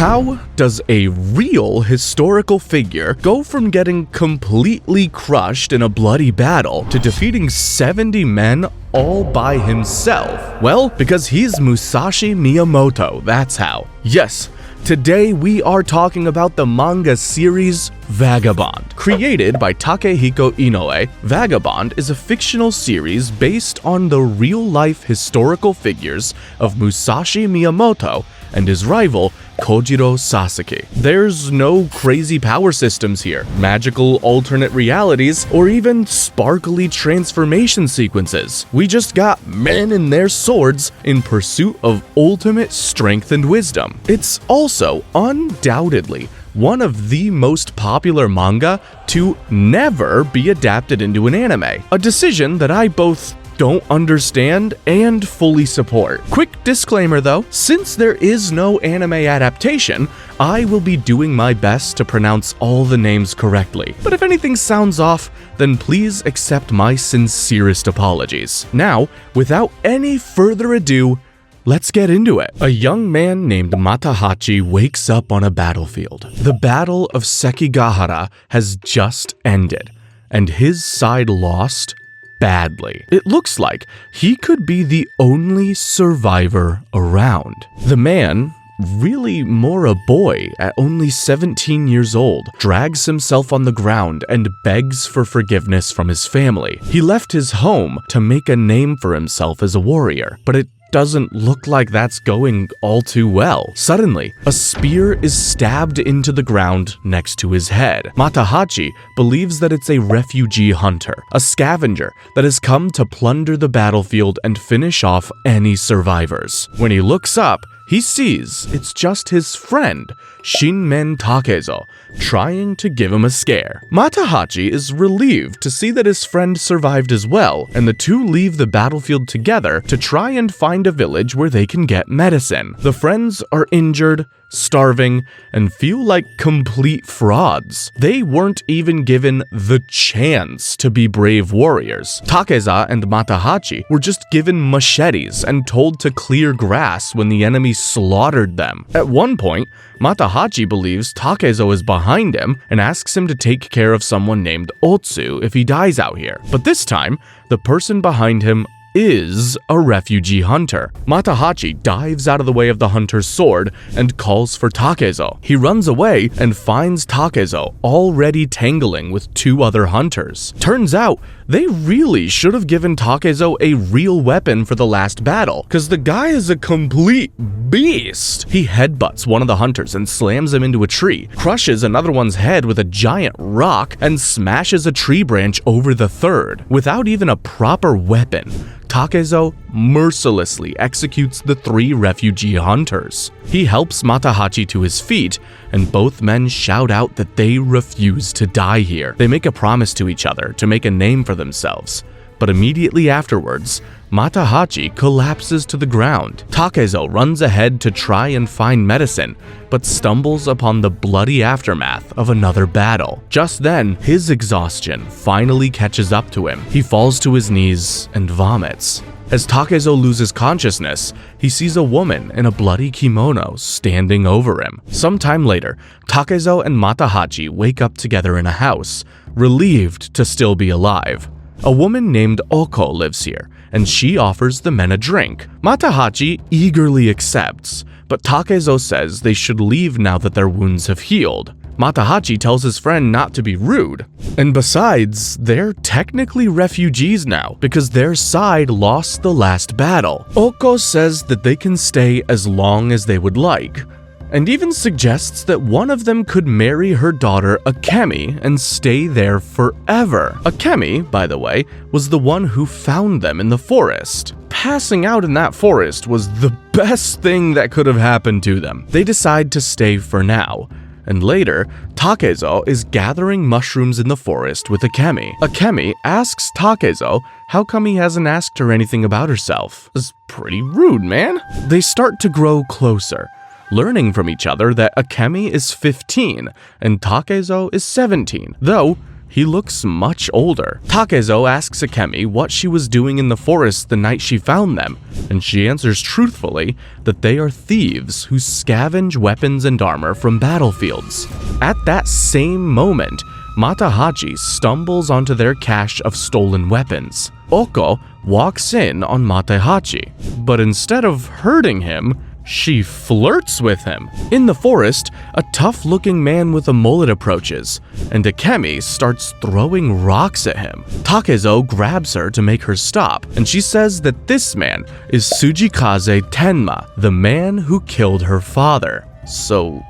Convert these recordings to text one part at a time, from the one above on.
How does a real historical figure go from getting completely crushed in a bloody battle to defeating 70 men all by himself? Well, because he's Musashi Miyamoto, that's how. Yes, today we are talking about the manga series Vagabond. Created by Takehiko Inoue, Vagabond is a fictional series based on the real-life historical figures of Musashi Miyamoto and his rival Kojiro Sasaki. There's no crazy power systems here, magical alternate realities, or even sparkly transformation sequences. We just got men and their swords in pursuit of ultimate strength and wisdom. It's also undoubtedly one of the most popular manga to never be adapted into an anime, a decision that I both don't understand and fully support. Quick disclaimer though, since there is no anime adaptation, I will be doing my best to pronounce all the names correctly. But if anything sounds off, then please accept my sincerest apologies. Now, without any further ado, let's get into it. A young man named Matahachi wakes up on a battlefield. The Battle of Sekigahara has just ended, and his side lost badly. It looks like he could be the only survivor around. The man, really more a boy at only 17 years old, drags himself on the ground and begs for forgiveness from his family. He left his home to make a name for himself as a warrior, but it doesn't look like that's going all too well. Suddenly, a spear is stabbed into the ground next to his head. Matahachi believes that it's a refugee hunter, a scavenger that has come to plunder the battlefield and finish off any survivors. When he looks up, he sees it's just his friend, Shinmen Takezo, trying to give him a scare. Matahachi is relieved to see that his friend survived as well, and the two leave the battlefield together to try and find a village where they can get medicine. The friends are injured, starving, and feel like complete frauds. They weren't even given the chance to be brave warriors. Takeza and Matahachi were just given machetes and told to clear grass when the enemy slaughtered them. At one point, Matahachi believes Takezo is behind him and asks him to take care of someone named Otsu if he dies out here. But this time, the person behind him is a refugee hunter. Matahachi dives out of the way of the hunter's sword and calls for Takezo. He runs away and finds Takezo already tangling with two other hunters. Turns out, they really should have given Takezo a real weapon for the last battle, because the guy is a complete beast. He headbutts one of the hunters and slams him into a tree, crushes another one's head with a giant rock, and smashes a tree branch over the third. Without even a proper weapon, Takezo mercilessly executes the three refugee hunters. He helps Matahachi to his feet, and both men shout out that they refuse to die here. They make a promise to each other to make a name for themselves. But immediately afterwards, Matahachi collapses to the ground. Takezo runs ahead to try and find medicine, but stumbles upon the bloody aftermath of another battle. Just then, his exhaustion finally catches up to him. He falls to his knees and vomits. As Takezo loses consciousness, he sees a woman in a bloody kimono standing over him. Sometime later, Takezo and Matahachi wake up together in a house, relieved to still be alive. A woman named Oko lives here, and she offers the men a drink. Matahachi eagerly accepts, but Takezo says they should leave now that their wounds have healed. Matahachi tells his friend not to be rude. And besides, they're technically refugees now, because their side lost the last battle. Oko says that they can stay as long as they would like, and even suggests that one of them could marry her daughter Akemi and stay there forever. Akemi, by the way, was the one who found them in the forest. Passing out in that forest was the best thing that could have happened to them. They decide to stay for now, and later, Takezo is gathering mushrooms in the forest with Akemi. Akemi asks Takezo how come he hasn't asked her anything about herself. It's pretty rude, man. They start to grow closer, learning from each other that Akemi is 15 and Takezo is 17, though he looks much older. Takezo asks Akemi what she was doing in the forest the night she found them, and she answers truthfully that they are thieves who scavenge weapons and armor from battlefields. At that same moment, Matahachi stumbles onto their cache of stolen weapons. Oko walks in on Matahachi, but instead of hurting him, she flirts with him. In the forest, a tough-looking man with a mullet approaches, and Akemi starts throwing rocks at him. Takezo grabs her to make her stop, and she says that this man is Tsujikaze Tenma, the man who killed her father. So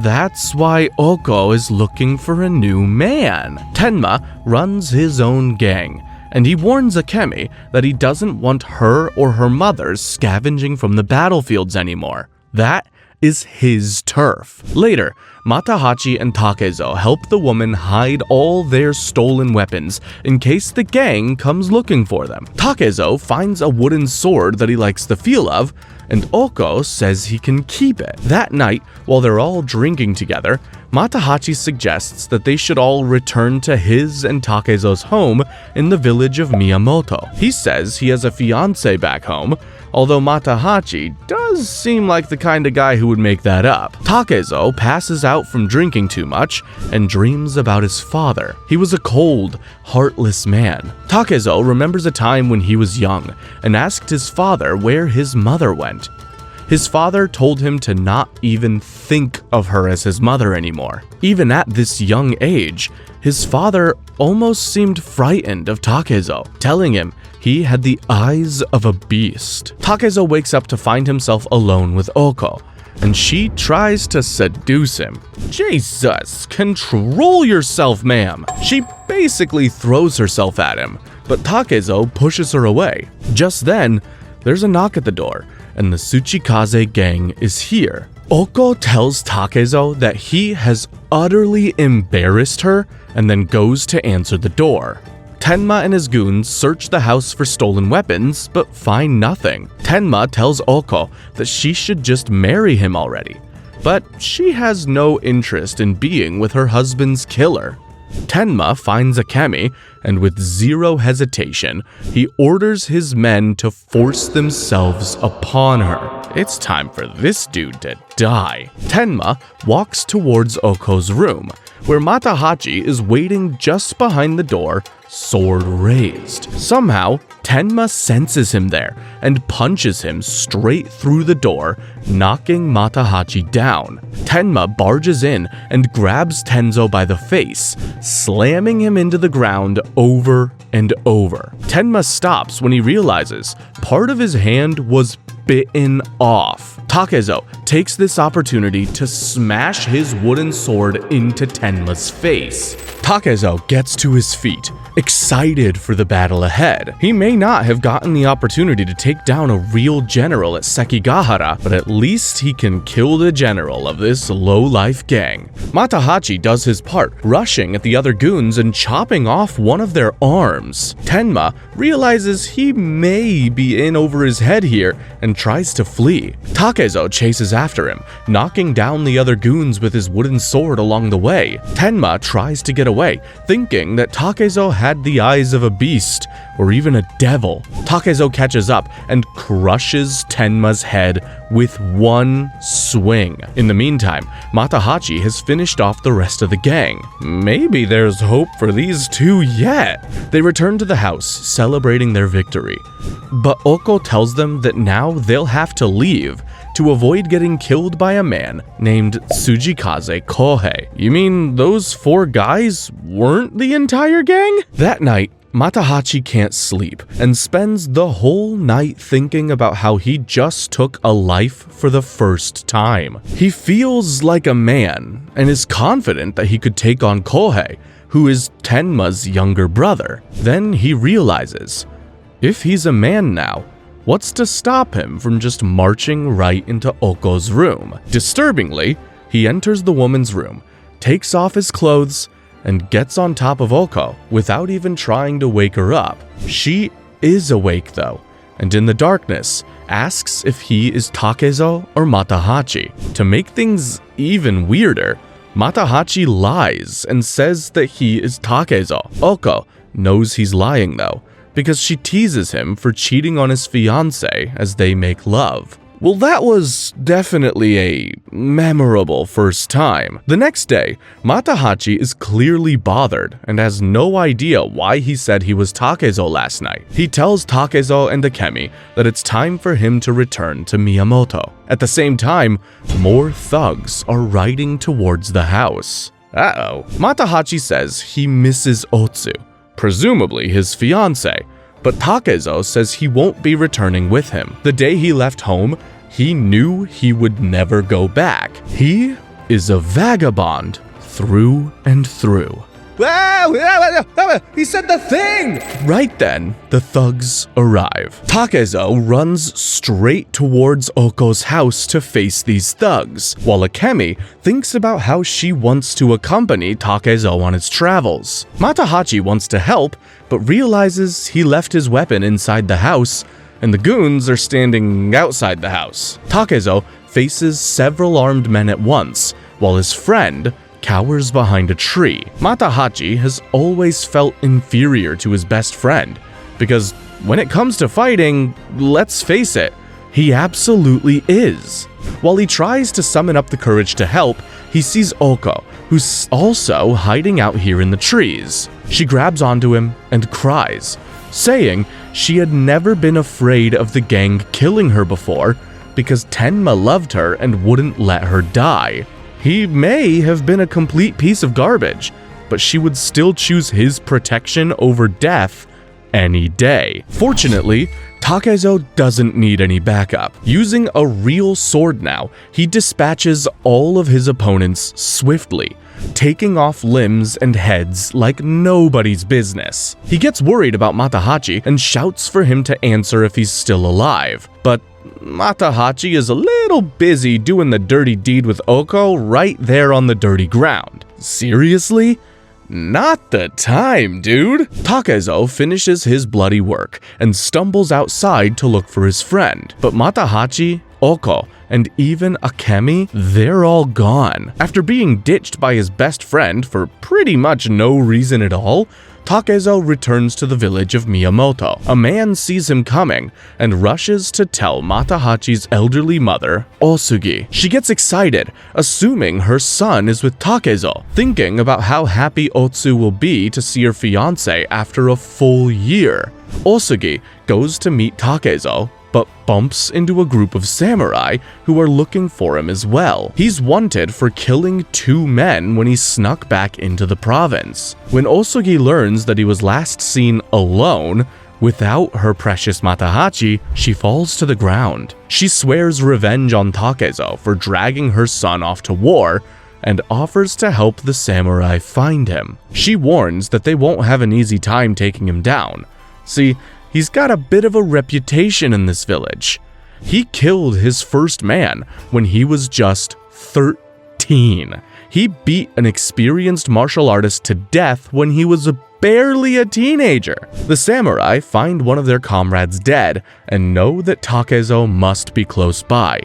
that's why Oko is looking for a new man. Tenma runs his own gang, and he warns Akemi that he doesn't want her or her mother scavenging from the battlefields anymore. That is his turf. Later, Matahachi and Takezo help the woman hide all their stolen weapons in case the gang comes looking for them. Takezo finds a wooden sword that he likes the feel of, and Oko says he can keep it. That night, while they're all drinking together, Matahachi suggests that they should all return to his and Takezo's home in the village of Miyamoto. He says he has a fiancé back home, although Matahachi does seem like the kind of guy who would make that up. Takezo passes out from drinking too much and dreams about his father. He was a cold, heartless man. Takezo remembers a time when he was young and asked his father where his mother went. His father told him to not even think of her as his mother anymore. Even at this young age, his father almost seemed frightened of Takezo, telling him he had the eyes of a beast. Takezo wakes up to find himself alone with Oko, and she tries to seduce him. Jesus, control yourself, ma'am. She basically throws herself at him, but Takezo pushes her away. Just then, there's a knock at the door, and the Tsujikaze gang is here. Oko tells Takezo that he has utterly embarrassed her and then goes to answer the door. Tenma and his goons search the house for stolen weapons, but find nothing. Tenma tells Oko that she should just marry him already, but she has no interest in being with her husband's killer. Tenma finds Akemi, and with zero hesitation, he orders his men to force themselves upon her. It's time for this dude to die. Tenma walks towards Oko's room, where Matahachi is waiting just behind the door, sword raised. Somehow, Tenma senses him there and punches him straight through the door, knocking Matahachi down. Tenma barges in and grabs Tenzo by the face, slamming him into the ground over and over. Tenma stops when he realizes part of his hand was bitten off. Takezo takes this opportunity to smash his wooden sword into Tenma's face. Takezo gets to his feet, excited for the battle ahead. He may not have gotten the opportunity to take down a real general at Sekigahara, but at least he can kill the general of this low-life gang. Matahachi does his part, rushing at the other goons and chopping off one of their arms. Tenma realizes he may be in over his head here and tries to flee. Takezo chases after him, knocking down the other goons with his wooden sword along the way. Tenma tries to get away, thinking that Takezo had the eyes of a beast or even a devil. Takezo catches up and crushes Tenma's head with one swing. In the meantime, Matahachi has finished off the rest of the gang. Maybe there's hope for these two yet. They return to the house, celebrating their victory. But Oko tells them that now they'll have to leave to avoid getting killed by a man named Tsujikaze Kohei. You mean those 4 guys weren't the entire gang? That night, Matahachi can't sleep and spends the whole night thinking about how he just took a life for the first time. He feels like a man and is confident that he could take on Kohei, who is Tenma's younger brother. Then he realizes, if he's a man now, what's to stop him from just marching right into Oko's room? Disturbingly, he enters the woman's room, takes off his clothes, and gets on top of Oko without even trying to wake her up. She is awake though, and in the darkness, asks if he is Takezo or Matahachi. To make things even weirder, Matahachi lies and says that he is Takezo. Oko knows he's lying though, because she teases him for cheating on his fiancée as they make love. Well, that was definitely a memorable first time. The next day, Matahachi is clearly bothered and has no idea why he said he was Takezo last night. He tells Takezo and Akemi that it's time for him to return to Miyamoto. At the same time, more thugs are riding towards the house. Uh-oh. Matahachi says he misses Otsu, presumably his fiancée, but Takezo says he won't be returning with him. The day he left home, he knew he would never go back. He is a vagabond through and through. He said the thing! Right then, the thugs arrive. Takezo runs straight towards Oko's house to face these thugs, while Akemi thinks about how she wants to accompany Takezo on his travels. Matahachi wants to help, but realizes he left his weapon inside the house, and the goons are standing outside the house. Takezo faces several armed men at once, while his friend cowers behind a tree. Matahachi has always felt inferior to his best friend, because when it comes to fighting, let's face it, he absolutely is. While he tries to summon up the courage to help, he sees Oko, who's also hiding out here in the trees. She grabs onto him and cries, saying she had never been afraid of the gang killing her before because Tenma loved her and wouldn't let her die. He may have been a complete piece of garbage, but she would still choose his protection over death any day. Fortunately, Takezo doesn't need any backup. Using a real sword now, he dispatches all of his opponents swiftly, taking off limbs and heads like nobody's business. He gets worried about Matahachi and shouts for him to answer if he's still alive, but Matahachi is a little busy doing the dirty deed with Oko right there on the dirty ground. Seriously? Not the time, dude! Takezo finishes his bloody work and stumbles outside to look for his friend, but Matahachi, Oko, and even Akemi, they're all gone. After being ditched by his best friend for pretty much no reason at all, Takezo returns to the village of Miyamoto. A man sees him coming and rushes to tell Matahachi's elderly mother, Osugi. She gets excited, assuming her son is with Takezo, thinking about how happy Otsu will be to see her fiancé after a full year. Osugi goes to meet Takezo, but bumps into a group of samurai who are looking for him as well. He's wanted for killing 2 men when he snuck back into the province. When Osugi learns that he was last seen alone, without her precious Matahachi, she falls to the ground. She swears revenge on Takezo for dragging her son off to war, and offers to help the samurai find him. She warns that they won't have an easy time taking him down. See, he's got a bit of a reputation in this village. He killed his first man when he was just 13. He beat an experienced martial artist to death when he was barely a teenager. The samurai find one of their comrades dead and know that Takezo must be close by.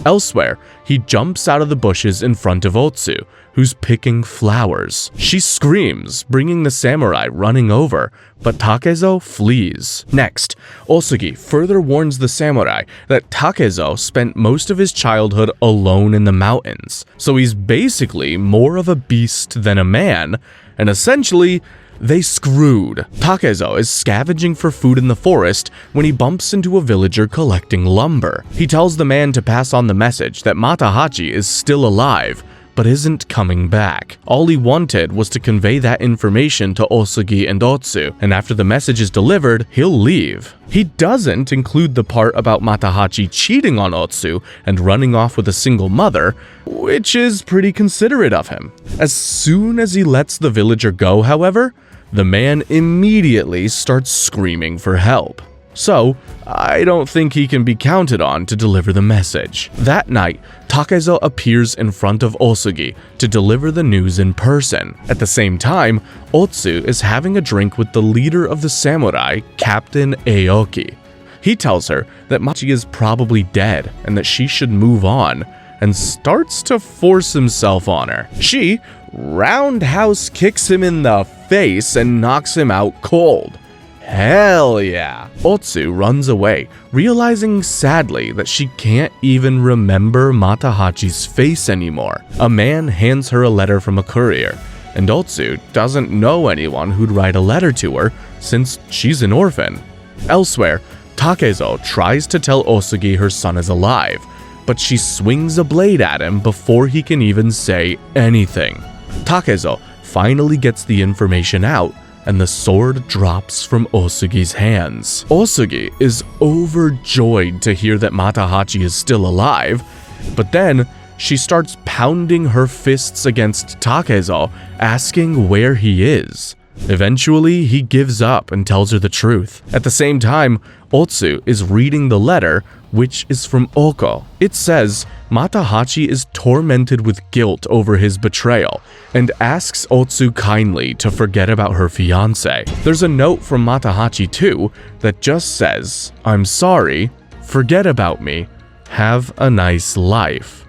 Elsewhere, he jumps out of the bushes in front of Otsu, who's picking flowers. She screams, bringing the samurai running over, but Takezo flees. Next, Osugi further warns the samurai that Takezo spent most of his childhood alone in the mountains, so he's basically more of a beast than a man, and essentially, they screwed. Takezo is scavenging for food in the forest when he bumps into a villager collecting lumber. He tells the man to pass on the message that Matahachi is still alive, but isn't coming back. All he wanted was to convey that information to Osugi and Otsu, and after the message is delivered, he'll leave. He doesn't include the part about Matahachi cheating on Otsu and running off with a single mother, which is pretty considerate of him. As soon as he lets the villager go, however, the man immediately starts screaming for help. So, I don't think he can be counted on to deliver the message. That night, Takezo appears in front of Osugi to deliver the news in person. At the same time, Otsu is having a drink with the leader of the samurai, Captain Aoki. He tells her that Machi is probably dead and that she should move on, and starts to force himself on her. She roundhouse kicks him in the face and knocks him out cold. Hell yeah! Otsu runs away, realizing sadly that she can't even remember Matahachi's face anymore. A man hands her a letter from a courier, and Otsu doesn't know anyone who'd write a letter to her since she's an orphan. Elsewhere, Takezo tries to tell Osugi her son is alive, but she swings a blade at him before he can even say anything. Takezo finally gets the information out, and the sword drops from Osugi's hands. Osugi is overjoyed to hear that Matahachi is still alive, but then she starts pounding her fists against Takezo, asking where he is. Eventually, he gives up and tells her the truth. At the same time, Otsu is reading the letter, which is from Oko. It says Matahachi is tormented with guilt over his betrayal and asks Otsu kindly to forget about her fiancé. There's a note from Matahachi too that just says, "I'm sorry, forget about me, have a nice life."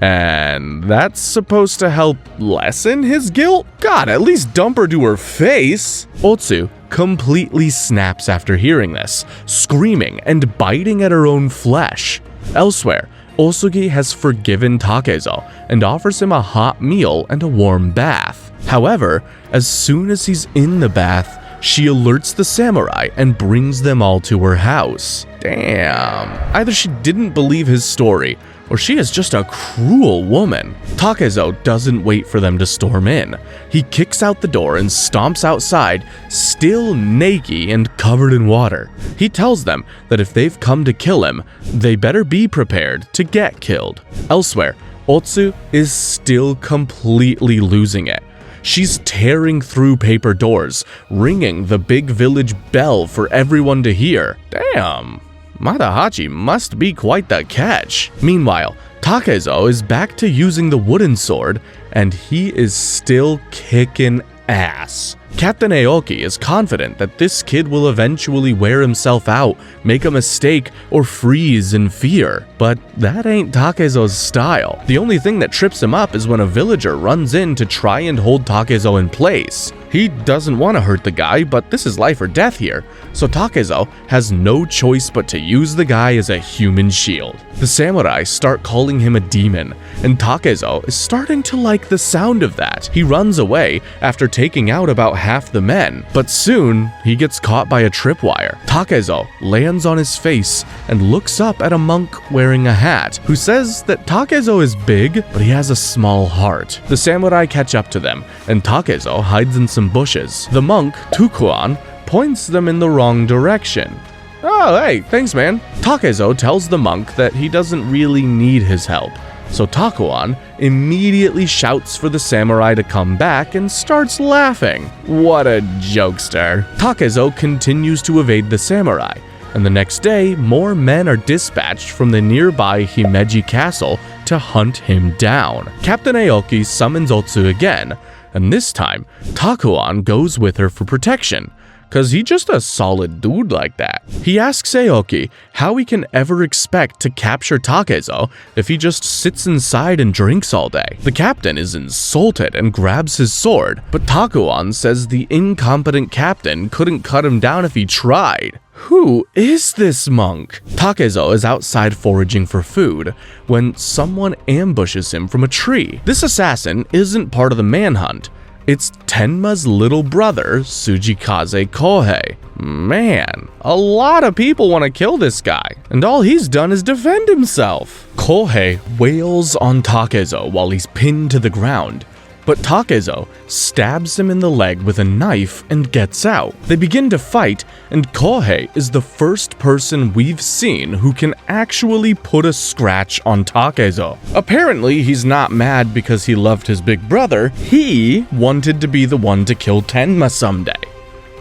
And that's supposed to help lessen his guilt? God, at least dump her to her face. Otsu completely snaps after hearing this, screaming and biting at her own flesh. Elsewhere, Osugi has forgiven Takezo and offers him a hot meal and a warm bath. However, as soon as he's in the bath, she alerts the samurai and brings them all to her house. Damn. Either she didn't believe his story, or she is just a cruel woman. Takezo doesn't wait for them to storm in. He kicks out the door and stomps outside, still naked and covered in water. He tells them that if they've come to kill him, they better be prepared to get killed. Elsewhere, Otsu is still completely losing it. She's tearing through paper doors, ringing the big village bell for everyone to hear. Damn. Matahachi must be quite the catch. Meanwhile, Takezo is back to using the wooden sword, and he is still kicking ass. Captain Aoki is confident that this kid will eventually wear himself out, make a mistake, or freeze in fear. But that ain't Takezo's style. The only thing that trips him up is when a villager runs in to try and hold Takezo in place. He doesn't want to hurt the guy, but this is life or death here, so Takezo has no choice but to use the guy as a human shield. The samurai start calling him a demon, and Takezo is starting to like the sound of that. He runs away after taking out about half the men, but soon he gets caught by a tripwire. Takezo lands on his face and looks up at a monk wearing a hat, who says that Takezo is big, but he has a small heart. The samurai catch up to them, and Takezo hides in some bushes. The monk, Tukuan, points them in the wrong direction. Oh, hey, thanks, man. Takezo tells the monk that he doesn't really need his help, so Takuan immediately shouts for the samurai to come back and starts laughing. What a jokester. Takezo continues to evade the samurai, and the next day, more men are dispatched from the nearby Himeji castle to hunt him down. Captain Aoki summons Otsu again, and this time, Takuan goes with her for protection, cause he just a solid dude like that. He asks Aoki how he can ever expect to capture Takezo if he just sits inside and drinks all day. The captain is insulted and grabs his sword, but Takuan says the incompetent captain couldn't cut him down if he tried. Who is this monk? Takezo is outside foraging for food when someone ambushes him from a tree. This assassin isn't part of the manhunt. It's Tenma's little brother, Tsujikaze Kohei. Man, a lot of people want to kill this guy, and all he's done is defend himself. Kohei wails on Takezo while he's pinned to the ground, but Takezo stabs him in the leg with a knife and gets out. They begin to fight, and Kohei is the first person we've seen who can actually put a scratch on Takezo. Apparently, he's not mad because he loved his big brother. He wanted to be the one to kill Tenma someday.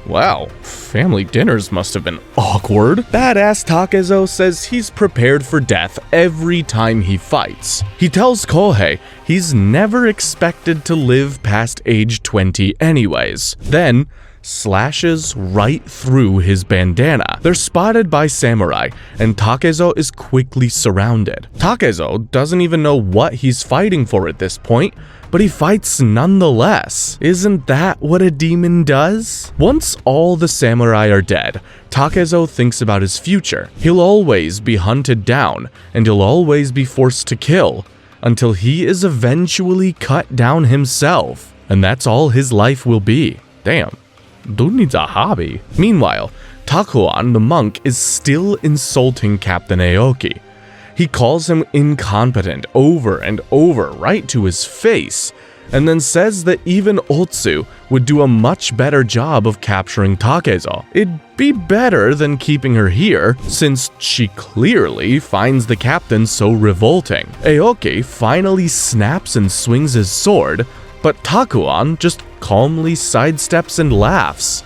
Wow, family dinners must have been awkward. Badass Takezo says he's prepared for death every time he fights. He tells Kohei he's never expected to live past age 20 anyways. Then, slashes right through his bandana. They're spotted by samurai, and Takezo is quickly surrounded. Takezo doesn't even know what he's fighting for at this point, but he fights nonetheless. Isn't that what a demon does? Once all the samurai are dead, Takezo thinks about his future. He'll always be hunted down, and he'll always be forced to kill, until he is eventually cut down himself. And that's all his life will be. Damn, dude needs a hobby. Meanwhile, Takuan, the monk, is still insulting Captain Aoki. He calls him incompetent over and over right to his face, and then says that even Otsu would do a much better job of capturing Takezo. It'd be better than keeping her here, since she clearly finds the captain so revolting. Aoki finally snaps and swings his sword, but Takuan just calmly sidesteps and laughs.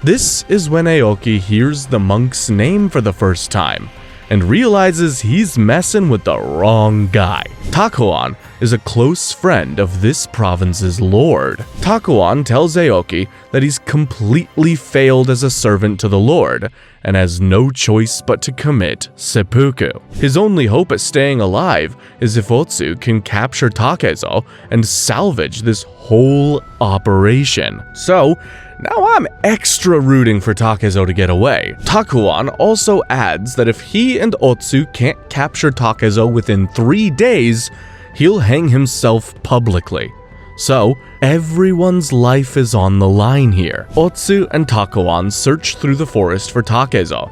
This is when Aoki hears the monk's name for the first time, and realizes he's messing with the wrong guy. Takuan is a close friend of this province's lord. Takuan tells Aoki that he's completely failed as a servant to the lord, and has no choice but to commit seppuku. His only hope at staying alive is if Otsu can capture Takezo and salvage this whole operation. So, now I'm extra rooting for Takezo to get away. Takuan also adds that if he and Otsu can't capture Takezo within 3 days, he'll hang himself publicly. So, everyone's life is on the line here. Otsu and Takuan search through the forest for Takezo,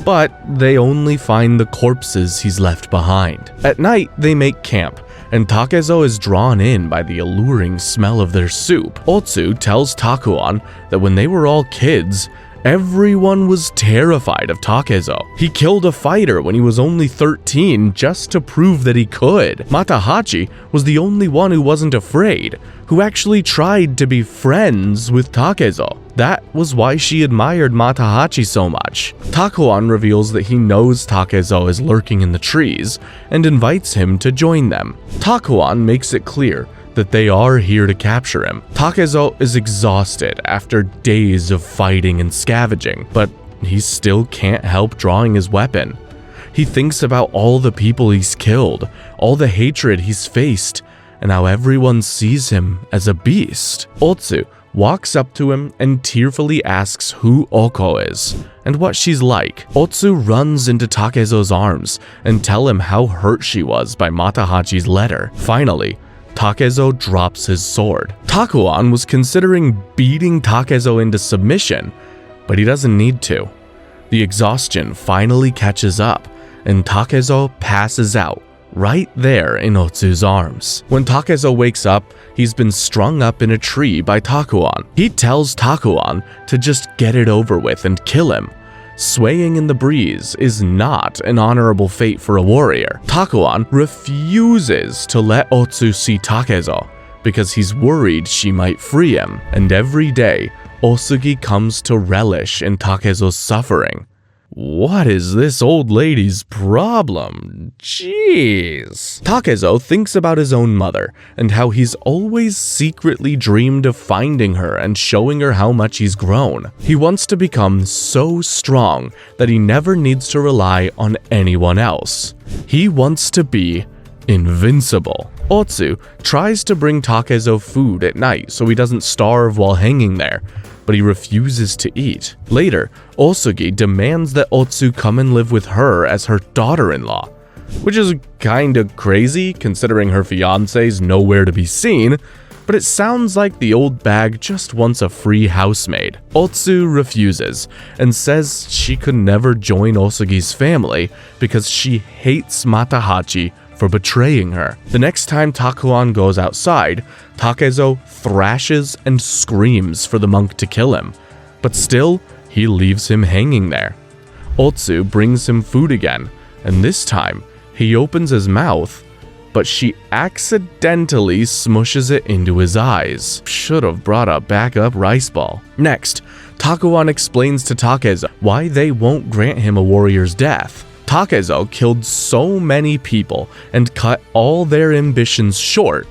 but they only find the corpses he's left behind. At night, they make camp, and Takezo is drawn in by the alluring smell of their soup. Otsu tells Takuan that when they were all kids, everyone was terrified of Takezo. He killed a fighter when he was only 13 just to prove that he could. Matahachi was the only one who wasn't afraid, who actually tried to be friends with Takezo. That was why she admired Matahachi so much. Takuan reveals that he knows Takezo is lurking in the trees and invites him to join them. Takuan makes it clear that they are here to capture him. Takezo is exhausted after days of fighting and scavenging, but he still can't help drawing his weapon. He thinks about all the people he's killed, all the hatred he's faced, and how everyone sees him as a beast. Otsu walks up to him and tearfully asks who Oko is and what she's like. Otsu runs into Takezo's arms and tells him how hurt she was by Matahachi's letter. Finally, Takezo drops his sword. Takuan was considering beating Takezo into submission, but he doesn't need to. The exhaustion finally catches up, and Takezo passes out right there in Otsu's arms. When Takezo wakes up, he's been strung up in a tree by Takuan. He tells Takuan to just get it over with and kill him. Swaying in the breeze is not an honorable fate for a warrior. Takuan refuses to let Otsu see Takezo because he's worried she might free him, and every day, Osugi comes to relish in Takezo's suffering. What is this old lady's problem? Jeez. Takezo thinks about his own mother and how he's always secretly dreamed of finding her and showing her how much he's grown. He wants to become so strong that he never needs to rely on anyone else. He wants to be invincible. Otsu tries to bring Takezo food at night so he doesn't starve while hanging there, but he refuses to eat. Later, Osugi demands that Otsu come and live with her as her daughter-in-law, which is kinda crazy considering her fiancé's nowhere to be seen, but it sounds like the old bag just wants a free housemaid. Otsu refuses and says she could never join Osugi's family because she hates Matahachi for betraying her. The next time Takuan goes outside, Takezo thrashes and screams for the monk to kill him, but still, he leaves him hanging there. Otsu brings him food again, and this time, he opens his mouth, but she accidentally smushes it into his eyes. Should have brought a backup rice ball. Next, Takuan explains to Takezo why they won't grant him a warrior's death. Takezo killed so many people and cut all their ambitions short,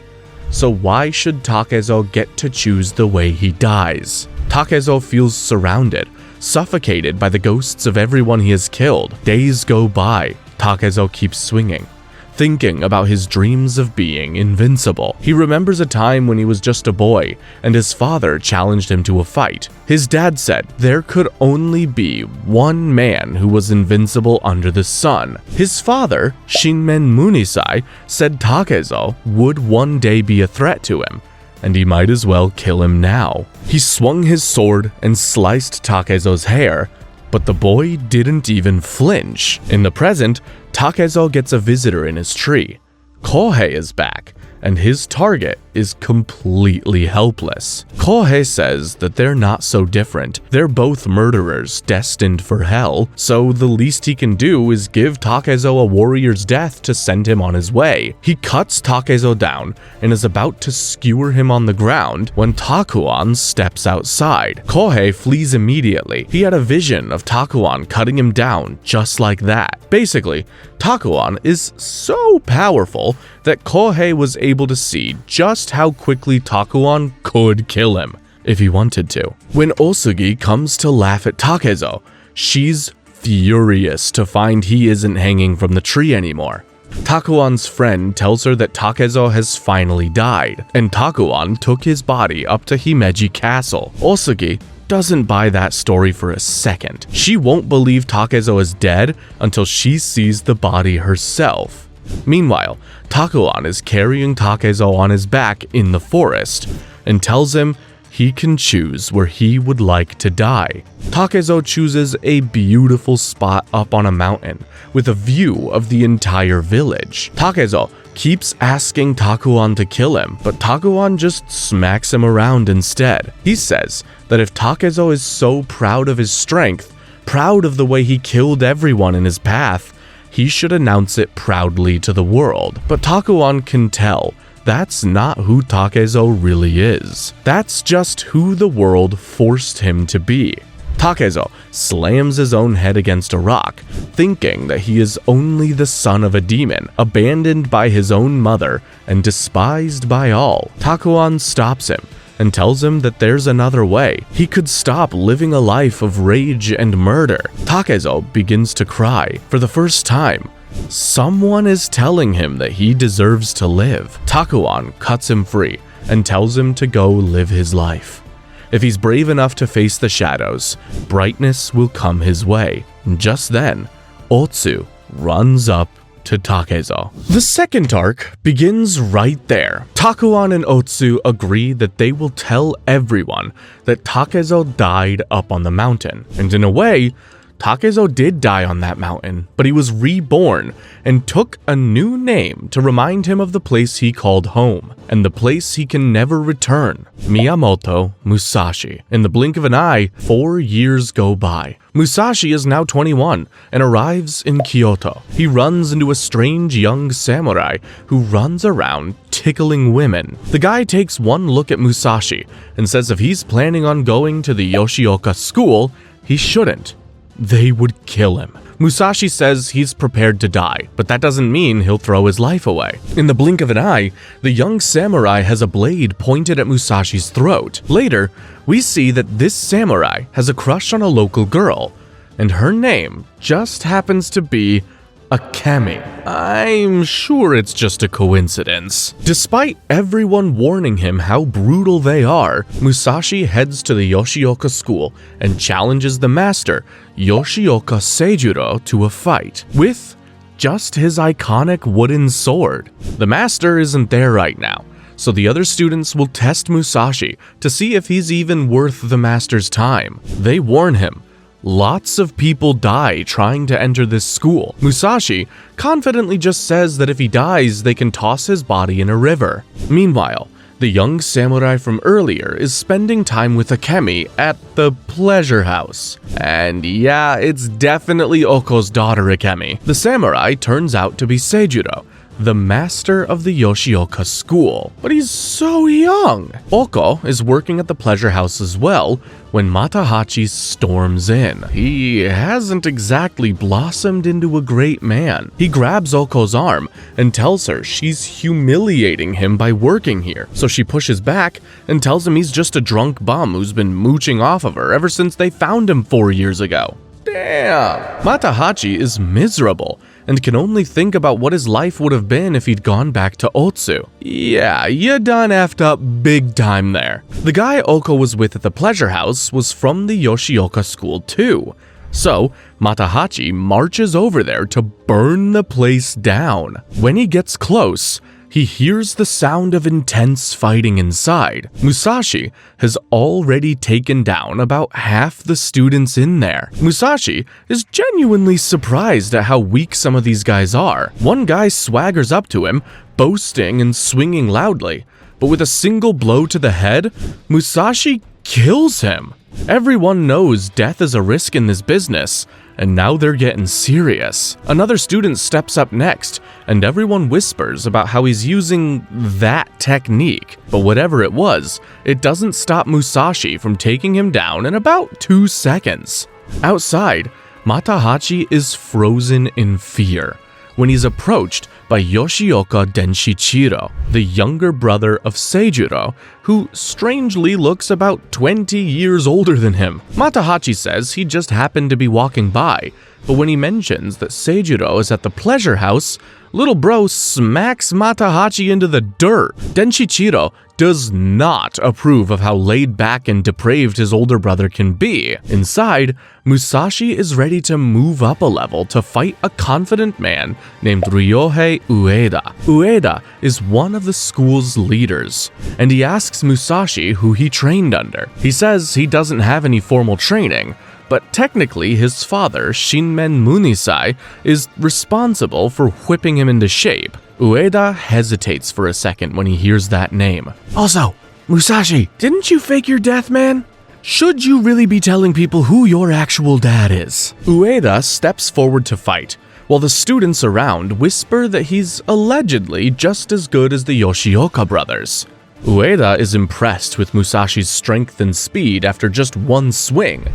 so why should Takezo get to choose the way he dies? Takezo feels surrounded, suffocated by the ghosts of everyone he has killed. Days go by. Takezo keeps swinging, thinking about his dreams of being invincible. He remembers a time when he was just a boy and his father challenged him to a fight. His dad said there could only be one man who was invincible under the sun. His father, Shinmen Munisai, said Takezo would one day be a threat to him, and he might as well kill him now. He swung his sword and sliced Takezo's hair, but the boy didn't even flinch. In the present, Takezo gets a visitor in his tree. Kohei is back, and his target is completely helpless. Kohei says that they're not so different. They're both murderers destined for hell, so the least he can do is give Takezo a warrior's death to send him on his way. He cuts Takezo down and is about to skewer him on the ground when Takuan steps outside. Kohei flees immediately. He had a vision of Takuan cutting him down just like that. Basically, Takuan is so powerful that Kohei was able to see just how quickly Takuan could kill him if he wanted to. When Osugi comes to laugh at Takezo, she's furious to find he isn't hanging from the tree anymore. Takuan's friend tells her that Takezo has finally died, and Takuan took his body up to Himeji Castle. Osugi doesn't buy that story for a second. She won't believe Takezo is dead until she sees the body herself. Meanwhile, Takuan is carrying Takezo on his back in the forest and tells him he can choose where he would like to die. Takezo chooses a beautiful spot up on a mountain with a view of the entire village. Takezo keeps asking Takuan to kill him, but Takuan just smacks him around instead. He says that if Takezo is so proud of his strength, proud of the way he killed everyone in his path, he should announce it proudly to the world. But Takuan can tell that's not who Takezo really is. That's just who the world forced him to be. Takezo slams his own head against a rock, thinking that he is only the son of a demon, abandoned by his own mother and despised by all. Takuan stops him and tells him that there's another way. He could stop living a life of rage and murder. Takezo begins to cry. For the first time, someone is telling him that he deserves to live. Takuan cuts him free and tells him to go live his life. If he's brave enough to face the shadows, brightness will come his way. Just then, Otsu runs up to Takezo. The second arc begins right there. Takuan and Otsu agree that they will tell everyone that Takezo died up on the mountain. And in a way, Takezo did die on that mountain, but he was reborn and took a new name to remind him of the place he called home, and the place he can never return, Miyamoto Musashi. In the blink of an eye, 4 years go by. Musashi is now 21 and arrives in Kyoto. He runs into a strange young samurai who runs around tickling women. The guy takes one look at Musashi and says if he's planning on going to the Yoshioka school, he shouldn't. They would kill him. Musashi says he's prepared to die, but that doesn't mean he'll throw his life away. In the blink of an eye, the young samurai has a blade pointed at Musashi's throat. Later, we see that this samurai has a crush on a local girl, and her name just happens to be Akemi. I'm sure it's just a coincidence. Despite everyone warning him how brutal they are, Musashi heads to the Yoshioka school and challenges the master, Yoshioka Seijuro, to a fight with just his iconic wooden sword. The master isn't there right now, so the other students will test Musashi to see if he's even worth the master's time. They warn him, lots of people die trying to enter this school. Musashi confidently just says that if he dies, they can toss his body in a river. Meanwhile, the young samurai from earlier is spending time with Akemi at the pleasure house. And yeah, it's definitely Oko's daughter Akemi. The samurai turns out to be Seijuro, the master of the Yoshioka school. But he's so young. Oko is working at the pleasure house as well when Matahachi storms in. He hasn't exactly blossomed into a great man. He grabs Oko's arm and tells her she's humiliating him by working here. So she pushes back and tells him he's just a drunk bum who's been mooching off of her ever since they found him 4 years ago. Damn! Matahachi is miserable and can only think about what his life would have been if he'd gone back to Otsu. Yeah, you done effed up big time there. The guy Oko was with at the pleasure house was from the Yoshioka school too. So, Matahachi marches over there to burn the place down. When he gets close, he hears the sound of intense fighting inside. Musashi has already taken down about half the students in there. Musashi is genuinely surprised at how weak some of these guys are. One guy swaggers up to him, boasting and swinging loudly, but with a single blow to the head, Musashi kills him. Everyone knows death is a risk in this business, and now they're getting serious. Another student steps up next, and everyone whispers about how he's using that technique. But whatever it was, it doesn't stop Musashi from taking him down in about 2 seconds. Outside, Matahachi is frozen in fear when he's approached by Yoshioka Denshichiro, the younger brother of Seijiro, who strangely looks about 20 years older than him. Matahachi says he just happened to be walking by, but when he mentions that Seijiro is at the pleasure house, little bro smacks Matahachi into the dirt. Denshichiro does not approve of how laid back and depraved his older brother can be. Inside, Musashi is ready to move up a level to fight a confident man named Ryohei Ueda. Ueda is one of the school's leaders, and he asks Musashi who he trained under. He says he doesn't have any formal training, but technically his father, Shinmen Munisai, is responsible for whipping him into shape. Ueda hesitates for a second when he hears that name. Also, Musashi, didn't you fake your death, man? Should you really be telling people who your actual dad is? Ueda steps forward to fight, while the students around whisper that he's allegedly just as good as the Yoshioka brothers. Ueda is impressed with Musashi's strength and speed after just one swing,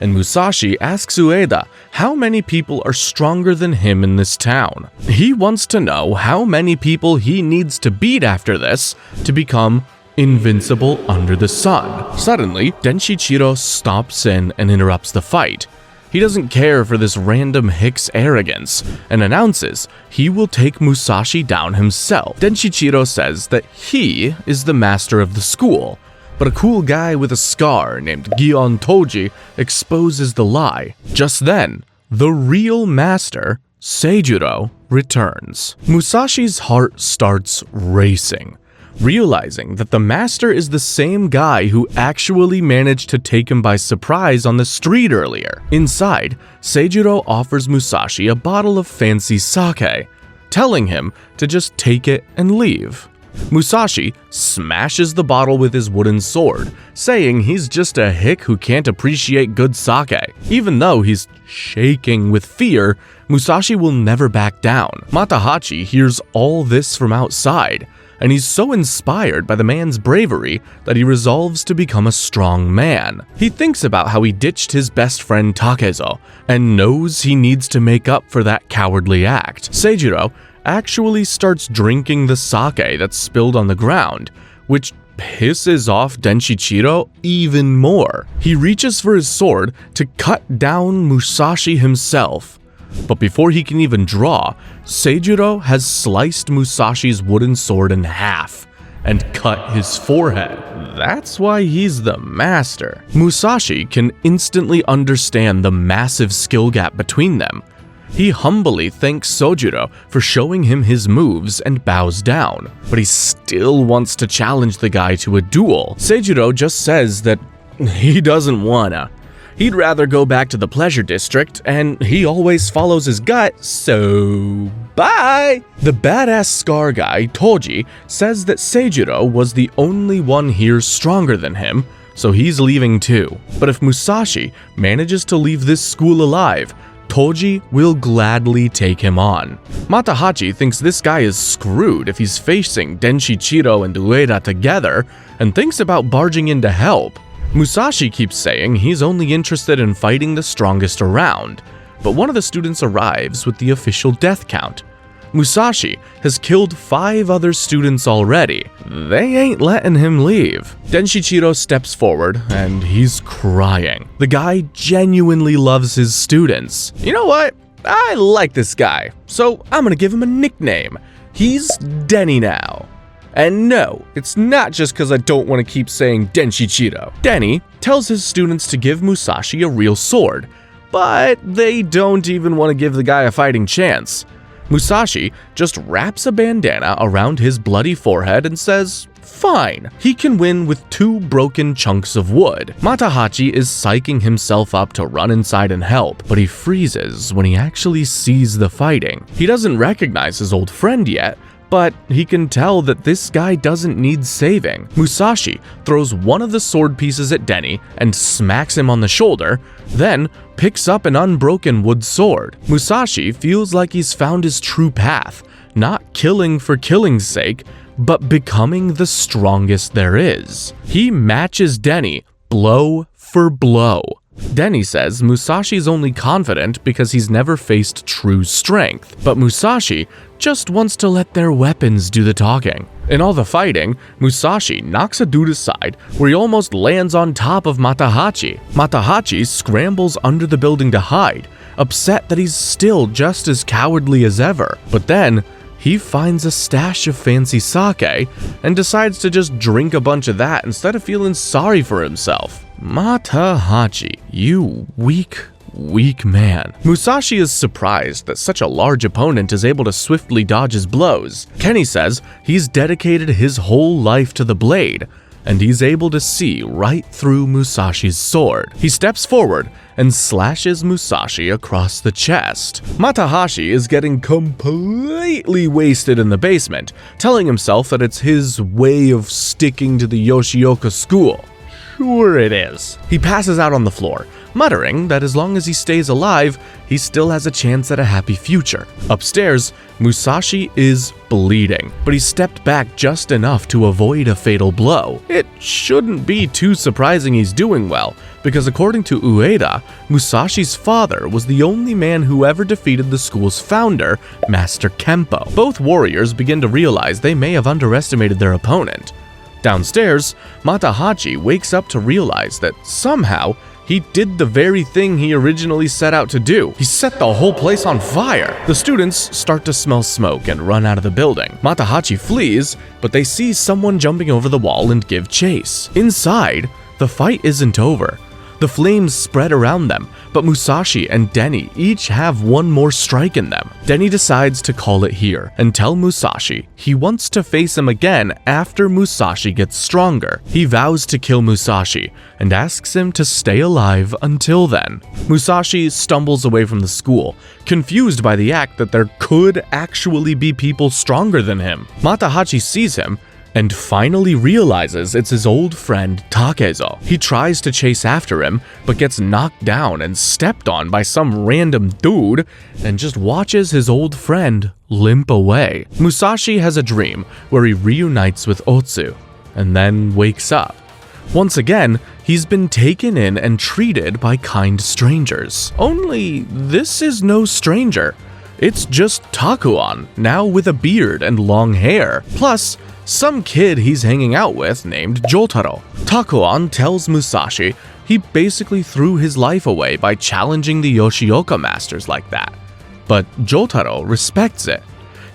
and Musashi asks Ueda how many people are stronger than him in this town. He wants to know how many people he needs to beat after this to become invincible under the sun. Suddenly, Denshichiro stops in and interrupts the fight. He doesn't care for this random hick's arrogance and announces he will take Musashi down himself. Denshichiro says that he is the master of the school, but a cool guy with a scar named Gion Toji exposes the lie. Just then, the real master, Seijiro, returns. Musashi's heart starts racing, realizing that the master is the same guy who actually managed to take him by surprise on the street earlier. Inside, Seijiro offers Musashi a bottle of fancy sake, telling him to just take it and leave. Musashi smashes the bottle with his wooden sword, saying he's just a hick who can't appreciate good sake. Even though he's shaking with fear, Musashi will never back down. Matahachi hears all this from outside, and he's so inspired by the man's bravery that he resolves to become a strong man. He thinks about how he ditched his best friend Takezo, and knows he needs to make up for that cowardly act. Seijiro actually starts drinking the sake that's spilled on the ground, which pisses off Denshichiro even more. He reaches for his sword to cut down Musashi himself, but before he can even draw, Seijiro has sliced Musashi's wooden sword in half and cut his forehead. That's why he's the master. Musashi can instantly understand the massive skill gap between them. He humbly thanks Sojiro for showing him his moves and bows down, but he still wants to challenge the guy to a duel. Seijiro just says that he doesn't wanna. He'd rather go back to the pleasure district, and he always follows his gut, so bye! The badass scar guy, Toji, says that Seijiro was the only one here stronger than him, so he's leaving too. But if Musashi manages to leave this school alive, Toji will gladly take him on. Matahachi thinks this guy is screwed if he's facing Denshichiro and Ueda together, and thinks about barging in to help. Musashi keeps saying he's only interested in fighting the strongest around, but one of the students arrives with the official death count. Musashi has killed 5 other students already. They ain't letting him leave. Denshichiro steps forward and he's crying. The guy genuinely loves his students. You know what? I like this guy, so I'm gonna give him a nickname. He's Denny now. And no, it's not just because I don't want to keep saying Denshichiro. Denny tells his students to give Musashi a real sword, but they don't even want to give the guy a fighting chance. Musashi just wraps a bandana around his bloody forehead and says, fine, he can win with 2 broken chunks of wood. Matahachi is psyching himself up to run inside and help, but he freezes when he actually sees the fighting. He doesn't recognize his old friend yet, but he can tell that this guy doesn't need saving. Musashi throws one of the sword pieces at Denny and smacks him on the shoulder, then picks up an unbroken wood sword. Musashi feels like he's found his true path, not killing for killing's sake, but becoming the strongest there is. He matches Denny blow for blow. Denny says Musashi's only confident because he's never faced true strength, but Musashi just wants to let their weapons do the talking. In all the fighting, Musashi knocks a dude aside where he almost lands on top of Matahachi. Matahachi scrambles under the building to hide, upset that he's still just as cowardly as ever. But then, he finds a stash of fancy sake and decides to just drink a bunch of that instead of feeling sorry for himself. Matahachi, you weak man. Musashi is surprised that such a large opponent is able to swiftly dodge his blows. Kenny says he's dedicated his whole life to the blade, and he's able to see right through Musashi's sword. He steps forward and slashes Musashi across the chest. Matahachi is getting completely wasted in the basement, telling himself that it's his way of sticking to the Yoshioka school. Sure it is. He passes out on the floor, muttering that as long as he stays alive, he still has a chance at a happy future. Upstairs, Musashi is bleeding, but he stepped back just enough to avoid a fatal blow. It shouldn't be too surprising he's doing well, because according to Ueda, Musashi's father was the only man who ever defeated the school's founder, Master Kempo. Both warriors begin to realize they may have underestimated their opponent. Downstairs, Matahachi wakes up to realize that somehow he did the very thing he originally set out to do. He set the whole place on fire. The students start to smell smoke and run out of the building. Matahachi flees, but they see someone jumping over the wall and give chase. Inside, the fight isn't over. The flames spread around them, but Musashi and Denny each have one more strike in them. Denny decides to call it here and tell Musashi he wants to face him again after Musashi gets stronger. He vows to kill Musashi and asks him to stay alive until then. Musashi stumbles away from the school, confused by the act that there could actually be people stronger than him. Matahachi sees him and finally realizes it's his old friend Takezo. He tries to chase after him, but gets knocked down and stepped on by some random dude, and just watches his old friend limp away. Musashi has a dream where he reunites with Otsu, and then wakes up. Once again, he's been taken in and treated by kind strangers. Only this is no stranger. It's just Takuan, now with a beard and long hair. Plus, some kid he's hanging out with named Jotaro. Takuan tells Musashi he basically threw his life away by challenging the Yoshioka masters like that. But Jotaro respects it.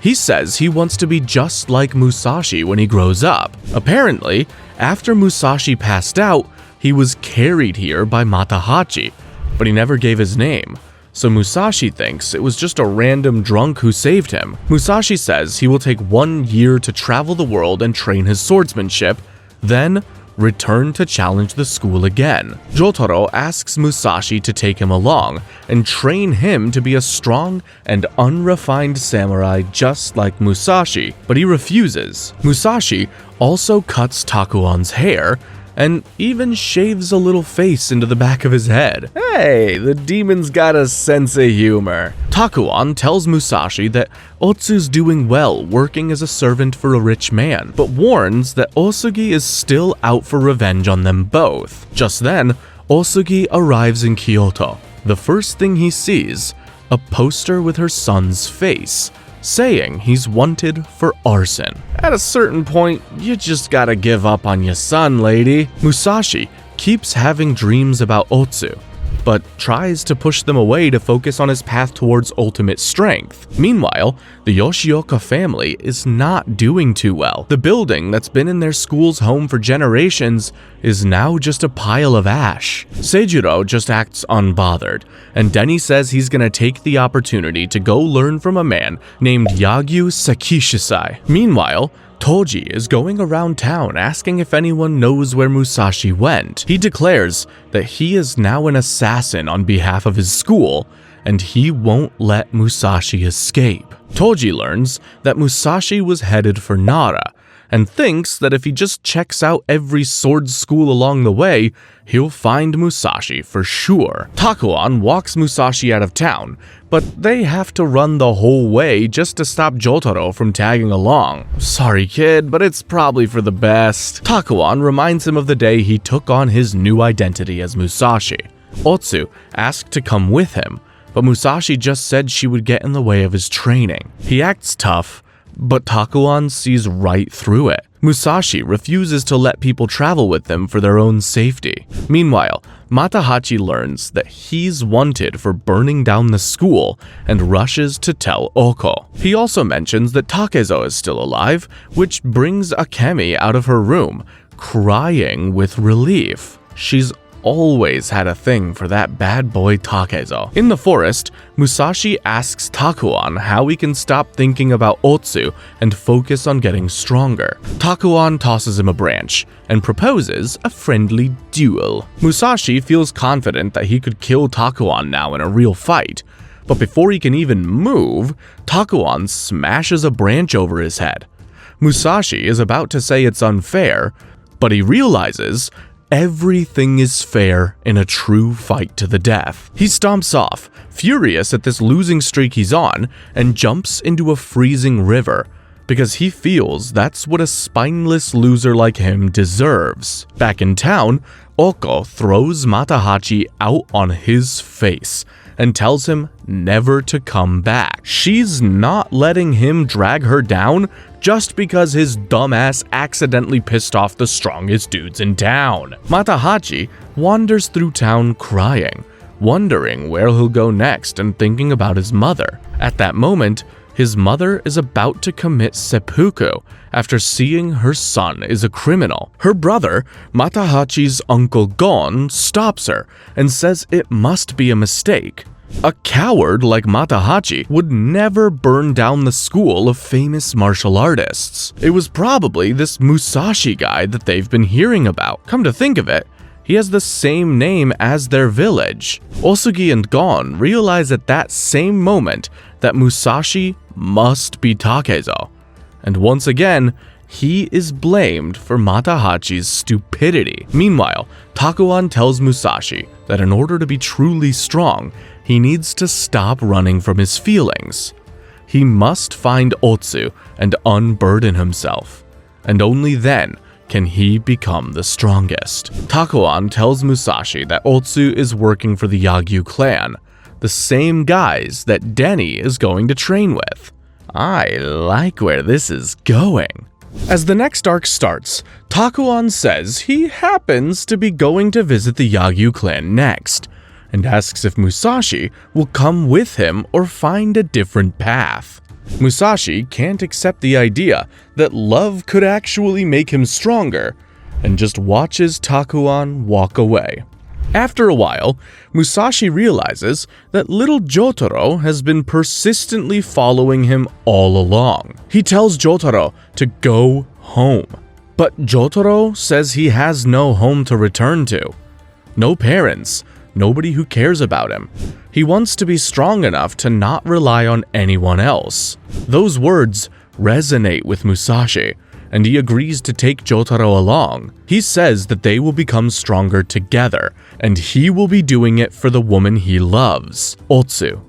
He says he wants to be just like Musashi when he grows up. Apparently, after Musashi passed out, he was carried here by Matahachi, but he never gave his name. So Musashi thinks it was just a random drunk who saved him. Musashi says he will take 1 year to travel the world and train his swordsmanship, then return to challenge the school again. Jotaro asks Musashi to take him along and train him to be a strong and unrefined samurai just like Musashi, but he refuses. Musashi also cuts Takuan's hair and even shaves a little face into the back of his head. Hey, the demon's got a sense of humor. Takuan tells Musashi that Otsu's doing well working as a servant for a rich man, but warns that Osugi is still out for revenge on them both. Just then, Osugi arrives in Kyoto. The first thing he sees, a poster with her son's face, saying he's wanted for arson. At a certain point, you just gotta give up on your son, lady. Musashi keeps having dreams about Otsu, but tries to push them away to focus on his path towards ultimate strength. Meanwhile, the Yoshioka family is not doing too well. The building that's been in their school's home for generations is now just a pile of ash. Seijiro just acts unbothered, and Denny says he's gonna take the opportunity to go learn from a man named Yagyu Sekishisai. Meanwhile, Toji is going around town asking if anyone knows where Musashi went. He declares that he is now an assassin on behalf of his school, and he won't let Musashi escape. Toji learns that Musashi was headed for Nara, and thinks that if he just checks out every sword school along the way, he'll find Musashi for sure. Takuan walks Musashi out of town, but they have to run the whole way just to stop Jotaro from tagging along. Sorry kid, but it's probably for the best. Takuan reminds him of the day he took on his new identity as Musashi. Otsu asked to come with him, but Musashi just said she would get in the way of his training. He acts tough, but Takuan sees right through it. Musashi refuses to let people travel with them for their own safety. Meanwhile, Matahachi learns that he's wanted for burning down the school and rushes to tell Oko. He also mentions that Takezo is still alive, which brings Akemi out of her room, crying with relief. She's always had a thing for that bad boy Takezo. In the forest, Musashi asks Takuan how he can stop thinking about Otsu and focus on getting stronger. Takuan tosses him a branch and proposes a friendly duel. Musashi feels confident that he could kill Takuan now in a real fight, but before he can even move, Takuan smashes a branch over his head. Musashi is about to say it's unfair, but he realizes everything is fair in a true fight to the death. He stomps off, furious at this losing streak he's on, and jumps into a freezing river, because he feels that's what a spineless loser like him deserves. Back in town, Oko throws Matahachi out on his face and tells him never to come back. She's not letting him drag her down just because his dumbass accidentally pissed off the strongest dudes in town. Matahachi wanders through town crying, wondering where he'll go next and thinking about his mother. At that moment, his mother is about to commit seppuku after seeing her son is a criminal. Her brother, Matahachi's uncle Gon, stops her and says it must be a mistake. A coward like Matahachi would never burn down the school of famous martial artists. It was probably this Musashi guy that they've been hearing about. Come to think of it, he has the same name as their village. Osugi and Gon realize at that same moment that Musashi must be Takezo, and once again, he is blamed for Matahachi's stupidity. Meanwhile, Takuan tells Musashi that in order to be truly strong, he needs to stop running from his feelings. He must find Otsu and unburden himself, and only then can he become the strongest. Takuan tells Musashi that Otsu is working for the Yagyu clan, the same guys that Denny is going to train with. I like where this is going. As the next arc starts, Takuan says he happens to be going to visit the Yagyu clan next, and asks if Musashi will come with him or find a different path. Musashi can't accept the idea that love could actually make him stronger, and just watches Takuan walk away. After a while, Musashi realizes that little Jotaro has been persistently following him all along. He tells Jotaro to go home, but Jotaro says he has no home to return to. No parents, nobody who cares about him. He wants to be strong enough to not rely on anyone else. Those words resonate with Musashi, and he agrees to take Jotaro along. He says that they will become stronger together, and he will be doing it for the woman he loves, Otsu.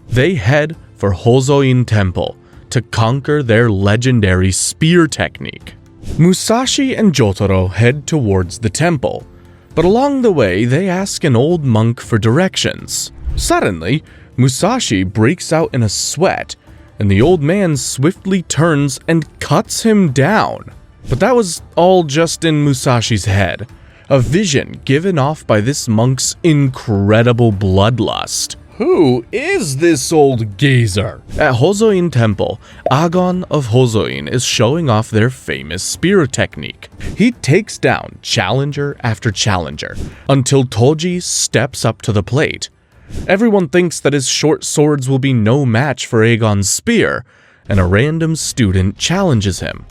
They head for Hozoin Temple to conquer their legendary spear technique. Musashi and Jotaro head towards the temple, but along the way they ask an old monk for directions. Suddenly, Musashi breaks out in a sweat, and the old man swiftly turns and cuts him down. But that was all just in Musashi's head, a vision given off by this monk's incredible bloodlust. Who is this old geezer? At Hozoin Temple, Oko of Hozoin is showing off their famous spear technique. He takes down challenger after challenger, until Toji steps up to the plate. Everyone thinks that his short swords will be no match for Aegon's spear, and a random student challenges him.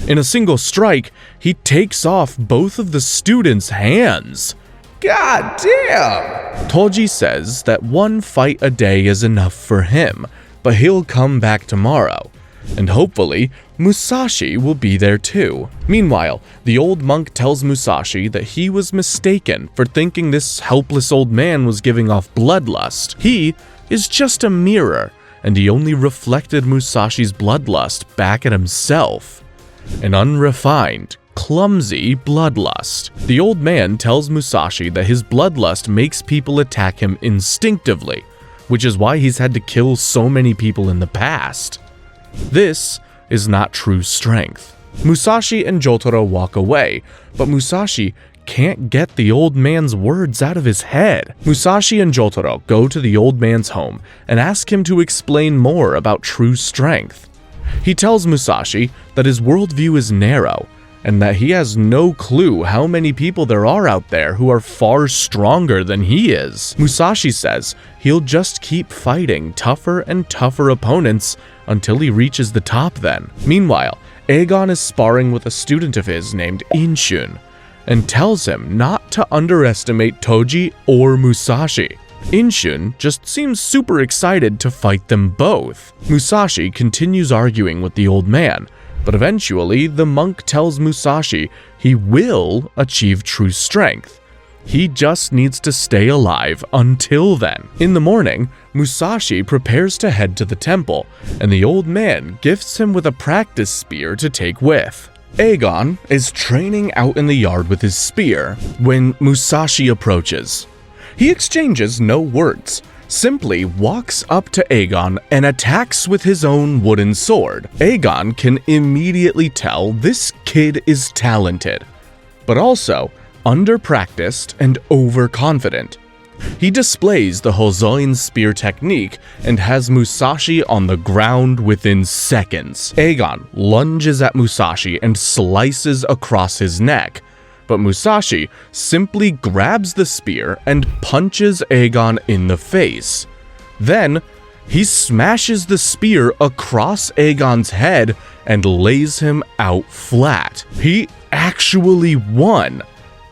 In a single strike, he takes off both of the student's hands. God damn! Toji says that one fight a day is enough for him, but he'll come back tomorrow, and hopefully, Musashi will be there too. Meanwhile, the old monk tells Musashi that he was mistaken for thinking this helpless old man was giving off bloodlust. He is just a mirror, and he only reflected Musashi's bloodlust back at himself. An unrefined, clumsy bloodlust. The old man tells Musashi that his bloodlust makes people attack him instinctively, which is why he's had to kill so many people in the past. This is not true strength. Musashi and Jotaro walk away, but Musashi can't get the old man's words out of his head. Musashi and Jotaro go to the old man's home and ask him to explain more about true strength. He tells Musashi that his worldview is narrow, and that he has no clue how many people there are out there who are far stronger than he is. Musashi says he'll just keep fighting tougher and tougher opponents until he reaches the top then. Meanwhile, Aegon is sparring with a student of his named Inshun, and tells him not to underestimate Toji or Musashi. Inshun just seems super excited to fight them both. Musashi continues arguing with the old man, but eventually the monk tells Musashi he will achieve true strength. He just needs to stay alive until then. In the morning, Musashi prepares to head to the temple, and the old man gifts him with a practice spear to take with. Aegon is training out in the yard with his spear when Musashi approaches. He exchanges no words, simply walks up to Aegon and attacks with his own wooden sword. Aegon can immediately tell this kid is talented, but also under-practiced and overconfident. He displays the Hozoin spear technique and has Musashi on the ground within seconds. Aegon lunges at Musashi and slices across his neck, but Musashi simply grabs the spear and punches Aegon in the face. Then, he smashes the spear across Aegon's head and lays him out flat. He actually won.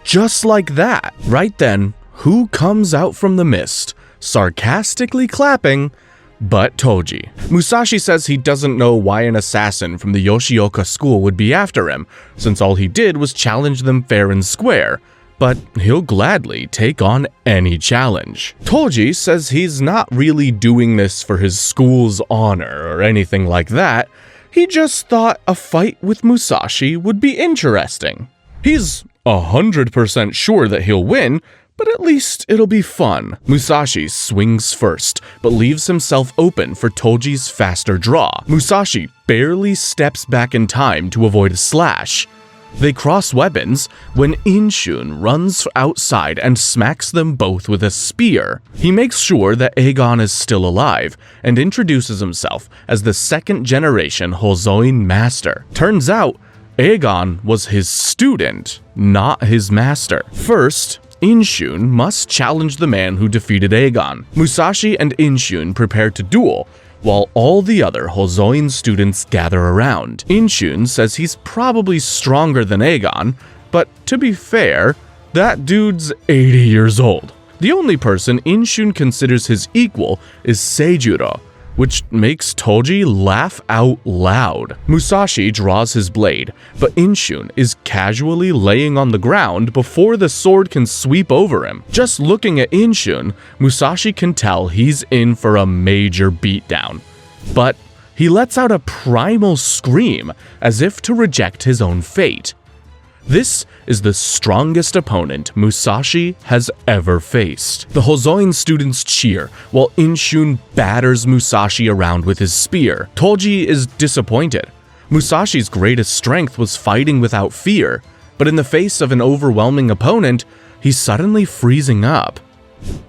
Just like that. Right then, who comes out from the mist, sarcastically clapping, but Toji. Musashi says he doesn't know why an assassin from the Yoshioka school would be after him, since all he did was challenge them fair and square, but he'll gladly take on any challenge. Toji says he's not really doing this for his school's honor or anything like that. He just thought a fight with Musashi would be interesting. He's 100% sure that he'll win, but at least it'll be fun. Musashi swings first, but leaves himself open for Toji's faster draw. Musashi barely steps back in time to avoid a slash. They cross weapons when Inshun runs outside and smacks them both with a spear. He makes sure that Aegon is still alive and introduces himself as the second-generation Hozoin master. Turns out, Aegon was his student, not his master. First, Inshun must challenge the man who defeated Aegon. Musashi and Inshun prepare to duel, while all the other Hozoin students gather around. Inshun says he's probably stronger than Aegon, but to be fair, that dude's 80 years old. The only person Inshun considers his equal is Seijuro, which makes Toji laugh out loud. Musashi draws his blade, but Inshun is casually laying on the ground before the sword can sweep over him. Just looking at Inshun, Musashi can tell he's in for a major beatdown. But he lets out a primal scream as if to reject his own fate. This is the strongest opponent Musashi has ever faced. The Hozoin students cheer, while Inshun batters Musashi around with his spear. Toji is disappointed. Musashi's greatest strength was fighting without fear, but in the face of an overwhelming opponent, he's suddenly freezing up.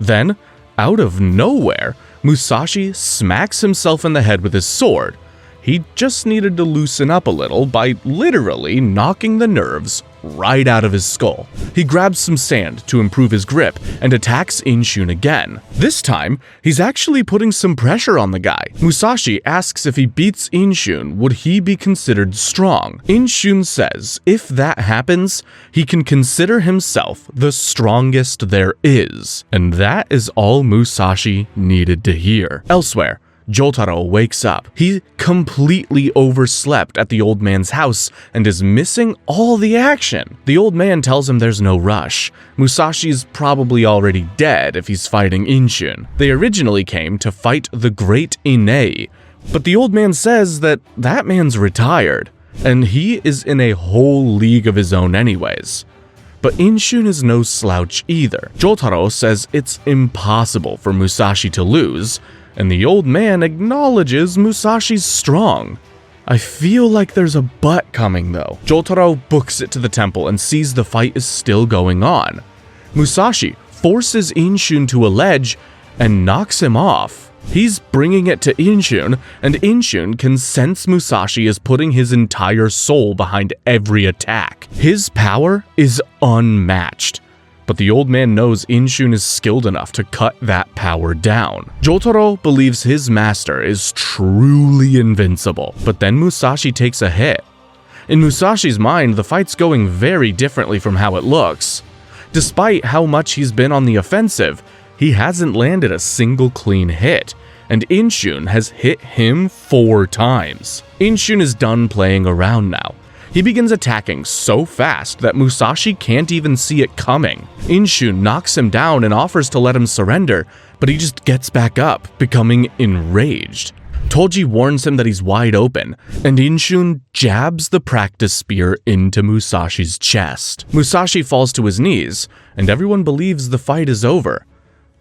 Then, out of nowhere, Musashi smacks himself in the head with his sword. He just needed to loosen up a little by literally knocking the nerves right out of his skull. He grabs some sand to improve his grip and attacks Inshun again. This time, he's actually putting some pressure on the guy. Musashi asks if he beats Inshun, would he be considered strong? Inshun says if that happens, he can consider himself the strongest there is. And that is all Musashi needed to hear. Elsewhere, Jotaro wakes up. He completely overslept at the old man's house and is missing all the action. The old man tells him there's no rush. Musashi's probably already dead if he's fighting Inshun. They originally came to fight the great Ine, but the old man says that man's retired, and he is in a whole league of his own anyways. But Inshun is no slouch either. Jotaro says it's impossible for Musashi to lose, and the old man acknowledges Musashi's strong. I feel like there's a but coming though. Jotaro books it to the temple and sees the fight is still going on. Musashi forces Inshun to a ledge and knocks him off. He's bringing it to Inshun, and Inshun can sense Musashi is putting his entire soul behind every attack. His power is unmatched, but the old man knows Inshun is skilled enough to cut that power down. Jotaro believes his master is truly invincible, but then Musashi takes a hit. In Musashi's mind, the fight's going very differently from how it looks. Despite how much he's been on the offensive, he hasn't landed a single clean hit, and Inshun has hit him 4 times. Inshun is done playing around now. He begins attacking so fast that Musashi can't even see it coming. Inshun knocks him down and offers to let him surrender, but he just gets back up, becoming enraged. Toji warns him that he's wide open, and Inshun jabs the practice spear into Musashi's chest. Musashi falls to his knees, and everyone believes the fight is over.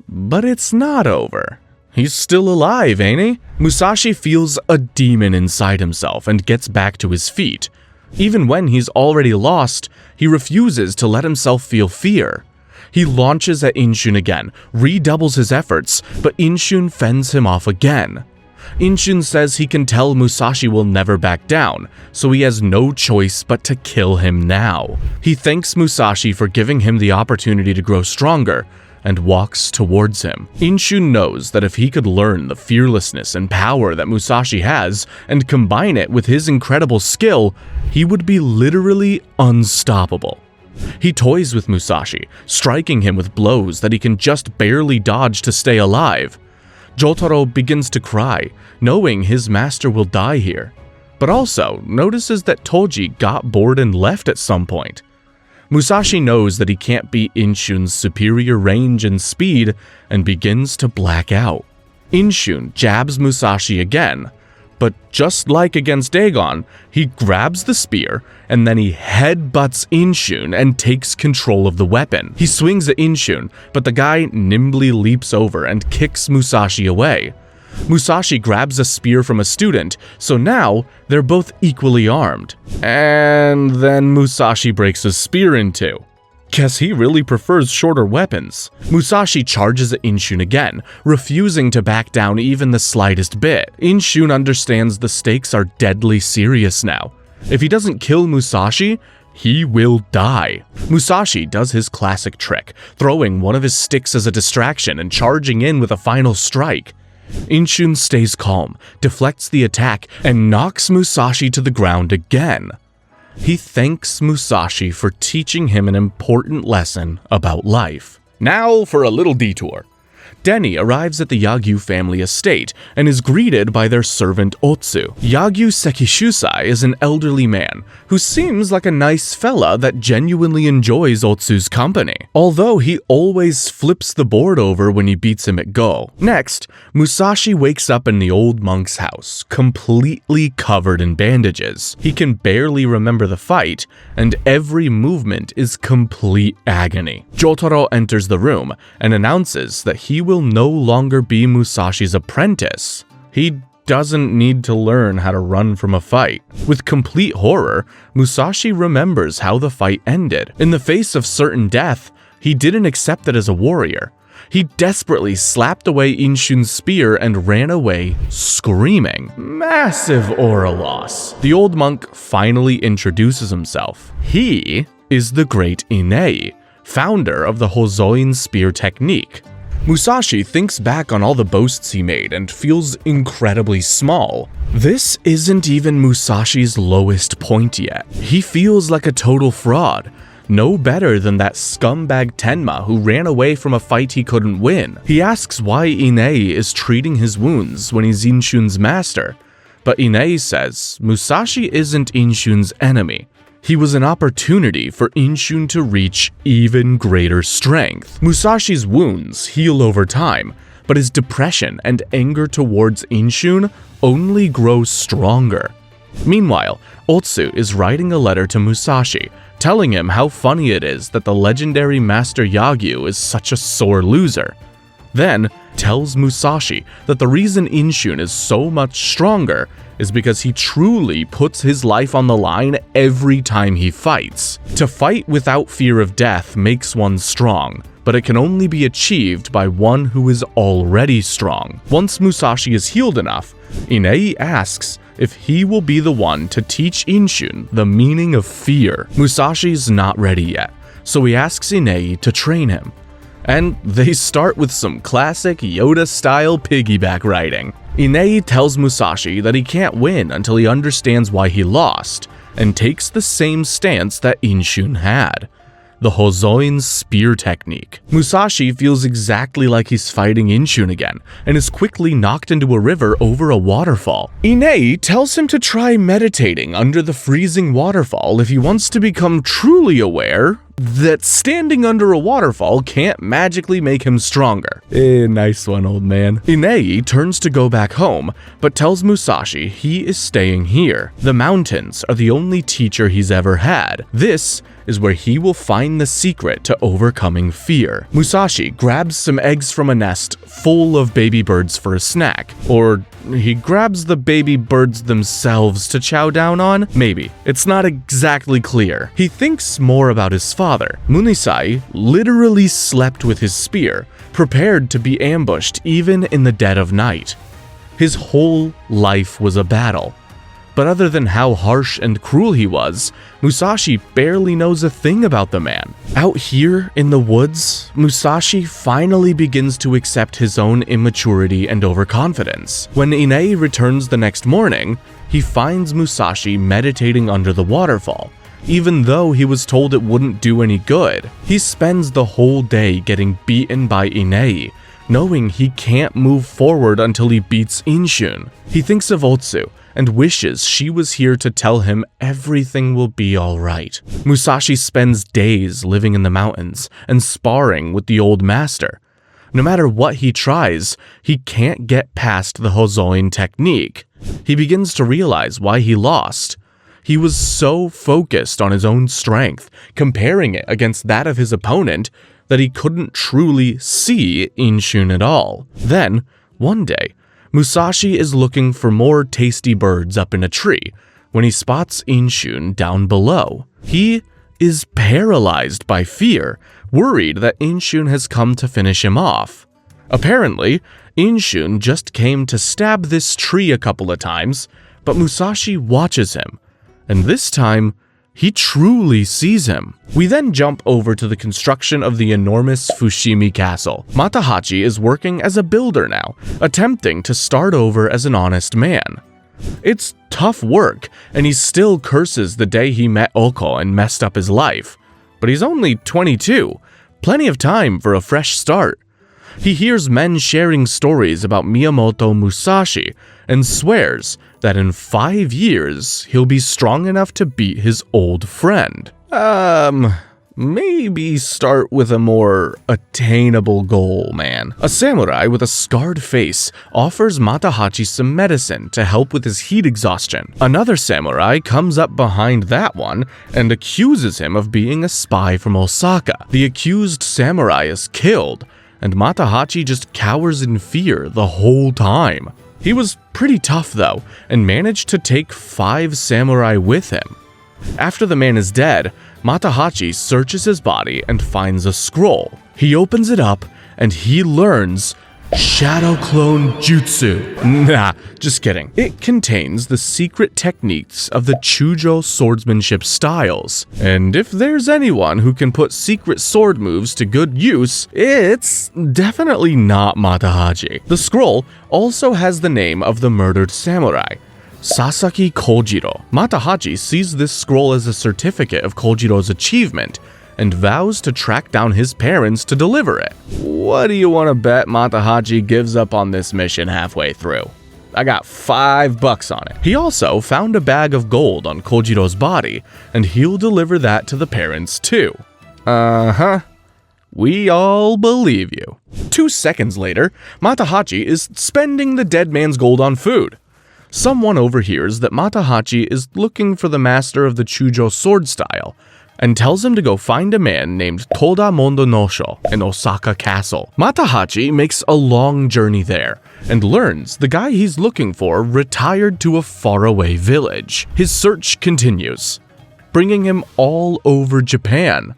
But it's not over. He's still alive, ain't he? Musashi feels a demon inside himself and gets back to his feet. Even when he's already lost, he refuses to let himself feel fear. He launches at Inshun again, redoubles his efforts, but Inshun fends him off again. Inshun says he can tell Musashi will never back down, so he has no choice but to kill him now. He thanks Musashi for giving him the opportunity to grow stronger, and walks towards him. Inshun knows that if he could learn the fearlessness and power that Musashi has and combine it with his incredible skill, he would be literally unstoppable. He toys with Musashi, striking him with blows that he can just barely dodge to stay alive. Jotaro begins to cry, knowing his master will die here, but also notices that Toji got bored and left at some point. Musashi knows that he can't beat Inshun's superior range and speed and begins to black out. Inshun jabs Musashi again, but just like against Dagon, he grabs the spear and then he headbutts Inshun and takes control of the weapon. He swings at Inshun, but the guy nimbly leaps over and kicks Musashi away. Musashi grabs a spear from a student, so now they're both equally armed. And then Musashi breaks a spear in two. Guess he really prefers shorter weapons. Musashi charges at Inshun again, refusing to back down even the slightest bit. Inshun understands the stakes are deadly serious now. If he doesn't kill Musashi, he will die. Musashi does his classic trick, throwing one of his sticks as a distraction and charging in with a final strike. Inshun stays calm, deflects the attack, and knocks Musashi to the ground again. He thanks Musashi for teaching him an important lesson about life. Now for a little detour. Denny arrives at the Yagyu family estate and is greeted by their servant Otsu. Yagyu Sekishusai is an elderly man who seems like a nice fella that genuinely enjoys Otsu's company, although he always flips the board over when he beats him at Go. Next, Musashi wakes up in the old monk's house, completely covered in bandages. He can barely remember the fight, and every movement is complete agony. Jotaro enters the room and announces that he will no longer be Musashi's apprentice. He doesn't need to learn how to run from a fight. With complete horror, Musashi remembers how the fight ended. In the face of certain death, he didn't accept it as a warrior. He desperately slapped away Inshun's spear and ran away, screaming. Massive aura loss. The old monk finally introduces himself. He is the great Inei, founder of the Hozoin spear technique. Musashi thinks back on all the boasts he made and feels incredibly small. This isn't even Musashi's lowest point yet. He feels like a total fraud. No better than that scumbag Tenma who ran away from a fight he couldn't win. He asks why Inei is treating his wounds when he's Inshun's master, but Inei says Musashi isn't Inshun's enemy. He was an opportunity for Inshun to reach even greater strength. Musashi's wounds heal over time, but his depression and anger towards Inshun only grow stronger. Meanwhile, Otsu is writing a letter to Musashi, telling him how funny it is that the legendary Master Yagyu is such a sore loser. Then tells Musashi that the reason Inshun is so much stronger is because he truly puts his life on the line every time he fights. To fight without fear of death makes one strong, but it can only be achieved by one who is already strong. Once Musashi is healed enough, Inei asks if he will be the one to teach Inshun the meaning of fear. Musashi's not ready yet, so he asks Inei to train him. And they start with some classic Yoda-style piggyback riding. Inei tells Musashi that he can't win until he understands why he lost, and takes the same stance that Inshun had. The Hozoin spear technique. Musashi feels exactly like he's fighting Inshun again, and is quickly knocked into a river over a waterfall. Inei tells him to try meditating under the freezing waterfall if he wants to become truly aware that standing under a waterfall can't magically make him stronger. Nice one, old man. Inei turns to go back home, but tells Musashi he is staying here. The mountains are the only teacher he's ever had. This is where he will find the secret to overcoming fear. Musashi grabs some eggs from a nest full of baby birds for a snack, or he grabs the baby birds themselves to chow down on? Maybe. It's not exactly clear. He thinks more about his father. Munisai literally slept with his spear, prepared to be ambushed even in the dead of night. His whole life was a battle. But other than how harsh and cruel he was, Musashi barely knows a thing about the man. Out here in the woods, Musashi finally begins to accept his own immaturity and overconfidence. When Inei returns the next morning, he finds Musashi meditating under the waterfall, even though he was told it wouldn't do any good. He spends the whole day getting beaten by Inei, knowing he can't move forward until he beats Inshun. He thinks of Otsu, and wishes she was here to tell him everything will be alright. Musashi spends days living in the mountains and sparring with the old master. No matter what he tries, he can't get past the Hozoin technique. He begins to realize why he lost. He was so focused on his own strength, comparing it against that of his opponent, that he couldn't truly see Inshun at all. Then, one day, Musashi is looking for more tasty birds up in a tree when he spots Inshun down below. He is paralyzed by fear, worried that Inshun has come to finish him off. Apparently, Inshun just came to stab this tree a couple of times, but Musashi watches him, and this time, he truly sees him. We then jump over to the construction of the enormous Fushimi Castle. Matahachi is working as a builder now, attempting to start over as an honest man. It's tough work, and he still curses the day he met Oko and messed up his life. But he's only 22, plenty of time for a fresh start. He hears men sharing stories about Miyamoto Musashi and swears that in 5 years he'll be strong enough to beat his old friend. Maybe start with a more attainable goal, man. A samurai with a scarred face offers Matahachi some medicine to help with his heat exhaustion. Another samurai comes up behind that one and accuses him of being a spy from Osaka. The accused samurai is killed, and Matahachi just cowers in fear the whole time. He was pretty tough though, and managed to take 5 samurai with him. After the man is dead, Matahachi searches his body and finds a scroll. He opens it up and he learns Shadow Clone Jutsu. Nah, just kidding. It contains the secret techniques of the Chujo swordsmanship styles. And if there's anyone who can put secret sword moves to good use, it's definitely not Matahachi. The scroll also has the name of the murdered samurai, Sasaki Kojiro. Matahachi sees this scroll as a certificate of Kojiro's achievement and vows to track down his parents to deliver it. What do you want to bet Matahachi gives up on this mission halfway through? I got $5 on it. He also found a bag of gold on Kojiro's body, and he'll deliver that to the parents too. We all believe you. 2 seconds later, Matahachi is spending the dead man's gold on food. Someone overhears that Matahachi is looking for the master of the Chujo sword style and tells him to go find a man named Toda Mondonosho in Osaka Castle. Matahachi makes a long journey there and learns the guy he's looking for retired to a faraway village. His search continues, bringing him all over Japan.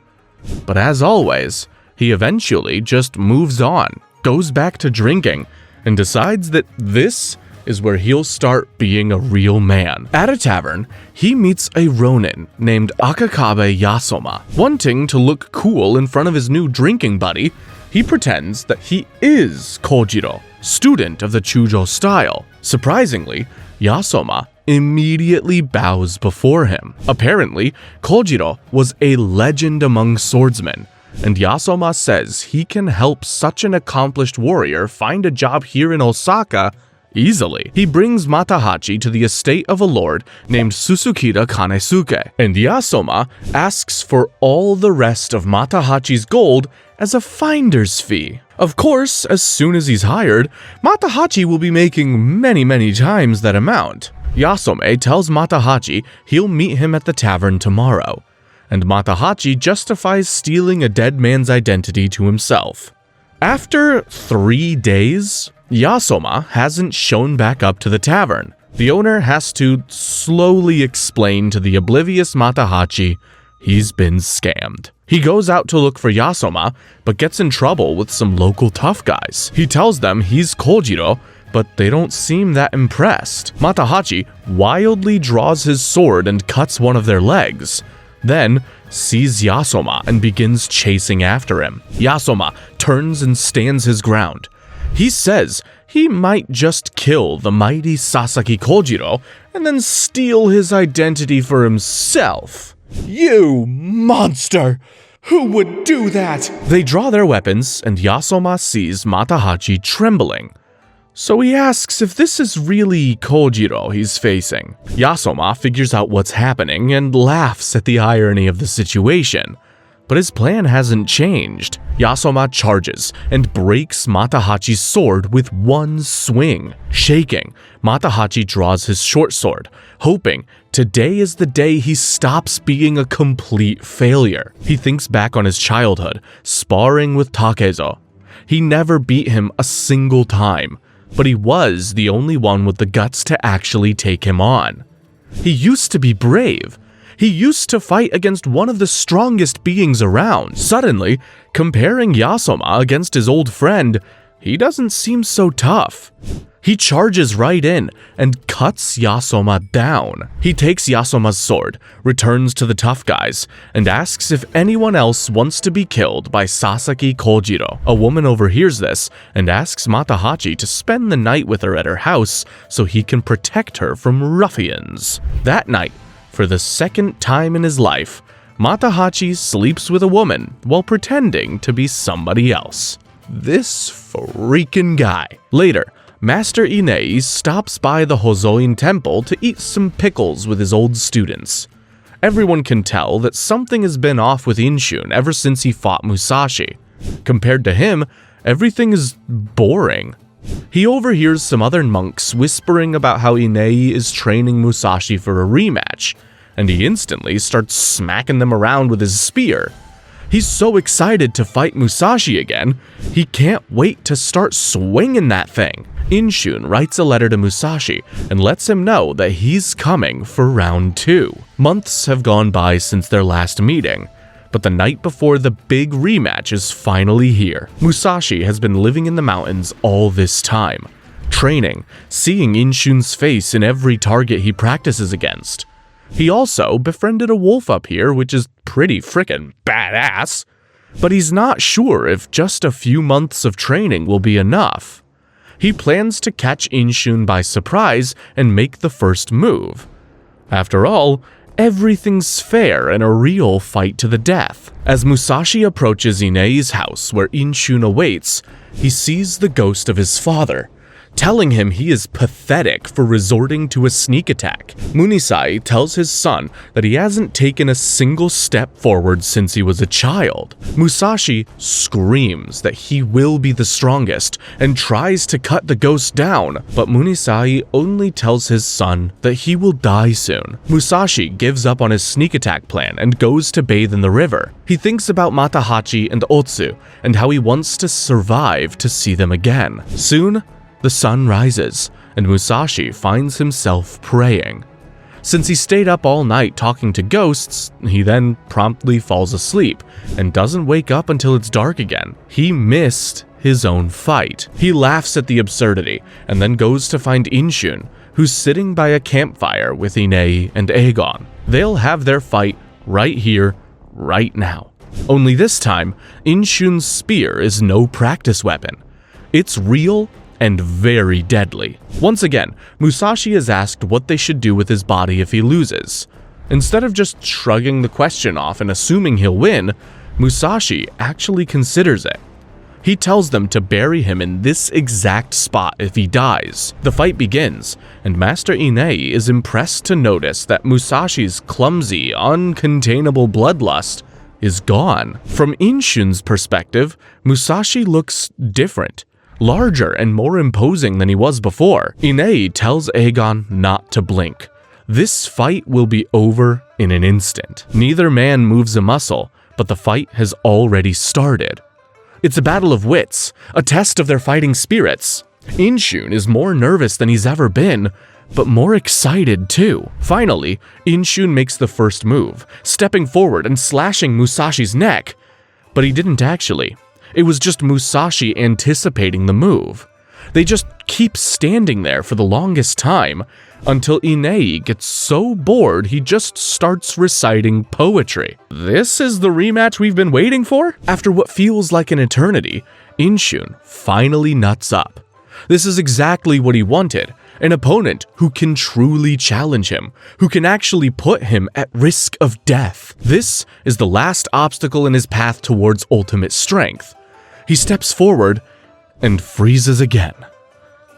But as always, he eventually just moves on, goes back to drinking, and decides that this is where he'll start being a real man. At a tavern, he meets a ronin named Akakabe Yasoma. Wanting to look cool in front of his new drinking buddy, he pretends that he is Kojiro, student of the Chujo style. Surprisingly, Yasoma immediately bows before him. Apparently, Kojiro was a legend among swordsmen, and Yasoma says he can help such an accomplished warrior find a job here in Osaka easily. He brings Matahachi to the estate of a lord named Susukira Kanesuke, and Yasoma asks for all the rest of Matahachi's gold as a finder's fee. Of course, as soon as he's hired, Matahachi will be making many times that amount. Yasome tells Matahachi he'll meet him at the tavern tomorrow, and Matahachi justifies stealing a dead man's identity to himself. After 3 days, Yasoma hasn't shown back up to the tavern. The owner has to slowly explain to the oblivious Matahachi he's been scammed. He goes out to look for Yasoma, but gets in trouble with some local tough guys. He tells them he's Kojiro, but they don't seem that impressed. Matahachi wildly draws his sword and cuts one of their legs, then sees Yasoma and begins chasing after him. Yasoma turns and stands his ground. He says he might just kill the mighty Sasaki Kojiro and then steal his identity for himself. You monster! Who would do that? They draw their weapons and Yasoma sees Matahachi trembling. So he asks if this is really Kojiro he's facing. Yasoma figures out what's happening and laughs at the irony of the situation. But his plan hasn't changed. Yasoma charges and breaks Matahachi's sword with one swing. Shaking, Matahachi draws his short sword, hoping today is the day he stops being a complete failure. He thinks back on his childhood, sparring with Takezo. He never beat him a single time, but he was the only one with the guts to actually take him on. He used to be brave. He used to fight against one of the strongest beings around. Suddenly, comparing Yasoma against his old friend, he doesn't seem so tough. He charges right in and cuts Yasoma down. He takes Yasoma's sword, returns to the tough guys, and asks if anyone else wants to be killed by Sasaki Kojiro. A woman overhears this and asks Matahachi to spend the night with her at her house so he can protect her from ruffians. That night, for the second time in his life, Matahachi sleeps with a woman while pretending to be somebody else. This freaking guy. Later, Master Inei stops by the Hozoin temple to eat some pickles with his old students. Everyone can tell that something has been off with Inshun ever since he fought Musashi. Compared to him, everything is boring. He overhears some other monks whispering about how Inei is training Musashi for a rematch, and he instantly starts smacking them around with his spear. He's so excited to fight Musashi again, he can't wait to start swinging that thing. Inshun writes a letter to Musashi and lets him know that he's coming for round 2. Months have gone by since their last meeting, but the night before the big rematch is finally here. Musashi has been living in the mountains all this time, training, seeing Inshun's face in every target he practices against. He also befriended a wolf up here, which is pretty frickin' badass, but he's not sure if just a few months of training will be enough. He plans to catch Inshun by surprise and make the first move. After all, everything's fair in a real fight to the death. As Musashi approaches Inei's house where Inshun awaits, he sees the ghost of his father, telling him he is pathetic for resorting to a sneak attack. Munisai tells his son that he hasn't taken a single step forward since he was a child. Musashi screams that he will be the strongest and tries to cut the ghost down, but Munisai only tells his son that he will die soon. Musashi gives up on his sneak attack plan and goes to bathe in the river. He thinks about Matahachi and Otsu and how he wants to survive to see them again. Soon, the sun rises, and Musashi finds himself praying. Since he stayed up all night talking to ghosts, he then promptly falls asleep and doesn't wake up until it's dark again. He missed his own fight. He laughs at the absurdity and then goes to find Inshun, who's sitting by a campfire with Inei and Aegon. They'll have their fight right here, right now. Only this time, Inshun's spear is no practice weapon. It's real and very deadly. Once again, Musashi is asked what they should do with his body if he loses. Instead of just shrugging the question off and assuming he'll win, Musashi actually considers it. He tells them to bury him in this exact spot if he dies. The fight begins, and Master Inei is impressed to notice that Musashi's clumsy, uncontainable bloodlust is gone. From Inshun's perspective, Musashi looks different, larger and more imposing than he was before. Inei tells Aegon not to blink. This fight will be over in an instant. Neither man moves a muscle, but the fight has already started. It's a battle of wits, a test of their fighting spirits. Inshun is more nervous than he's ever been, but more excited too. Finally, Inshun makes the first move, stepping forward and slashing Musashi's neck. But he didn't actually. It was just Musashi anticipating the move. They just keep standing there for the longest time, until Inei gets so bored he just starts reciting poetry. This is the rematch we've been waiting for? After what feels like an eternity, Inshun finally nuts up. This is exactly what he wanted, an opponent who can truly challenge him, who can actually put him at risk of death. This is the last obstacle in his path towards ultimate strength. He steps forward and freezes again.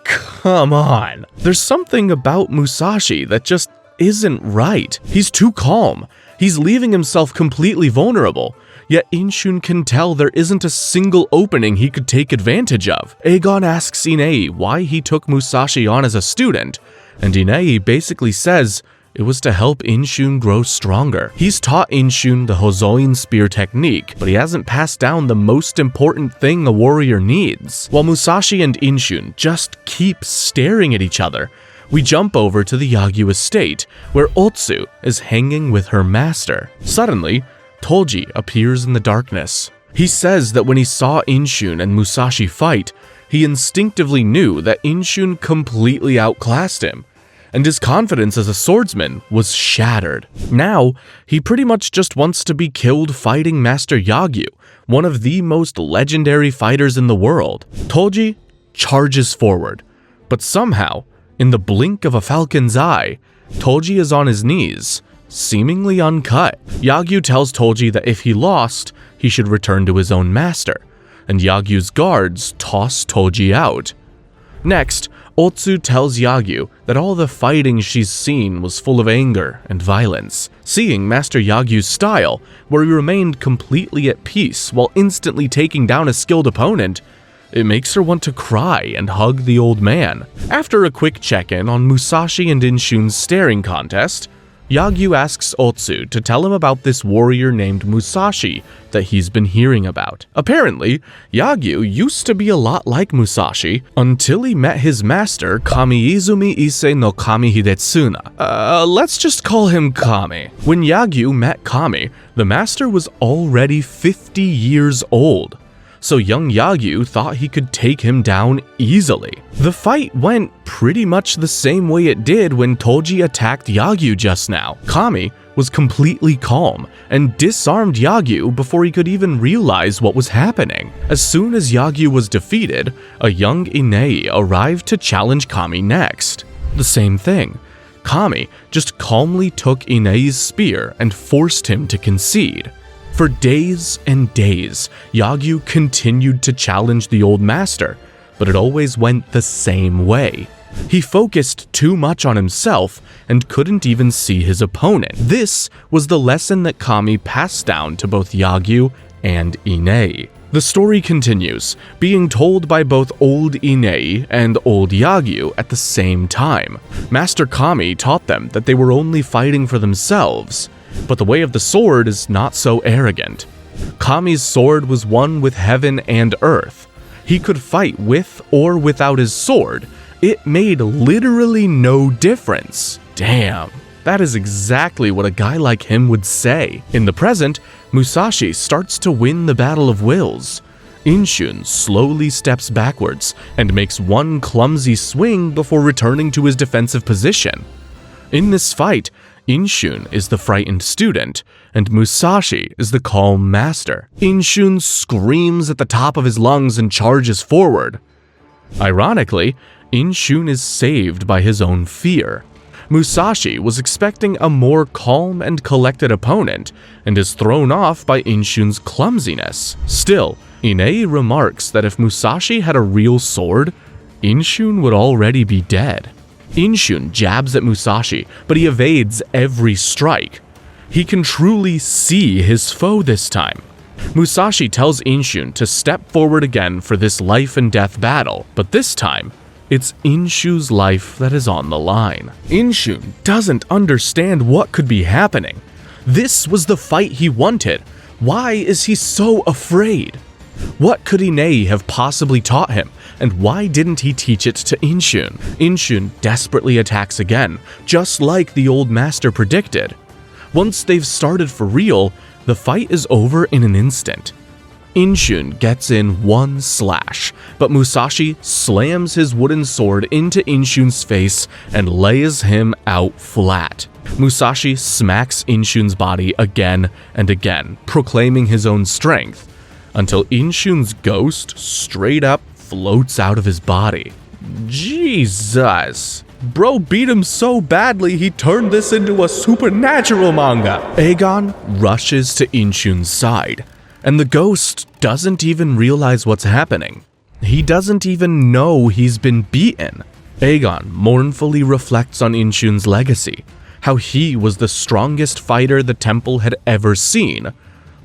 Come on. There's something about Musashi that just isn't right. He's too calm. He's leaving himself completely vulnerable. Yet Inshun can tell there isn't a single opening he could take advantage of. Aegon asks Inei why he took Musashi on as a student, and Inei basically says it was to help Inshun grow stronger. He's taught Inshun the Hozoin spear technique, but he hasn't passed down the most important thing a warrior needs. While Musashi and Inshun just keep staring at each other, we jump over to the Yagyu estate, where Otsu is hanging with her master. Suddenly, Toji appears in the darkness. He says that when he saw Inshun and Musashi fight, he instinctively knew that Inshun completely outclassed him, and his confidence as a swordsman was shattered. Now, he pretty much just wants to be killed fighting Master Yagyu, one of the most legendary fighters in the world. Toji charges forward, but somehow, in the blink of a falcon's eye, Toji is on his knees, seemingly uncut. Yagyu tells Toji that if he lost, he should return to his own master, and Yagyu's guards toss Toji out. Next, Otsu tells Yagyu that all the fighting she's seen was full of anger and violence. Seeing Master Yagyu's style, where he remained completely at peace while instantly taking down a skilled opponent, it makes her want to cry and hug the old man. After a quick check-in on Musashi and Inshun's staring contest, Yagyu asks Otsu to tell him about this warrior named Musashi that he's been hearing about. Apparently, Yagyu used to be a lot like Musashi until he met his master Kamiizumi Ise no Kami Hidetsuna. Let's just call him Kami. When Yagyu met Kami, the master was already 50 years old, so young Yagyu thought he could take him down easily. The fight went pretty much the same way it did when Toji attacked Yagyu just now. Kami was completely calm and disarmed Yagyu before he could even realize what was happening. As soon as Yagyu was defeated, a young Inei arrived to challenge Kami next. The same thing. Kami just calmly took Inei's spear and forced him to concede. For days and days, Yagyu continued to challenge the old master, but it always went the same way. He focused too much on himself and couldn't even see his opponent. This was the lesson that Kami passed down to both Yagyu and Inei. The story continues, being told by both old Inei and old Yagyu at the same time. Master Kami taught them that they were only fighting for themselves, but the way of the sword is not so arrogant. Kami's sword was one with heaven and earth. He could fight with or without his sword. It made literally no difference. Damn, that is exactly what a guy like him would say. In the present, Musashi starts to win the battle of wills. Inshun slowly steps backwards and makes one clumsy swing before returning to his defensive position. In this fight, Inshun is the frightened student, and Musashi is the calm master. Inshun screams at the top of his lungs and charges forward. Ironically, Inshun is saved by his own fear. Musashi was expecting a more calm and collected opponent, and is thrown off by Inshun's clumsiness. Still, Inei remarks that if Musashi had a real sword, Inshun would already be dead. Inshun jabs at Musashi, but he evades every strike. He can truly see his foe this time. Musashi tells Inshun to step forward again for this life and death battle, but this time, it's Inshun's life that is on the line. Inshun doesn't understand what could be happening. This was the fight he wanted. Why is he so afraid? What could Inei have possibly taught him, and why didn't he teach it to Inshun? Inshun desperately attacks again, just like the old master predicted. Once they've started for real, the fight is over in an instant. Inshun gets in one slash, but Musashi slams his wooden sword into Inshun's face and lays him out flat. Musashi smacks Inshun's body again and again, proclaiming his own strength, until Inshun's ghost straight up floats out of his body. Jesus. Bro beat him so badly he turned this into a supernatural manga. Aegon rushes to Inshun's side, and the ghost doesn't even realize what's happening. He doesn't even know he's been beaten. Aegon mournfully reflects on Inshun's legacy, how he was the strongest fighter the temple had ever seen,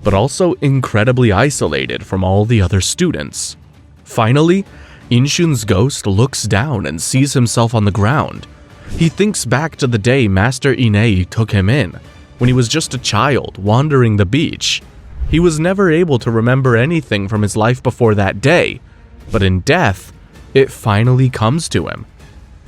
but also incredibly isolated from all the other students. Finally, Inshun's ghost looks down and sees himself on the ground. He thinks back to the day Master Inei took him in, when he was just a child wandering the beach. He was never able to remember anything from his life before that day, but in death, it finally comes to him.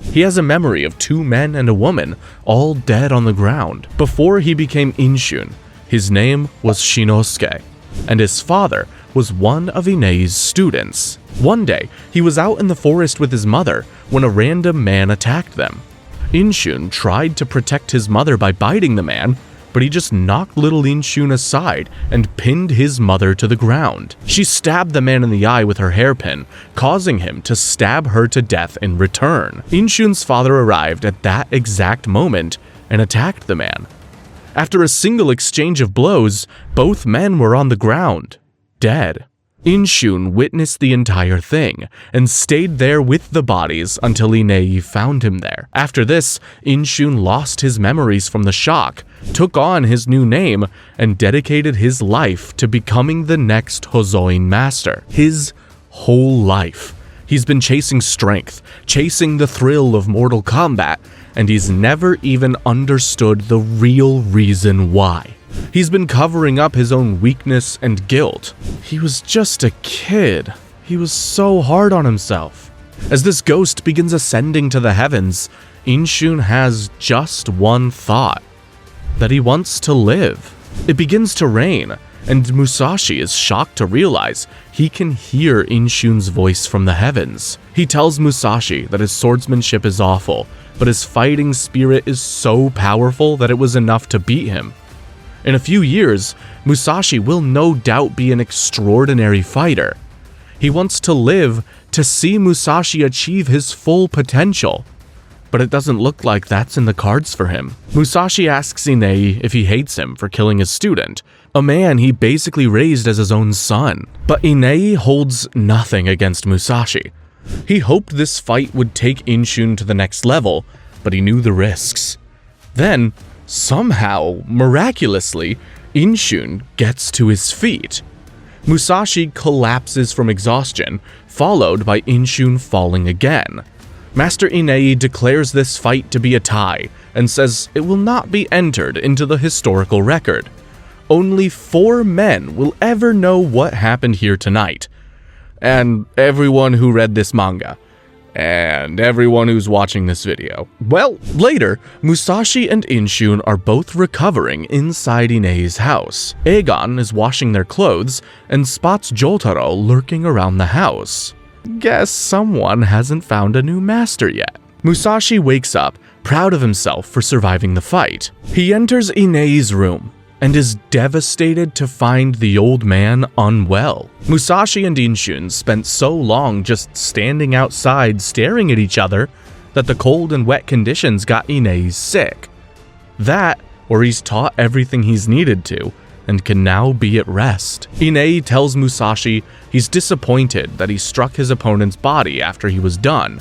He has a memory of 2 men and a woman, all dead on the ground. Before he became Inshun, his name was Shinosuke, and his father was one of Inei's students. One day, he was out in the forest with his mother when a random man attacked them. Inshun tried to protect his mother by biting the man, but he just knocked little Inshun aside and pinned his mother to the ground. She stabbed the man in the eye with her hairpin, causing him to stab her to death in return. Inshun's father arrived at that exact moment and attacked the man. After a single exchange of blows, both men were on the ground, dead. Inshun witnessed the entire thing and stayed there with the bodies until Inei found him there. After this, Inshun lost his memories from the shock, took on his new name, and dedicated his life to becoming the next Hozoin master. His whole life. He's been chasing strength, chasing the thrill of Mortal Kombat, and he's never even understood the real reason why. He's been covering up his own weakness and guilt. He was just a kid. He was so hard on himself. As this ghost begins ascending to the heavens, Inshun has just one thought: that he wants to live. It begins to rain, and Musashi is shocked to realize he can hear Inshun's voice from the heavens. He tells Musashi that his swordsmanship is awful, but his fighting spirit is so powerful that it was enough to beat him. In a few years, Musashi will no doubt be an extraordinary fighter. He wants to live to see Musashi achieve his full potential. But it doesn't look like that's in the cards for him. Musashi asks Inei if he hates him for killing his student, a man he basically raised as his own son. But Inei holds nothing against Musashi. He hoped this fight would take Inshun to the next level, but he knew the risks. Then, somehow, miraculously, Inshun gets to his feet. Musashi collapses from exhaustion, followed by Inshun falling again. Master Inei declares this fight to be a tie, and says it will not be entered into the historical record. Only 4 men will ever know what happened here tonight. And everyone who read this manga. And everyone who's watching this video. Well, later, Musashi and Inshun are both recovering inside Inei's house. Aegon is washing their clothes and spots Jotaro lurking around the house. Guess someone hasn't found a new master yet. Musashi wakes up, proud of himself for surviving the fight. He enters Inei's room and is devastated to find the old man unwell. Musashi and Inshun spent so long just standing outside staring at each other that the cold and wet conditions got Inei sick. That, or he's taught everything he's needed to, and can now be at rest. Inei tells Musashi he's disappointed that he struck his opponent's body after he was done.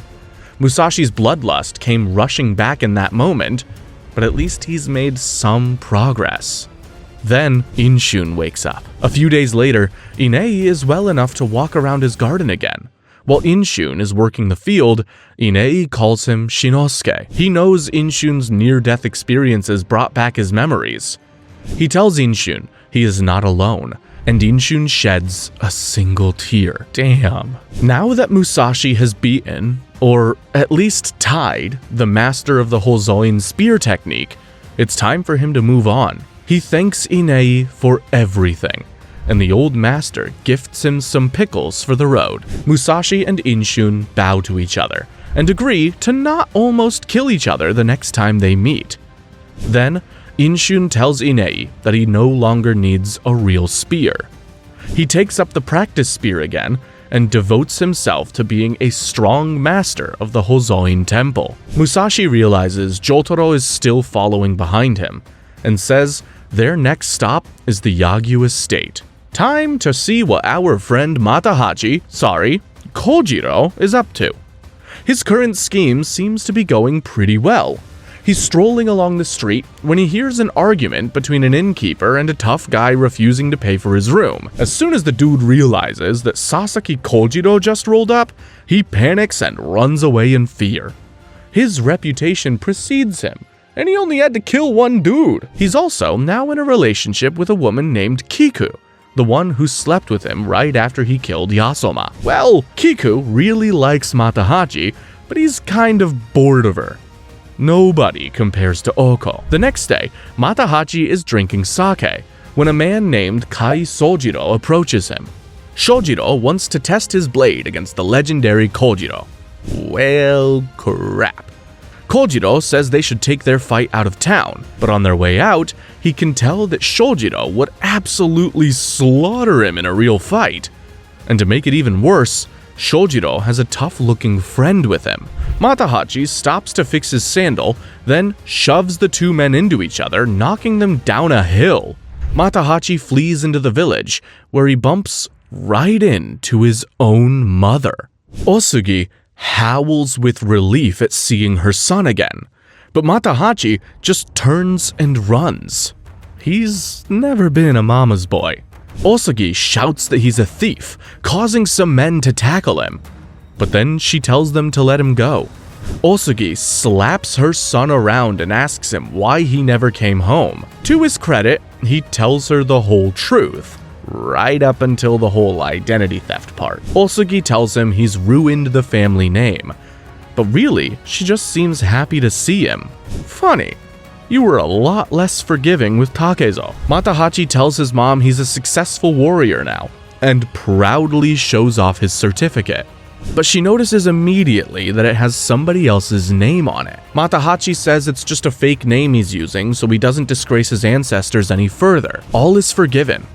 Musashi's bloodlust came rushing back in that moment, but at least he's made some progress. Then, Inshun wakes up. A few days later, Inei is well enough to walk around his garden again. While Inshun is working the field, Inei calls him Shinosuke. He knows Inshun's near-death experiences brought back his memories. He tells Inshun he is not alone, and Inshun sheds a single tear. Damn. Now that Musashi has beaten, or at least tied, the master of the Hozoin spear technique, it's time for him to move on. He thanks Inei for everything, and the old master gifts him some pickles for the road. Musashi and Inshun bow to each other, and agree to not almost kill each other the next time they meet. Then, Inshun tells Inei that he no longer needs a real spear. He takes up the practice spear again, and devotes himself to being a strong master of the Hozoin temple. Musashi realizes Jotaro is still following behind him, and says their next stop is the Yagyu estate. Time to see what our friend Kojiro is up to. His current scheme seems to be going pretty well. He's strolling along the street when he hears an argument between an innkeeper and a tough guy refusing to pay for his room. As soon as the dude realizes that Sasaki Kojiro just rolled up, he panics and runs away in fear. His reputation precedes him, and he only had to kill one dude. He's also now in a relationship with a woman named Kiku, the one who slept with him right after he killed Yasoma. Well, Kiku really likes Matahachi, but he's kind of bored of her. Nobody compares to Oko. The next day, Matahachi is drinking sake when a man named Kai Sojiro approaches him. Shojiro wants to test his blade against the legendary Kojiro. Well, crap. Kojiro says they should take their fight out of town, but on their way out, he can tell that Shojiro would absolutely slaughter him in a real fight. And to make it even worse, Shojiro has a tough-looking friend with him. Matahachi stops to fix his sandal, then shoves the two men into each other, knocking them down a hill. Matahachi flees into the village, where he bumps right into his own mother. Osugi howls with relief at seeing her son again, but Matahachi just turns and runs. He's never been a mama's boy. Osugi shouts that he's a thief, causing some men to tackle him, but then she tells them to let him go. Osugi slaps her son around and asks him why he never came home. To his credit, he tells her the whole truth, right up until the whole identity theft part. Osugi tells him he's ruined the family name, but really, she just seems happy to see him. Funny, you were a lot less forgiving with Takezo. Matahachi tells his mom he's a successful warrior now, and proudly shows off his certificate. But she notices immediately that it has somebody else's name on it. Matahachi says it's just a fake name he's using so he doesn't disgrace his ancestors any further. All is forgiven.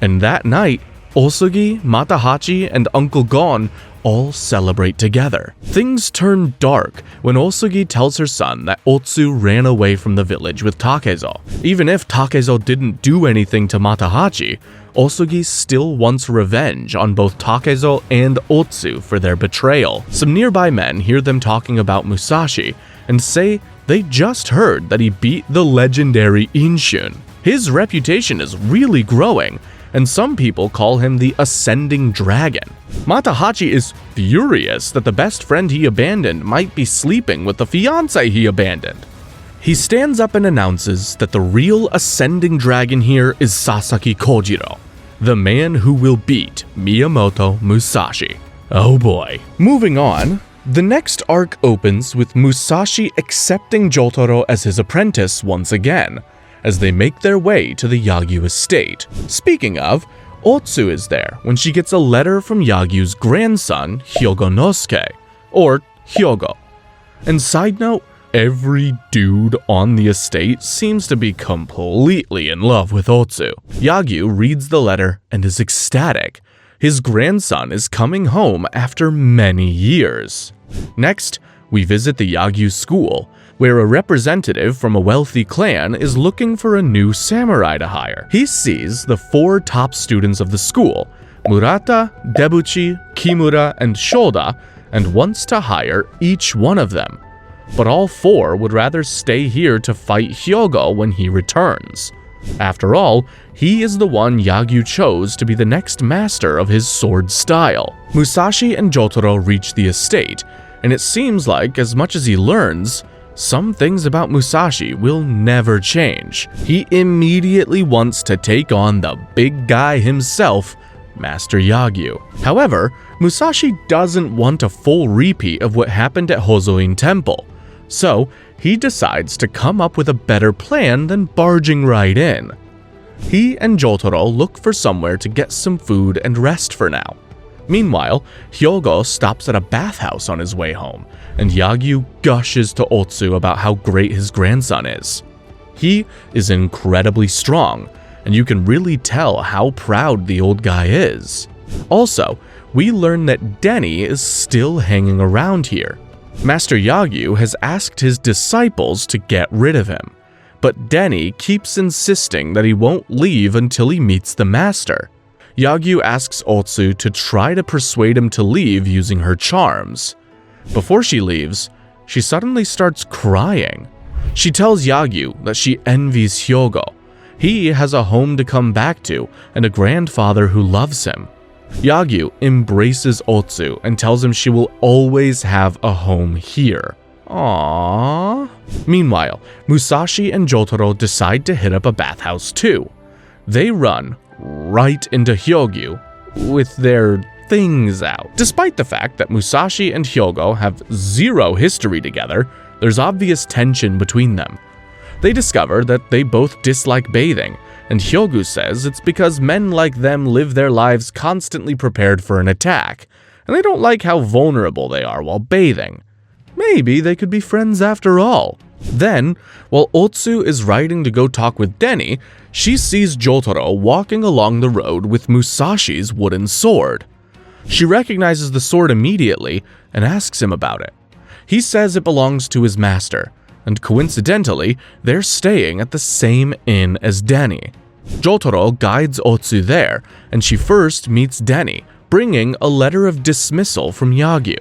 And that night, Osugi, Matahachi, and Uncle Gon all celebrate together. Things turn dark when Osugi tells her son that Otsu ran away from the village with Takezo. Even if Takezo didn't do anything to Matahachi, Osugi still wants revenge on both Takezo and Otsu for their betrayal. Some nearby men hear them talking about Musashi and say they just heard that he beat the legendary Inshun. His reputation is really growing, and some people call him the Ascending Dragon. Matahachi is furious that the best friend he abandoned might be sleeping with the fiancé he abandoned. He stands up and announces that the real Ascending Dragon here is Sasaki Kojiro, the man who will beat Miyamoto Musashi. Oh boy. Moving on, the next arc opens with Musashi accepting Jotaro as his apprentice once again, as they make their way to the Yagyu estate. Speaking of, Otsu is there when she gets a letter from Yagyu's grandson, Hyogonosuke, or Hyogo. And side note, every dude on the estate seems to be completely in love with Otsu. Yagyu reads the letter and is ecstatic. His grandson is coming home after many years. Next, we visit the Yagyu school, where a representative from a wealthy clan is looking for a new samurai to hire. He sees the 4 top students of the school, Murata, Debuchi, Kimura, and Shoda, and wants to hire each one of them. But all 4 would rather stay here to fight Hyogo when he returns. After all, he is the one Yagyu chose to be the next master of his sword style. Musashi and Jotaro reach the estate, and it seems like as much as he learns, some things about Musashi will never change. He immediately wants to take on the big guy himself, Master Yagyu. However, Musashi doesn't want a full repeat of what happened at Hozoin Temple, so he decides to come up with a better plan than barging right in. He and Jotaro look for somewhere to get some food and rest for now. Meanwhile, Hyogo stops at a bathhouse on his way home, and Yagyu gushes to Otsu about how great his grandson is. He is incredibly strong, and you can really tell how proud the old guy is. Also, we learn that Denny is still hanging around here. Master Yagyu has asked his disciples to get rid of him, but Denny keeps insisting that he won't leave until he meets the master. Yagyu asks Otsu to try to persuade him to leave using her charms. Before she leaves, she suddenly starts crying. She tells Yagyu that she envies Hyogo. He has a home to come back to and a grandfather who loves him. Yagyu embraces Otsu and tells him she will always have a home here. Aww. Meanwhile, Musashi and Jotaro decide to hit up a bathhouse too. They run right into Hyogo with their things out. Despite the fact that Musashi and Hyogo have zero history together, there's obvious tension between them. They discover that they both dislike bathing, and Hyogo says it's because men like them live their lives constantly prepared for an attack, and they don't like how vulnerable they are while bathing. Maybe they could be friends after all. Then, while Otsu is riding to go talk with Denny, she sees Jotaro walking along the road with Musashi's wooden sword. She recognizes the sword immediately and asks him about it. He says it belongs to his master, and coincidentally, they're staying at the same inn as Denny. Jotaro guides Otsu there, and she first meets Denny, bringing a letter of dismissal from Yagyu.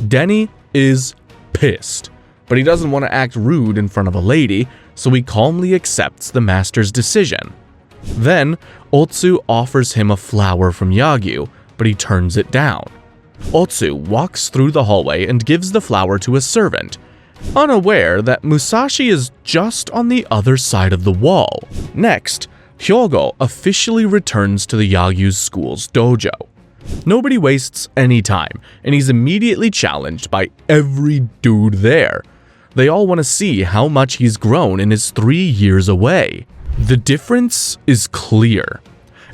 Denny is pissed, but he doesn't want to act rude in front of a lady, so he calmly accepts the master's decision. Then, Otsu offers him a flower from Yagyu, but he turns it down. Otsu walks through the hallway and gives the flower to a servant, unaware that Musashi is just on the other side of the wall. Next, Hyogo officially returns to the Yagyu's school's dojo. Nobody wastes any time, and he's immediately challenged by every dude there. They all want to see how much he's grown in his 3 years away. The difference is clear.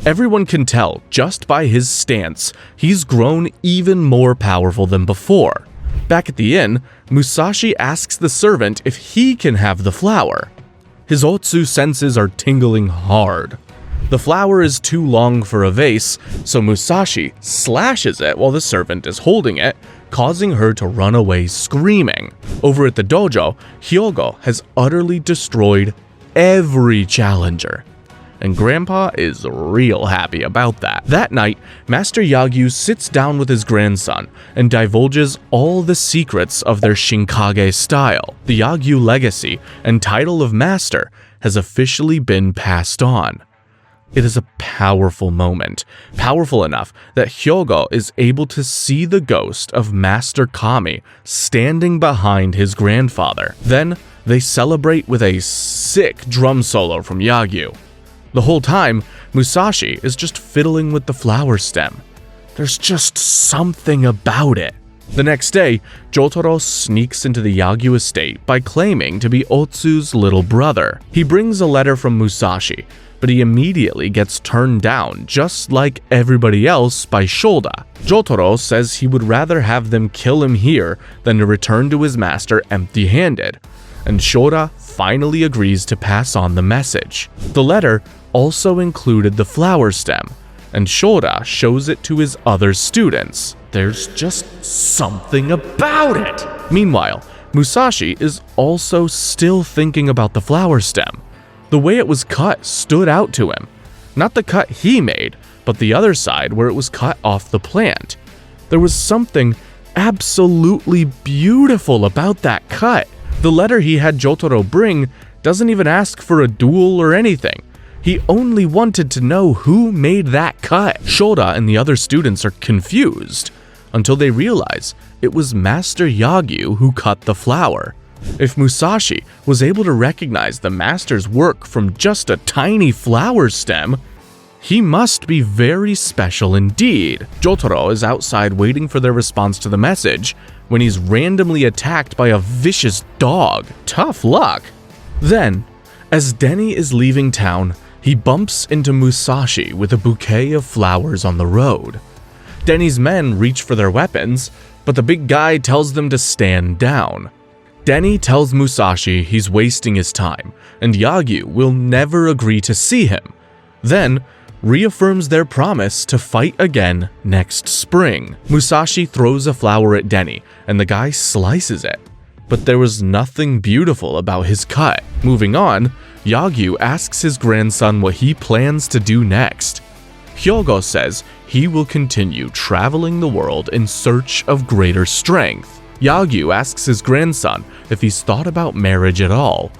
Everyone can tell just by his stance, he's grown even more powerful than before. Back at the inn, Musashi asks the servant if he can have the flower. His Otsu senses are tingling hard. The flower is too long for a vase, so Musashi slashes it while the servant is holding it, causing her to run away screaming. Over at the dojo, Hyogo has utterly destroyed every challenger, and Grandpa is real happy about that. That night, Master Yagyu sits down with his grandson and divulges all the secrets of their Shinkage style. The Yagyu legacy and title of master has officially been passed on. It is a powerful moment, powerful enough that Hyogo is able to see the ghost of Master Kami standing behind his grandfather. Then, they celebrate with a sick drum solo from Yagyu. The whole time, Musashi is just fiddling with the flower stem. There's just something about it. The next day, Jotaro sneaks into the Yagyu estate by claiming to be Otsu's little brother. He brings a letter from Musashi, but he immediately gets turned down, just like everybody else, by Shoda. Jotaro says he would rather have them kill him here than to return to his master empty-handed, and Shoda finally agrees to pass on the message. The letter also included the flower stem, and Shoda shows it to his other students. There's just something about it! Meanwhile, Musashi is also still thinking about the flower stem. The way it was cut stood out to him. Not the cut he made, but the other side where it was cut off the plant. There was something absolutely beautiful about that cut. The letter he had Jotaro bring doesn't even ask for a duel or anything. He only wanted to know who made that cut. Shoda and the other students are confused until they realize it was Master Yagyu who cut the flower. If Musashi was able to recognize the master's work from just a tiny flower stem, he must be very special indeed. Jotaro is outside waiting for their response to the message when he's randomly attacked by a vicious dog. Tough luck. Then, as Denny is leaving town, he bumps into Musashi with a bouquet of flowers on the road. Denny's men reach for their weapons, but the big guy tells them to stand down. Denny tells Musashi he's wasting his time, and Yagyu will never agree to see him. Then, reaffirms their promise to fight again next spring. Musashi throws a flower at Denny, and the guy slices it. But there was nothing beautiful about his cut. Moving on, Yagyu asks his grandson what he plans to do next. Hyogo says he will continue traveling the world in search of greater strength. Yagyu asks his grandson if he's thought about marriage at all.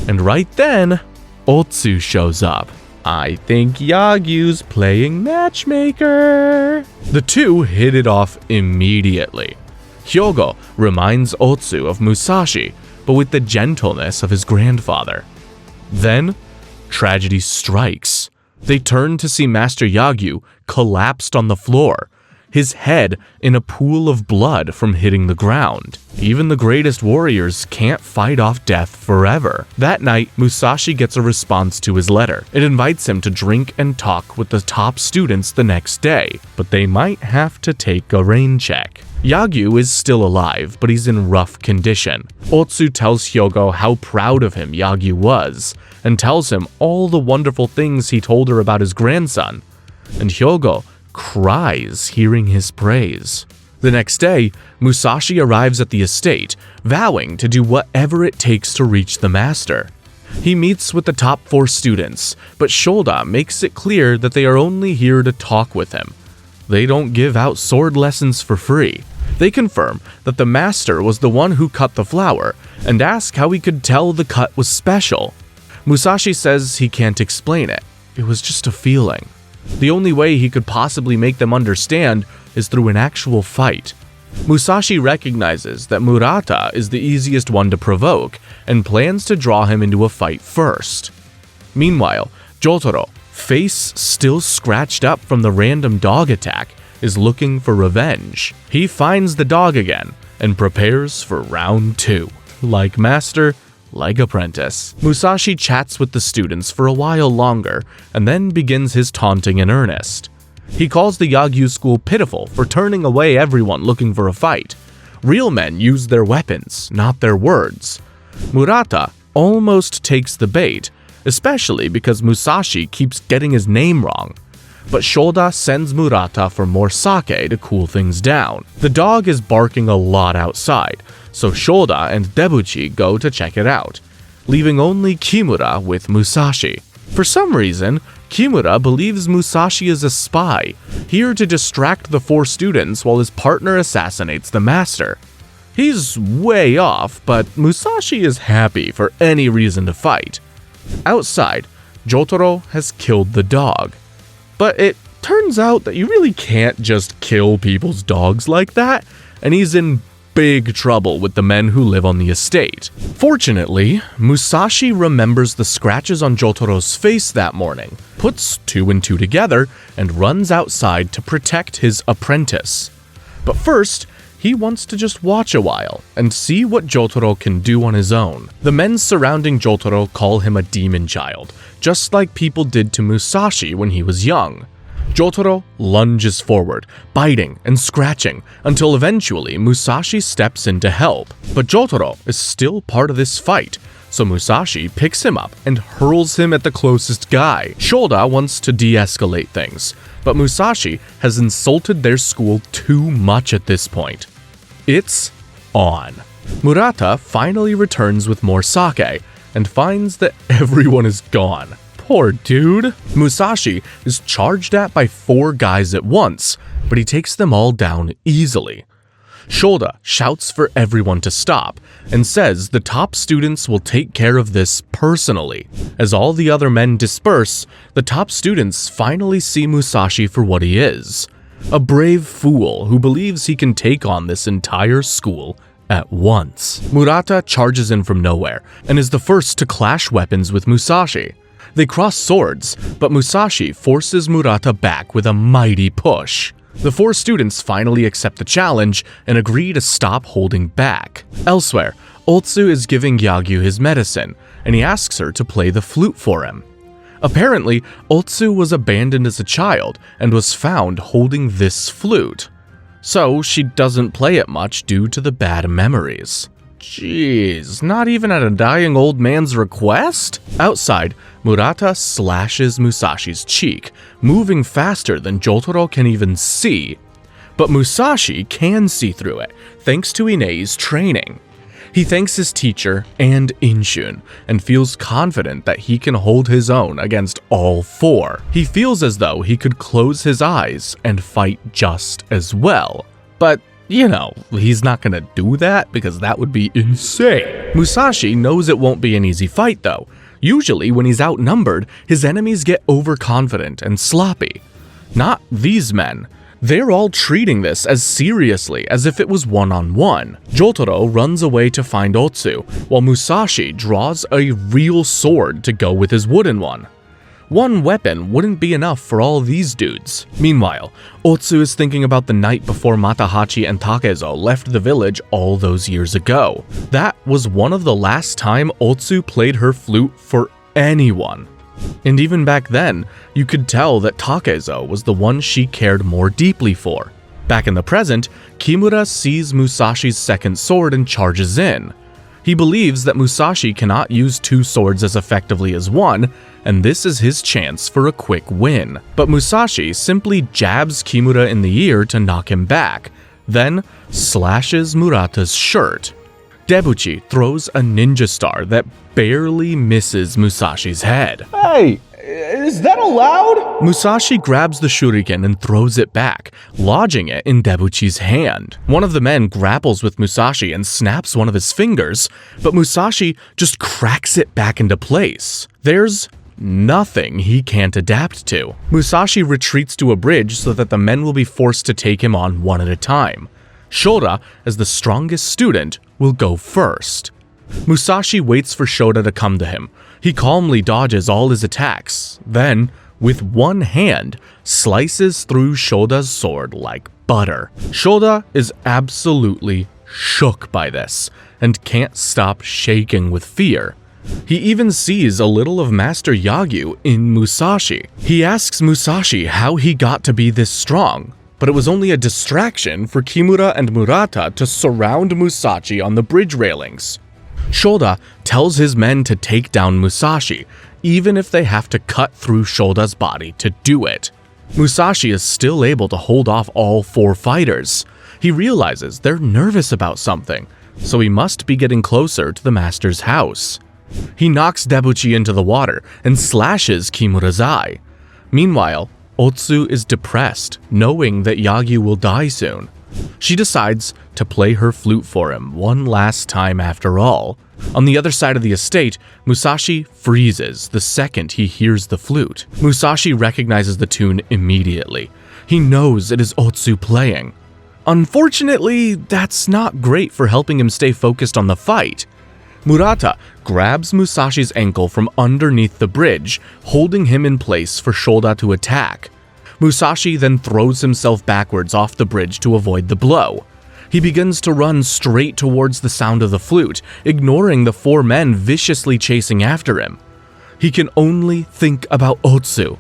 And right then, Otsu shows up. I think Yagyu's playing matchmaker. The two hit it off immediately. Hyogo reminds Otsu of Musashi, but with the gentleness of his grandfather. Then, tragedy strikes. They turn to see Master Yagyu collapsed on the floor, his head in a pool of blood from hitting the ground. Even the greatest warriors can't fight off death forever. That night, Musashi gets a response to his letter. It invites him to drink and talk with the top students the next day, but they might have to take a rain check. Yagyu is still alive, but he's in rough condition. Otsu tells Hyogo how proud of him Yagyu was, and tells him all the wonderful things he told her about his grandson. And Hyogo cries hearing his praise. The next day, Musashi arrives at the estate, vowing to do whatever it takes to reach the master. He meets with the top 4 students, but Shoda makes it clear that they are only here to talk with him. They don't give out sword lessons for free. They confirm that the master was the one who cut the flower, and ask how he could tell the cut was special. Musashi says he can't explain it. It was just a feeling. The only way he could possibly make them understand is through an actual fight. Musashi recognizes that Murata is the easiest one to provoke and plans to draw him into a fight first. Meanwhile, Jotaro, face still scratched up from the random dog attack, is looking for revenge. He finds the dog again and prepares for round 2. Like master, like apprentice. Musashi chats with the students for a while longer and then begins his taunting in earnest. He calls the Yagyu school pitiful for turning away everyone looking for a fight. Real men use their weapons, not their words. Murata almost takes the bait, especially because Musashi keeps getting his name wrong. But Shoda sends Murata for more sake to cool things down. The dog is barking a lot outside, so Shoda and Debuchi go to check it out, leaving only Kimura with Musashi. For some reason, Kimura believes Musashi is a spy, here to distract the 4 students while his partner assassinates the master. He's way off, but Musashi is happy for any reason to fight. Outside, Jotaro has killed the dog. But it turns out that you really can't just kill people's dogs like that, and he's in big trouble with the men who live on the estate. Fortunately, Musashi remembers the scratches on Jotaro's face that morning, puts 2 and 2 together, and runs outside to protect his apprentice. But first, he wants to just watch a while and see what Jotaro can do on his own. The men surrounding Jotaro call him a demon child, just like people did to Musashi when he was young. Jotaro lunges forward, biting and scratching, until eventually Musashi steps in to help. But Jotaro is still part of this fight, so Musashi picks him up and hurls him at the closest guy. Shoda wants to de-escalate things, but Musashi has insulted their school too much at this point. It's on. Murata finally returns with more sake, and finds that everyone is gone. Poor dude. Musashi is charged at by 4 guys at once, but he takes them all down easily. Shoda shouts for everyone to stop, and says the top students will take care of this personally. As all the other men disperse, the top students finally see Musashi for what he is. A brave fool who believes he can take on this entire school at once. Murata charges in from nowhere, and is the first to clash weapons with Musashi. They cross swords, but Musashi forces Murata back with a mighty push. The 4 students finally accept the challenge and agree to stop holding back. Elsewhere, Otsu is giving Yagyu his medicine, and he asks her to play the flute for him. Apparently, Otsu was abandoned as a child and was found holding this flute. So she doesn't play it much due to the bad memories. Jeez, not even at a dying old man's request? Outside, Murata slashes Musashi's cheek, moving faster than Jotaro can even see. But Musashi can see through it, thanks to Inei's training. He thanks his teacher and Inshun, and feels confident that he can hold his own against all 4. He feels as though he could close his eyes and fight just as well. But you know, he's not gonna do that because that would be insane. Musashi knows it won't be an easy fight though. Usually when he's outnumbered, his enemies get overconfident and sloppy. Not these men. They're all treating this as seriously as if it was one-on-one. Jotaro runs away to find Otsu, while Musashi draws a real sword to go with his wooden one. One weapon wouldn't be enough for all these dudes. Meanwhile, Otsu is thinking about the night before Matahachi and Takezo left the village all those years ago. That was one of the last time Otsu played her flute for anyone. And even back then, you could tell that Takezo was the one she cared more deeply for. Back in the present, Kimura sees Musashi's second sword and charges in. He believes that Musashi cannot use 2 swords as effectively as one, and this is his chance for a quick win. But Musashi simply jabs Kimura in the ear to knock him back, then slashes Murata's shirt. Debuchi throws a ninja star that barely misses Musashi's head. Hey, is that allowed? Musashi grabs the shuriken and throws it back, lodging it in Debuchi's hand. One of the men grapples with Musashi and snaps one of his fingers, but Musashi just cracks it back into place. There's nothing he can't adapt to. Musashi retreats to a bridge so that the men will be forced to take him on one at a time. Shoda, as the strongest student, will go first. Musashi waits for Shoda to come to him. He calmly dodges all his attacks, then, with one hand, slices through Shoda's sword like butter. Shoda is absolutely shook by this, and can't stop shaking with fear. He even sees a little of Master Yagyu in Musashi. He asks Musashi how he got to be this strong, but it was only a distraction for Kimura and Murata to surround Musashi on the bridge railings. Shoda tells his men to take down Musashi, even if they have to cut through Shoda's body to do it. Musashi is still able to hold off all 4 fighters. He realizes they're nervous about something, so he must be getting closer to the master's house. He knocks Debuchi into the water and slashes Kimura's eye. Meanwhile, Otsu is depressed, knowing that Yagyu will die soon. She decides to play her flute for him one last time after all. On the other side of the estate, Musashi freezes the second he hears the flute. Musashi recognizes the tune immediately. He knows it is Otsu playing. Unfortunately, that's not great for helping him stay focused on the fight. Murata grabs Musashi's ankle from underneath the bridge, holding him in place for Shoda to attack. Musashi then throws himself backwards off the bridge to avoid the blow. He begins to run straight towards the sound of the flute, ignoring the 4 men viciously chasing after him. He can only think about Otsu,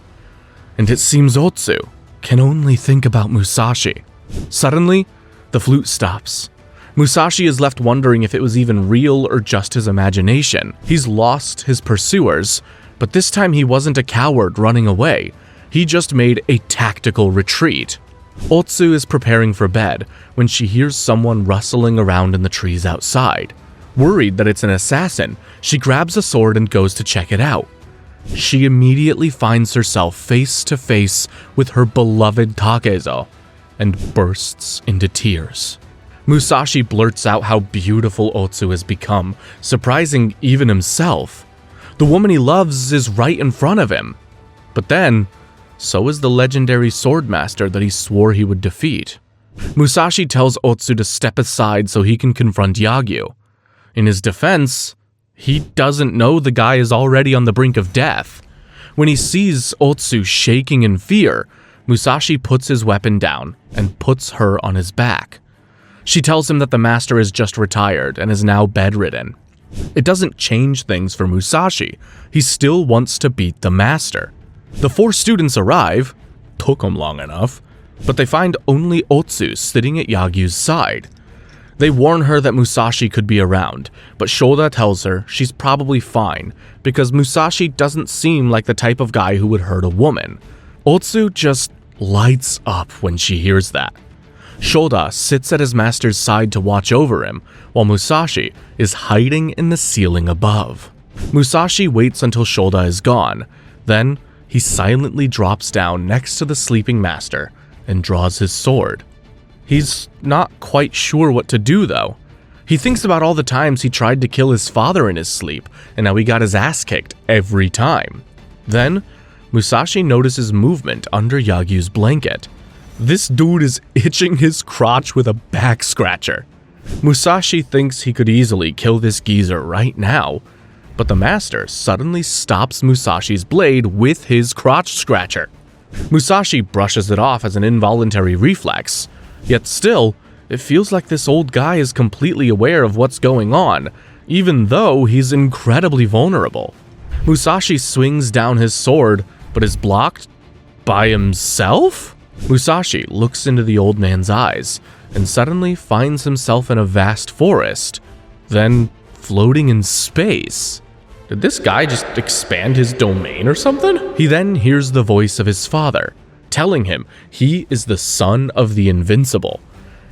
and it seems Otsu can only think about Musashi. Suddenly, the flute stops. Musashi is left wondering if it was even real or just his imagination. He's lost his pursuers, but this time he wasn't a coward running away. He just made a tactical retreat. Otsu is preparing for bed when she hears someone rustling around in the trees outside. Worried that it's an assassin, she grabs a sword and goes to check it out. She immediately finds herself face to face with her beloved Takezo and bursts into tears. Musashi blurts out how beautiful Otsu has become, surprising even himself. The woman he loves is right in front of him. But then, so is the legendary swordmaster that he swore he would defeat. Musashi tells Otsu to step aside so he can confront Yagyu. In his defense, he doesn't know the guy is already on the brink of death. When he sees Otsu shaking in fear, Musashi puts his weapon down and puts her on his back. She tells him that the master has just retired and is now bedridden. It doesn't change things for Musashi. He still wants to beat the master. The 4 students arrive, took them long enough, but they find only Otsu sitting at Yagyu's side. They warn her that Musashi could be around, but Shoda tells her she's probably fine because Musashi doesn't seem like the type of guy who would hurt a woman. Otsu just lights up when she hears that. Shoda sits at his master's side to watch over him, while Musashi is hiding in the ceiling above. Musashi waits until Shoda is gone, then he silently drops down next to the sleeping master and draws his sword. He's not quite sure what to do though. He thinks about all the times he tried to kill his father in his sleep, and how he got his ass kicked every time. Then, Musashi notices movement under Yagyu's blanket. This dude is itching his crotch with a back scratcher. Musashi thinks he could easily kill this geezer right now, but the master suddenly stops Musashi's blade with his crotch scratcher. Musashi brushes it off as an involuntary reflex, yet still, it feels like this old guy is completely aware of what's going on, even though he's incredibly vulnerable. Musashi swings down his sword, but is blocked by himself? Musashi looks into the old man's eyes, and suddenly finds himself in a vast forest, then floating in space. Did this guy just expand his domain or something? He then hears the voice of his father, telling him he is the son of the invincible.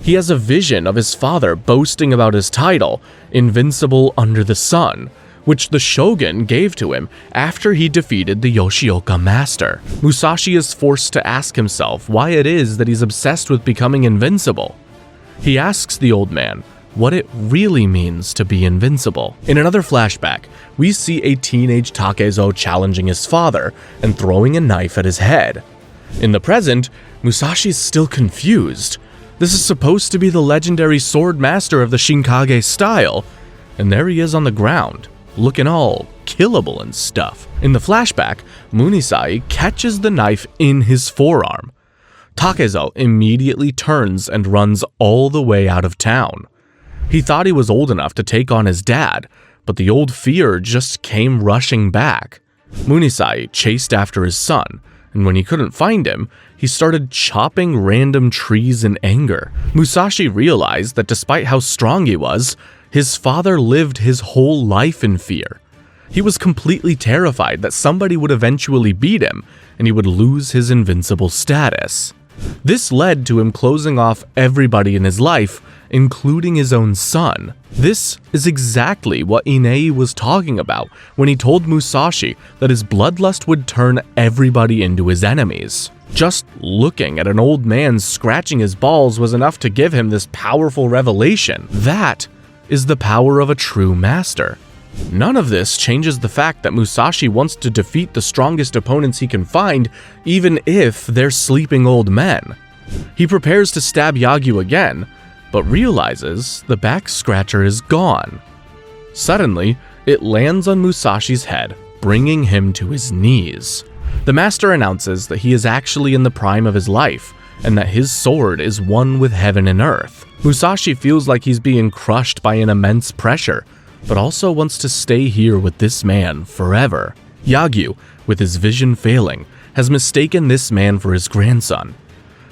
He has a vision of his father boasting about his title, Invincible Under the Sun, which the shogun gave to him after he defeated the Yoshioka master. Musashi is forced to ask himself why it is that he's obsessed with becoming invincible. He asks the old man what it really means to be invincible. In another flashback, we see a teenage Takezo challenging his father and throwing a knife at his head. In the present, Musashi is still confused. This is supposed to be the legendary sword master of the Shinkage style, and there he is on the ground, looking all killable and stuff. In the flashback, Munisai catches the knife in his forearm. Takezo immediately turns and runs all the way out of town. He thought he was old enough to take on his dad, but the old fear just came rushing back. Munisai chased after his son, and when he couldn't find him, he started chopping random trees in anger. Musashi realized that despite how strong he was, his father lived his whole life in fear. He was completely terrified that somebody would eventually beat him, and he would lose his invincible status. This led to him closing off everybody in his life, including his own son. This is exactly what Inei was talking about when he told Musashi that his bloodlust would turn everybody into his enemies. Just looking at an old man scratching his balls was enough to give him this powerful revelation. That is the power of a true master. None of this changes the fact that Musashi wants to defeat the strongest opponents he can find, even if they're sleeping old men. He prepares to stab Yagyu again, but realizes the back scratcher is gone. Suddenly, it lands on Musashi's head, bringing him to his knees. The master announces that he is actually in the prime of his life, and that his sword is one with heaven and earth. Musashi feels like he's being crushed by an immense pressure, but also wants to stay here with this man forever. Yagyu, with his vision failing, has mistaken this man for his grandson.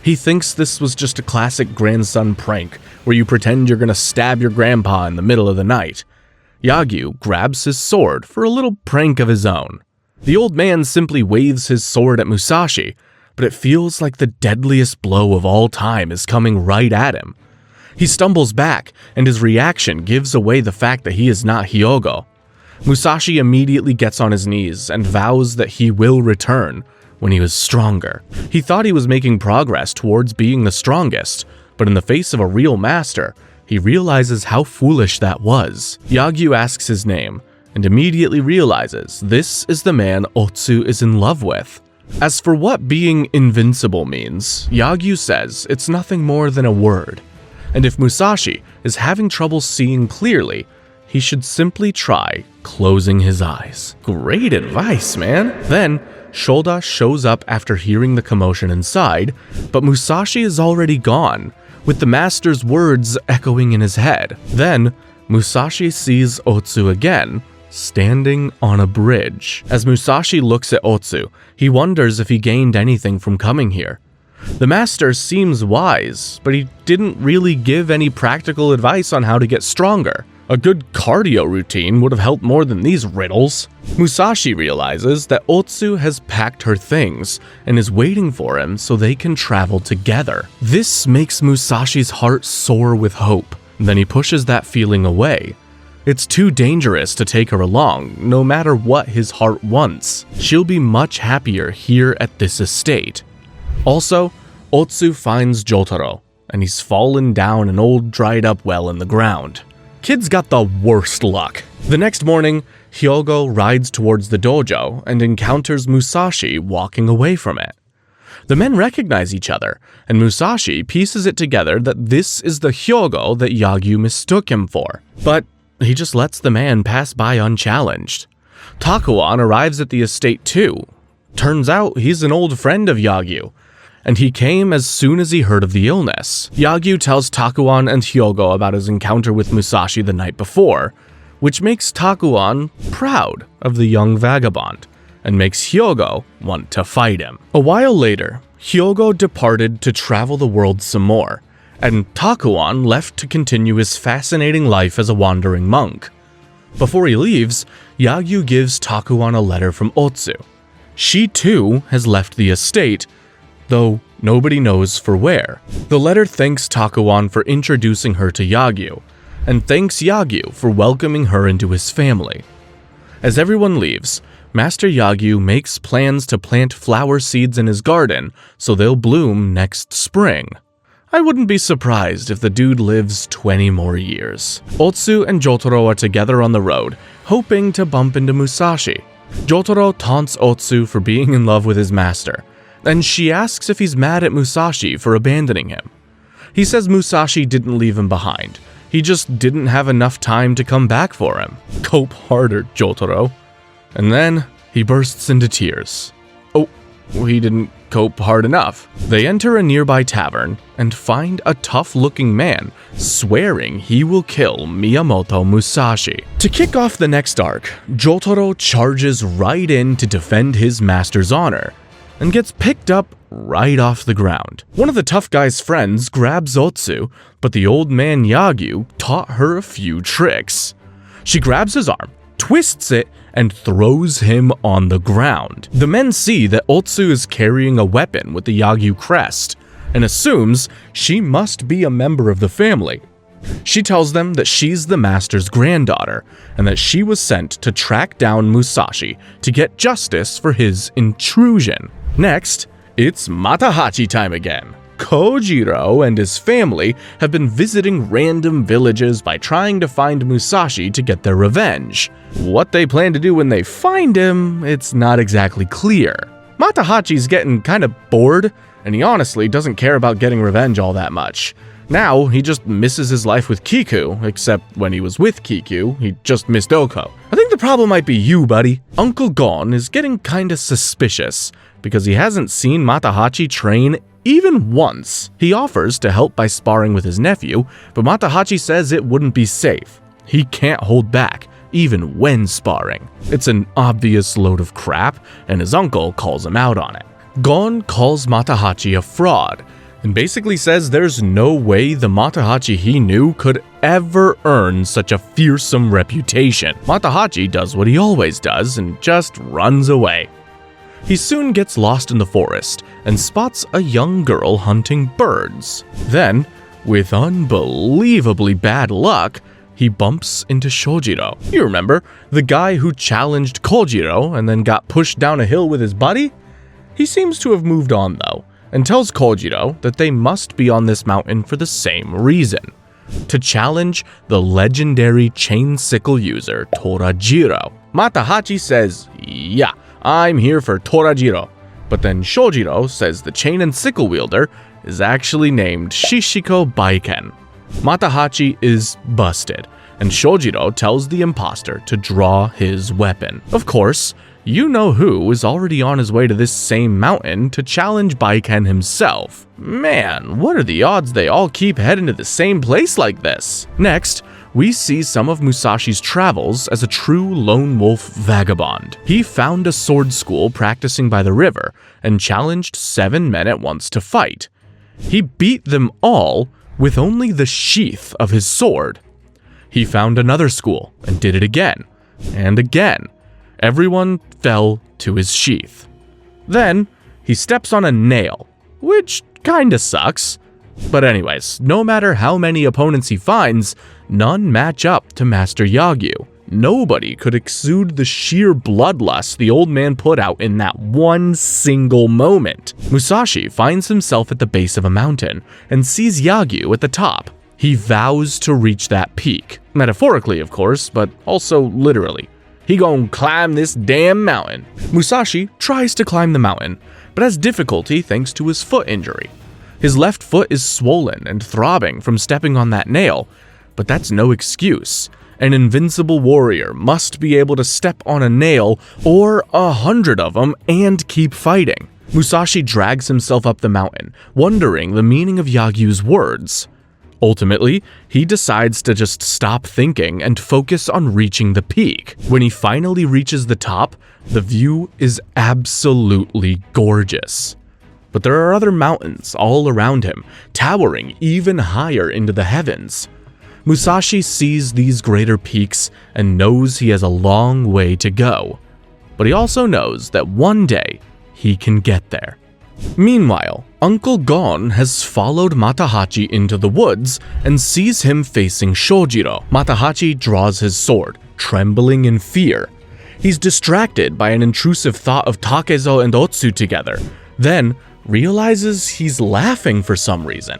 He thinks this was just a classic grandson prank, where you pretend you're gonna stab your grandpa in the middle of the night. Yagyu grabs his sword for a little prank of his own. The old man simply waves his sword at Musashi, but it feels like the deadliest blow of all time is coming right at him. He stumbles back, and his reaction gives away the fact that he is not Hyogo. Musashi immediately gets on his knees and vows that he will return when he was stronger. He thought he was making progress towards being the strongest, but in the face of a real master, he realizes how foolish that was. Yagyu asks his name, and immediately realizes this is the man Otsu is in love with. As for what being invincible means, Yagyu says it's nothing more than a word. And if Musashi is having trouble seeing clearly, he should simply try closing his eyes. Great advice, man. Then, Shoda shows up after hearing the commotion inside, but Musashi is already gone, with the master's words echoing in his head. Then, Musashi sees Otsu again, standing on a bridge. As Musashi looks at Otsu, he wonders if he gained anything from coming here. The master seems wise, but he didn't really give any practical advice on how to get stronger. A good cardio routine would have helped more than these riddles. Musashi realizes that Otsu has packed her things and is waiting for him so they can travel together. This makes Musashi's heart soar with hope. Then he pushes that feeling away. It's too dangerous to take her along, no matter what his heart wants. She'll be much happier here at this estate. Also, Otsu finds Jotaro, and he's fallen down an old dried-up well in the ground. Kid's got the worst luck. The next morning, Hyogo rides towards the dojo and encounters Musashi walking away from it. The men recognize each other, and Musashi pieces it together that this is the Hyogo that Yagyu mistook him for. But he just lets the man pass by unchallenged. Takuan arrives at the estate too. Turns out he's an old friend of Yagyu, and he came as soon as he heard of the illness. Yagyu tells Takuan and Hyogo about his encounter with Musashi the night before, which makes Takuan proud of the young vagabond, and makes Hyogo want to fight him. A while later, Hyogo departed to travel the world some more, and Takuan left to continue his fascinating life as a wandering monk. Before he leaves, Yagyu gives Takuan a letter from Otsu. She too has left the estate, though nobody knows for where. The letter thanks Takuan for introducing her to Yagyu, and thanks Yagyu for welcoming her into his family. As everyone leaves, Master Yagyu makes plans to plant flower seeds in his garden so they'll bloom next spring. I wouldn't be surprised if the dude lives 20 more years. Otsu and Jotaro are together on the road, hoping to bump into Musashi. Jotaro taunts Otsu for being in love with his master, and she asks if he's mad at Musashi for abandoning him. He says Musashi didn't leave him behind. He just didn't have enough time to come back for him. Cope harder, Jotaro. And then he bursts into tears. Oh, he didn't cope hard enough. They enter a nearby tavern and find a tough-looking man swearing he will kill Miyamoto Musashi. To kick off the next arc, Jotaro charges right in to defend his master's honor and gets picked up right off the ground. One of the tough guy's friends grabs Otsu, but the old man Yagyu taught her a few tricks. She grabs his arm, twists it, and throws him on the ground. The men see that Otsu is carrying a weapon with the Yagyu crest, and assumes she must be a member of the family. She tells them that she's the master's granddaughter, and that she was sent to track down Musashi to get justice for his intrusion. Next, it's Matahachi time again. Kojiro and his family have been visiting random villages by trying to find Musashi to get their revenge. What they plan to do when they find him, it's not exactly clear. Matahachi's getting kinda bored, and he honestly doesn't care about getting revenge all that much. Now, he just misses his life with Kiku, except when he was with Kiku, he just missed Oko. I think the problem might be you, buddy. Uncle Gon is getting kinda suspicious, because he hasn't seen Matahachi train even once. He offers to help by sparring with his nephew, but Matahachi says it wouldn't be safe. He can't hold back, even when sparring. It's an obvious load of crap, and his uncle calls him out on it. Gon calls Matahachi a fraud, and basically says there's no way the Matahachi he knew could ever earn such a fearsome reputation. Matahachi does what he always does and just runs away. He soon gets lost in the forest and spots a young girl hunting birds. Then, with unbelievably bad luck, he bumps into Shojiro. You remember, the guy who challenged Kojiro and then got pushed down a hill with his buddy? He seems to have moved on though, and tells Kojiro that they must be on this mountain for the same reason: to challenge the legendary chain sickle user Torajiro. Matahachi says, yeah, I'm here for Torajiro, but then Shojiro says the chain and sickle wielder is actually named Shishiko Baiken. Matahachi is busted, and Shojiro tells the imposter to draw his weapon. Of course, you know who is already on his way to this same mountain to challenge Biken himself. Man, what are the odds they all keep heading to the same place like this? Next, we see some of Musashi's travels as a true lone wolf vagabond. He found a sword school practicing by the river and challenged 7 men at once to fight. He beat them all with only the sheath of his sword. He found another school and did it again and again. Everyone fell to his sheath. Then, he steps on a nail, which kinda sucks. But anyways, no matter how many opponents he finds, none match up to Master Yagyu. Nobody could exude the sheer bloodlust the old man put out in that one single moment. Musashi finds himself at the base of a mountain and sees Yagyu at the top. He vows to reach that peak. Metaphorically, of course, but also literally. He gon' climb this damn mountain. Musashi tries to climb the mountain, but has difficulty thanks to his foot injury. His left foot is swollen and throbbing from stepping on that nail, but that's no excuse. An invincible warrior must be able to step on a nail or 100 of them and keep fighting. Musashi drags himself up the mountain, wondering the meaning of Yagyu's words. Ultimately, he decides to just stop thinking and focus on reaching the peak. When he finally reaches the top, the view is absolutely gorgeous. But there are other mountains all around him, towering even higher into the heavens. Musashi sees these greater peaks and knows he has a long way to go. But he also knows that one day he can get there. Meanwhile, Uncle Gon has followed Matahachi into the woods and sees him facing Shojiro. Matahachi draws his sword, trembling in fear. He's distracted by an intrusive thought of Takezo and Otsu together, then realizes he's laughing for some reason.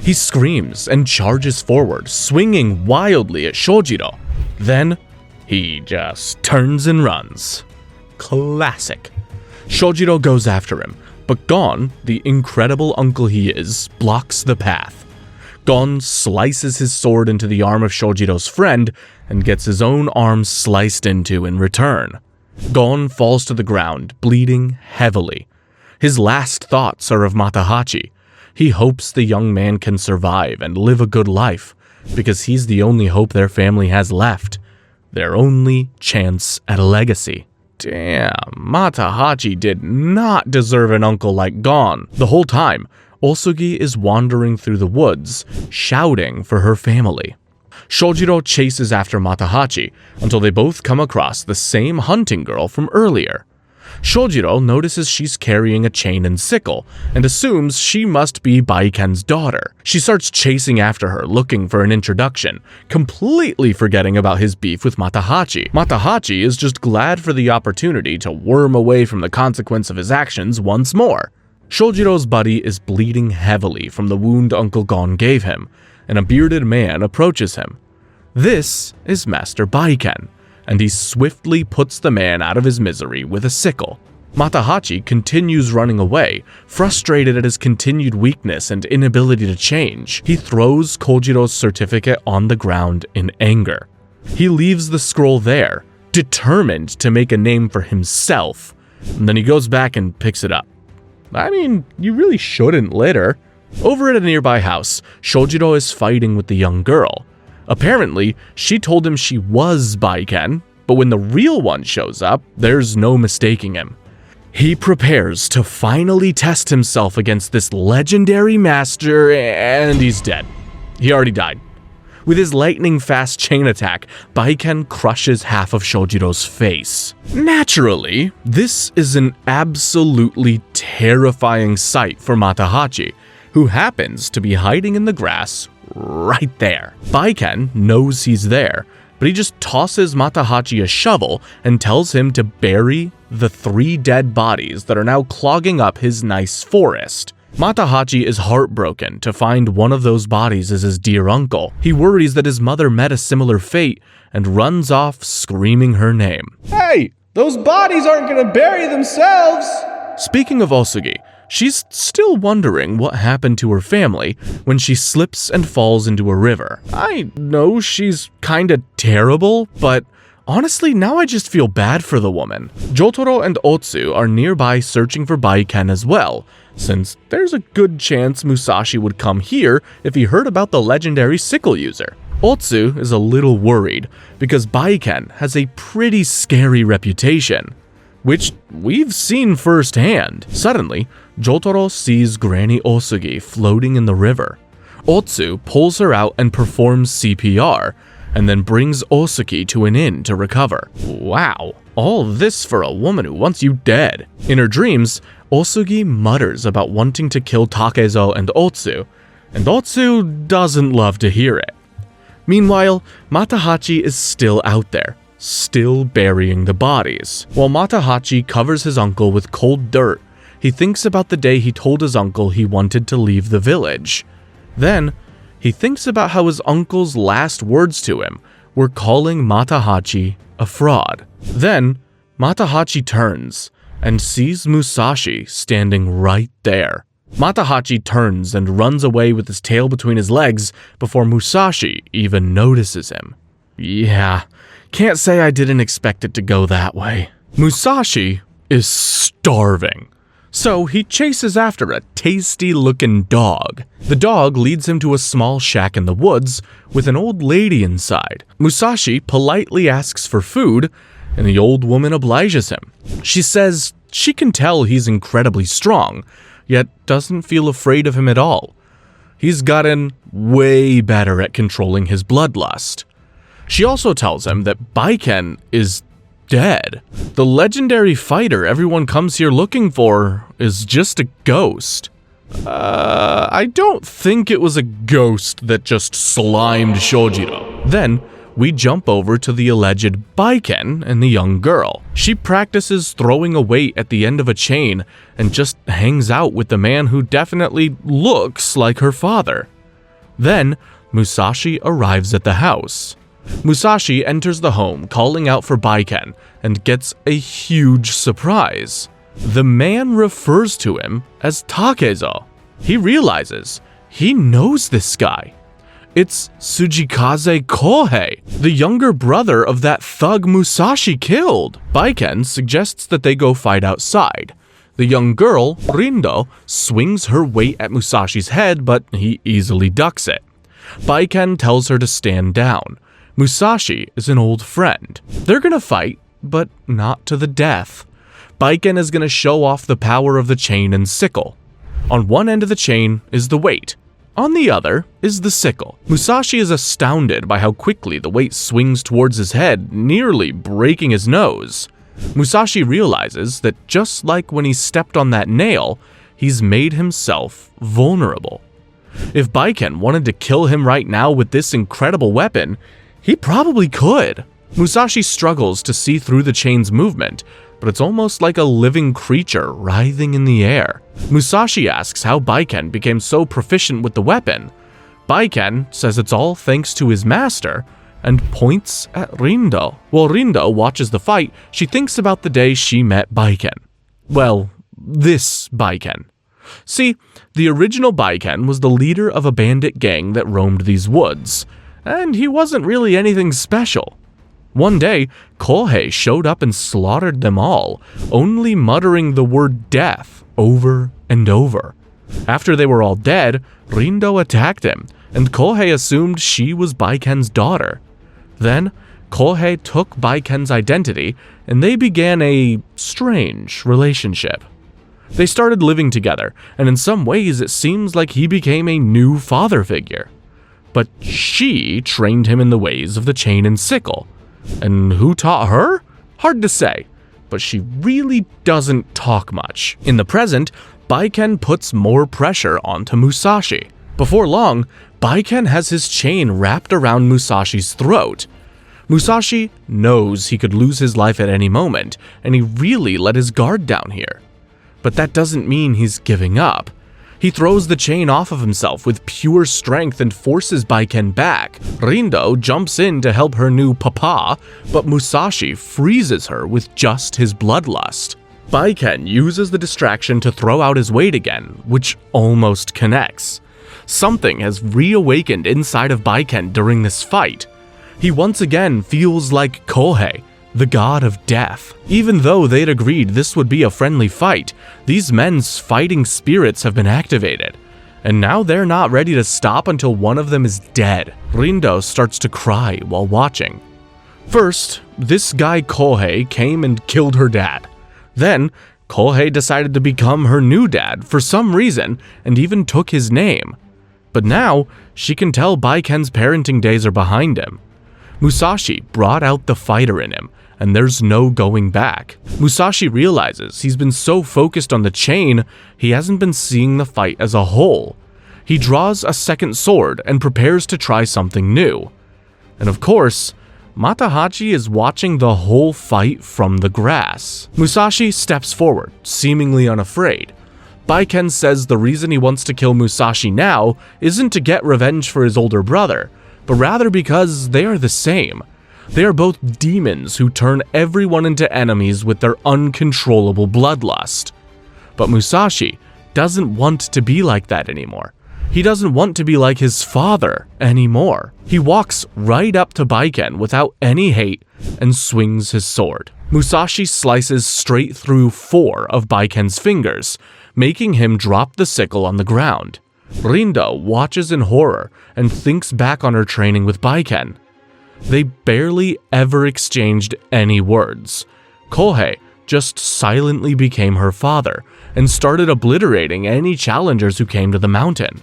He screams and charges forward, swinging wildly at Shojiro. Then, he just turns and runs. Classic. Shojiro goes after him, but Gon, the incredible uncle he is, blocks the path. Gon slices his sword into the arm of Shojiro's friend and gets his own arm sliced into in return. Gon falls to the ground, bleeding heavily. His last thoughts are of Matahachi. He hopes the young man can survive and live a good life, because he's the only hope their family has left. Their only chance at a legacy. Damn, Matahachi did not deserve an uncle like Gon. The whole time, Osugi is wandering through the woods, shouting for her family. Shojiro chases after Matahachi until they both come across the same hunting girl from earlier. Shojiro notices she's carrying a chain and sickle and assumes she must be Baiken's daughter. She starts chasing after her, looking for an introduction, completely forgetting about his beef with Matahachi. Matahachi is just glad for the opportunity to worm away from the consequence of his actions once more. Shojiro's buddy is bleeding heavily from the wound Uncle Gon gave him, and a bearded man approaches him. This is Master Baiken, and he swiftly puts the man out of his misery with a sickle. Matahachi continues running away, frustrated at his continued weakness and inability to change. He throws Kojiro's certificate on the ground in anger. He leaves the scroll there, determined to make a name for himself, and then he goes back and picks it up. I mean, you really shouldn't litter. Over at a nearby house, Shojiro is fighting with the young girl. Apparently, she told him she was Biken, but when the real one shows up, there's no mistaking him. He prepares to finally test himself against this legendary master, and he's dead. He already died. With his lightning-fast chain attack, Baiken crushes half of Shojiro's face. Naturally, this is an absolutely terrifying sight for Matahachi, who happens to be hiding in the grass right there. Baiken knows he's there, but he just tosses Matahachi a shovel and tells him to bury the 3 dead bodies that are now clogging up his nice forest. Matahachi is heartbroken to find one of those bodies as his dear uncle. He worries that his mother met a similar fate and runs off screaming her name. Hey, those bodies aren't gonna bury themselves! Speaking of Osugi, she's still wondering what happened to her family when she slips and falls into a river. I know she's kinda terrible, but honestly, now I just feel bad for the woman. Jotaro and Otsu are nearby searching for Baiken as well, since there's a good chance Musashi would come here if he heard about the legendary sickle user. Otsu is a little worried because Baiken has a pretty scary reputation, which we've seen firsthand. Suddenly, Jotaro sees Granny Osugi floating in the river. Otsu pulls her out and performs CPR, and then brings Osugi to an inn to recover. Wow, all this for a woman who wants you dead. In her dreams, Osugi mutters about wanting to kill Takezo and Otsu doesn't love to hear it. Meanwhile, Matahachi is still out there, still burying the bodies. While Matahachi covers his uncle with cold dirt, he thinks about the day he told his uncle he wanted to leave the village. Then, he thinks about how his uncle's last words to him were calling Matahachi a fraud. Then, Matahachi turns and sees Musashi standing right there. Matahachi turns and runs away with his tail between his legs before Musashi even notices him. Yeah, can't say I didn't expect it to go that way. Musashi is starving, so he chases after a tasty-looking dog. The dog leads him to a small shack in the woods with an old lady inside. Musashi politely asks for food, and the old woman obliges him. She says she can tell he's incredibly strong, yet doesn't feel afraid of him at all. He's gotten way better at controlling his bloodlust. She also tells him that Biken is dead. The legendary fighter everyone comes here looking for is just a ghost. I don't think it was a ghost that just slimed Shojiro. Then, we jump over to the alleged Baiken and the young girl. She practices throwing a weight at the end of a chain and just hangs out with the man who definitely looks like her father. Then, Musashi arrives at the house. Musashi enters the home calling out for Baiken and gets a huge surprise. The man refers to him as Takezo. He realizes he knows this guy. It's Tsujikaze Kohei, the younger brother of that thug Musashi killed. Baiken suggests that they go fight outside. The young girl, Rindo, swings her weight at Musashi's head, but he easily ducks it. Baiken tells her to stand down. Musashi is an old friend. They're gonna fight, but not to the death. Biken is gonna show off the power of the chain and sickle. On one end of the chain is the weight. On the other is the sickle. Musashi is astounded by how quickly the weight swings towards his head, nearly breaking his nose. Musashi realizes that just like when he stepped on that nail, he's made himself vulnerable. If Baiken wanted to kill him right now with this incredible weapon, he probably could. Musashi struggles to see through the chain's movement, but it's almost like a living creature writhing in the air. Musashi asks how Baiken became so proficient with the weapon. Baiken says it's all thanks to his master, and points at Rindo. While Rindo watches the fight, she thinks about the day she met Baiken. Well, this Baiken. See, the original Baiken was the leader of a bandit gang that roamed these woods, and he wasn't really anything special. One day, Kohei showed up and slaughtered them all, only muttering the word death over and over. After they were all dead, Rindo attacked him, and Kohei assumed she was Baiken's daughter. Then, Kohei took Baiken's identity, and they began a strange relationship. They started living together, and in some ways it seems like he became a new father figure. But she trained him in the ways of the chain and sickle. And who taught her? Hard to say, but she really doesn't talk much. In the present, Baiken puts more pressure onto Musashi. Before long, Baiken has his chain wrapped around Musashi's throat. Musashi knows he could lose his life at any moment, and he really let his guard down here. But that doesn't mean he's giving up. He throws the chain off of himself with pure strength and forces Baiken back. Rindo jumps in to help her new papa, but Musashi freezes her with just his bloodlust. Baiken uses the distraction to throw out his weight again, which almost connects. Something has reawakened inside of Baiken during this fight. He once again feels like Kohei, the god of death. Even though they'd agreed this would be a friendly fight, these men's fighting spirits have been activated, and now they're not ready to stop until one of them is dead. Rindo starts to cry while watching. First, this guy Kohei came and killed her dad. Then, Kohei decided to become her new dad for some reason and even took his name. But now, she can tell Baiken's parenting days are behind him. Musashi brought out the fighter in him, and there's no going back. Musashi realizes he's been so focused on the chain, he hasn't been seeing the fight as a whole. He draws a second sword and prepares to try something new. And of course, Matahachi is watching the whole fight from the grass. Musashi steps forward, seemingly unafraid. Baiken says the reason he wants to kill Musashi now isn't to get revenge for his older brother, but rather because they are the same. They are both demons who turn everyone into enemies with their uncontrollable bloodlust. But Musashi doesn't want to be like that anymore. He doesn't want to be like his father anymore. He walks right up to Baiken without any hate and swings his sword. Musashi slices straight through 4 of Baiken's fingers, making him drop the sickle on the ground. Rindo watches in horror and thinks back on her training with Baiken. They barely ever exchanged any words. Kohei just silently became her father and started obliterating any challengers who came to the mountain.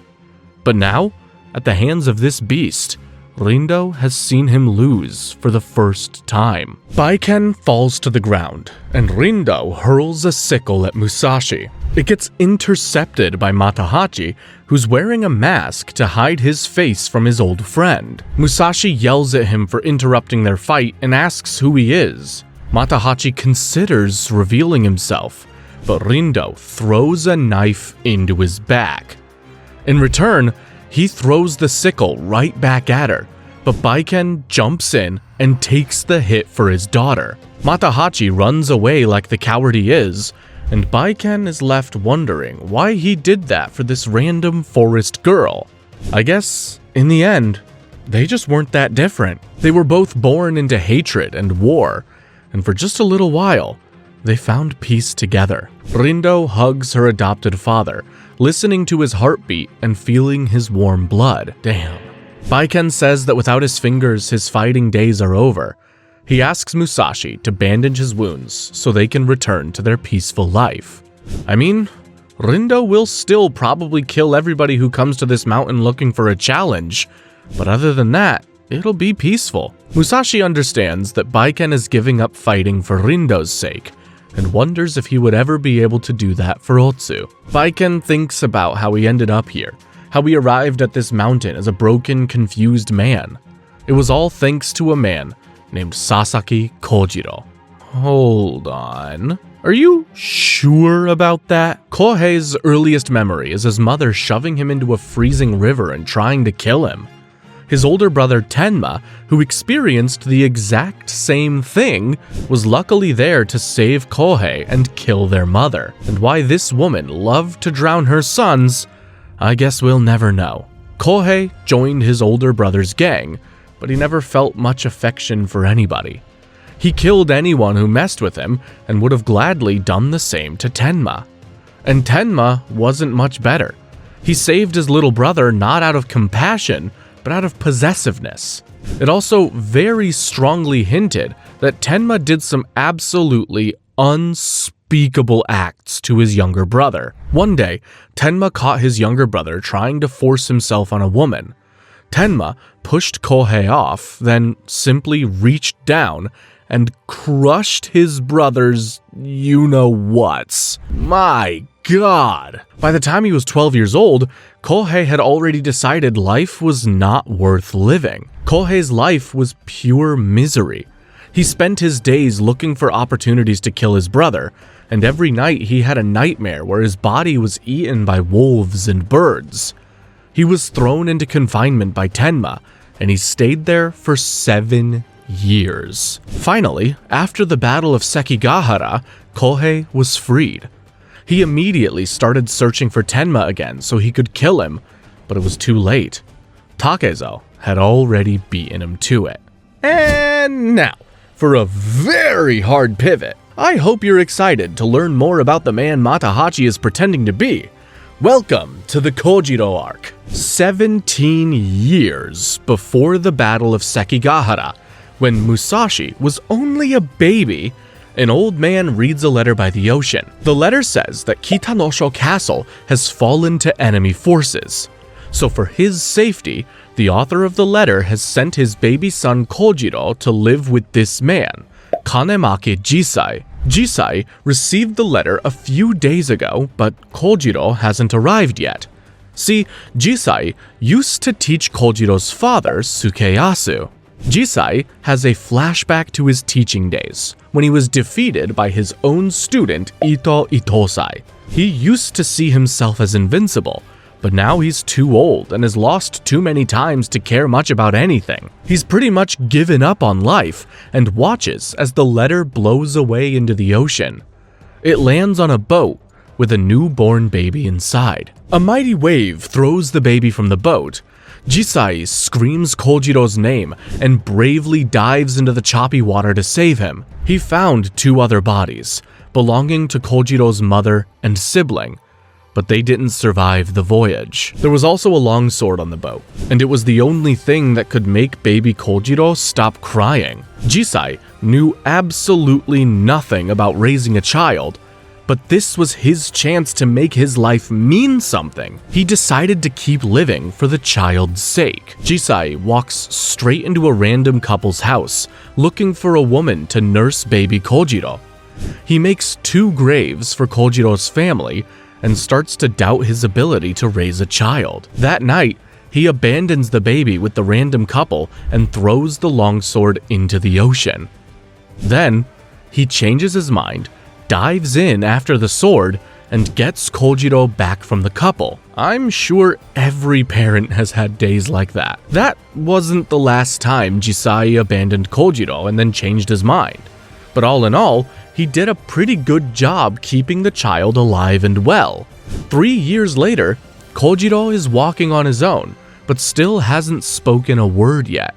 But now, at the hands of this beast, Rindo has seen him lose for the first time. Baiken falls to the ground, and Rindo hurls a sickle at Musashi. It gets intercepted by Matahachi, who's wearing a mask to hide his face from his old friend. Musashi yells at him for interrupting their fight and asks who he is. Matahachi considers revealing himself, but Rindo throws a knife into his back. In return, he throws the sickle right back at her, but Baiken jumps in and takes the hit for his daughter. Matahachi runs away like the coward he is, and Baiken is left wondering why he did that for this random forest girl. I guess, in the end, they just weren't that different. They were both born into hatred and war, and for just a little while, they found peace together. Rindo hugs her adopted father, listening to his heartbeat and feeling his warm blood. Damn. Baiken says that without his fingers, his fighting days are over. He asks Musashi to bandage his wounds so they can return to their peaceful life. I mean, Rindo will still probably kill everybody who comes to this mountain looking for a challenge, but other than that, it'll be peaceful. Musashi understands that Baiken is giving up fighting for Rindo's sake, and wonders if he would ever be able to do that for Otsu. Baiken thinks about how he ended up here, how he arrived at this mountain as a broken, confused man. It was all thanks to a man named Sasaki Kojiro. Hold on. Are you sure about that? Kohei's earliest memory is his mother shoving him into a freezing river and trying to kill him. His older brother Tenma, who experienced the exact same thing, was luckily there to save Kohei and kill their mother. And why this woman loved to drown her sons, I guess we'll never know. Kohei joined his older brother's gang, but he never felt much affection for anybody. He killed anyone who messed with him and would have gladly done the same to Tenma. And Tenma wasn't much better. He saved his little brother not out of compassion, but out of possessiveness. It also very strongly hinted that Tenma did some absolutely unspeakable acts to his younger brother. One day, Tenma caught his younger brother trying to force himself on a woman. Tenma pushed Kohei off, then simply reached down and crushed his brother's you-know-whats. My God! By the time he was 12 years old, Kohei had already decided life was not worth living. Kohei's life was pure misery. He spent his days looking for opportunities to kill his brother, and every night he had a nightmare where his body was eaten by wolves and birds. He was thrown into confinement by Tenma, and he stayed there for 7 years. Finally, after the Battle of Sekigahara, Kohei was freed. He immediately started searching for Tenma again so he could kill him, but it was too late. Takezo had already beaten him to it. And now, for a very hard pivot, I hope you're excited to learn more about the man Matahachi is pretending to be. Welcome to the Kojiro arc. 17 years before the Battle of Sekigahara, when Musashi was only a baby, an old man reads a letter by the ocean. The letter says that Kitanosho Castle has fallen to enemy forces. So for his safety, the author of the letter has sent his baby son Kojiro to live with this man, Kanemaki Jisai. Jisai received the letter a few days ago, but Kojiro hasn't arrived yet. See, Jisai used to teach Kojiro's father, Sukeyasu. Jisai has a flashback to his teaching days, when he was defeated by his own student, Ito Itosai. He used to see himself as invincible, but now he's too old and has lost too many times to care much about anything. He's pretty much given up on life and watches as the letter blows away into the ocean. It lands on a boat with a newborn baby inside. A mighty wave throws the baby from the boat. Jisai screams Kojiro's name and bravely dives into the choppy water to save him. He found 2 other bodies, belonging to Kojiro's mother and sibling, but they didn't survive the voyage. There was also a long sword on the boat, and it was the only thing that could make baby Kojiro stop crying. Jisai knew absolutely nothing about raising a child, but this was his chance to make his life mean something. He decided to keep living for the child's sake. Jisai walks straight into a random couple's house, looking for a woman to nurse baby Kojiro. He makes 2 graves for Kojiro's family and starts to doubt his ability to raise a child. That night, he abandons the baby with the random couple and throws the longsword into the ocean. Then, he changes his mind, dives in after the sword, and gets Kojiro back from the couple. I'm sure every parent has had days like that. That wasn't the last time Jisai abandoned Kojiro and then changed his mind. But all in all, he did a pretty good job keeping the child alive and well. 3 years later, Kojiro is walking on his own, but still hasn't spoken a word yet.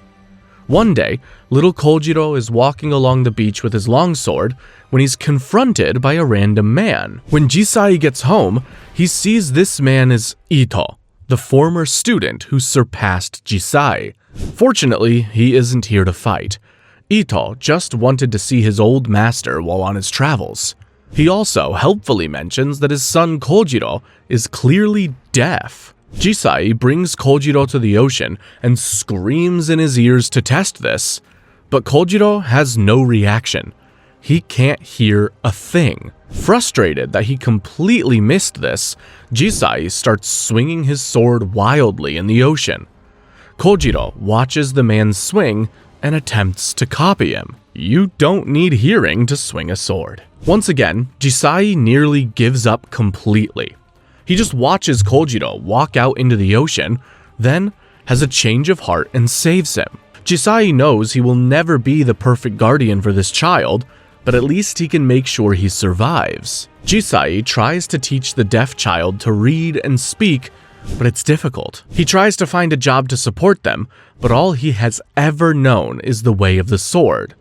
One day, little Kojiro is walking along the beach with his longsword when he's confronted by a random man. When Jisai gets home, he sees this man is Ito, the former student who surpassed Jisai. Fortunately, he isn't here to fight. Ito just wanted to see his old master while on his travels. He also helpfully mentions that his son Kojiro is clearly deaf. Jisai brings Kojiro to the ocean and screams in his ears to test this, but Kojiro has no reaction. He can't hear a thing. Frustrated that he completely missed this, Jisai starts swinging his sword wildly in the ocean. Kojiro watches the man swing and attempts to copy him. You don't need hearing to swing a sword. Once again, Jisai nearly gives up completely. He just watches Kojiro walk out into the ocean, then has a change of heart and saves him. Jisai knows he will never be the perfect guardian for this child, but at least he can make sure he survives. Jisai tries to teach the deaf child to read and speak, but it's difficult. He tries to find a job to support them, but all he has ever known is the way of the sword,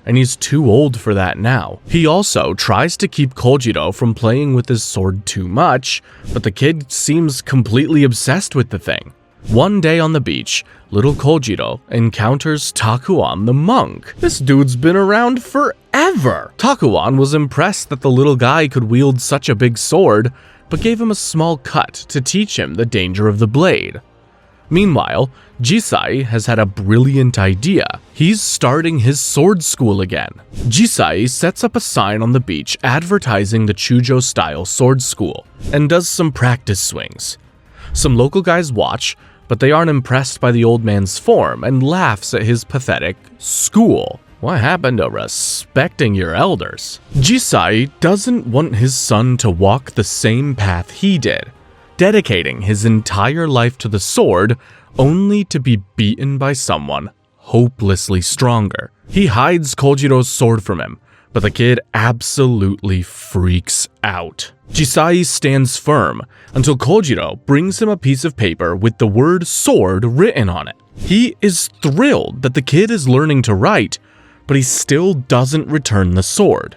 and he's too old for that now. He also tries to keep Kojiro from playing with his sword too much, but the kid seems completely obsessed with the thing. One day on the beach, little Kojiro encounters Takuan the monk. This dude's been around forever! Takuan was impressed that the little guy could wield such a big sword, but gave him a small cut to teach him the danger of the blade. Meanwhile, Jisai has had a brilliant idea. He's starting his sword school again. Jisai sets up a sign on the beach advertising the Chujo-style sword school, and does some practice swings. Some local guys watch, but they aren't impressed by the old man's form and laughs at his pathetic school. What happened to respecting your elders? Jisai doesn't want his son to walk the same path he did, dedicating his entire life to the sword only to be beaten by someone hopelessly stronger. He hides Kojiro's sword from him, but the kid absolutely freaks out. Jisai stands firm until Kojiro brings him a piece of paper with the word sword written on it. He is thrilled that the kid is learning to write, but he still doesn't return the sword.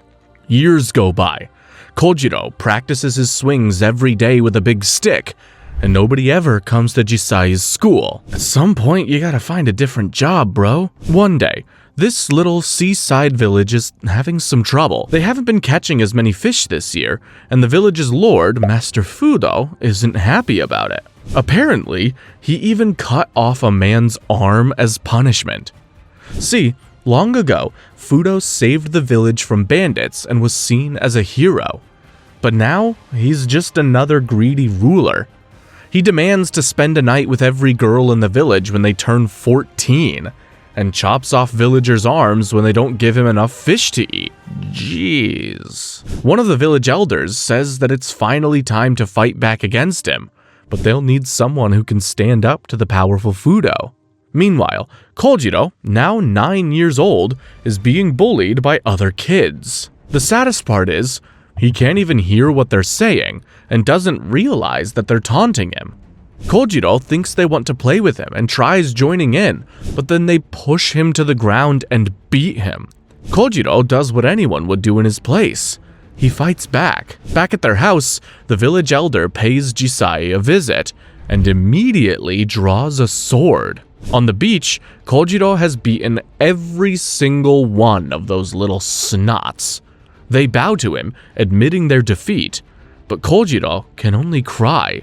Years go by. Kojiro practices his swings every day with a big stick, and nobody ever comes to Jisai's school. At some point, you gotta find a different job, bro. One day, this little seaside village is having some trouble. They haven't been catching as many fish this year, and the village's lord, Master Fudo, isn't happy about it. Apparently, he even cut off a man's arm as punishment. See, long ago, Fudo saved the village from bandits and was seen as a hero. But now, he's just another greedy ruler. He demands to spend a night with every girl in the village when they turn 14, and chops off villagers' arms when they don't give him enough fish to eat. Jeez. One of the village elders says that it's finally time to fight back against him, but they'll need someone who can stand up to the powerful Fudo. Meanwhile, Kojiro, now 9 years old, is being bullied by other kids. The saddest part is, he can't even hear what they're saying, and doesn't realize that they're taunting him. Kojiro thinks they want to play with him and tries joining in, but then they push him to the ground and beat him. Kojiro does what anyone would do in his place. He fights back. Back at their house, the village elder pays Jisai a visit, and immediately draws a sword. On the beach, Kojiro has beaten every single one of those little snots. They bow to him, admitting their defeat, but Kojiro can only cry.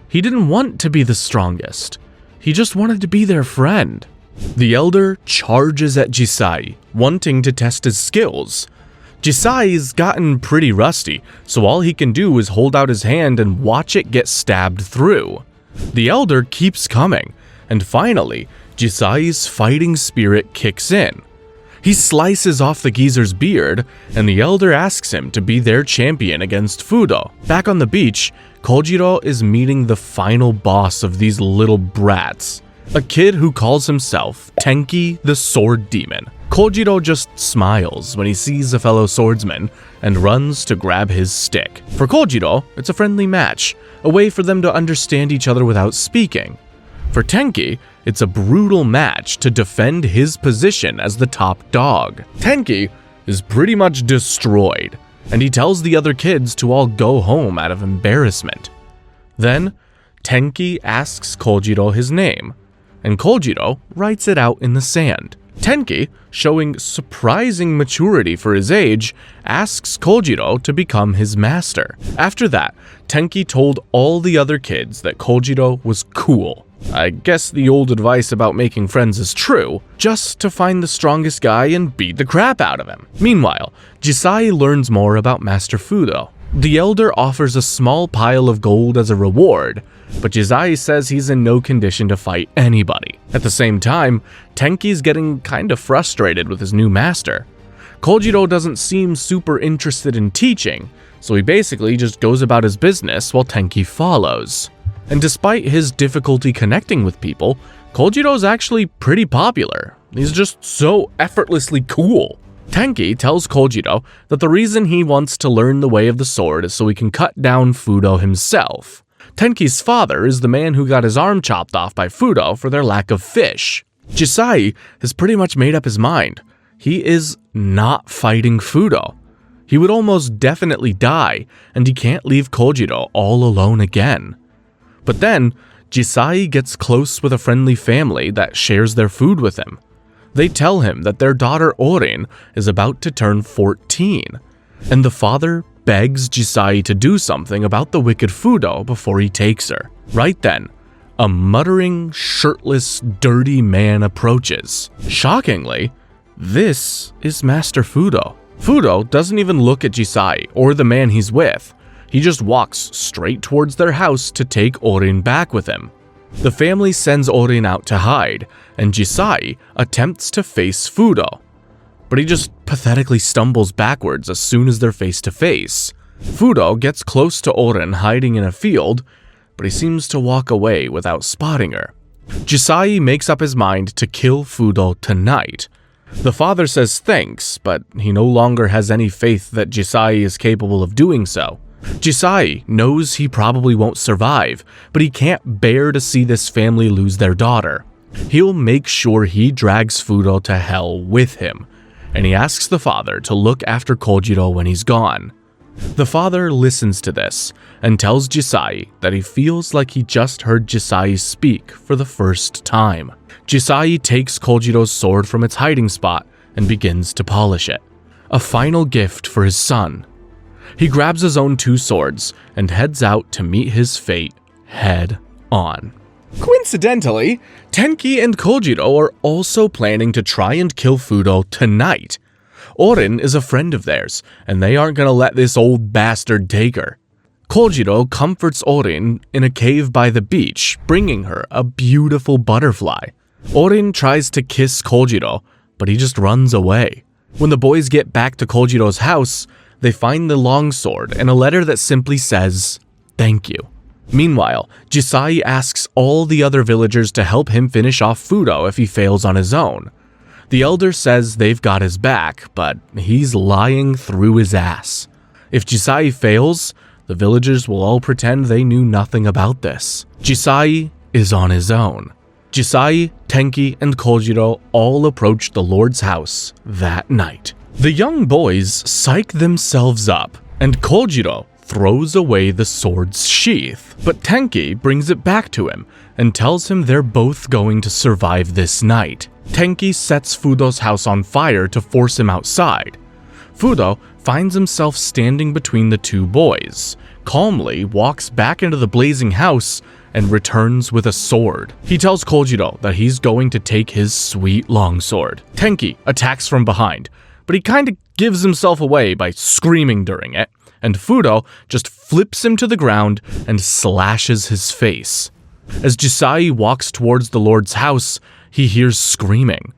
He didn't want to be the strongest. He just wanted to be their friend. The elder charges at Jisai, wanting to test his skills. Jisai's gotten pretty rusty, so all he can do is hold out his hand and watch it get stabbed through. The elder keeps coming, and finally, Jisai's fighting spirit kicks in. He slices off the geezer's beard, and the elder asks him to be their champion against Fudo. Back on the beach, Kojiro is meeting the final boss of these little brats, a kid who calls himself Tenki the Sword Demon. Kojiro just smiles when he sees a fellow swordsman and runs to grab his stick. For Kojiro, it's a friendly match, a way for them to understand each other without speaking. For Tenki, it's a brutal match to defend his position as the top dog. Tenki is pretty much destroyed, and he tells the other kids to all go home out of embarrassment. Then, Tenki asks Kojiro his name, and Kojiro writes it out in the sand. Tenki, showing surprising maturity for his age, asks Kojiro to become his master. After that, Tenki told all the other kids that Kojiro was cool. I guess the old advice about making friends is true, just to find the strongest guy and beat the crap out of him. Meanwhile, Jisai learns more about Master Fudo. The elder offers a small pile of gold as a reward, but Jisai says he's in no condition to fight anybody. At the same time, Tenki's getting kinda frustrated with his new master. Kojiro doesn't seem super interested in teaching, so he basically just goes about his business while Tenki follows. And despite his difficulty connecting with people, Kojiro's actually pretty popular. He's just so effortlessly cool. Tenki tells Kojiro that the reason he wants to learn the way of the sword is so he can cut down Fudo himself. Tenki's father is the man who got his arm chopped off by Fudo for their lack of fish. Jisai has pretty much made up his mind. He is not fighting Fudo. He would almost definitely die, and he can't leave Kojiro all alone again. But then, Jisai gets close with a friendly family that shares their food with him. They tell him that their daughter Orin is about to turn 14, and the father begs Jisai to do something about the wicked Fudo before he takes her. Right then, a muttering, shirtless, dirty man approaches. Shockingly, this is Master Fudo. Fudo doesn't even look at Jisai or the man he's with. He just walks straight towards their house to take Orin back with him. The family sends Orin out to hide, and Jisai attempts to face Fudo, but he just pathetically stumbles backwards as soon as they're face to face. Fudo gets close to Orin hiding in a field, but he seems to walk away without spotting her. Jisai makes up his mind to kill Fudo tonight. The father says thanks, but he no longer has any faith that Jisai is capable of doing so. Jisai knows he probably won't survive, but he can't bear to see this family lose their daughter. He'll make sure he drags Fudo to hell with him, and he asks the father to look after Kojiro when he's gone. The father listens to this and tells Jisai that he feels like he just heard Jisai speak for the first time. Jisai takes Kojiro's sword from its hiding spot and begins to polish it, a final gift for his son. He grabs his own 2 swords and heads out to meet his fate head on. Coincidentally, Tenki and Kojiro are also planning to try and kill Fudo tonight. Orin is a friend of theirs, and they aren't gonna let this old bastard take her. Kojiro comforts Orin in a cave by the beach, bringing her a beautiful butterfly. Orin tries to kiss Kojiro, but he just runs away. When the boys get back to Kojiro's house, they find the longsword and a letter that simply says, "Thank you." Meanwhile, Jisai asks all the other villagers to help him finish off Fudo if he fails on his own. The elder says they've got his back, but he's lying through his ass. If Jisai fails, the villagers will all pretend they knew nothing about this. Jisai is on his own. Jisai, Tenki, and Kojiro all approach the Lord's house that night. The young boys psych themselves up, and Kojiro throws away the sword's sheath, but Tenki brings it back to him and tells him they're both going to survive this night. Tenki sets Fudo's house on fire to force him outside. Fudo finds himself standing between the two boys, calmly walks back into the blazing house, and returns with a sword. He tells Kojiro that he's going to take his sweet longsword. Tenki attacks from behind, but he kinda gives himself away by screaming during it, and Fudo just flips him to the ground and slashes his face. As Jisai walks towards the Lord's house, he hears screaming.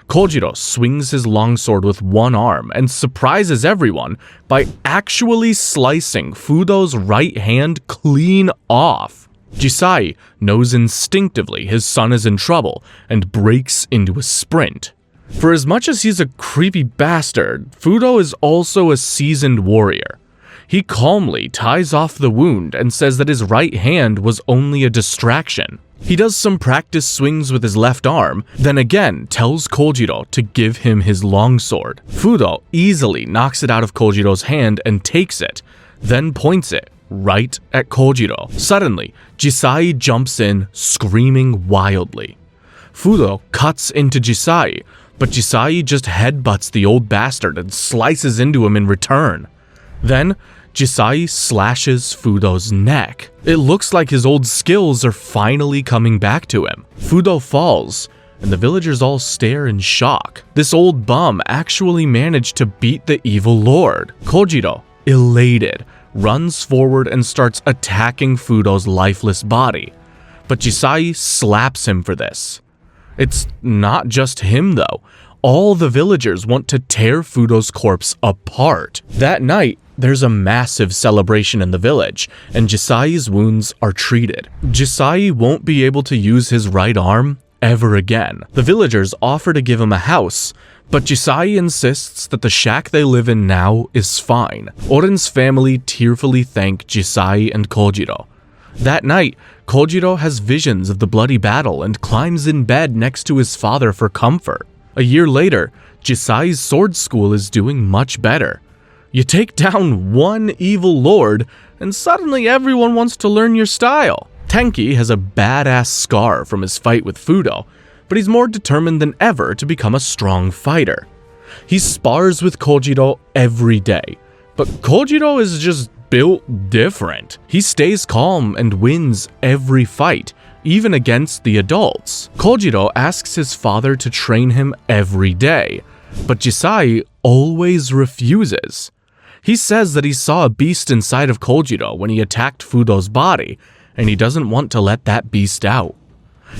Kojiro swings his longsword with one arm and surprises everyone by actually slicing Fudo's right hand clean off. Jisai knows instinctively his son is in trouble and breaks into a sprint. For as much as he's a creepy bastard, Fudo is also a seasoned warrior. He calmly ties off the wound and says that his right hand was only a distraction. He does some practice swings with his left arm, then again tells Kojiro to give him his longsword. Fudo easily knocks it out of Kojiro's hand and takes it, then points it right at Kojiro. Suddenly, Jisai jumps in, screaming wildly. Fudo cuts into Jisai, but Jisai just headbutts the old bastard and slices into him in return. Then, Jisai slashes Fudo's neck. It looks like his old skills are finally coming back to him. Fudo falls, and the villagers all stare in shock. This old bum actually managed to beat the evil lord. Kojiro, elated, runs forward and starts attacking Fudo's lifeless body, but Jisai slaps him for this. It's not just him though. All the villagers want to tear Fudo's corpse apart. That night, there's a massive celebration in the village, and Jisai's wounds are treated. Jisai won't be able to use his right arm ever again. The villagers offer to give him a house, but Jisai insists that the shack they live in now is fine. Oren's family tearfully thank Jisai and Kojiro. That night, Kojiro has visions of the bloody battle and climbs in bed next to his father for comfort. A year later, Jisai's sword school is doing much better. You take down one evil lord, and suddenly everyone wants to learn your style. Tenki has a badass scar from his fight with Fudo, but he's more determined than ever to become a strong fighter. He spars with Kojiro every day, but Kojiro is just built different. He stays calm and wins every fight, even against the adults. Kojiro asks his father to train him every day, but Jisai always refuses. He says that he saw a beast inside of Kojiro when he attacked Fudo's body, and he doesn't want to let that beast out.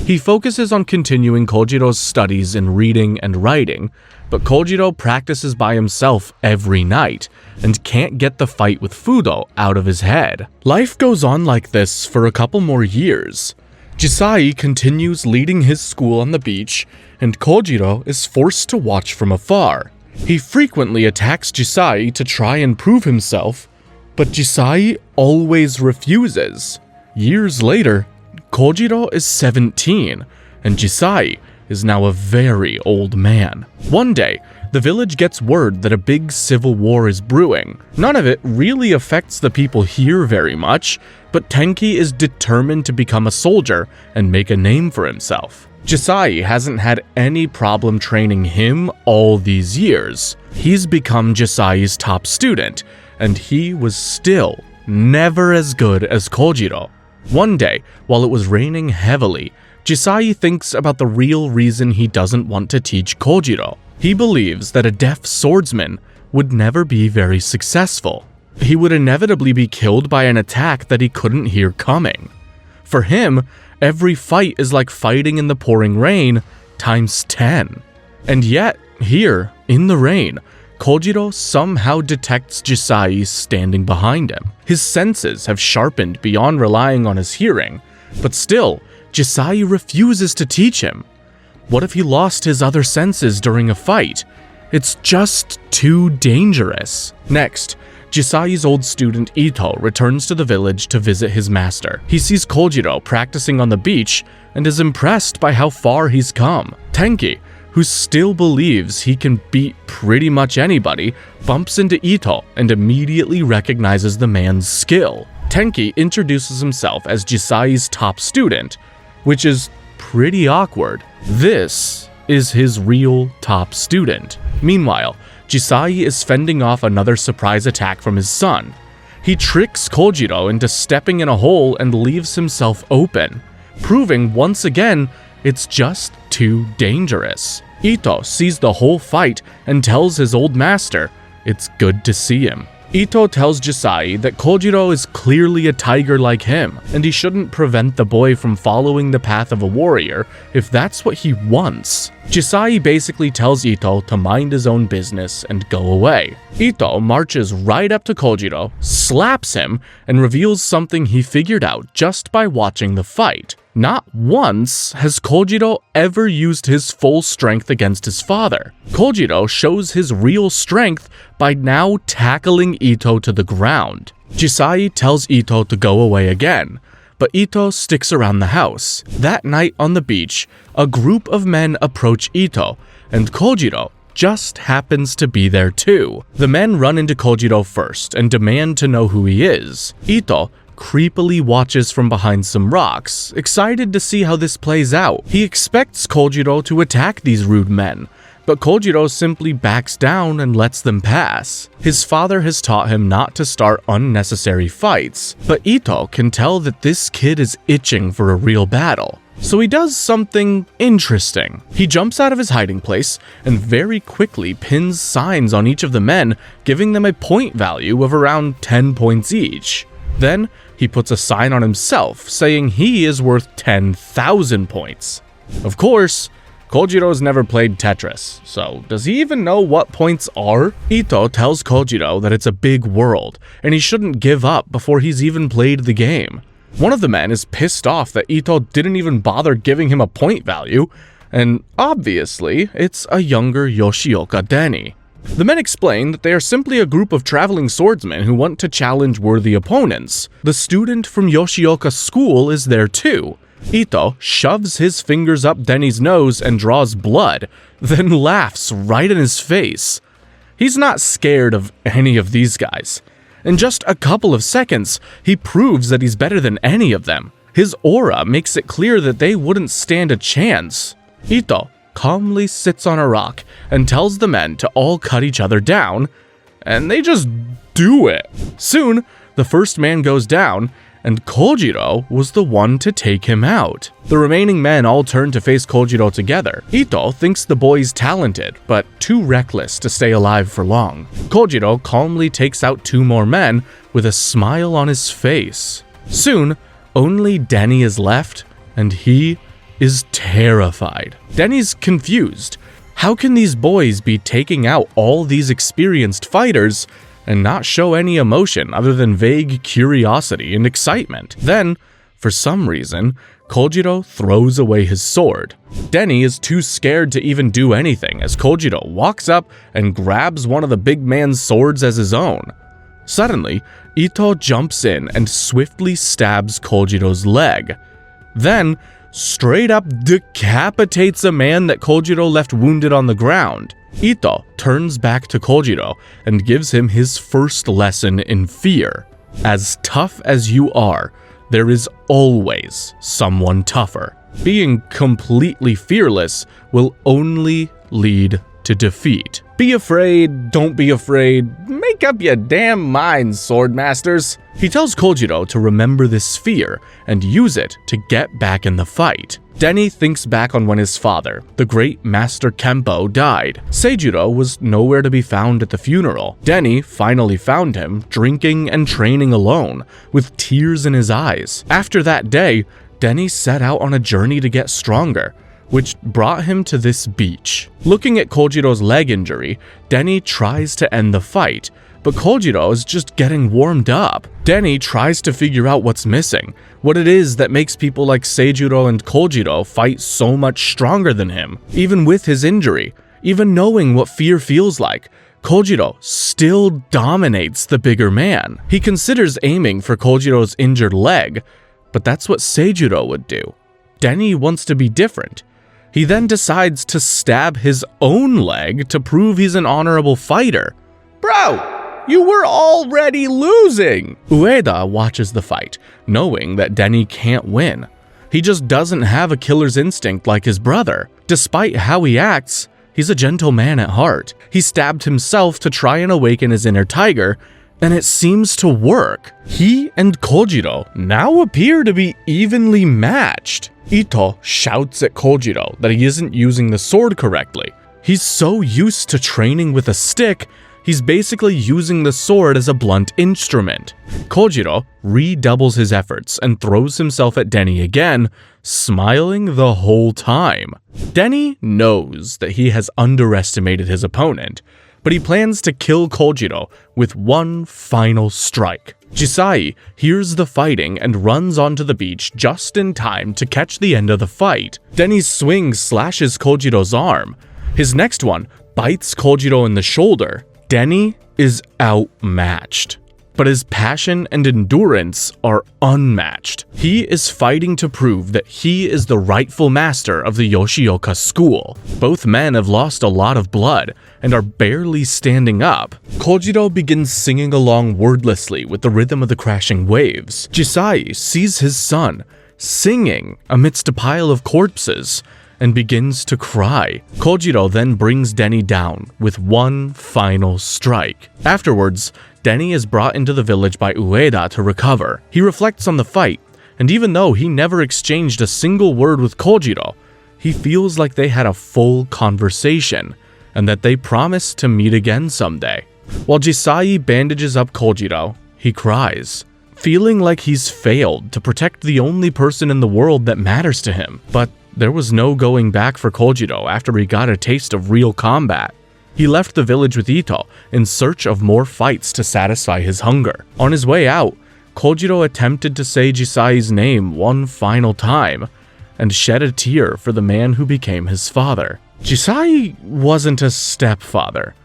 He focuses on continuing Kojiro's studies in reading and writing, but Kojiro practices by himself every night and can't get the fight with Fudo out of his head. Life goes on like this for a couple more years. Jisai continues leading his school on the beach, and Kojiro is forced to watch from afar. He frequently attacks Jisai to try and prove himself, but Jisai always refuses. Years later, Kojiro is 17, and Jisai is now a very old man. One day, the village gets word that a big civil war is brewing. None of it really affects the people here very much, but Tenki is determined to become a soldier and make a name for himself. Jisai hasn't had any problem training him all these years. He's become Jisai's top student, and he was still never as good as Kojiro. One day, while it was raining heavily, Jisai thinks about the real reason he doesn't want to teach Kojiro. He believes that a deaf swordsman would never be very successful. He would inevitably be killed by an attack that he couldn't hear coming. For him, every fight is like fighting in the pouring rain times 10. And yet, here, in the rain, Kojiro somehow detects Jisai standing behind him. His senses have sharpened beyond relying on his hearing, but still, Jisai refuses to teach him. What if he lost his other senses during a fight? It's just too dangerous. Next, Jisai's old student Ito returns to the village to visit his master. He sees Kojiro practicing on the beach and is impressed by how far he's come. Tenki, who still believes he can beat pretty much anybody, bumps into Ito and immediately recognizes the man's skill. Tenki introduces himself as Jisai's top student, which is pretty awkward. This is his real top student. Meanwhile, Jisai is fending off another surprise attack from his son. He tricks Kojiro into stepping in a hole and leaves himself open, proving once again it's just too dangerous. Ito sees the whole fight and tells his old master it's good to see him. Ito tells Jisai that Kojiro is clearly a tiger like him, and he shouldn't prevent the boy from following the path of a warrior if that's what he wants. Jisai basically tells Ito to mind his own business and go away. Ito marches right up to Kojiro, slaps him, and reveals something he figured out just by watching the fight. Not once has Kojiro ever used his full strength against his father. Kojiro shows his real strength by now tackling Ito to the ground. Jisai tells Ito to go away again, but Ito sticks around the house. That night on the beach, a group of men approach Ito, and Kojiro just happens to be there too. The men run into Kojiro first and demand to know who he is. Ito creepily watches from behind some rocks, excited to see how this plays out. He expects Kojiro to attack these rude men, but Kojiro simply backs down and lets them pass. His father has taught him not to start unnecessary fights, but Ito can tell that this kid is itching for a real battle. So he does something interesting. He jumps out of his hiding place and very quickly pins signs on each of the men, giving them a point value of around 10 points each. Then, he puts a sign on himself saying he is worth 10,000 points. Of course, Kojiro's never played Tetris, so does he even know what points are? Ito tells Kojiro that it's a big world, and he shouldn't give up before he's even played the game. One of the men is pissed off that Ito didn't even bother giving him a point value, and obviously, it's a younger Yoshioka Denny. The men explain that they are simply a group of traveling swordsmen who want to challenge worthy opponents. The student from Yoshioka's school is there too. Ito shoves his fingers up Denny's nose and draws blood, then laughs right in his face. He's not scared of any of these guys. In just a couple of seconds, he proves that he's better than any of them. His aura makes it clear that they wouldn't stand a chance. Ito calmly sits on a rock and tells the men to all cut each other down, and they just do it. Soon, the first man goes down, and Kojiro was the one to take him out. The remaining men all turn to face Kojiro together. Ito thinks the boy's talented, but too reckless to stay alive for long. Kojiro calmly takes out 2 more men with a smile on his face. Soon, only Denny is left, and he is terrified. Denny's confused. How can these boys be taking out all these experienced fighters and not show any emotion other than vague curiosity and excitement? Then, for some reason, Kojiro throws away his sword. Denny is too scared to even do anything as Kojiro walks up and grabs one of the big man's swords as his own. Suddenly, Ito jumps in and swiftly stabs Kojiro's leg. Then, straight up decapitates a man that Kojiro left wounded on the ground. Ito turns back to Kojiro and gives him his first lesson in fear. As tough as you are, there is always someone tougher. Being completely fearless will only lead to defeat. Be afraid, don't be afraid, make up your damn minds, swordmasters. He tells Kojiro to remember this fear and use it to get back in the fight. Denny thinks back on when his father, the great Master Kempo, died. Seijiro was nowhere to be found at the funeral. Denny finally found him, drinking and training alone, with tears in his eyes. After that day, Denny set out on a journey to get stronger, which brought him to this beach. Looking at Kojiro's leg injury, Denny tries to end the fight, but Kojiro is just getting warmed up. Denny tries to figure out what's missing, what it is that makes people like Seijiro and Kojiro fight so much stronger than him. Even with his injury, even knowing what fear feels like, Kojiro still dominates the bigger man. He considers aiming for Kojiro's injured leg, but that's what Seijiro would do. Denny wants to be different. He then decides to stab his own leg to prove he's an honorable fighter. Bro, you were already losing! Ueda watches the fight, knowing that Denny can't win. He just doesn't have a killer's instinct like his brother. Despite how he acts, He's a gentle man at heart. He stabbed himself to try and awaken his inner tiger, and it seems to work. He and Kojiro now appear to be evenly matched. Ito shouts at Kojiro that he isn't using the sword correctly. He's so used to training with a stick, he's basically using the sword as a blunt instrument. Kojiro redoubles his efforts and throws himself at Denny again, smiling the whole time. Denny knows that he has underestimated his opponent, but he plans to kill Kojiro with one final strike. Jisai hears the fighting and runs onto the beach just in time to catch the end of the fight. Denny's swing slashes Kojiro's arm. His next one bites Kojiro in the shoulder. Denny is outmatched, but his passion and endurance are unmatched. He is fighting to prove that he is the rightful master of the Yoshioka school. Both men have lost a lot of blood and are barely standing up. Kojiro begins singing along wordlessly with the rhythm of the crashing waves. Jisai sees his son singing amidst a pile of corpses and begins to cry. Kojiro then brings Denny down with one final strike. Afterwards, Denny is brought into the village by Ueda to recover. He reflects on the fight, and even though he never exchanged a single word with Kojiro, he feels like they had a full conversation, and that they promised to meet again someday. While Jisai bandages up Kojiro, he cries, feeling like he's failed to protect the only person in the world that matters to him. But there was no going back for Kojiro after he got a taste of real combat. He left the village with Ito in search of more fights to satisfy his hunger. On his way out, Kojiro attempted to say Jisai's name one final time and shed a tear for the man who became his father. Jisai wasn't a stepfather.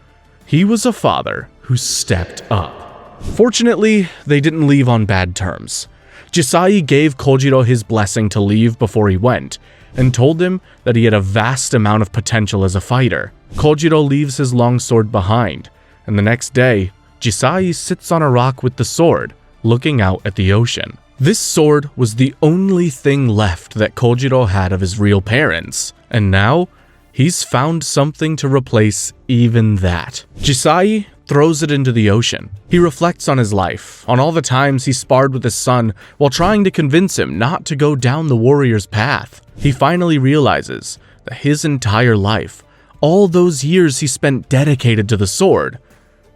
He was a father who stepped up. Fortunately, they didn't leave on bad terms. Jisai gave Kojiro his blessing to leave before he went, and told him that he had a vast amount of potential as a fighter. Kojiro leaves his long sword behind, and the next day, Jisai sits on a rock with the sword, looking out at the ocean. This sword was the only thing left that Kojiro had of his real parents, and now, he's found something to replace even that. Jisai throws it into the ocean. He reflects on his life, on all the times he sparred with his son while trying to convince him not to go down the warrior's path. He finally realizes that his entire life, all those years he spent dedicated to the sword,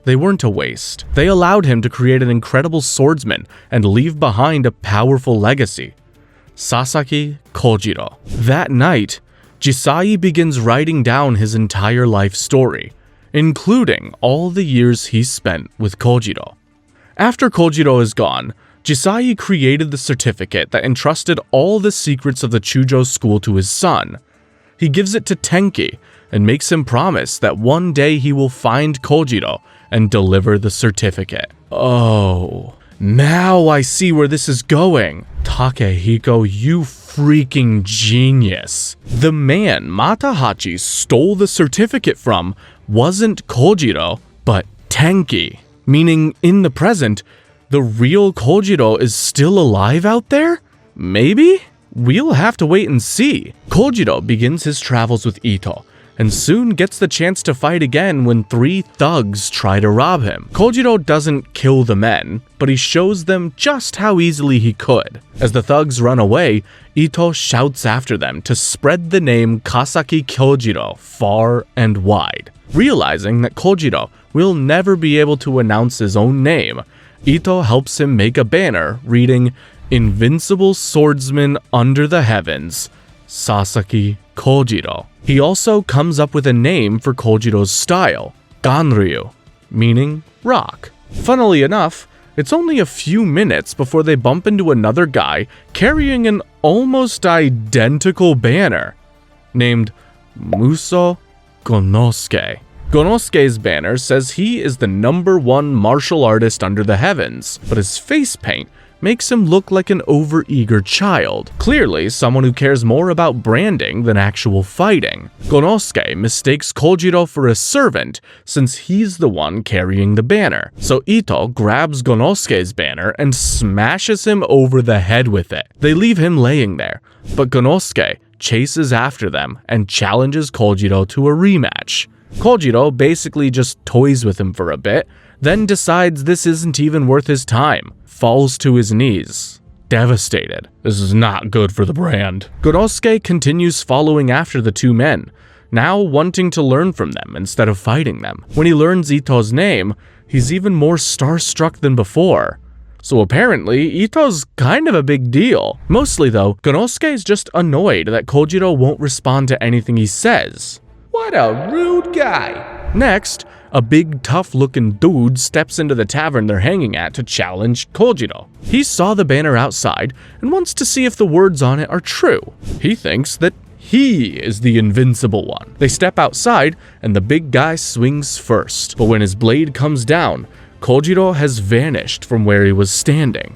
they weren't a waste. They allowed him to create an incredible swordsman and leave behind a powerful legacy. Sasaki Kojiro. That night, Jisai begins writing down his entire life story, including all the years he spent with Kojiro. After Kojiro is gone, Jisai created the certificate that entrusted all the secrets of the Chujo school to his son. He gives it to Tenki and makes him promise that one day he will find Kojiro and deliver the certificate. Oh, now I see where this is going. Takehiko, you freaking genius. The man Matahachi stole the certificate from wasn't Kojiro, but Tenki. Meaning, in the present, the real Kojiro is still alive out there? Maybe? We'll have to wait and see. Kojiro begins his travels with Ito, and soon gets the chance to fight again when 3 thugs try to rob him. Kojiro doesn't kill the men, but he shows them just how easily he could. As the thugs run away, Ito shouts after them to spread the name Kasaki Kojiro far and wide. Realizing that Kojiro will never be able to announce his own name, Ito helps him make a banner reading, "Invincible Swordsman under the Heavens, Sasaki Kojiro." He also comes up with a name for Kojiro's style, Ganryu, meaning rock. Funnily enough, it's only a few minutes before they bump into another guy carrying an almost identical banner, named Muso Gonosuke. Gonosuke's banner says he is the #1 martial artist under the heavens, but his face paint makes him look like an overeager child. Clearly, someone who cares more about branding than actual fighting. Gonosuke mistakes Kojiro for a servant since he's the one carrying the banner. So Ito grabs Gonosuke's banner and smashes him over the head with it. They leave him laying there, but Gonosuke chases after them and challenges Kojiro to a rematch. Kojiro basically just toys with him for a bit, then decides this isn't even worth his time, falls to his knees. Devastated. This is not good for the brand. Gorosuke continues following after the two men, now wanting to learn from them instead of fighting them. When he learns Ito's name, he's even more starstruck than before. So apparently, Ito's kind of a big deal. Mostly though, Gorosuke is just annoyed that Kojiro won't respond to anything he says. What a rude guy. Next, a big tough-looking dude steps into the tavern they're hanging at to challenge Kojiro. He saw the banner outside and wants to see if the words on it are true. He thinks that he is the invincible one. They step outside and the big guy swings first, but when his blade comes down, Kojiro has vanished from where he was standing.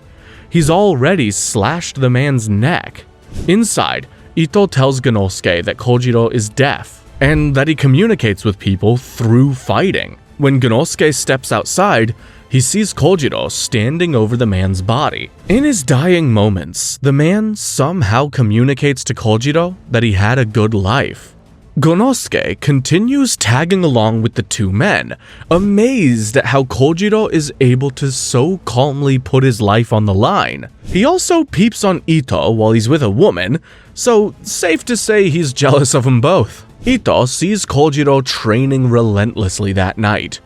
He's already slashed the man's neck. Inside, Ito tells Gorosuke that Kojiro is deaf and that he communicates with people through fighting. When Gorosuke steps outside, he sees Kojiro standing over the man's body. In his dying moments, the man somehow communicates to Kojiro that he had a good life. Gorosuke continues tagging along with the two men, amazed at how Kojiro is able to so calmly put his life on the line. He also peeps on Ito while he's with a woman, so safe to say he's jealous of them both. Ito sees Kojiro training relentlessly that night.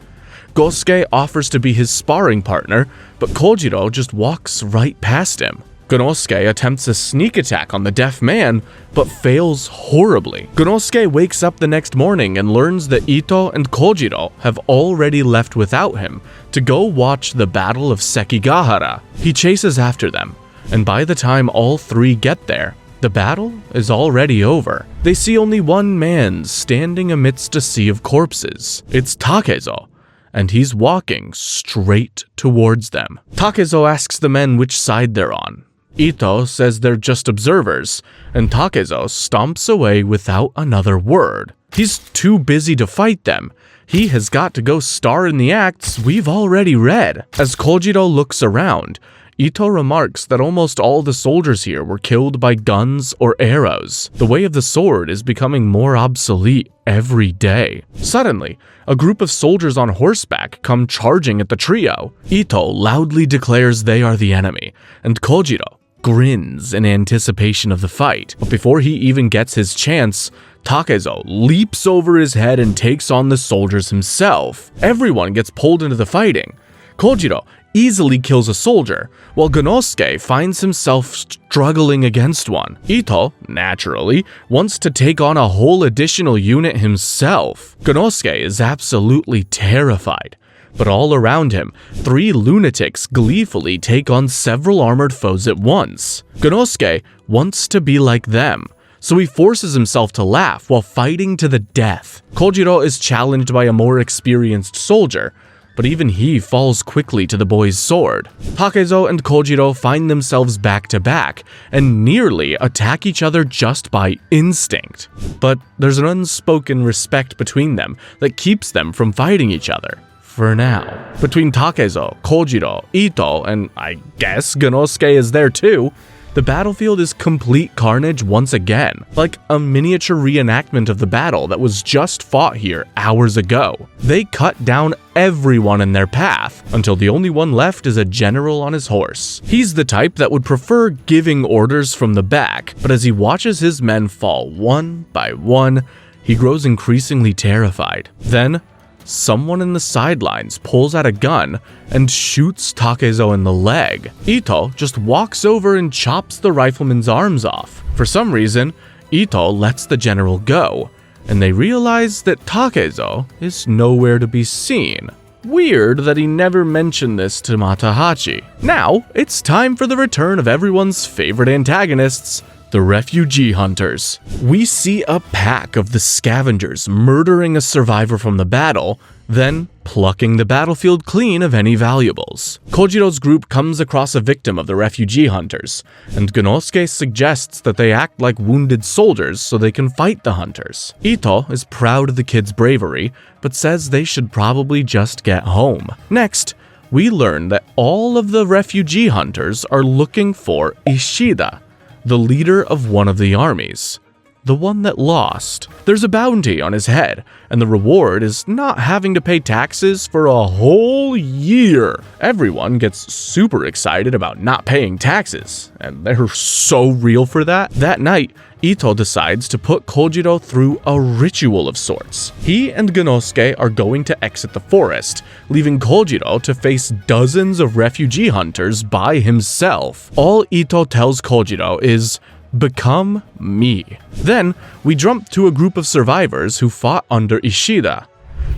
Gorosuke offers to be his sparring partner, but Kojiro just walks right past him. Gorosuke attempts a sneak attack on the deaf man, but fails horribly. Gorosuke wakes up the next morning and learns that Ito and Kojiro have already left without him to go watch the Battle of Sekigahara. He chases after them, and by the time all three get there, the battle is already over. They see only one man standing amidst a sea of corpses. It's Takezo, and he's walking straight towards them. Takezo asks the men which side they're on. Ito says they're just observers, and Takezo stomps away without another word. He's too busy to fight them. He has got to go star in the acts we've already read. As Kojiro looks around, Ito remarks that almost all the soldiers here were killed by guns or arrows. The way of the sword is becoming more obsolete every day. Suddenly, a group of soldiers on horseback come charging at the trio. Ito loudly declares they are the enemy, and Kojiro grins in anticipation of the fight. But before he even gets his chance, Takezo leaps over his head and takes on the soldiers himself. Everyone gets pulled into the fighting. Kojiro easily kills a soldier, while Gorosuke finds himself struggling against one. Ito, naturally, wants to take on a whole additional unit himself. Gorosuke is absolutely terrified, but all around him, three lunatics gleefully take on several armored foes at once. Gorosuke wants to be like them, so he forces himself to laugh while fighting to the death. Kojiro is challenged by a more experienced soldier, but even he falls quickly to the boy's sword. Takezo and Kojiro find themselves back to back and nearly attack each other just by instinct. But there's an unspoken respect between them that keeps them from fighting each other. For now. Between Takezo, Kojiro, Ito, and I guess Gorosuke is there too, the battlefield is complete carnage once again, like a miniature reenactment of the battle that was just fought here hours ago. They cut down everyone in their path, until the only one left is a general on his horse. He's the type that would prefer giving orders from the back, but as he watches his men fall one by one, he grows increasingly terrified. Then, someone in the sidelines pulls out a gun and shoots Takezo in the leg. Ito just walks over and chops the rifleman's arms off. For some reason, Ito lets the general go, and they realize that Takezo is nowhere to be seen. Weird that he never mentioned this to Matahachi. Now, it's time for the return of everyone's favorite antagonists, the refugee hunters. We see a pack of the scavengers murdering a survivor from the battle, then plucking the battlefield clean of any valuables. Kojiro's group comes across a victim of the refugee hunters, and Gorosuke suggests that they act like wounded soldiers so they can fight the hunters. Ito is proud of the kids' bravery, but says they should probably just get home. Next, we learn that all of the refugee hunters are looking for Ishida, the leader of one of the armies. the one that lost. There's a bounty on his head, and the reward is not having to pay taxes for a whole year. Everyone gets super excited about not paying taxes, and they're so real for that. That night, Ito decides to put Kojiro through a ritual of sorts. He and Genosuke are going to exit the forest, leaving Kojiro to face dozens of refugee hunters by himself. All Ito tells Kojiro is, "Become me." Then, we jump to a group of survivors who fought under Ishida.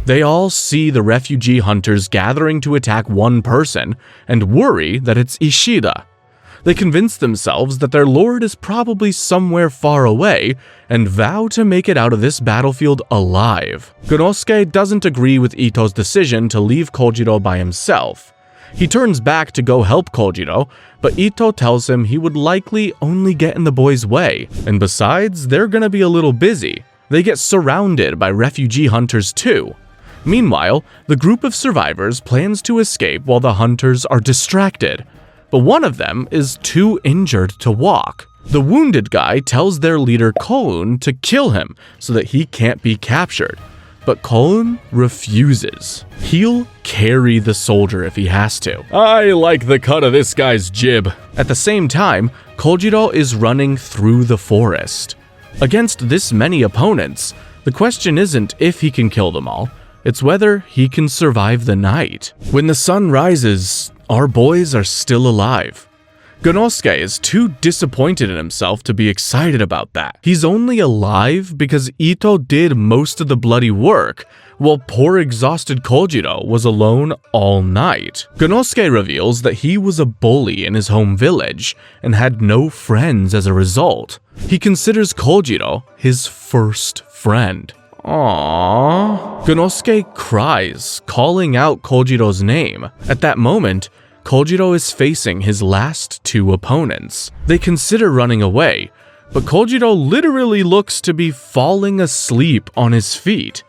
They all see the refugee hunters gathering to attack one person and worry that it's Ishida. They convince themselves that their lord is probably somewhere far away and vow to make it out of this battlefield alive. Genosuke doesn't agree with Ito's decision to leave Kojiro by himself. He turns back to go help Kojiro, but Ito tells him he would likely only get in the boy's way, and besides, they're gonna be a little busy. They get surrounded by refugee hunters too. Meanwhile, the group of survivors plans to escape while the hunters are distracted, but one of them is too injured to walk. The wounded guy tells their leader Koun to kill him so that he can't be captured, but Koun refuses. He'll carry the soldier if he has to. I like the cut of this guy's jib. At the same time, Kojiro is running through the forest. Against this many opponents, the question isn't if he can kill them all, it's whether he can survive the night. When the sun rises, our boys are still alive. Genosuke is too disappointed in himself to be excited about that. He's only alive because Ito did most of the bloody work, while poor exhausted Kojiro was alone all night. Genosuke reveals that he was a bully in his home village and had no friends as a result. He considers Kojiro his first friend. Aww. Genosuke cries, calling out Kojiro's name. At that moment, Kojiro is facing his last two opponents. They consider running away, but Kojiro literally looks to be falling asleep on his feet,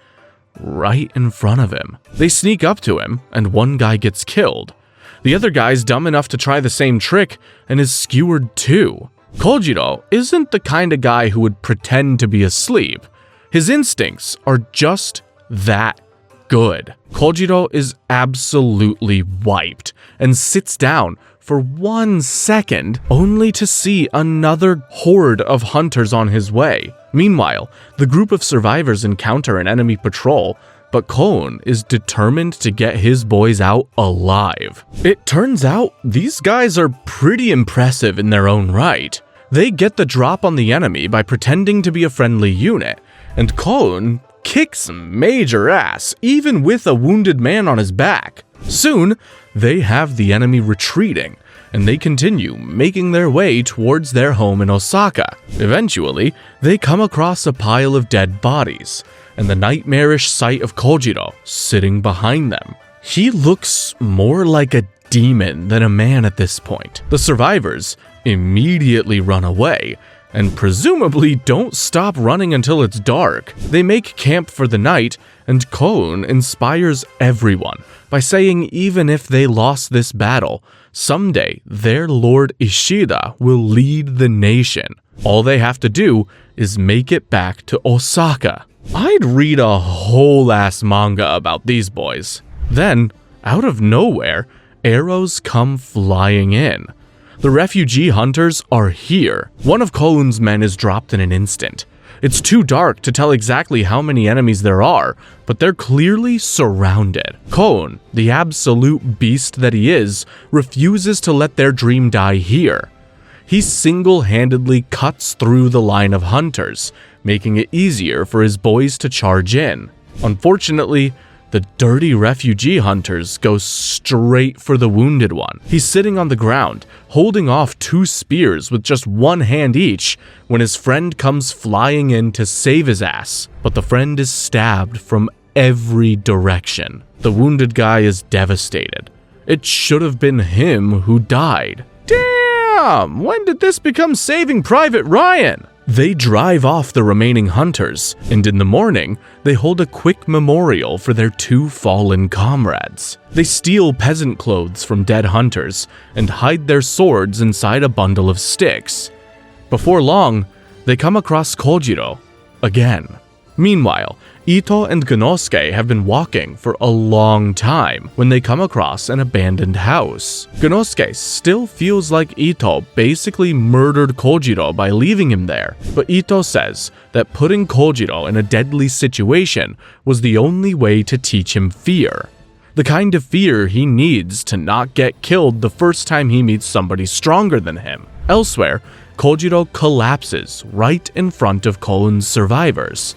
right in front of him. They sneak up to him, and one guy gets killed. The other guy's dumb enough to try the same trick and is skewered too. Kojiro isn't the kind of guy who would pretend to be asleep. His instincts are just that good. Kojiro is absolutely wiped and sits down for 1 second only to see another horde of hunters on his way. Meanwhile, the group of survivors encounter an enemy patrol, but Koun is determined to get his boys out alive. It turns out these guys are pretty impressive in their own right. They get the drop on the enemy by pretending to be a friendly unit, and Koun kicks major ass, even with a wounded man on his back. Soon, they have the enemy retreating, and they continue making their way towards their home in Osaka. Eventually, they come across a pile of dead bodies, and the nightmarish sight of Kojiro sitting behind them. He looks more like a demon than a man at this point. The survivors immediately run away, and presumably don't stop running until it's dark. They make camp for the night, and Koun inspires everyone by saying even if they lost this battle, someday their lord Ishida will lead the nation. All they have to do is make it back to Osaka. I'd read a whole ass manga about these boys. Then, out of nowhere, arrows come flying in. The refugee hunters are here. One of Koun's men is dropped in an instant. It's too dark to tell exactly how many enemies there are, but they're clearly surrounded. Koun, the absolute beast that he is, refuses to let their dream die here. He single-handedly cuts through the line of hunters, making it easier for his boys to charge in. Unfortunately, the dirty refugee hunters go straight for the wounded one. He's sitting on the ground, holding off 2 spears with just 1 hand each, when his friend comes flying in to save his ass. But the friend is stabbed from every direction. The wounded guy is devastated. It should have been him who died. Damn! When did this become Saving Private Ryan? They drive off the remaining hunters, and in the morning, they hold a quick memorial for their 2 fallen comrades. They steal peasant clothes from dead hunters and hide their swords inside a bundle of sticks. Before long, they come across Kojiro again. Meanwhile, Ito and Ganosuke have been walking for a long time when they come across an abandoned house. Ganosuke still feels like Ito basically murdered Kojiro by leaving him there, but Ito says that putting Kojiro in a deadly situation was the only way to teach him fear. The kind of fear he needs to not get killed the first time he meets somebody stronger than him. Elsewhere, Kojiro collapses right in front of Koun's survivors.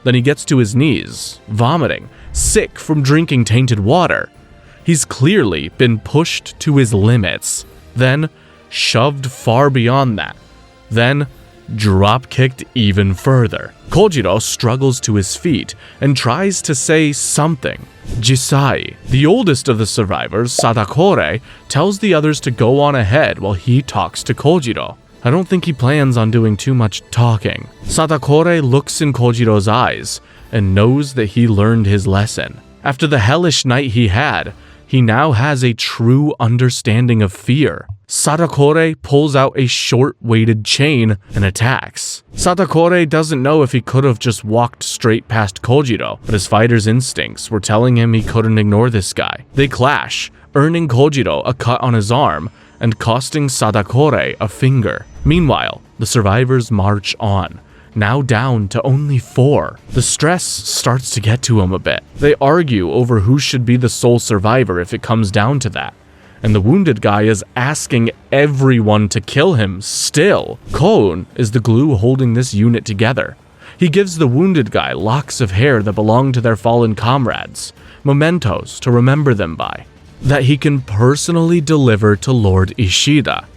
Then he gets to his knees, vomiting, sick from drinking tainted water. He's clearly been pushed to his limits, then shoved far beyond that, then drop-kicked even further. Kojiro struggles to his feet and tries to say something. Jisai, the oldest of the survivors, Sadakore, tells the others to go on ahead while he talks to Kojiro. I don't think he plans on doing too much talking. Sadakore looks in Kojiro's eyes and knows that he learned his lesson. After the hellish night he had, he now has a true understanding of fear. Sadakore pulls out a short-weighted chain and attacks. Sadakore doesn't know if he could have just walked straight past Kojiro, but his fighter's instincts were telling him he couldn't ignore this guy. They clash, earning Kojiro a cut on his arm and costing Sadakore a finger. Meanwhile, the survivors march on, now down to only 4. The stress starts to get to him a bit. They argue over who should be the sole survivor if it comes down to that. And the wounded guy is asking everyone to kill him still. Koun is the glue holding this unit together. He gives the wounded guy locks of hair that belong to their fallen comrades, mementos to remember them by, that he can personally deliver to Lord Ishida.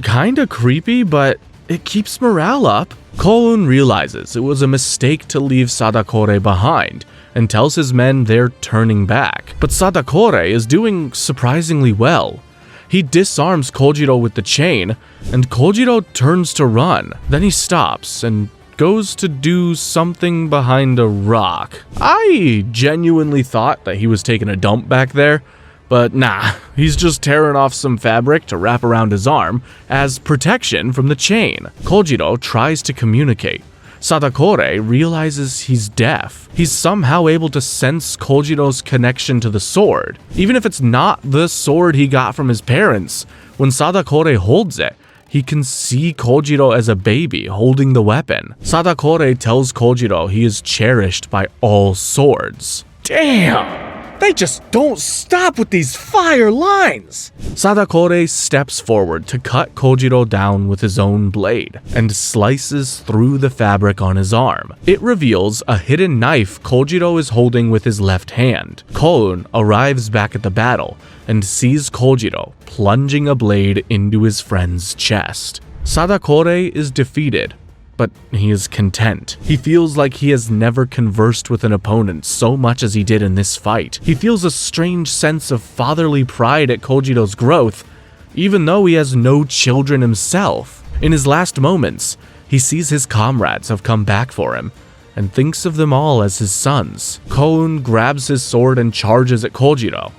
Kinda creepy, but it keeps morale up. Koun realizes it was a mistake to leave Sadakore behind and tells his men they're turning back. But Sadakore is doing surprisingly well. He disarms Kojiro with the chain, and Kojiro turns to run. Then he stops and goes to do something behind a rock. I genuinely thought that he was taking a dump back there, but nah, he's just tearing off some fabric to wrap around his arm as protection from the chain. Kojiro tries to communicate. Sadakore realizes he's deaf. He's somehow able to sense Kojiro's connection to the sword. Even if it's not the sword he got from his parents, when Sadakore holds it, he can see Kojiro as a baby holding the weapon. Sadakore tells Kojiro he is cherished by all swords. Damn! They just don't stop with these fire lines! Sadakore steps forward to cut Kojiro down with his own blade and slices through the fabric on his arm. It reveals a hidden knife Kojiro is holding with his left hand. Koun arrives back at the battle and sees Kojiro plunging a blade into his friend's chest. Sadakore is defeated, but he is content. He feels like he has never conversed with an opponent so much as he did in this fight. He feels a strange sense of fatherly pride at Kojiro's growth, even though he has no children himself. In his last moments, he sees his comrades have come back for him, and thinks of them all as his sons. Koun grabs his sword and charges at Kojiro.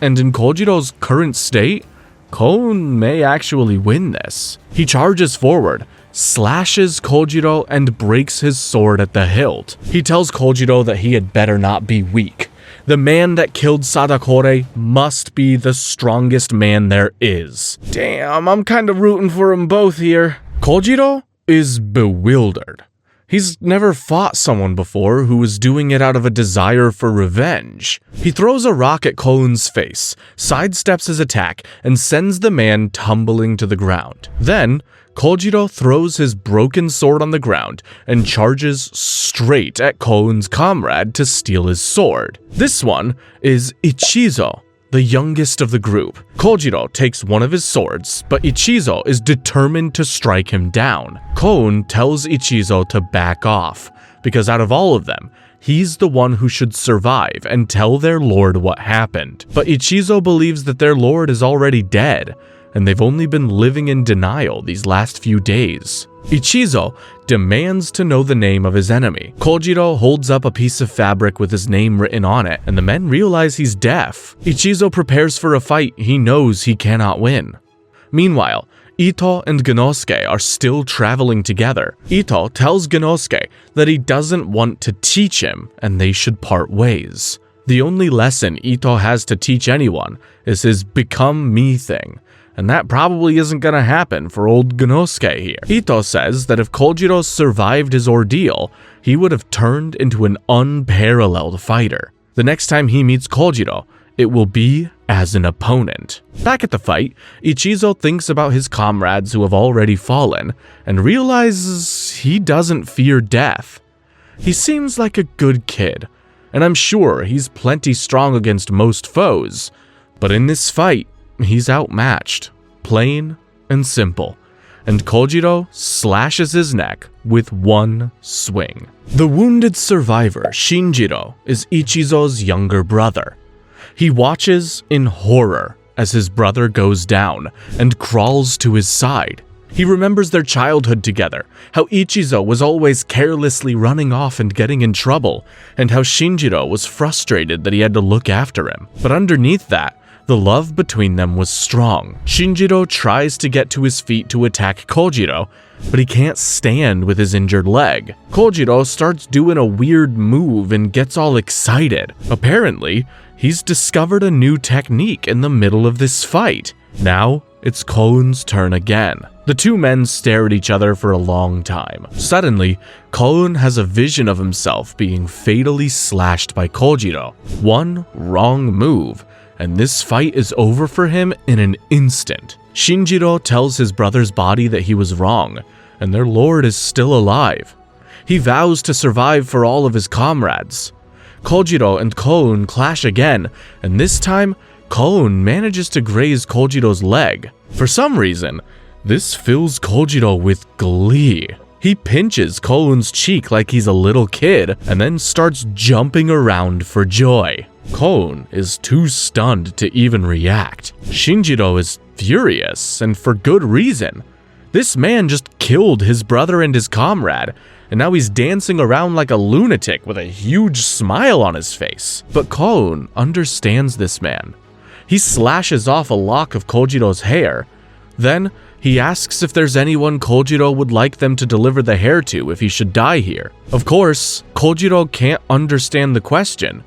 And in Kojiro's current state, Koun may actually win this. He charges forward, slashes Kojiro, and breaks his sword at the hilt. He tells Kojiro that he had better not be weak. The man that killed Sadakore must be the strongest man there is. Damn, I'm kinda rooting for them both here. Kojiro is bewildered. He's never fought someone before who was doing it out of a desire for revenge. He throws a rock at Koun's face, sidesteps his attack, and sends the man tumbling to the ground. Then, Kojiro throws his broken sword on the ground and charges straight at Koun's comrade to steal his sword. This one is Ichizo, the youngest of the group. Kojiro takes one of his swords, but Ichizo is determined to strike him down. Koun tells Ichizo to back off, because out of all of them, he's the one who should survive and tell their lord what happened. But Ichizo believes that their lord is already dead, and they've only been living in denial these last few days. Ichizo demands to know the name of his enemy. Kojiro holds up a piece of fabric with his name written on it, and the men realize he's deaf. Ichizo prepares for a fight he knows he cannot win. Meanwhile, Ito and Genosuke are still traveling together. Ito tells Genosuke that he doesn't want to teach him and they should part ways. The only lesson Ito has to teach anyone is his become me thing, and that probably isn't gonna happen for old Genosuke here. Ito says that if Kojiro survived his ordeal, he would have turned into an unparalleled fighter. The next time he meets Kojiro, it will be as an opponent. Back at the fight, Ichizo thinks about his comrades who have already fallen and realizes he doesn't fear death. He seems like a good kid, and I'm sure he's plenty strong against most foes, but in this fight, he's outmatched, plain and simple, and Kojiro slashes his neck with one swing. The wounded survivor, Shinjiro, is Ichizo's younger brother. He watches in horror as his brother goes down and crawls to his side. He remembers their childhood together, how Ichizo was always carelessly running off and getting in trouble, and how Shinjiro was frustrated that he had to look after him. But underneath that, the love between them was strong. Shinjiro tries to get to his feet to attack Kojiro, but he can't stand with his injured leg. Kojiro starts doing a weird move and gets all excited. Apparently, he's discovered a new technique in the middle of this fight. Now, it's Koun's turn again. The two men stare at each other for a long time. Suddenly, Koun has a vision of himself being fatally slashed by Kojiro. One wrong move, and this fight is over for him in an instant. Shinjiro tells his brother's body that he was wrong, and their lord is still alive. He vows to survive for all of his comrades. Kojiro and Koun clash again, and this time, Koun manages to graze Kojiro's leg. For some reason, this fills Kojiro with glee. He pinches Koun's cheek like he's a little kid, and then starts jumping around for joy. Koun is too stunned to even react. Shinjiro is furious, and for good reason. This man just killed his brother and his comrade, and now he's dancing around like a lunatic with a huge smile on his face. But Koun understands this man. He slashes off a lock of Kojiro's hair. Then, he asks if there's anyone Kojiro would like them to deliver the hair to if he should die here. Of course, Kojiro can't understand the question,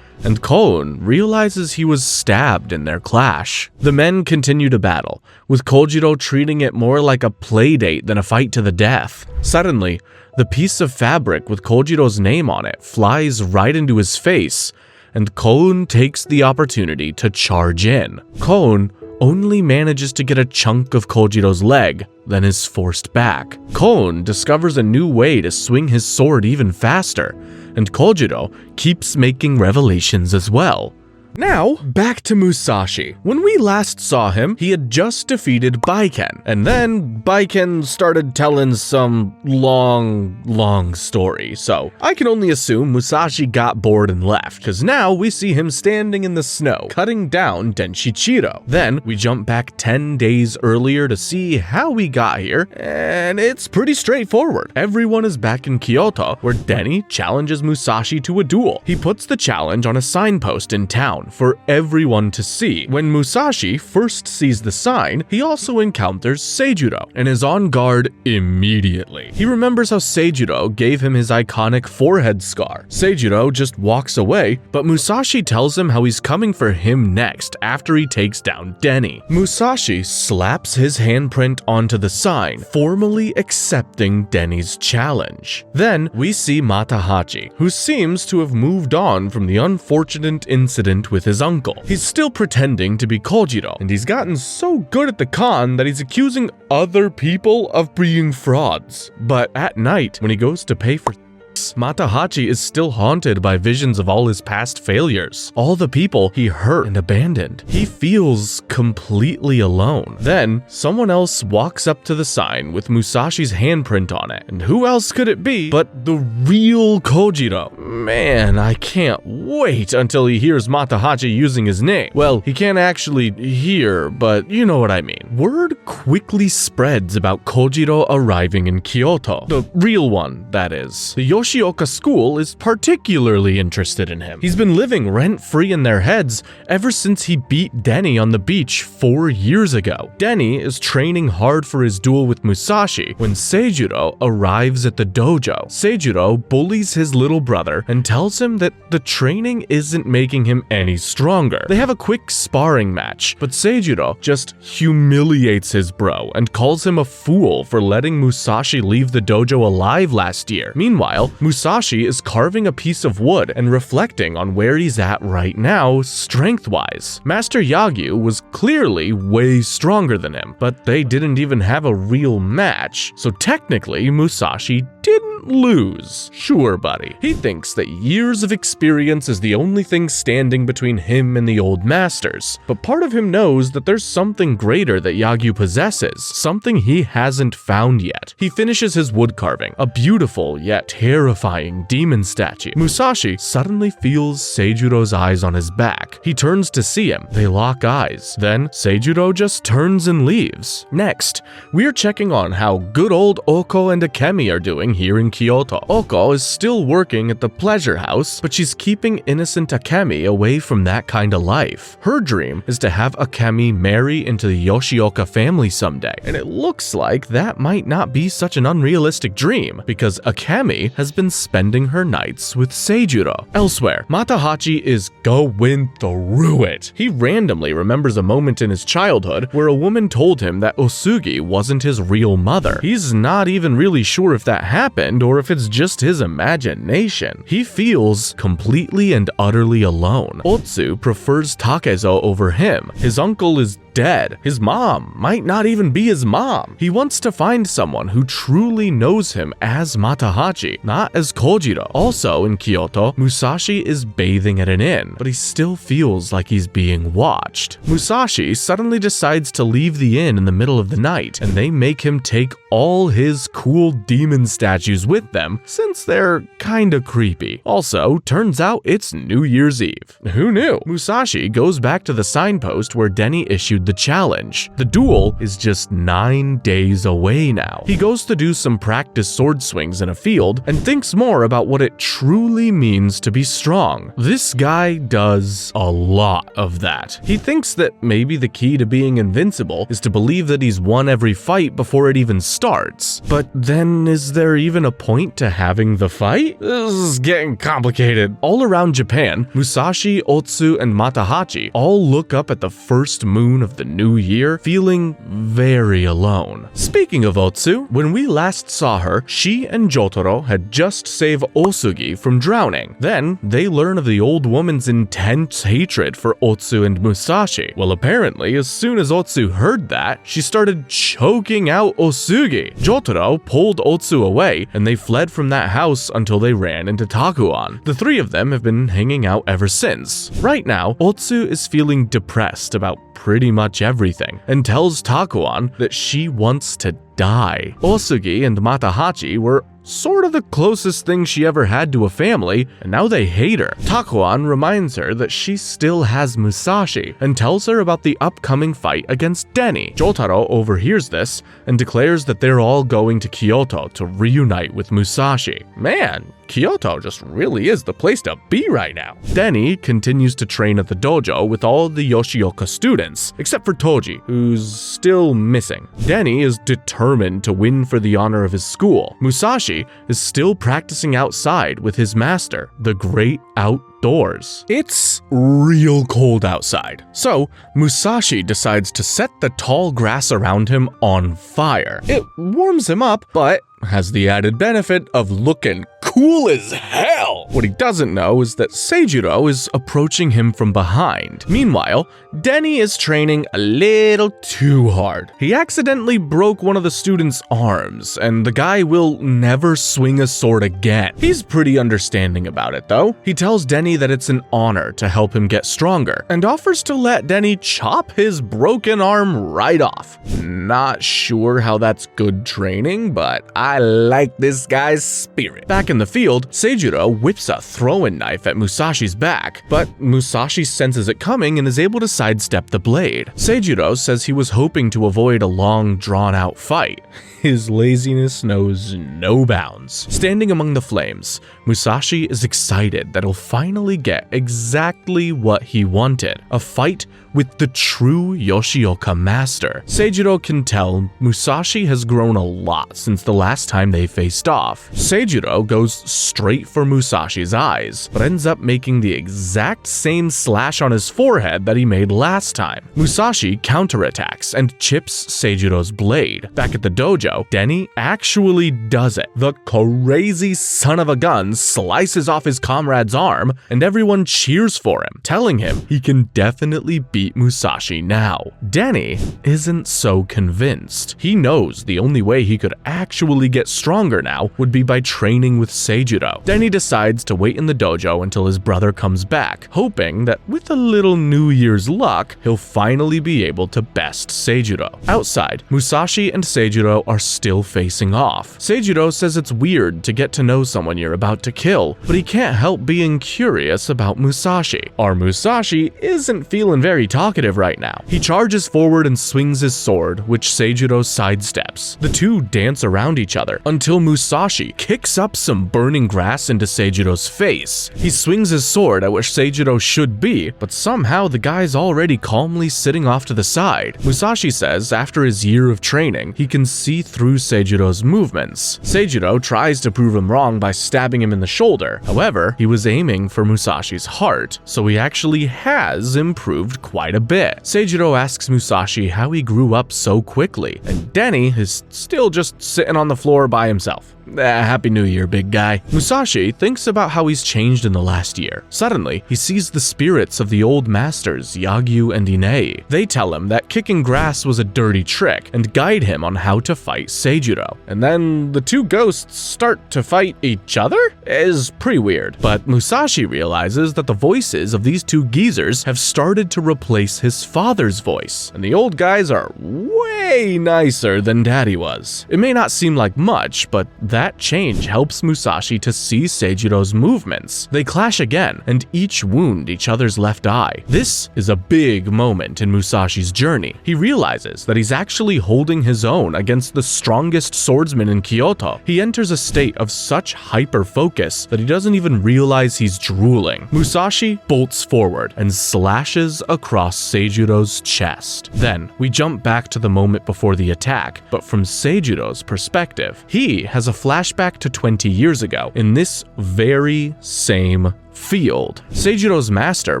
and Koun realizes he was stabbed in their clash. The men continue to battle, with Kojiro treating it more like a play date than a fight to the death. Suddenly, the piece of fabric with Kojiro's name on it flies right into his face, and Koun takes the opportunity to charge in. Koun only manages to get a chunk of Kojiro's leg, then is forced back. Koun discovers a new way to swing his sword even faster, and Kojiro keeps making revelations as well. Now, back to Musashi. When we last saw him, he had just defeated Baiken, and then Baiken started telling some long story, so I can only assume Musashi got bored and left, because now we see him standing in the snow, cutting down Denshichiro. Then, we jump back 10 days earlier to see how we got here, and it's pretty straightforward. Everyone is back in Kyoto, where Denny challenges Musashi to a duel. He puts the challenge on a signpost in town for everyone to see. When Musashi first sees the sign, he also encounters Seijuro and is on guard immediately. He remembers how Seijuro gave him his iconic forehead scar. Seijuro just walks away, but Musashi tells him how he's coming for him next after he takes down Denny. Musashi slaps his handprint onto the sign, formally accepting Denny's challenge. Then we see Matahachi, who seems to have moved on from the unfortunate incident with his uncle. He's still pretending to be Kojiro, and he's gotten so good at the con that he's accusing other people of being frauds. But at night, when he goes to pay for Matahachi is still haunted by visions of all his past failures, all the people he hurt and abandoned. He feels completely alone. Then, someone else walks up to the sign with Musashi's handprint on it, and who else could it be but the real Kojiro? Man, I can't wait until he hears Matahachi using his name. Well, he can't actually hear, but you know what I mean. Word quickly spreads about Kojiro arriving in Kyoto. The real one, that is. The Yoshioka school is particularly interested in him. He's been living rent-free in their heads ever since he beat Denny on the beach 4 years ago. Denny is training hard for his duel with Musashi when Seijuro arrives at the dojo. Seijuro bullies his little brother and tells him that the training isn't making him any stronger. They have a quick sparring match, but Seijuro just humiliates his bro and calls him a fool for letting Musashi leave the dojo alive last year. Meanwhile, Musashi is carving a piece of wood and reflecting on where he's at right now, strength-wise. Master Yagyu was clearly way stronger than him, but they didn't even have a real match, so technically Musashi didn't lose. Sure, buddy. He thinks that years of experience is the only thing standing between him and the old masters, but part of him knows that there's something greater that Yagyu possesses, something he hasn't found yet. He finishes his wood carving, a beautiful yet terrifying demon statue. Musashi suddenly feels Seijuro's eyes on his back. He turns to see him. They lock eyes. Then Seijuro just turns and leaves. Next, we're checking on how good old Oko and Akemi are doing here in Kyoto. Oko is still working at the pleasure house, but she's keeping innocent Akemi away from that kind of life. Her dream is to have Akemi marry into the Yoshioka family someday, and it looks like that might not be such an unrealistic dream, because Akemi has been spending her nights with Seijuro. Elsewhere, Matahachi is going through it. He randomly remembers a moment in his childhood where a woman told him that Osugi wasn't his real mother. He's not even really sure if that happened or if it's just his imagination. He feels completely and utterly alone. Otsu prefers Takezo over him. His uncle is dead. His mom might not even be his mom. He wants to find someone who truly knows him as Matahachi, not as Kojiro. Also in Kyoto, Musashi is bathing at an inn, but he still feels like he's being watched. Musashi suddenly decides to leave the inn in the middle of the night, and they make him take all his cool demon statues with them since they're kinda creepy. Also, turns out it's New Year's Eve. Who knew? Musashi goes back to the signpost where Denny issued the challenge. The duel is just 9 days away now. He goes to do some practice sword swings in a field and thinks more about what it truly means to be strong. This guy does a lot of that. He thinks that maybe the key to being invincible is to believe that he's won every fight before it even starts. But then is there even a point to having the fight? This is getting complicated. All around Japan, Musashi, Otsu, and Matahachi all look up at the first moon of the new year, feeling very alone. Speaking of Otsu, when we last saw her, she and Jotaro had just saved Osugi from drowning. Then, they learn of the old woman's intense hatred for Otsu and Musashi. Well, apparently, as soon as Otsu heard that, she started choking out Osugi. Jotaro pulled Otsu away, and they fled from that house until they ran into Takuan. The three of them have been hanging out ever since. Right now, Otsu is feeling depressed about pretty much everything, and tells Takuan that she wants to die. Osugi and Matahachi were sort of the closest thing she ever had to a family, and now they hate her. Takuan reminds her that she still has Musashi, and tells her about the upcoming fight against Denny. Jotaro overhears this, and declares that they're all going to Kyoto to reunite with Musashi. Man, Kyoto just really is the place to be right now. Denny continues to train at the dojo with all the Yoshioka students, except for Toji, who's still missing. Denny is determined to win for the honor of his school. Musashi is still practicing outside with his master, the great outdoors. It's real cold outside, so Musashi decides to set the tall grass around him on fire. It warms him up, but has the added benefit of looking cool as hell. What he doesn't know is that Seijuro is approaching him from behind. Meanwhile, Denny is training a little too hard. He accidentally broke one of the students' arms, and the guy will never swing a sword again. He's pretty understanding about it though. He tells Denny that it's an honor to help him get stronger, and offers to let Denny chop his broken arm right off. Not sure how that's good training, but I like this guy's spirit. Back in the field, Seijiro whips a throwing knife at Musashi's back, but Musashi senses it coming and is able to sidestep the blade. Seijiro says he was hoping to avoid a long, drawn-out fight. His laziness knows no bounds. Standing among the flames, Musashi is excited that he'll finally get exactly what he wanted, a fight with the true Yoshioka master. Seijiro can tell Musashi has grown a lot since the last time they faced off. Seijiro goes straight for Musashi's eyes, but ends up making the exact same slash on his forehead that he made last time. Musashi counterattacks and chips Seijiro's blade. Back at the dojo, Denny actually does it. The crazy son of a gun slices off his comrade's arm, and everyone cheers for him, telling him he can definitely beat Musashi now. Denny isn't so convinced. He knows the only way he could actually get stronger now would be by training with Seijiro. Denny decides to wait in the dojo until his brother comes back, hoping that with a little New Year's luck, he'll finally be able to best Seijiro. Outside, Musashi and Seijiro are still facing off. Seijiro says it's weird to get to know someone you're about to kill, but he can't help being curious about Musashi. Our Musashi isn't feeling very talkative right now. He charges forward and swings his sword, which Seijiro sidesteps. The two dance around each other until Musashi kicks up some burning grass into Seijiro's face. He swings his sword at where Seijiro should be, but somehow the guy's already calmly sitting off to the side. Musashi says after his year of training, he can see through Seijiro's movements. Seijiro tries to prove him wrong by stabbing him in the shoulder. However, he was aiming for Musashi's heart, so he actually has improved quite a bit. Seijiro asks Musashi how he grew up so quickly, and Denny is still just sitting on the floor by himself. Happy New Year, big guy. Musashi thinks about how he's changed in the last year. Suddenly, he sees the spirits of the old masters, Yagyu and Inei. They tell him that kicking grass was a dirty trick and guide him on how to fight Seijiro. And then the two ghosts start to fight each other? Is pretty weird. But Musashi realizes that the voices of these two geezers have started to replace his father's voice, and the old guys are way nicer than Daddy was. It may not seem like much, but that change helps Musashi to see Seijiro's movements. They clash again, and each wound each other's left eye. This is a big moment in Musashi's journey. He realizes that he's actually holding his own against the strongest swordsman in Kyoto. He enters a state of such hyper-focus that he doesn't even realize he's drooling. Musashi bolts forward and slashes across Seijiro's chest. Then, we jump back to the moment before the attack, but from Seijiro's perspective. He has a flashback to 20 years ago in this very same field. Seijiro's master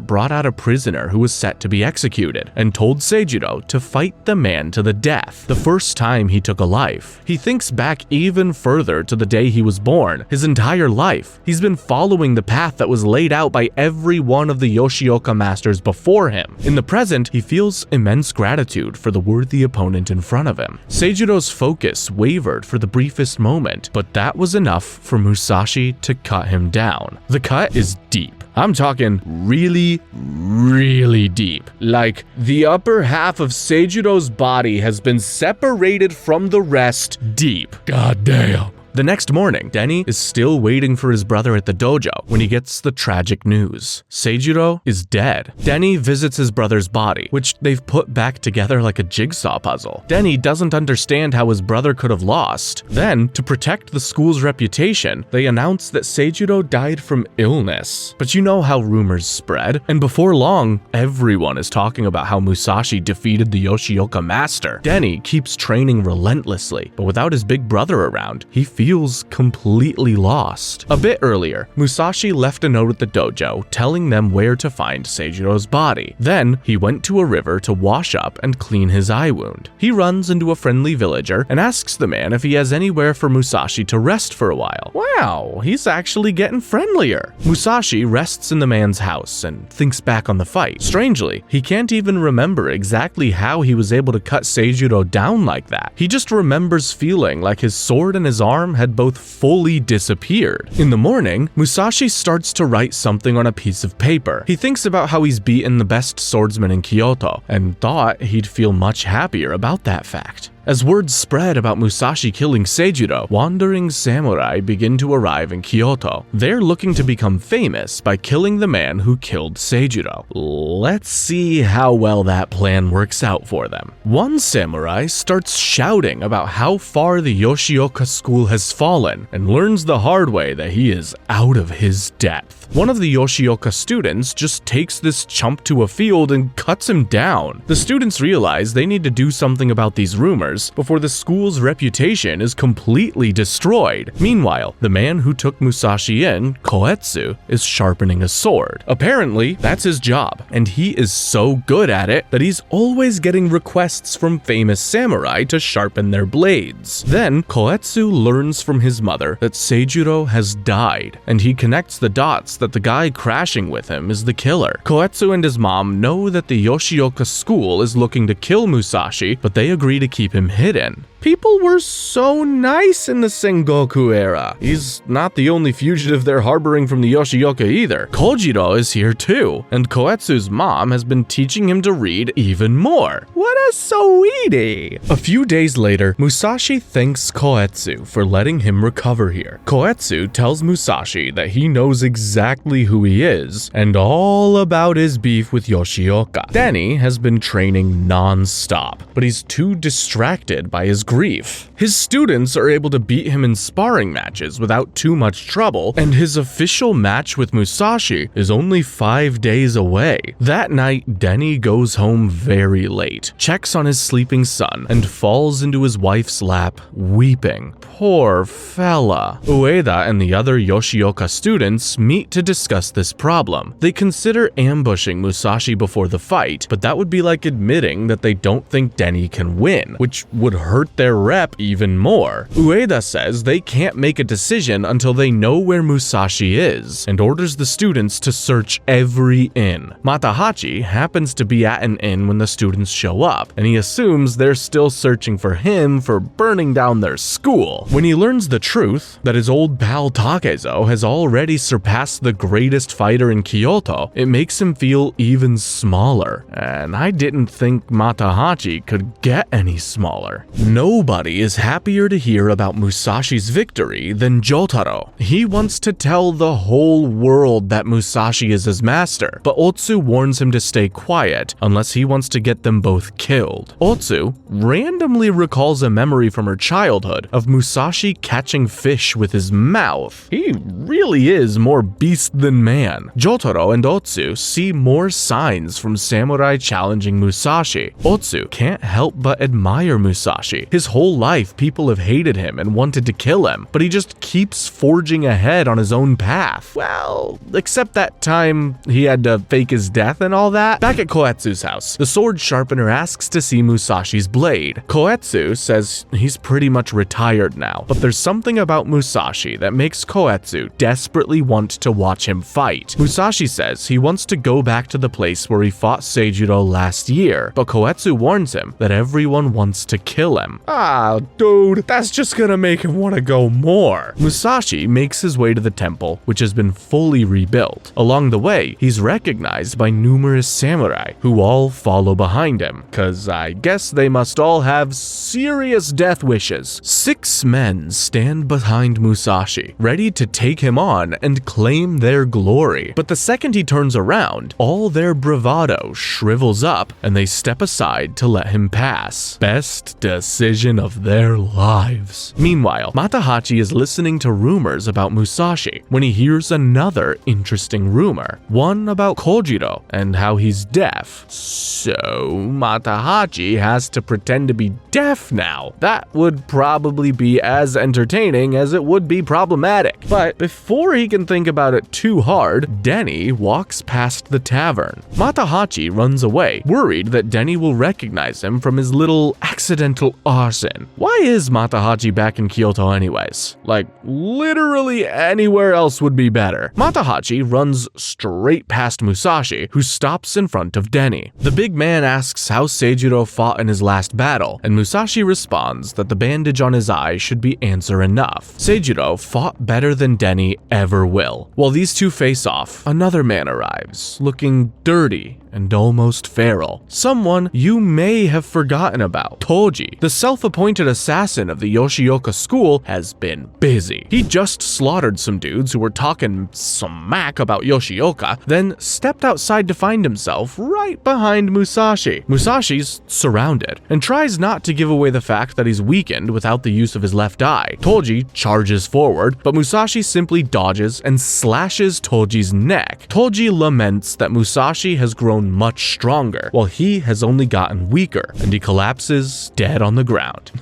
brought out a prisoner who was set to be executed and told Seijiro to fight the man to the death, the first time he took a life. He thinks back even further to the day he was born. His entire life, he's been following the path that was laid out by every one of the Yoshioka masters before him. In the present, he feels immense gratitude for the worthy opponent in front of him. Seijiro's focus wavered for the briefest moment, but that was enough for Musashi to cut him down. The cut is deep. I'm talking really, really deep. Like, the upper half of Seijiro's body has been separated from the rest deep. God damn. The next morning, Denny is still waiting for his brother at the dojo when he gets the tragic news. Seijiro is dead. Denny visits his brother's body, which they've put back together like a jigsaw puzzle. Denny doesn't understand how his brother could have lost. Then, to protect the school's reputation, they announce that Seijiro died from illness. But you know how rumors spread, and before long, everyone is talking about how Musashi defeated the Yoshioka master. Denny keeps training relentlessly, but without his big brother around, he feels completely lost. A bit earlier, Musashi left a note at the dojo telling them where to find Seijiro's body. Then, he went to a river to wash up and clean his eye wound. He runs into a friendly villager and asks the man if he has anywhere for Musashi to rest for a while. Wow, he's actually getting friendlier. Musashi rests in the man's house and thinks back on the fight. Strangely, he can't even remember exactly how he was able to cut Seijiro down like that. He just remembers feeling like his sword and his arm had both fully disappeared. In the morning, Musashi starts to write something on a piece of paper. He thinks about how he's beaten the best swordsman in Kyoto and thought he'd feel much happier about that fact. As word spread about Musashi killing Seijiro, wandering samurai begin to arrive in Kyoto. They're looking to become famous by killing the man who killed Seijiro. Let's see how well that plan works out for them. One samurai starts shouting about how far the Yoshioka school has fallen and learns the hard way that he is out of his depth. One of the Yoshioka students just takes this chump to a field and cuts him down. The students realize they need to do something about these rumors before the school's reputation is completely destroyed. Meanwhile, the man who took Musashi in, Koetsu, is sharpening a sword. Apparently, that's his job, and he is so good at it that he's always getting requests from famous samurai to sharpen their blades. Then, Koetsu learns from his mother that Seijiro has died, and he connects the dots that the guy crashing with him is the killer. Koetsu and his mom know that the Yoshioka school is looking to kill Musashi, but they agree to keep him hidden. People were so nice in the Sengoku era. He's not the only fugitive they're harboring from the Yoshioka either. Kojiro is here too, and Koetsu's mom has been teaching him to read even more. What a sweetie! A few days later, Musashi thanks Koetsu for letting him recover here. Koetsu tells Musashi that he knows exactly who he is and all about his beef with Yoshioka. Denny has been training non-stop, but he's too distracted by his grief. His students are able to beat him in sparring matches without too much trouble, and his official match with Musashi is only 5 days away. That night, Denny goes home very late, checks on his sleeping son, and falls into his wife's lap, weeping. Poor fella. Ueda and the other Yoshioka students meet to discuss this problem. They consider ambushing Musashi before the fight, but that would be like admitting that they don't think Denny can win, which would hurt their rep even more. Ueda says they can't make a decision until they know where Musashi is, and orders the students to search every inn. Matahachi happens to be at an inn when the students show up, and he assumes they're still searching for him for burning down their school. When he learns the truth, that his old pal Takezo has already surpassed the greatest fighter in Kyoto, it makes him feel even smaller. And I didn't think Matahachi could get any smaller. Nobody is happier to hear about Musashi's victory than Jotaro. He wants to tell the whole world that Musashi is his master, but Otsu warns him to stay quiet unless he wants to get them both killed. Otsu randomly recalls a memory from her childhood of Musashi catching fish with his mouth. He really is more beast than man. Jotaro and Otsu see more signs from samurai challenging Musashi. Otsu can't help but admire Musashi. His whole life, people have hated him and wanted to kill him, but he just keeps forging ahead on his own path. Well, except that time he had to fake his death and all that. Back at Koetsu's house, the sword sharpener asks to see Musashi's blade. Koetsu says he's pretty much retired now, but there's something about Musashi that makes Koetsu desperately want to watch him fight. Musashi says he wants to go back to the place where he fought Seijiro last year, but Koetsu warns him that everyone wants to kill him. Ah, dude, that's just gonna make him want to go more. Musashi makes his way to the temple, which has been fully rebuilt. Along the way, he's recognized by numerous samurai, who all follow behind him, cause I guess they must all have serious death wishes. 6 men stand behind Musashi, ready to take him on and claim their glory. But the second he turns around, all their bravado shrivels up, and they step aside to let him pass. Best decision of their lives. Meanwhile, Matahachi is listening to rumors about Musashi when he hears another interesting rumor, one about Kojiro and how he's deaf. So Matahachi has to pretend to be deaf now. That would probably be as entertaining as it would be problematic. But before he can think about it too hard, Denny walks past the tavern. Matahachi runs away, worried that Denny will recognize him from his little accidental arson. Why is Matahachi back in Kyoto anyways? Like, literally anywhere else would be better. Matahachi runs straight past Musashi, who stops in front of Denny. The big man asks how Seijiro fought in his last battle, and Musashi responds that the bandage on his eye should be answer enough. Seijiro fought better than Denny ever will. While these two face off, another man arrives, looking dirty and almost feral. Someone you may have forgotten about. Toji, the self-appointed assassin of the Yoshioka school, has been busy. He just slaughtered some dudes who were talking smack about Yoshioka, then stepped outside to find himself right behind Musashi. Musashi's surrounded and tries not to give away the fact that he's weakened without the use of his left eye. Toji charges forward, but Musashi simply dodges and slashes Toji's neck. Toji laments that Musashi has grown much stronger, while he has only gotten weaker, and he collapses dead on the ground.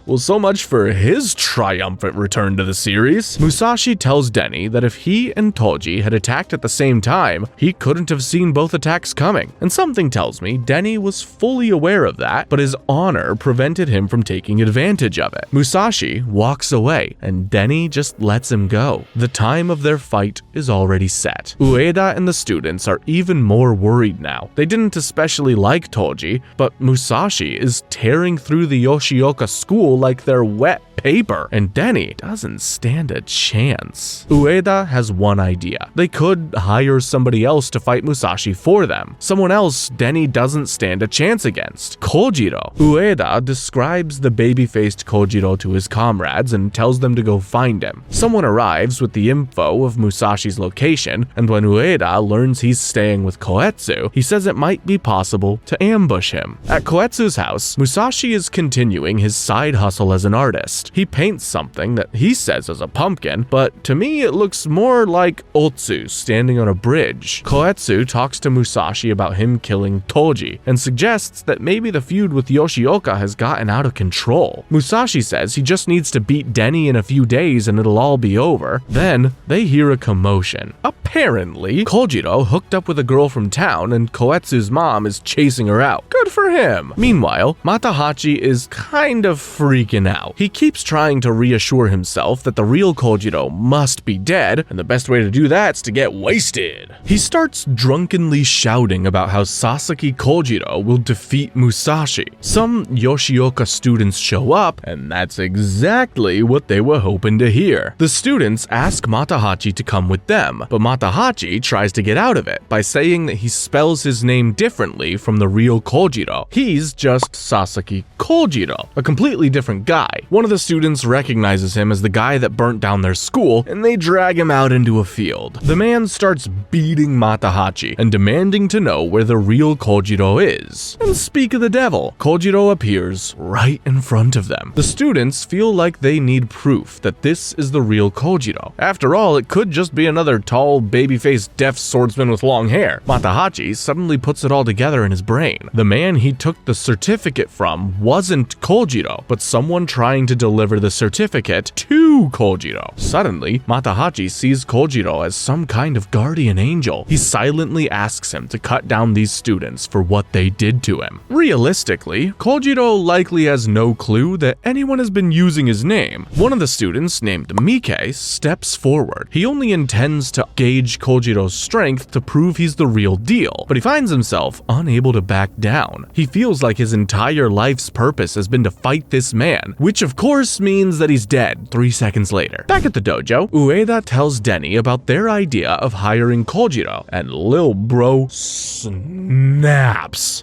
Well, so much for his triumphant return to the series. Musashi tells Denny that if he and Toji had attacked at the same time, he couldn't have seen both attacks coming. And something tells me Denny was fully aware of that, but his honor prevented him from taking advantage of it. Musashi walks away, and Denny just lets him go. The time of their fight is already set. Ueda and the students are even more worried now. They didn't especially like Toji, but Musashi is tearing through the Yoshioka school like they're wet paper, and Denny doesn't stand a chance. Ueda has one idea. They could hire somebody else to fight Musashi for them. Someone else Denny doesn't stand a chance against. Kojiro. Ueda describes the baby-faced Kojiro to his comrades and tells them to go find him. Someone arrives with the info of Musashi's location, and when Ueda learns he's staying with Koetsu, he says it might be possible to ambush him. At Koetsu's house, Musashi is continuing his side hustle as an artist. He paints something that he says is a pumpkin, but to me it looks more like Otsu standing on a bridge. Koetsu talks to Musashi about him killing Toji and suggests that maybe the feud with Yoshioka has gotten out of control. Musashi says he just needs to beat Denny in a few days and it'll all be over. Then they hear a commotion. Apparently, Kojiro hooked up with a girl from town and Koetsu's mom is chasing her out. Good for him. Meanwhile, Matahachi is kind of freaking out. He keeps trying to reassure himself that the real Kojiro must be dead, and the best way to do that is to get wasted. He starts drunkenly shouting about how Sasaki Kojiro will defeat Musashi. Some Yoshioka students show up, and that's exactly what they were hoping to hear. The students ask Matahachi to come with them, but Matahachi tries to get out of it by saying that he spells his name differently from the real Kojiro. He's just Sasaki Kojiro, a completely different guy. One of the students recognizes him as the guy that burnt down their school, and they drag him out into a field. The man starts beating Matahachi and demanding to know where the real Kojiro is. And speak of the devil, Kojiro appears right in front of them. The students feel like they need proof that this is the real Kojiro. After all, it could just be another tall, baby-faced, deaf swordsman with long hair. Matahachi suddenly puts it all together in his brain. The man he took the certificate from wasn't Kojiro, but someone trying to deliver the certificate to Kojiro. Suddenly, Matahachi sees Kojiro as some kind of guardian angel. He silently asks him to cut down these students for what they did to him. Realistically, Kojiro likely has no clue that anyone has been using his name. One of the students, named Mike, steps forward. He only intends to gauge Kojiro's strength to prove he's the real deal, but he finds himself unable to back down. He feels like his entire life's purpose has been to fight this man, which of course means that he's dead 3 seconds later. Back at the dojo, Ueda tells Denny about their idea of hiring Kojiro, and lil bro snaps.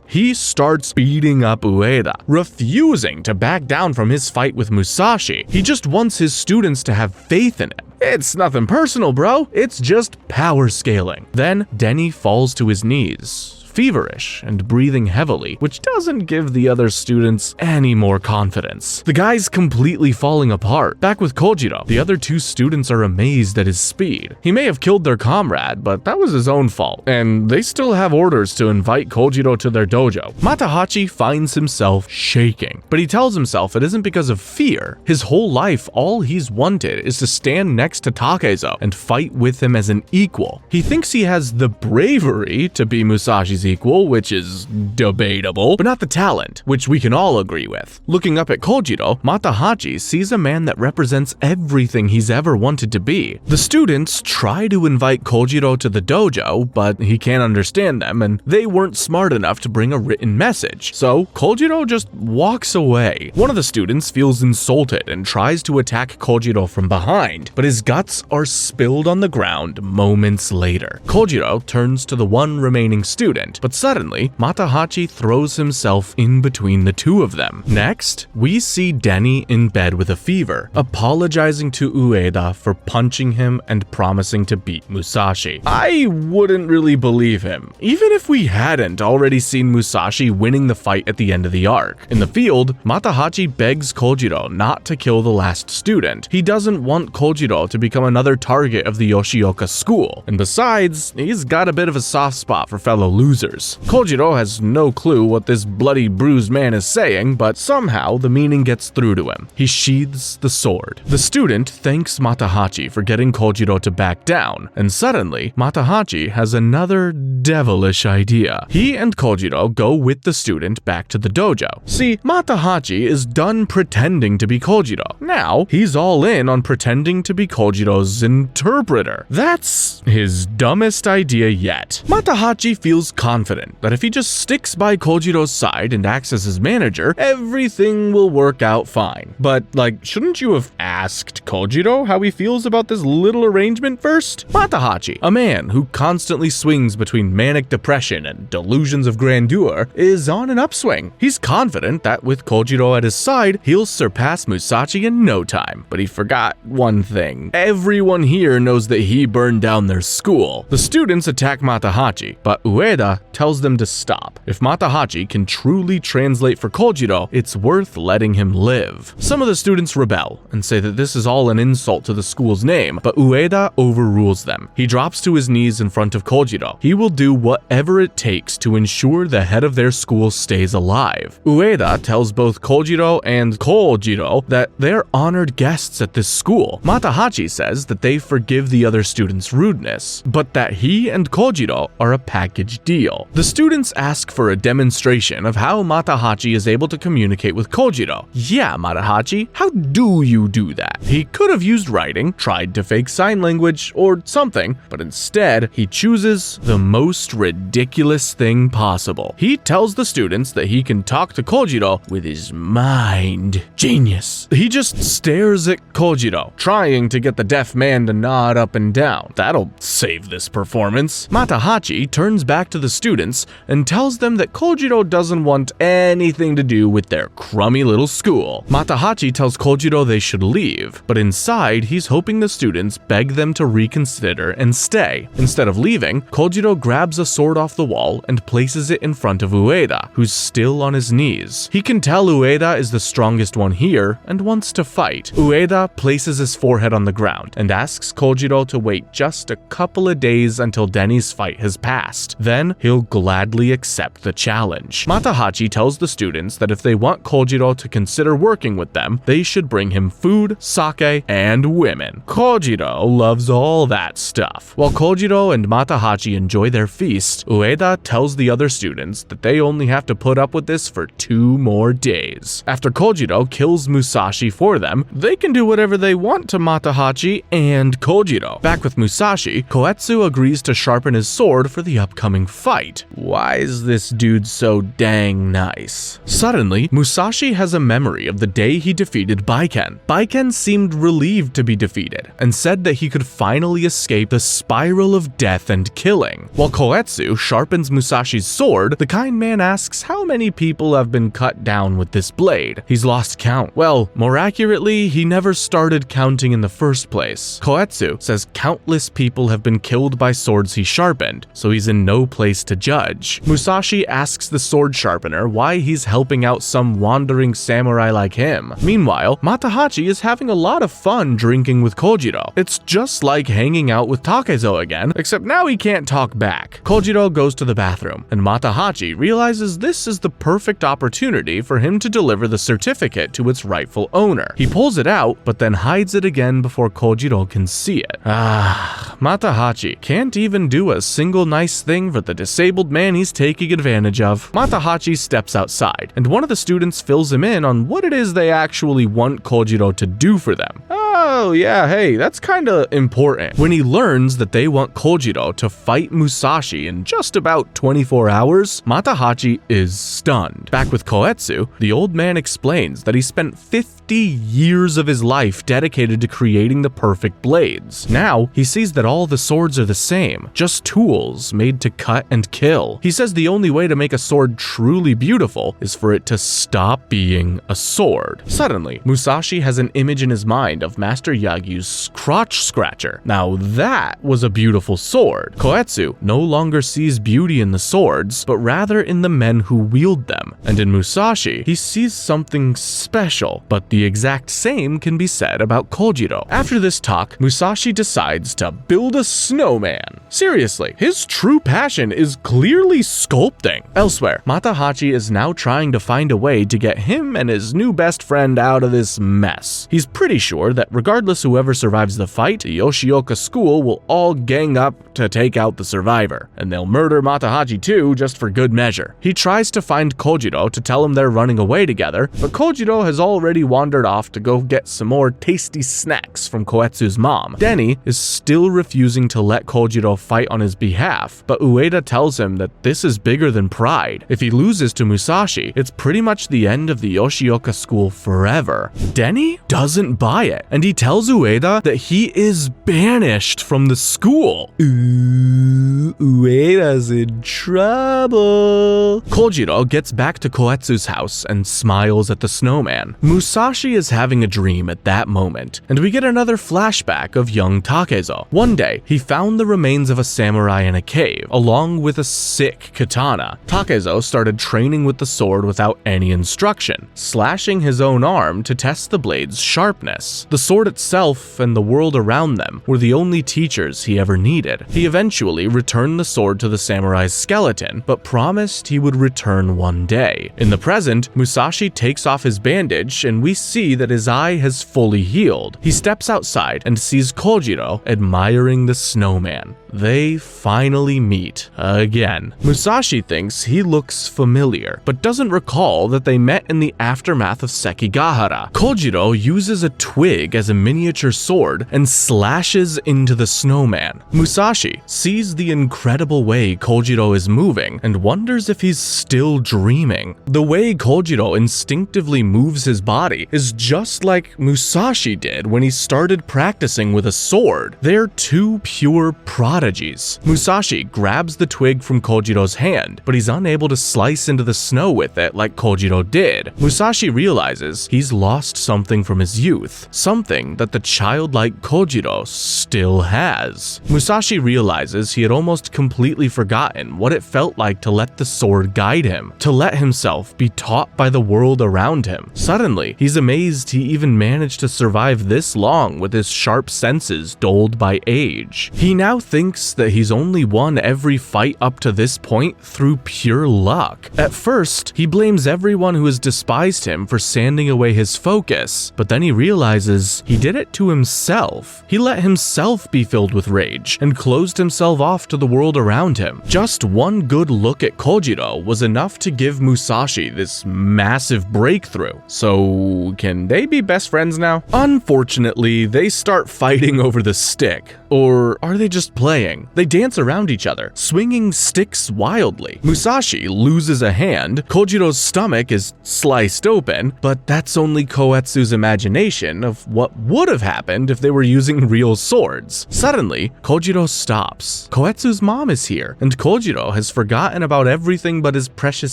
He starts beating up Ueda, refusing to back down from his fight with Musashi. He just wants his students to have faith in him. It's nothing personal, bro. It's just power scaling. Then Denny falls to his knees, feverish and breathing heavily, which doesn't give the other students any more confidence. The guy's completely falling apart. Back with Kojiro, the other two students are amazed at his speed. He may have killed their comrade, but that was his own fault, and they still have orders to invite Kojiro to their dojo. Matahachi finds himself shaking, but he tells himself it isn't because of fear. His whole life, all he's wanted is to stand next to Takezo and fight with him as an equal. He thinks he has the bravery to be Musashi's equal, which is debatable, but not the talent, which we can all agree with. Looking up at Kojiro, Matahachi sees a man that represents everything he's ever wanted to be. The students try to invite Kojiro to the dojo, but he can't understand them, and they weren't smart enough to bring a written message, so Kojiro just walks away. One of the students feels insulted and tries to attack Kojiro from behind, but his guts are spilled on the ground moments later. Kojiro turns to the one remaining student student, but suddenly, Matahachi throws himself in between the two of them. Next, we see Denny in bed with a fever, apologizing to Ueda for punching him and promising to beat Musashi. I wouldn't really believe him, even if we hadn't already seen Musashi winning the fight at the end of the arc. In the field, Matahachi begs Kojiro not to kill the last student. He doesn't want Kojiro to become another target of the Yoshioka school, and besides, he's got a bit of a soft spot for fellow losers. Kojiro has no clue what this bloody bruised man is saying, but somehow the meaning gets through to him. He sheathes the sword. The student thanks Matahachi for getting Kojiro to back down, and suddenly, Matahachi has another devilish idea. He and Kojiro go with the student back to the dojo. See, Matahachi is done pretending to be Kojiro. Now, he's all in on pretending to be Kojiro's interpreter. That's his dumbest idea yet. Matahachi feels confident that if he just sticks by Kojiro's side and acts as his manager, everything will work out fine. But, shouldn't you have asked Kojiro how he feels about this little arrangement first? Matahachi, a man who constantly swings between manic depression and delusions of grandeur, is on an upswing. He's confident that with Kojiro at his side, he'll surpass Musashi in no time. But he forgot one thing. Everyone here knows that he burned down their school. The students attack Matahachi, but Ueda tells them to stop. If Matahachi can truly translate for Kojiro, it's worth letting him live. Some of the students rebel and say that this is all an insult to the school's name, but Ueda overrules them. He drops to his knees in front of Kojiro. He will do whatever it takes to ensure the head of their school stays alive. Ueda tells both Kojiro and Kojiro that they're honored guests at this school. Matahachi says that they forgive the other students' rudeness, but that he and Kojiro are a package deal. The students ask for a demonstration of how Matahachi is able to communicate with Kojiro. Yeah, Matahachi, how do you do that? He could have used writing, tried to fake sign language, or something, but instead, he chooses the most ridiculous thing possible. He tells the students that he can talk to Kojiro with his mind. Genius. He just stares at Kojiro, trying to get the deaf man to nod up and down. That'll save this performance. Matahachi turns back to the students and tells them that Kojiro doesn't want anything to do with their crummy little school. Matahachi tells Kojiro they should leave, but inside he's hoping the students beg them to reconsider and stay. Instead of leaving, Kojiro grabs a sword off the wall and places it in front of Ueda, who's still on his knees. He can tell Ueda is the strongest one here and wants to fight. Ueda places his forehead on the ground and asks Kojiro to wait just a couple of days until Denny's fight has passed. Then he'll gladly accept the challenge. Matahachi tells the students that if they want Kojiro to consider working with them, they should bring him food, sake, and women. Kojiro loves all that stuff. While Kojiro and Matahachi enjoy their feast, Ueda tells the other students that they only have to put up with this for 2 more days. After Kojiro kills Musashi for them, they can do whatever they want to Matahachi and Kojiro. Back with Musashi, Koetsu agrees to sharpen his sword for the upcoming fight. Why is this dude so dang nice? Suddenly, Musashi has a memory of the day he defeated Baiken. Baiken seemed relieved to be defeated and said that he could finally escape the spiral of death and killing. While Koetsu sharpens Musashi's sword, the kind man asks how many people have been cut down with this blade. He's lost count. Well, more accurately, he never started counting in the first place. Koetsu says countless people have been killed by swords he sharpened, so he's in no place to judge. Musashi asks the sword sharpener why he's helping out some wandering samurai like him. Meanwhile, Matahachi is having a lot of fun drinking with Kojiro. It's just like hanging out with Takezo again, except now he can't talk back. Kojiro goes to the bathroom, and Matahachi realizes this is the perfect opportunity for him to deliver the certificate to its rightful owner. He pulls it out, but then hides it again before Kojiro can see it. Matahachi can't even do a single nice thing for the disabled man he's taking advantage of. Matahachi steps outside, and one of the students fills him in on what it is they actually want Kojiro to do for them. oh yeah, hey, that's kinda important. When he learns that they want Kojiro to fight Musashi in just about 24 hours, Matahachi is stunned. Back with Koetsu, the old man explains that he spent 50 years of his life dedicated to creating the perfect blades. Now, he sees that all the swords are the same, just tools made to cut and kill. He says the only way to make a sword truly beautiful is for it to stop being a sword. Suddenly, Musashi has an image in his mind of Master Yagyu's crotch scratcher. Now that was a beautiful sword. Koetsu no longer sees beauty in the swords, but rather in the men who wield them. And in Musashi, he sees something special, but the exact same can be said about Kojiro. After this talk, Musashi decides to build a snowman. Seriously, his true passion is clearly sculpting. Elsewhere, Matahachi is now trying to find a way to get him and his new best friend out of this mess. He's pretty sure that regardless whoever survives the fight, the Yoshioka school will all gang up to take out the survivor, and they'll murder Matahachi too just for good measure. He tries to find Kojiro to tell him they're running away together, but Kojiro has already wandered off to go get some more tasty snacks from Koetsu's mom. Denny is still refusing to let Kojiro fight on his behalf, but Ueda tells him that this is bigger than pride. If he loses to Musashi, it's pretty much the end of the Yoshioka school forever. Denny doesn't buy it, and he tells Ueda that he is banished from the school. Ooh, Ueda's in trouble. Kojiro gets back to Koetsu's house and smiles at the snowman. Musashi is having a dream at that moment, and we get another flashback of young Takezo. One day, he found the remains of a samurai in a cave, along with a sick katana. Takezo started training with the sword without any instruction, slashing his own arm to test the blade's sharpness. The sword itself and the world around them were the only teachers he ever needed. He eventually returned the sword to the samurai's skeleton, but promised he would return one day. In the present, Musashi takes off his bandage, and we see that his eye has fully healed. He steps outside and sees Kojiro admiring the snowman. They finally meet again. Musashi thinks he looks familiar, but doesn't recall that they met in the aftermath of Sekigahara. Kojiro uses a twig as a miniature sword and slashes into the snowman. Musashi sees the incredible way Kojiro is moving and wonders if he's still dreaming. The way Kojiro instinctively moves his body is just like Musashi did when he started practicing with a sword. They're two pure prodigies. Musashi grabs the twig from Kojiro's hand, but he's unable to slice into the snow with it like Kojiro did. Musashi realizes he's lost something from his youth, something that the childlike Kojiro still has. Musashi realizes he had almost completely forgotten what it felt like to let the sword guide him, to let himself be taught by the world around him. Suddenly, he's amazed he even managed to survive this long with his sharp senses dulled by age. He now thinks that he's only won every fight up to this point through pure luck. At first, he blames everyone who has despised him for sanding away his focus, but then he realizes he did it to himself. He let himself be filled with rage and closed himself off to the world around him. Just one good look at Kojiro was enough to give Musashi this massive breakthrough. So, can they be best friends now? Unfortunately, they start fighting over the stick. Or are they just playing? They dance around each other, swinging sticks wildly. Musashi loses a hand, Kojiro's stomach is sliced open, but that's only Koetsu's imagination of what would have happened if they were using real swords. Suddenly, Kojiro stops. Koetsu's mom is here, and Kojiro has forgotten about everything but his precious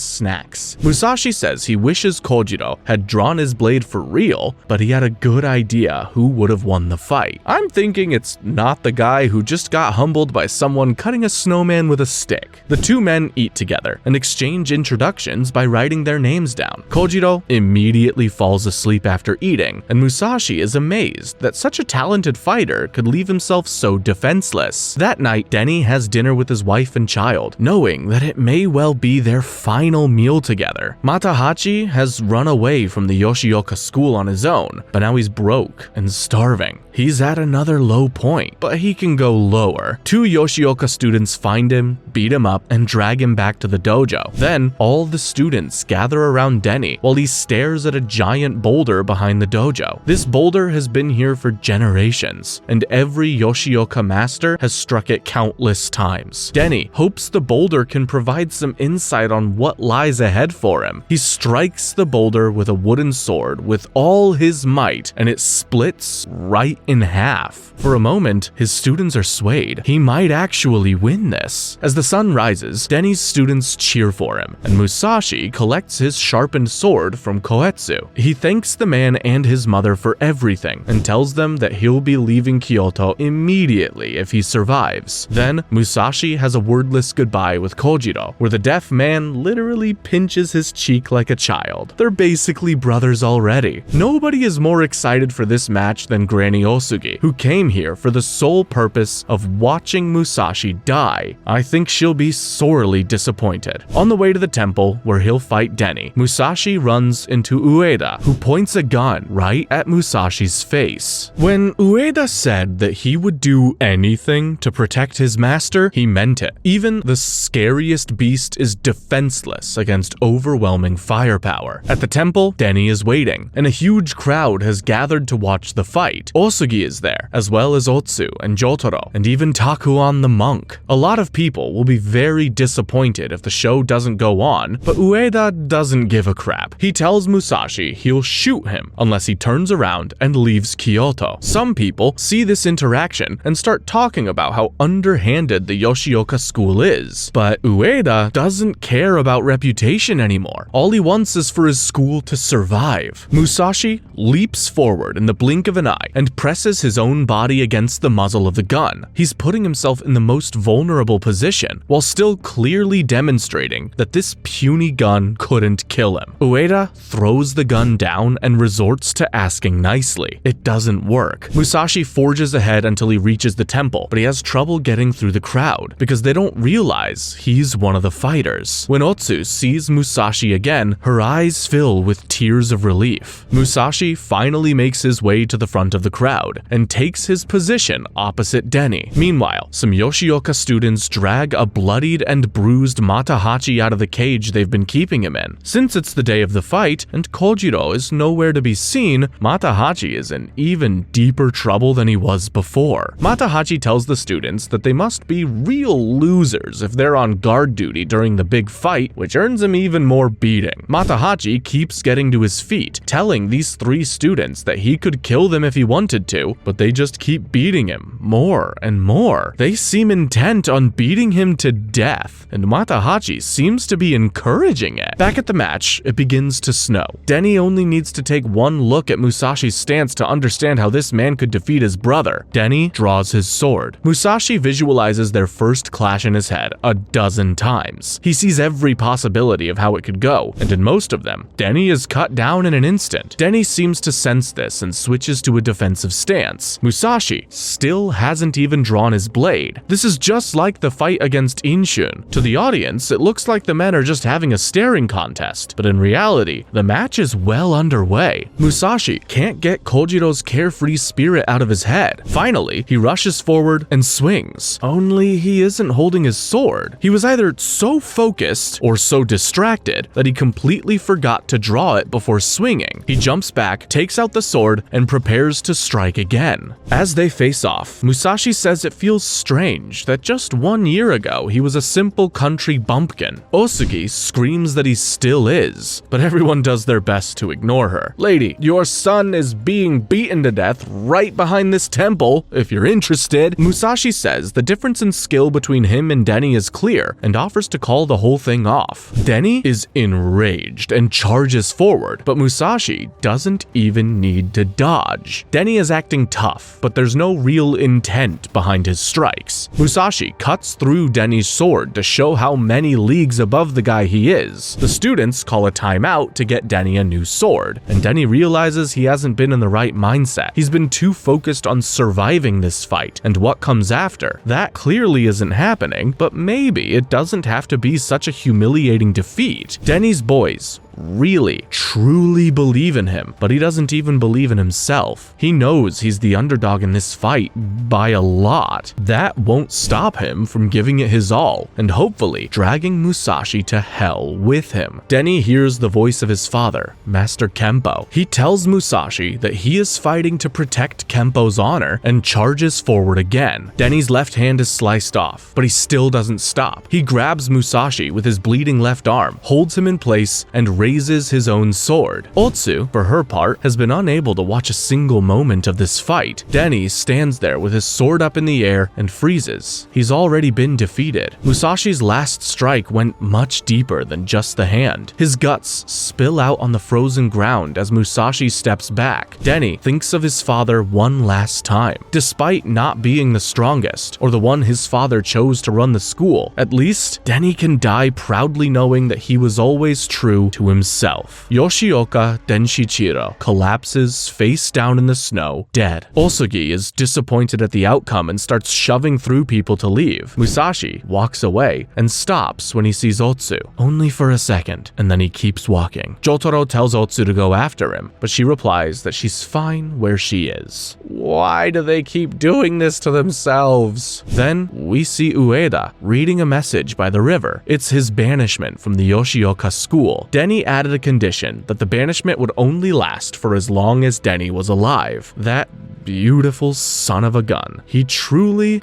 snacks. Musashi says he wishes Kojiro had drawn his blade for real, but he had a good idea who would have won the fight. I'm thinking it's not the guy who just got humbled by someone cutting a snowman with a stick. The two men eat together and exchange introductions by writing their names down. Kojiro immediately falls asleep after eating, and Musashi is amazed that such a talented fighter could leave himself so defenseless. That night, Denny has dinner with his wife and child, knowing that it may well be their final meal together. Matahachi has run away from the Yoshioka school on his own, but now he's broke and starving. He's at another low point, but he can go lower. 2 Yoshioka students find him, beat him up, and drag him back to the dojo. Then, all the students gather around Denny while he stares at a giant boulder behind the dojo. This boulder has been here for generations, and every Yoshioka master has struck it countless times. Denny hopes the boulder can provide some insight on what lies ahead for him. He strikes the boulder with a wooden sword with all his might, and it splits right in half. For a moment, his students are swayed. He might actually win this. As the sun rises, Denny's students cheer for him, and Musashi collects his sharpened sword from Koetsu. He thanks the man and his mother for everything, and tells them that he'll be leaving Kyoto immediately if he survives. Then, Musashi has a wordless goodbye with Kojiro, where the deaf man literally pinches his cheek like a child. They're basically brothers already. Nobody is more excited for this match than Granny Osugi, who came here for the sole purpose of watching Musashi die. I think she'll be sorely disappointed. On the way to the temple, where he'll fight Denny, Musashi runs into Ueda, who points a gun right at Musashi's face. When Ueda said that he would do anything to protect his master, he meant it. Even the scariest beast is defenseless against overwhelming firepower. At the temple, Denny is waiting, and a huge crowd has gathered to watch the fight. Osugi is there, as well as Otsu and Jotaro, and even Takuan the monk. A lot of people will be very disappointed if the show doesn't go on, but Ueda doesn't give a crap. He tells Musashi he'll shoot him unless he turns around and leaves Kyoto. Some people see this interaction and start talking about how underhanded the Yoshioka school is, but Ueda doesn't care about reputation anymore. All he wants is for his school to survive. Musashi leaps forward in the blink of an eye and presses his own body against the muzzle of the gun. He's putting himself in the most vulnerable position, while still clearly demonstrating that this puny gun couldn't kill him. Ueda throws the gun down and resorts to asking nicely. It doesn't work. Musashi forges ahead until he reaches the temple, but he has trouble getting through the crowd because they don't realize he's one of the fighters. When Otsu sees Musashi again, her eyes fill with tears of relief. Musashi finally makes his way to the front of the crowd and takes his position opposite Denny. Meanwhile, some Yoshioka students drag a bloodied and bruised Matahachi out of the cage they've been keeping him in. Since it's the day of the fight and Kojiro is nowhere to be seen, Matahachi is in even deeper trouble than he was before. Matahachi tells the students that they must be real losers if they're on guard duty during the big fight, which earns him even more beating. Matahachi keeps getting to his feet, telling these 3 students that he could kill them if he wanted to, but they just keep beating him more and more. They seem intent on beating him to death, and Matahachi seems to be encouraging it. Back at the match, it begins to snow. Denny only needs to take one look at Musashi's stance to understand how this man could defeat his brother. Denny draws his sword. Musashi visualizes their first clash in his head a dozen times. He sees every possibility of how it could go, and in most of them, Denny is cut down in an instant. Denny seems to sense this and switches to a defensive stance. Musashi still hasn't even drawn his blade. This is just like the fight against Inshun. To the audience, it looks like the men are just having a staring contest, but in reality, the match is well underway. Musashi can't get Kojiro's carefree spirit out of his head. Finally, he rushes forward and swings. Only he isn't holding his sword. He was either so focused or so distracted that he completely forgot to draw it before swinging. He jumps back, takes out the sword, and prepares to strike again. As they face off, Musashi says it feels strange that just 1 year ago he was a simple country bumpkin. Osugi screams that he still is, but everyone does their best to ignore her. "Lady, your son is being beaten to death right behind this temple, if you're interested." Musashi says the difference in skill between him and Denny is clear and offers to call the whole thing off. Denny is enraged and charges forward, but Musashi doesn't even need to dodge. Denny is acting tough, but there's no real intent behind his strikes. Musashi cuts through Denny's sword to show how many leagues above the guy he is. The students call a timeout to get Denny a new sword, and Denny realizes he hasn't been in the right mindset. He's been too focused on surviving this fight and what comes after. That clearly isn't happening, but maybe it doesn't have to be such a humiliating defeat. Denny's boys really, truly believe in him, but he doesn't even believe in himself. He knows knows he's the underdog in this fight by a lot. That won't stop him from giving it his all and hopefully dragging Musashi to hell with him. Denny hears the voice of his father, Master Kempo. He tells Musashi that he is fighting to protect Kempo's honor and charges forward again. Denny's left hand is sliced off, but he still doesn't stop. He grabs Musashi with his bleeding left arm, holds him in place, and raises his own sword. Otsu, for her part, has been unable to watch a single moment of this fight. Denny stands there with his sword up in the air and freezes. He's already been defeated. Musashi's last strike went much deeper than just the hand. His guts spill out on the frozen ground as Musashi steps back. Denny thinks of his father one last time. Despite not being the strongest, or the one his father chose to run the school, at least Denny can die proudly knowing that he was always true to himself. Yoshioka Denshichiro collapses face down in the snow, dead. Osugi is disappointed at the outcome and starts shoving through people to leave. Musashi walks away and stops when he sees Otsu, only for a second, and then he keeps walking. Jotaro tells Otsu to go after him, but she replies that she's fine where she is. Why do they keep doing this to themselves? Then we see Ueda reading a message by the river. It's his banishment from the Yoshioka school. Denny added a condition that the banishment would only last for as long as Denny was alive. That beautiful son of a gun. He truly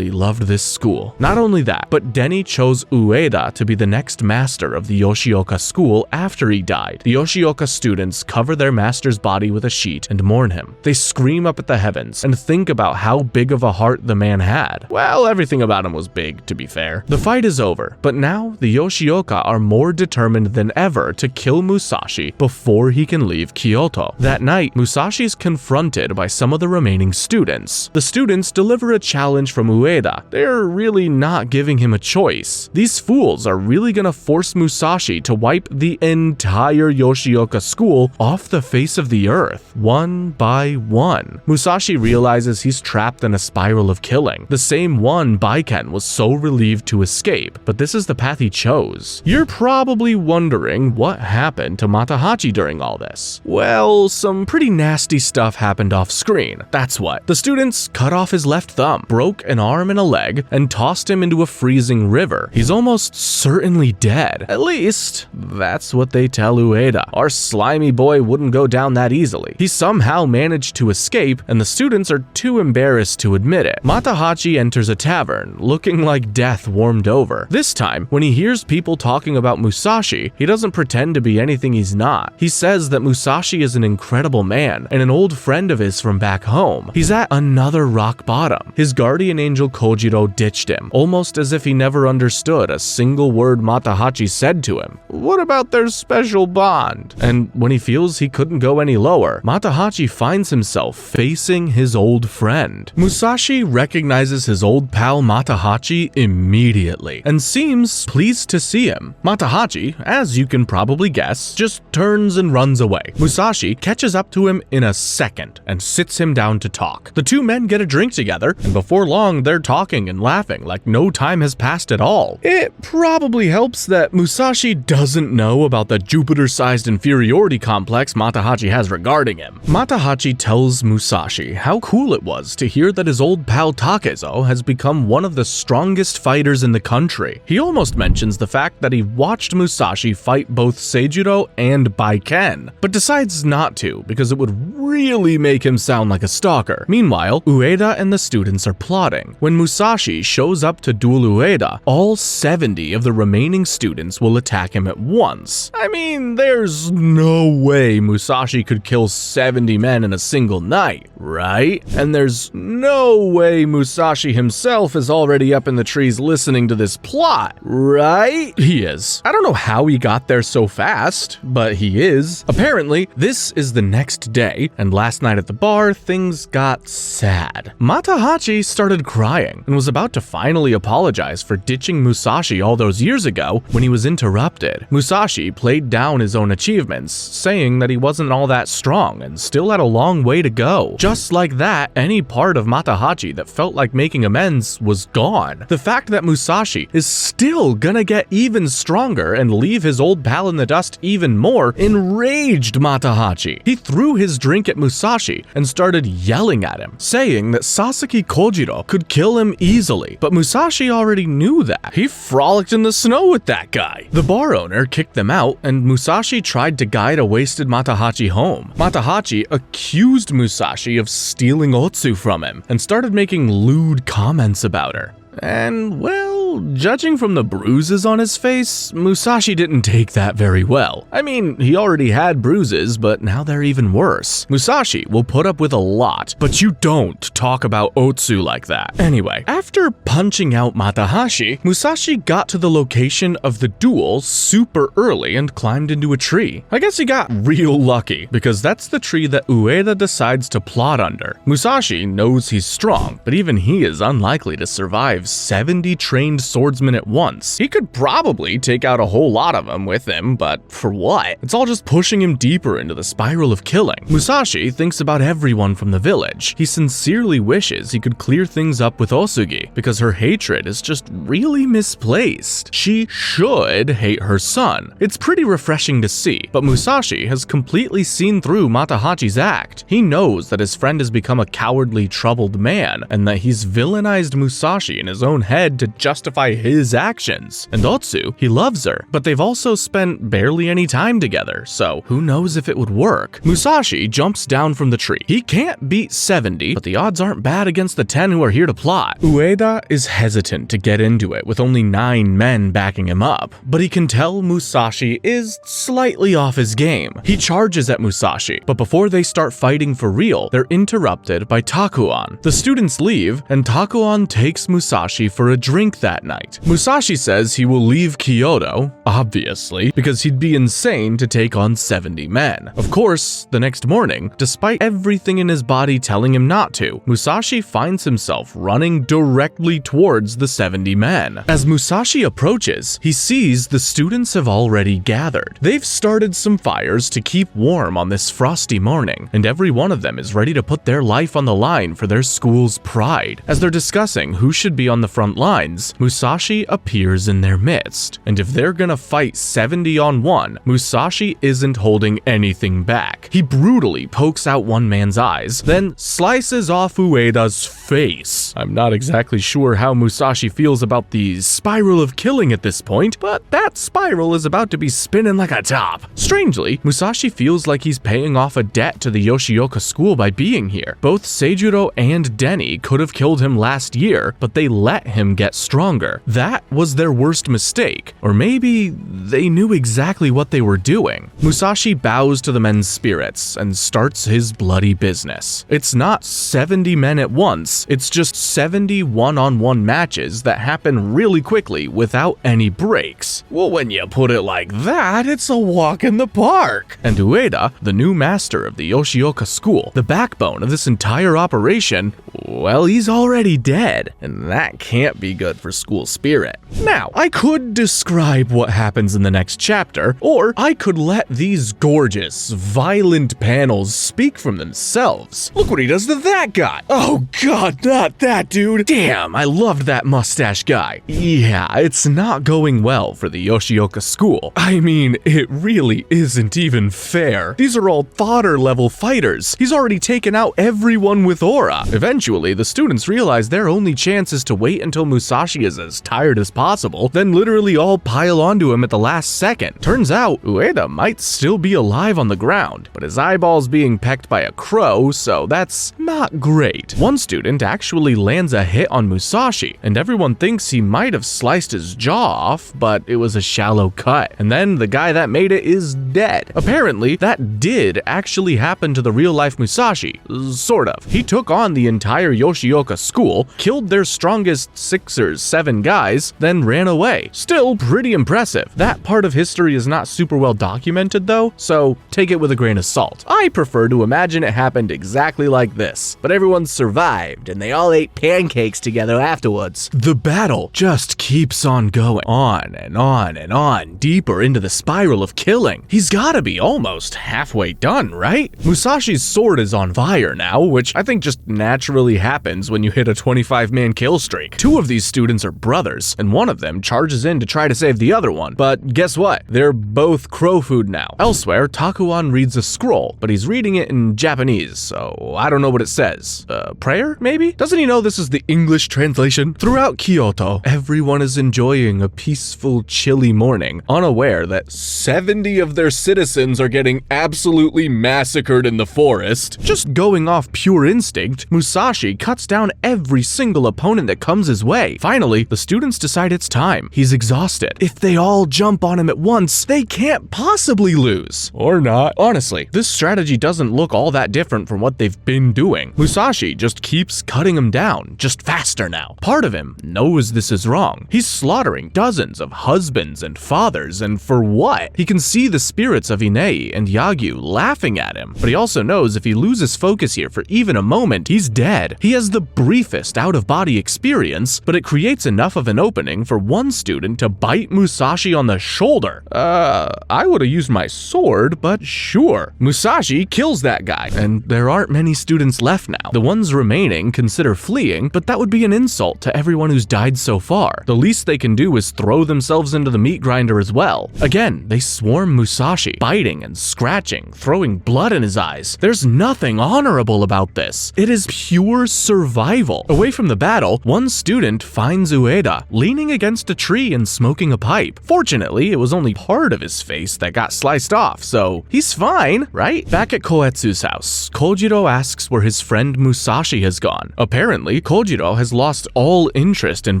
loved this school. Not only that, but Denny chose Ueda to be the next master of the Yoshioka school after he died. The Yoshioka students cover their master's body with a sheet and mourn him. They scream up at the heavens and think about how big of a heart the man had. Well, everything about him was big, to be fair. The fight is over, but now the Yoshioka are more determined than ever to kill Musashi before he can leave Kyoto. That night, Musashi is confronted by some of the remaining students. The students deliver a challenge from Ueda. They're really not giving him a choice. These fools are really gonna force Musashi to wipe the entire Yoshioka school off the face of the earth, one by one. Musashi realizes he's trapped in a spiral of killing, the same one Baiken was so relieved to escape, but this is the path he chose. You're probably wondering what happened to Matahachi during all this. Well, some pretty nasty stuff happened off screen. That's what. The students cut off his left thumb, broke an arm and a leg, and tossed him into a freezing river. He's almost certainly dead. At least, that's what they tell Ueda. Our slimy boy wouldn't go down that easily. He somehow managed to escape, and the students are too embarrassed to admit it. Matahachi enters a tavern, looking like death warmed over. This time, when he hears people talking about Musashi, he doesn't pretend to be anything he's not. He says that Musashi is an incredible man, and an old friend of his from back home. He's at another rock bottom. His guardian angel Kojiro ditched him, almost as if he never understood a single word Matahachi said to him. What about their special bond? And when he feels he couldn't go any lower, Matahachi finds himself facing his old friend. Musashi recognizes his old pal Matahachi immediately and seems pleased to see him. Matahachi, as you can probably guess, just turns and runs away. Musashi catches up to him in a second and sits him down to talk. The two men get a drink together, and before long they're talking and laughing like no time has passed at all. It probably helps that Musashi doesn't know about the Jupiter-sized inferiority complex Matahachi has regarding him. Matahachi tells Musashi how cool it was to hear that his old pal Takezo has become one of the strongest fighters in the country. He almost mentions the fact that he watched Musashi fight both Seijiro and Baiken, but decides not to because it would really make him sound like a stalker. Meanwhile, Ueda and the students are plotting. When Musashi shows up to duel Ueda, all 70 of the remaining students will attack him at once. I mean, there's no way Musashi could kill 70 men in a single night, right? And there's no way Musashi himself is already up in the trees listening to this plot, right? He is. I don't know how he got there so fast, but he is. Apparently, this is the next day, and last night at the bar, things got sad. Matahachi started crying and was about to finally apologize for ditching Musashi all those years ago when he was interrupted. Musashi played down his own achievements, saying that he wasn't all that strong and still had a long way to go. Just like that, any part of Matahachi that felt like making amends was gone. The fact that Musashi is still gonna get even stronger and leave his old pal in the dust even more enraged Matahachi. He threw his drink at Musashi Musashi and started yelling at him, saying that Sasaki Kojiro could kill him easily, but Musashi already knew that. He frolicked in the snow with that guy. The bar owner kicked them out, and Musashi tried to guide a wasted Matahachi home. Matahachi accused Musashi of stealing Otsu from him and started making lewd comments about her. And, well, judging from the bruises on his face, Musashi didn't take that very well. I mean, he already had bruises, but now they're even worse. Musashi will put up with a lot, but you don't talk about Otsu like that. Anyway, after punching out Matahachi, Musashi got to the location of the duel super early and climbed into a tree. I guess he got real lucky, because that's the tree that Ueda decides to plot under. Musashi knows he's strong, but even he is unlikely to survive 70 trained swordsmen at once. He could probably take out a whole lot of them with him, but for what? It's all just pushing him deeper into the spiral of killing. Musashi thinks about everyone from the village. He sincerely wishes he could clear things up with Osugi, because her hatred is just really misplaced. She should hate her son. It's pretty refreshing to see, but Musashi has completely seen through Matahachi's act. He knows that his friend has become a cowardly, troubled man, and that he's villainized Musashi in his own head to justify his actions. And Otsu, he loves her, but they've also spent barely any time together, so who knows if it would work. Musashi jumps down from the tree. He can't beat 70, but the odds aren't bad against the 10 who are here to plot. Ueda is hesitant to get into it with only 9 men backing him up, but he can tell Musashi is slightly off his game. He charges at Musashi, but before they start fighting for real, they're interrupted by Takuan. The students leave, and Takuan takes Musashi for a drink that night. Musashi says he will leave Kyoto, obviously, because he'd be insane to take on 70 men. Of course, the next morning, despite everything in his body telling him not to, Musashi finds himself running directly towards the 70 men. As Musashi approaches, he sees the students have already gathered. They've started some fires to keep warm on this frosty morning, and every one of them is ready to put their life on the line for their school's pride. As they're discussing who should be on the front lines, Musashi appears in their midst, and if they're gonna fight 70 on 1, Musashi isn't holding anything back. He brutally pokes out one man's eyes, then slices off Ueda's face. I'm not exactly sure how Musashi feels about the spiral of killing at this point, but that spiral is about to be spinning like a top. Strangely, Musashi feels like he's paying off a debt to the Yoshioka school by being here. Both Seijuro and Denny could have killed him last year, but they let him get stronger. That was their worst mistake, or maybe they knew exactly what they were doing. Musashi bows to the men's spirits and starts his bloody business. It's not 70 men at once, it's just 70 one-on-one matches that happen really quickly without any breaks. Well, when you put it like that, it's a walk in the park. And Ueda, the new master of the Yoshioka school, the backbone of this entire operation, well, he's already dead, and that can't be good for school spirit. Now, I could describe what happens in the next chapter, or I could let these gorgeous, violent panels speak from themselves. Look what he does to that guy. Oh god, not that dude. Damn, I loved that mustache guy. Yeah, it's not going well for the Yoshioka school. I mean, it really isn't even fair. These are all fodder level fighters. He's already taken out everyone with aura. Eventually, the students realize their only chance is to wait until Musashi is as tired as possible, then literally all pile onto him at the last second. Turns out, Ueda might still be alive on the ground, but his eyeball's being pecked by a crow, so that's not great. One student actually lands a hit on Musashi, and everyone thinks he might have sliced his jaw off, but it was a shallow cut. And then the guy that made it is dead. Apparently, that did actually happen to the real-life Musashi. Sort of. He took on the entire Yoshioka school, killed their strongest 6 or 7 guys, then ran away. Still pretty impressive. That part of history is not super well documented though, so take it with a grain of salt. I prefer to imagine it happened exactly like this, but everyone survived and they all ate pancakes together afterwards. The battle just keeps on going on and on and on, deeper into the spiral of killing. He's gotta be almost halfway done, right? Musashi's sword is on fire now, which I think just naturally happens when you hit a 25-man kill streak. 2 of these students are they're brothers, and one of them charges in to try to save the other one. But guess what? They're both crow food now. Elsewhere, Takuan reads a scroll, but he's reading it in Japanese, so I don't know what it says. Prayer, maybe? Doesn't he know this is the English translation? Throughout Kyoto, everyone is enjoying a peaceful, chilly morning, unaware that 70 of their citizens are getting absolutely massacred in the forest. Just going off pure instinct, Musashi cuts down every single opponent that comes his way. Finally, the students decide it's time. He's exhausted. If they all jump on him at once, they can't possibly lose. Or not. Honestly, this strategy doesn't look all that different from what they've been doing. Musashi just keeps cutting him down, just faster now. Part of him knows this is wrong. He's slaughtering dozens of husbands and fathers, and for what? He can see the spirits of Inei and Yagyu laughing at him, but he also knows if he loses focus here for even a moment, he's dead. He has the briefest out-of-body experience, but it creates enough of an opening for one student to bite Musashi on the shoulder. I would have used my sword, but sure. Musashi kills that guy, and there aren't many students left now. The ones remaining consider fleeing, but that would be an insult to everyone who's died so far. The least they can do is throw themselves into the meat grinder as well. Again, they swarm Musashi, biting and scratching, throwing blood in his eyes. There's nothing honorable about this. It is pure survival. Away from the battle, one student finds Ueda leaning against a tree and smoking a pipe. Fortunately, it was only part of his face that got sliced off, so he's fine, right? Back at Koetsu's house, Kojiro asks where his friend Musashi has gone. Apparently, Kojiro has lost all interest in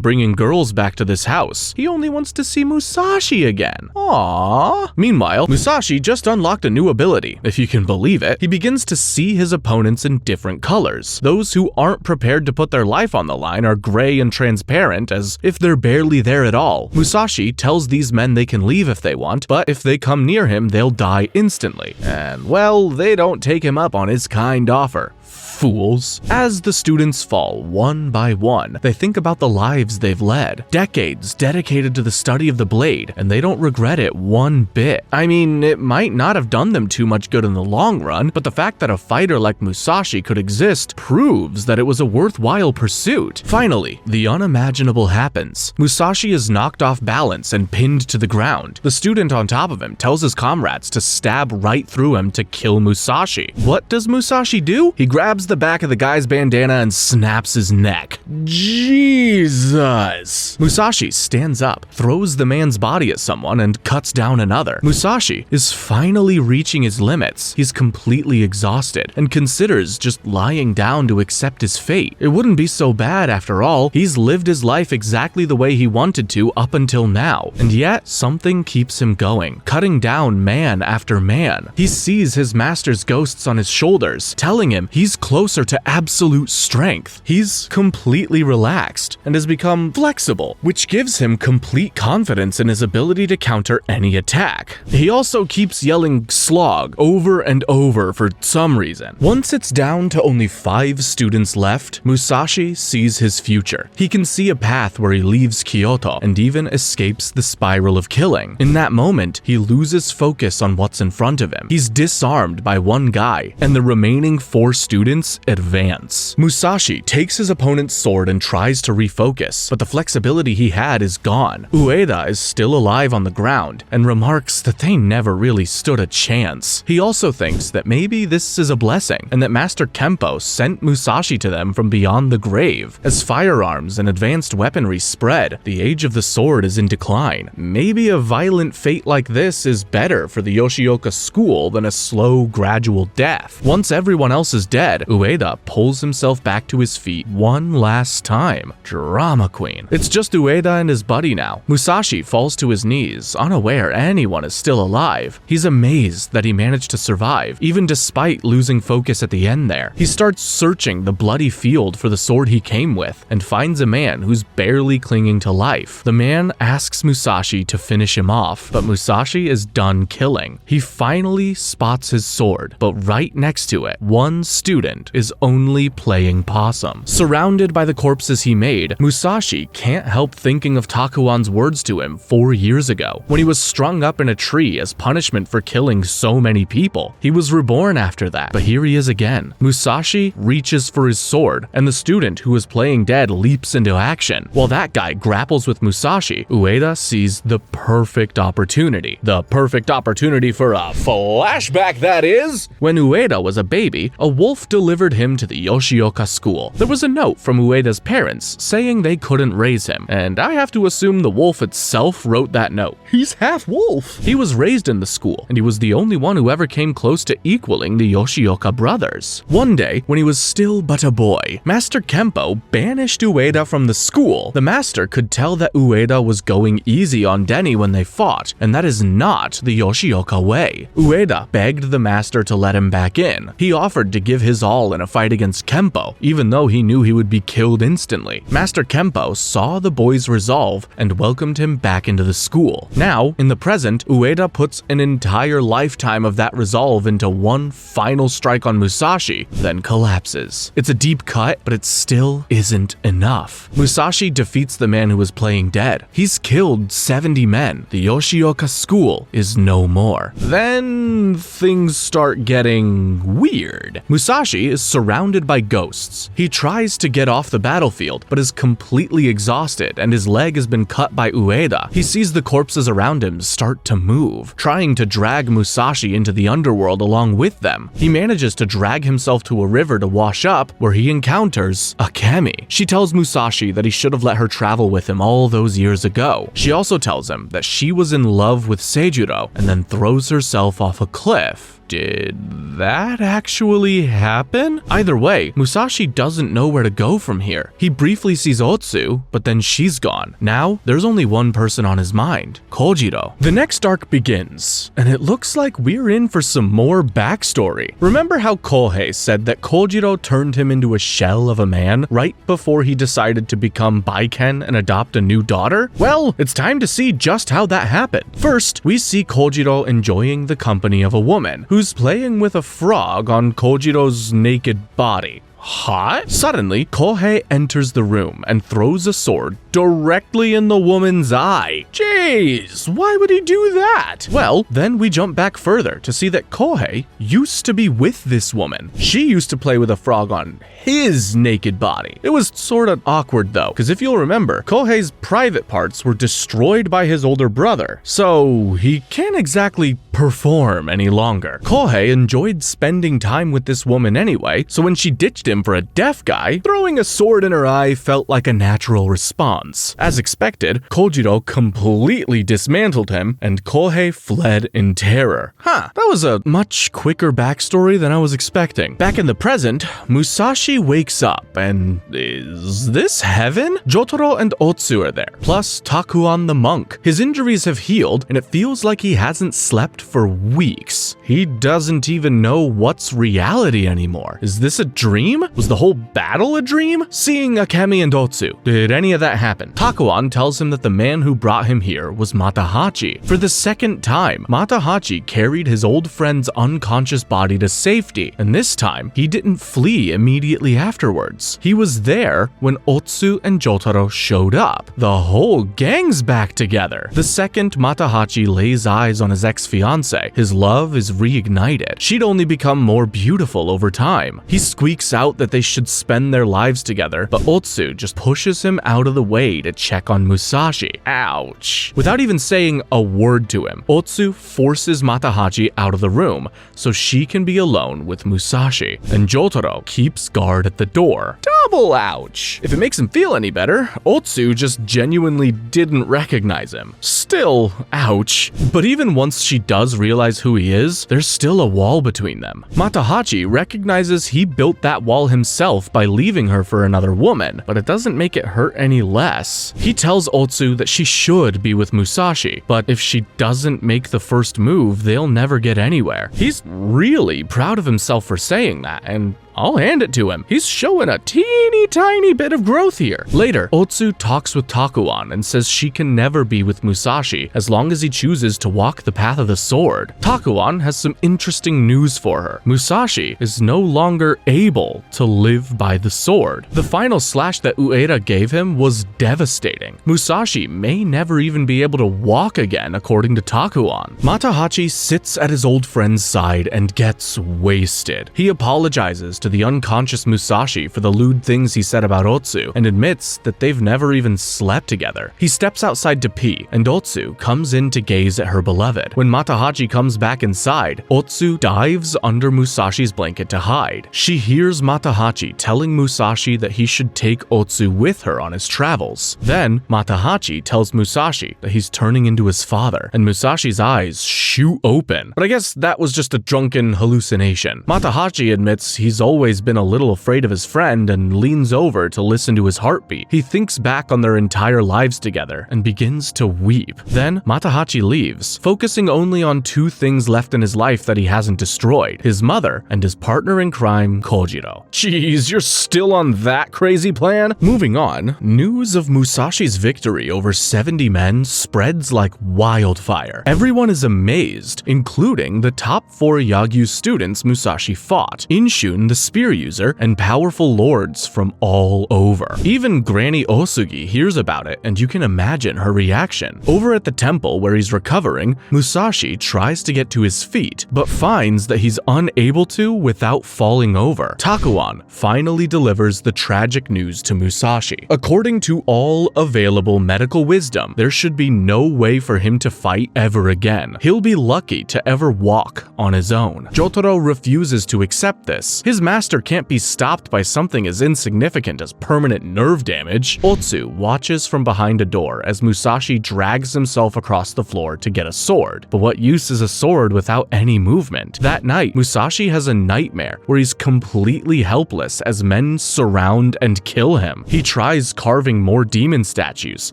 bringing girls back to this house. He only wants to see Musashi again. Aww. Meanwhile, Musashi just unlocked a new ability. If you can believe it, he begins to see his opponents in different colors. Those who aren't prepared to put their life on the line are gray and transparent, as if they're barely there at all. Musashi tells these men they can leave if they want, but if they come near him, they'll die instantly. And well, they don't take him up on his kind offer. Fools. As the students fall one by one, they think about the lives they've led. Decades dedicated to the study of the blade, and they don't regret it one bit. I mean, it might not have done them too much good in the long run, but the fact that a fighter like Musashi could exist proves that it was a worthwhile pursuit. Finally, the unimaginable happens. Musashi is knocked off balance and pinned to the ground. The student on top of him tells his comrades to stab right through him to kill Musashi. What does Musashi do? He grabs the back of the guy's bandana and snaps his neck. Jesus! Musashi stands up, throws the man's body at someone, and cuts down another. Musashi is finally reaching his limits. He's completely exhausted and considers just lying down to accept his fate. It wouldn't be so bad after all. He's lived his life exactly the way he wanted to up until now. And yet, something keeps him going, cutting down man after man. He sees his master's ghosts on his shoulders, telling him he's closer to absolute strength. He's completely relaxed and has become flexible, which gives him complete confidence in his ability to counter any attack. He also keeps yelling slog over and over for some reason. Once it's down to only 5 students left, Musashi sees his future. He can see a path where he leaves Kyoto and even escapes the spiral of killing. In that moment, he loses focus on what's in front of him. He's disarmed by one guy, and the remaining 4 students advance. Musashi takes his opponent's sword and tries to refocus, but the flexibility he had is gone. Ueda is still alive on the ground and remarks that they never really stood a chance. He also thinks that maybe this is a blessing and that Master Kempo sent Musashi to them from beyond the grave. As firearms and advanced weaponry spread, the age of the sword is in decline. Maybe a violent fate like this is better for the Yoshioka school than a slow, gradual death. Once everyone else is dead, Ueda pulls himself back to his feet one last time. Drama queen. It's just Ueda and his buddy now. Musashi falls to his knees, unaware anyone is still alive. He's amazed that he managed to survive, even despite losing focus at the end there. He starts searching the bloody field for the sword he came with, and finds a man who's barely clinging to life. The man asks Musashi to finish him off, but Musashi is done killing. He finally spots his sword, but right next to it, one student student is only playing possum. Surrounded by the corpses he made, Musashi can't help thinking of Takuan's words to him 4 years ago, when he was strung up in a tree as punishment for killing so many people. He was reborn after that, but here he is again. Musashi reaches for his sword, and the student who was playing dead leaps into action. While that guy grapples with Musashi, Ueda sees the perfect opportunity. The perfect opportunity for a flashback, that is! When Ueda was a baby, a wolf delivered him to the Yoshioka school. There was a note from Ueda's parents saying they couldn't raise him, and I have to assume the wolf itself wrote that note. He's half wolf. He was raised in the school, and he was the only one who ever came close to equaling the Yoshioka brothers. One day, when he was still but a boy, Master Kempo banished Ueda from the school. The master could tell that Ueda was going easy on Denny when they fought, and that is not the Yoshioka way. Ueda begged the master to let him back in. He offered to give his all in a fight against Kempo, even though he knew he would be killed instantly. Master Kempo saw the boy's resolve and welcomed him back into the school. Now, in the present, Ueda puts an entire lifetime of that resolve into one final strike on Musashi, then collapses. It's a deep cut, but it still isn't enough. Musashi defeats the man who was playing dead. He's killed 70 men. The Yoshioka school is no more. Then things start getting weird. Musashi is surrounded by ghosts. He tries to get off the battlefield, but is completely exhausted, and his leg has been cut by Ueda. He sees the corpses around him start to move, trying to drag Musashi into the underworld along with them. He manages to drag himself to a river to wash up, where he encounters Akemi. She tells Musashi that he should have let her travel with him all those years ago. She also tells him that she was in love with Seijuro and then throws herself off a cliff. Did that actually happen? Either way, Musashi doesn't know where to go from here. He briefly sees Otsu, but then she's gone. Now, there's only one person on his mind, Kojiro. The next arc begins, and it looks like we're in for some more backstory. Remember how Kohei said that Kojiro turned him into a shell of a man right before he decided to become Baiken and adopt a new daughter? Well, it's time to see just how that happened. First, we see Kojiro enjoying the company of a woman who's playing with a frog on Kojiro's naked body. Hot? Suddenly, Kohei enters the room and throws a sword directly in the woman's eye. Jeez, why would he do that? Well, then we jump back further to see that Kohei used to be with this woman. She used to play with a frog on his naked body. It was sort of awkward though, because if you'll remember, Kohei's private parts were destroyed by his older brother, so he can't exactly perform any longer. Kohei enjoyed spending time with this woman anyway, so when she ditched him for a deaf guy, throwing a sword in her eye felt like a natural response. As expected, Kojiro completely dismantled him, and Kohei fled in terror. That was a much quicker backstory than I was expecting. Back in the present, Musashi wakes up, and is this heaven? Jotaro and Otsu are there, plus Takuan the monk. His injuries have healed, and it feels like he hasn't slept for weeks. He doesn't even know what's reality anymore. Is this a dream? Was the whole battle a dream? Seeing Akemi and Otsu, did any of that happen? Takuan tells him that the man who brought him here was Matahachi. For the second time, Matahachi carried his old friend's unconscious body to safety, and this time, he didn't flee immediately afterwards. He was there when Otsu and Jotaro showed up. The whole gang's back together. The second Matahachi lays eyes on his ex-fiancée, his love is reignited. She'd only become more beautiful over time. He squeaks out that they should spend their lives together, but Otsu just pushes him out of the way to check on Musashi. Ouch. Without even saying a word to him, Otsu forces Matahachi out of the room so she can be alone with Musashi, and Jotaro keeps guard at the door. Double ouch. If it makes him feel any better, Otsu just genuinely didn't recognize him. Still, ouch. But even once she does realize who he is, there's still a wall between them. Matahachi recognizes he built that wall himself by leaving her for another woman, but it doesn't make it hurt any less. He tells Otsu that she should be with Musashi, but if she doesn't make the first move, they'll never get anywhere. He's really proud of himself for saying that, and I'll hand it to him. He's showing a teeny tiny bit of growth here. Later, Otsu talks with Takuan and says she can never be with Musashi as long as he chooses to walk the path of the sword. Takuan has some interesting news for her. Musashi is no longer able to live by the sword. The final slash that Ueda gave him was devastating. Musashi may never even be able to walk again, according to Takuan. Matahachi sits at his old friend's side and gets wasted. He apologizes to the unconscious Musashi for the lewd things he said about Otsu and admits that they've never even slept together. He steps outside to pee, and Otsu comes in to gaze at her beloved. When Matahachi comes back inside, Otsu dives under Musashi's blanket to hide. She hears Matahachi telling Musashi that he should take Otsu with her on his travels. Then, Matahachi tells Musashi that he's turning into his father, and Musashi's eyes shoot open. But I guess that was just a drunken hallucination. Matahachi admits he's always been a little afraid of his friend and leans over to listen to his heartbeat. He thinks back on their entire lives together and begins to weep. Then, Matahachi leaves, focusing only on two things left in his life that he hasn't destroyed: his mother and his partner in crime, Kojiro. Jeez, you're still on that crazy plan? Moving on, news of Musashi's victory over 70 men spreads like wildfire. Everyone is amazed, including the top 4 Yagyu students Musashi fought, Inshun the spear user, and powerful lords from all over. Even Granny Osugi hears about it, and you can imagine her reaction. Over at the temple where he's recovering, Musashi tries to get to his feet, but finds that he's unable to without falling over. Takuan finally delivers the tragic news to Musashi. According to all available medical wisdom, there should be no way for him to fight ever again. He'll be lucky to ever walk on his own. Jotaro refuses to accept this. His master can't be stopped by something as insignificant as permanent nerve damage. Otsu watches from behind a door as Musashi drags himself across the floor to get a sword. But what use is a sword without any movement? That night, Musashi has a nightmare where he's completely helpless as men surround and kill him. He tries carving more demon statues,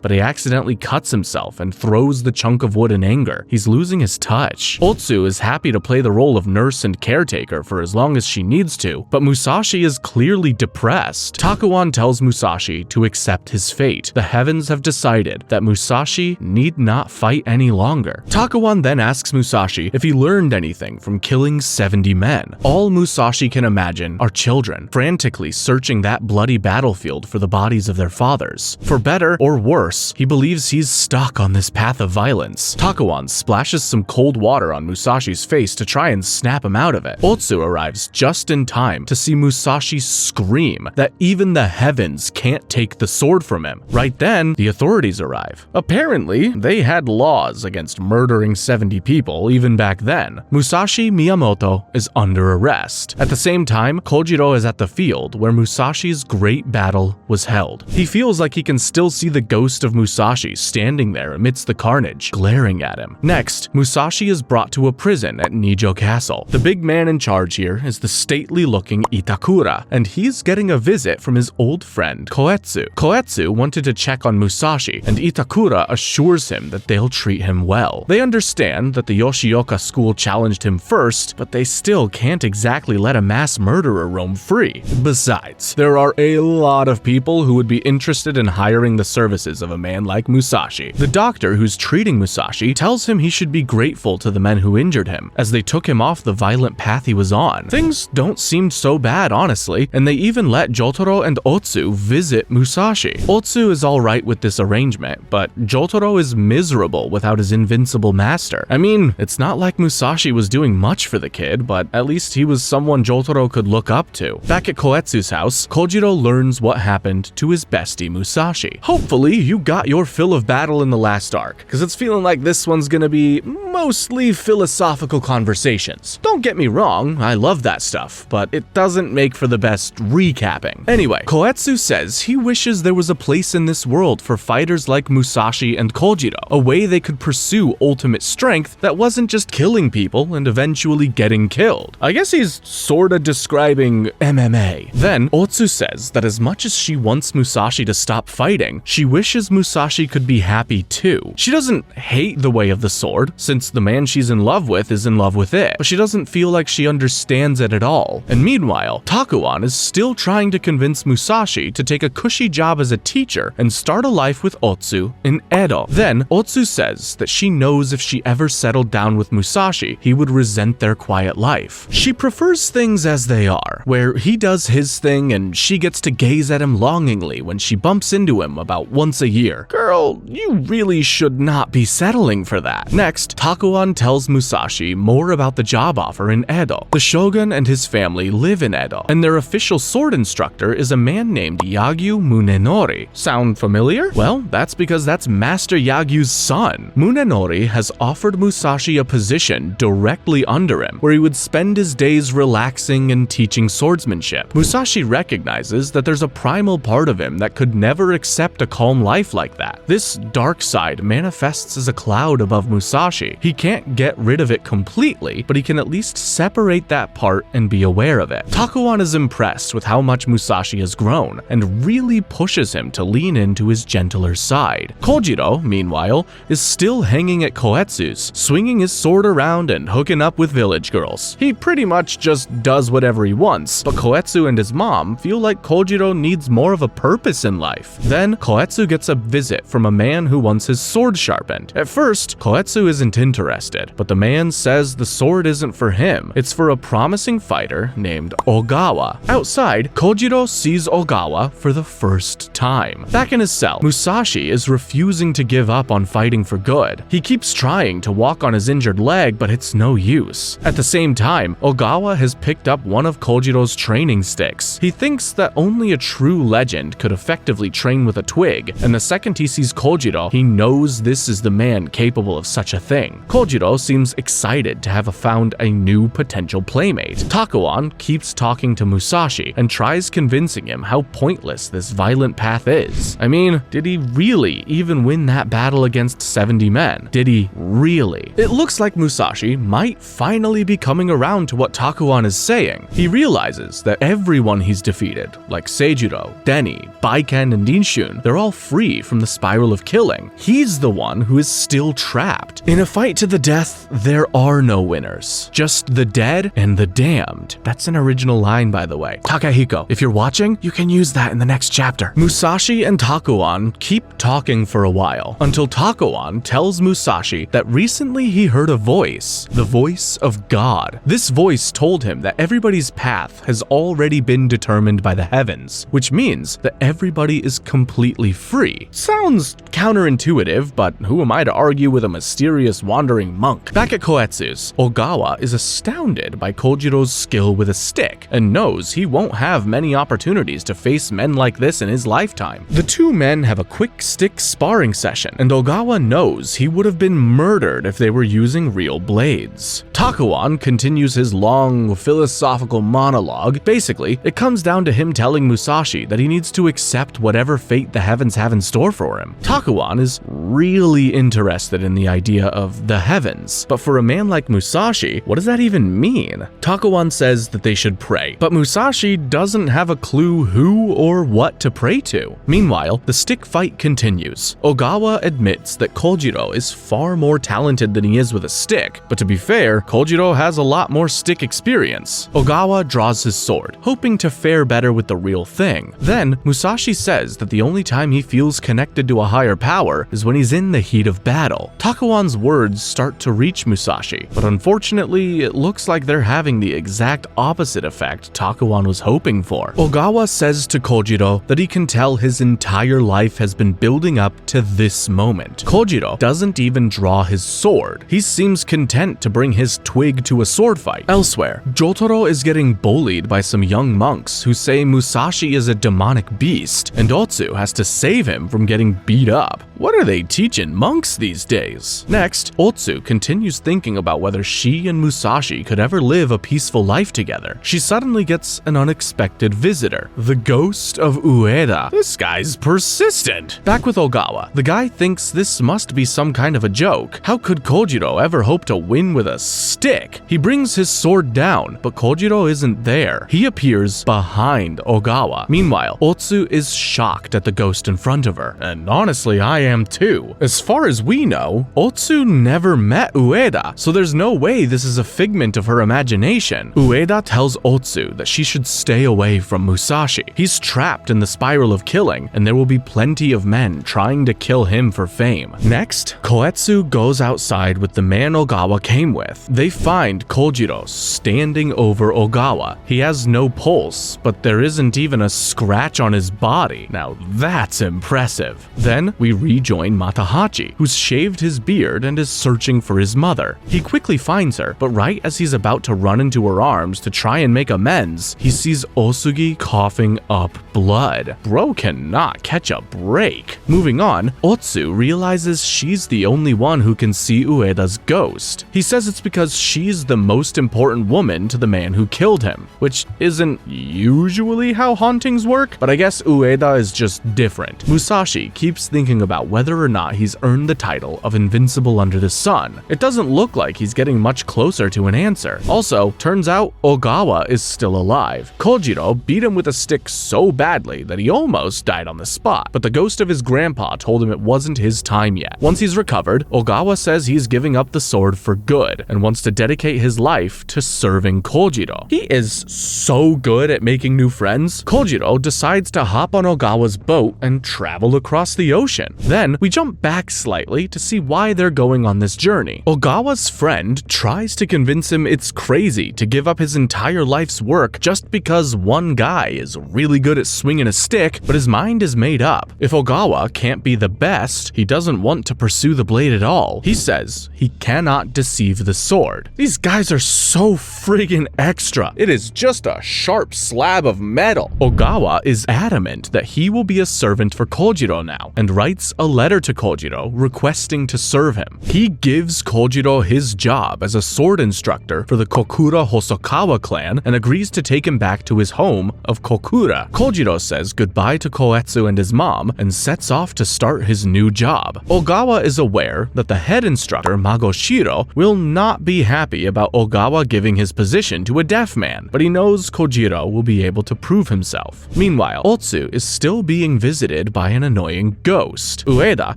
but he accidentally cuts himself and throws the chunk of wood in anger. He's losing his touch. Otsu is happy to play the role of nurse and caretaker for as long as she needs to, but Musashi is clearly depressed. Takuan tells Musashi to accept his fate. The heavens have decided that Musashi need not fight any longer. Takuan then asks Musashi if he learned anything from killing 70 men. All Musashi can imagine are children, frantically searching that bloody battlefield for the bodies of their fathers. For better or worse, he believes he's stuck on this path of violence. Takuan splashes some cold water on Musashi's face to try and snap him out of it. Otsu arrives just in time to see Musashi scream that even the heavens can't take the sword from him. Right then, the authorities arrive. Apparently, they had laws against murdering 70 people even back then. Musashi Miyamoto is under arrest. At the same time, Kojiro is at the field where Musashi's great battle was held. He feels like he can still see the ghost of Musashi standing there amidst the carnage, glaring at him. Next, Musashi is brought to a prison at Nijo Castle. The big man in charge here is the stately-looking Itakura, and he's getting a visit from his old friend Koetsu. Koetsu wanted to check on Musashi, and Itakura assures him that they'll treat him well. They understand that the Yoshioka school challenged him first, but they still can't exactly let a mass murderer roam free. Besides, there are a lot of people who would be interested in hiring the services of a man like Musashi. The doctor who's treating Musashi tells him he should be grateful to the men who injured him, as they took him off the violent path he was on. Things don't seem so bad, honestly, and they even let Jotaro and Otsu visit Musashi. Otsu is alright with this arrangement, but Jotaro is miserable without his invincible master. I mean, it's not like Musashi was doing much for the kid, but at least he was someone Jotaro could look up to. Back at Koetsu's house, Kojiro learns what happened to his bestie Musashi. Hopefully, you got your fill of battle in the last arc, because it's feeling like this one's gonna be mostly philosophical conversations. Don't get me wrong, I love that stuff, but it doesn't make for the best recapping. Anyway, Koetsu says he wishes there was a place in this world for fighters like Musashi and Kojiro, a way they could pursue ultimate strength that wasn't just killing people and eventually getting killed. I guess he's sorta describing MMA. Then, Otsu says that as much as she wants Musashi to stop fighting, she wishes Musashi could be happy too. She doesn't hate the way of the sword, since thinks the man she's in love with is in love with it, but she doesn't feel like she understands it at all. And meanwhile, Takuan is still trying to convince Musashi to take a cushy job as a teacher and start a life with Otsu in Edo. Then, Otsu says that she knows if she ever settled down with Musashi, he would resent their quiet life. She prefers things as they are, where he does his thing and she gets to gaze at him longingly when she bumps into him about once a year. Girl, you really should not be settling for that. Next, Takuan tells Musashi more about the job offer in Edo. The shogun and his family live in Edo, and their official sword instructor is a man named Yagyu Munenori. Sound familiar? Well, that's because that's Master Yagyu's son. Munenori has offered Musashi a position directly under him, where he would spend his days relaxing and teaching swordsmanship. Musashi recognizes that there's a primal part of him that could never accept a calm life like that. This dark side manifests as a cloud above Musashi. He can't get rid of it completely, but he can at least separate that part and be aware of it. Takuan is impressed with how much Musashi has grown, and really pushes him to lean into his gentler side. Kojiro, meanwhile, is still hanging at Koetsu's, swinging his sword around and hooking up with village girls. He pretty much just does whatever he wants, but Koetsu and his mom feel like Kojiro needs more of a purpose in life. Then, Koetsu gets a visit from a man who wants his sword sharpened. At first, Koetsu isn't interested, but the man says the sword isn't for him. It's for a promising fighter named Ogawa. Outside, Kojiro sees Ogawa for the first time. Back in his cell, Musashi is refusing to give up on fighting for good. He keeps trying to walk on his injured leg, but it's no use. At the same time, Ogawa has picked up one of Kojiro's training sticks. He thinks that only a true legend could effectively train with a twig, and the second he sees Kojiro, he knows this is the man capable of such a thing. Kojiro seems excited to have found a new potential playmate. Takuan keeps talking to Musashi and tries convincing him how pointless this violent path is. I mean, did he really even win that battle against 70 men? Did he really? It looks like Musashi might finally be coming around to what Takuan is saying. He realizes that everyone he's defeated, like Seijiro, Denny, Baiken, and Inshun, they're all free from the spiral of killing. He's the one who is still trapped. In a fight to the death, there are no winners. Just the dead and the damned. That's an original line, by the way. Takahiko, if you're watching, you can use that in the next chapter. Musashi and Takuan keep talking for a while, until Takuan tells Musashi that recently he heard a voice, the voice of God. This voice told him that everybody's path has already been determined by the heavens, which means that everybody is completely free. Sounds counterintuitive, but who am I to argue with a mysterious wandering monk? Back at Koetsu's, Ogawa is astounded by Kojiro's skill with a stick, and knows he won't have many opportunities to face men like this in his lifetime. The two men have a quick stick sparring session, and Ogawa knows he would have been murdered if they were using real blades. Takuan continues his long, philosophical monologue. Basically, it comes down to him telling Musashi that he needs to accept whatever fate the heavens have in store for him. Takuan is really interested in the idea of the heavens, but for a man like Musashi, what does that even mean? Takuan says that they should pray, but Musashi doesn't have a clue who or what to pray to. Meanwhile, the stick fight continues. Ogawa admits that Kojiro is far more talented than he is with a stick, but to be fair, Kojiro has a lot more stick experience. Ogawa draws his sword, hoping to fare better with the real thing. Then, Musashi says that the only time he feels connected to a higher power is when he's in the heat of battle. Takuan's words start to reach Musashi, but unfortunately, it looks like they're having the exact opposite effect Takuan was hoping for. Ogawa says to Kojiro that he can tell his entire life has been building up to this moment. Kojiro doesn't even draw his sword. He seems content to bring his twig to a sword fight. Elsewhere, Jotaro is getting bullied by some young monks who say Musashi is a demonic beast, and Otsu has to save him from getting beat up. What are they teaching monks these days? Next, Otsu continues thinking about whether she and Musashi could ever live a peaceful life together. She suddenly gets an unexpected visitor, the ghost of Ueda. This guy's persistent. Back with Ogawa, the guy thinks this must be some kind of a joke. How could Kojiro ever hope to win with a stick? He brings his sword down, but Kojiro isn't there. He appears behind Ogawa. Meanwhile, Otsu is shocked at the ghost in front of her, and honestly, I am too. As far as we know, Otsu never met Ueda, so there's no way this is a figment of her imagination. Ueda tells Otsu that she should stay away from Musashi. He's trapped in the spiral of killing, and there will be plenty of men trying to kill him for fame. Next, Koetsu goes outside with the man Ogawa came with. They find Kojiro standing over Ogawa. He has no pulse, but there isn't even a scratch on his body. Now that's impressive. Then we rejoin Matahachi, who's shaved his beard and is searching for his mother. He quickly finds her, but right as he's about to run into her arms to try and make amends, he sees Osugi coughing up blood. Bro cannot catch a break. Moving on, Otsu realizes she's the only one who can see Ueda's ghost. He says it's because she's the most important woman to the man who killed him, which isn't usually how hauntings work, but I guess Ueda is just different. Musashi keeps thinking about whether or not he's earned the title of Invincible Under the Sun. It doesn't look like he's getting much closer to an answer. Also, turns out Ogawa is still alive. Kojiro beat him with a stick so badly that he almost died on the spot, but the ghost of his grandpa told him it wasn't his time yet. Once he's recovered, Ogawa says he's giving up the sword for good and wants to dedicate his life to serving Kojiro. He is so good at making new friends. Kojiro decides to hop on Ogawa's boat and travel across the ocean. Then we jump back slightly to see why they're going on this journey. Ogawa's friend tries to convince him it's crazy to give up his entire life's work just because one guy is really good at swinging a stick, but his mind is made up. If Ogawa can't be the best, he doesn't want to pursue the blade at all. He says he cannot deceive the sword. These guys are so friggin' extra. It is just a sharp slab of metal. Ogawa is adamant that he will be a servant for Kojiro now and writes a letter to Kojiro requesting to serve him. He gives Kojiro his job as a sword instructor for the Kokura Hosokawa clan and agrees to take him back to his home of Kokura. Kojiro says goodbye to Koetsu and his mom and sets off to start his new job. Ogawa is aware that the head instructor Magoshiro will not be happy about Ogawa giving his position to a deaf man, but he knows Kojiro will be able to prove himself. Meanwhile, Otsu is still being visited by an annoying ghost. Ueda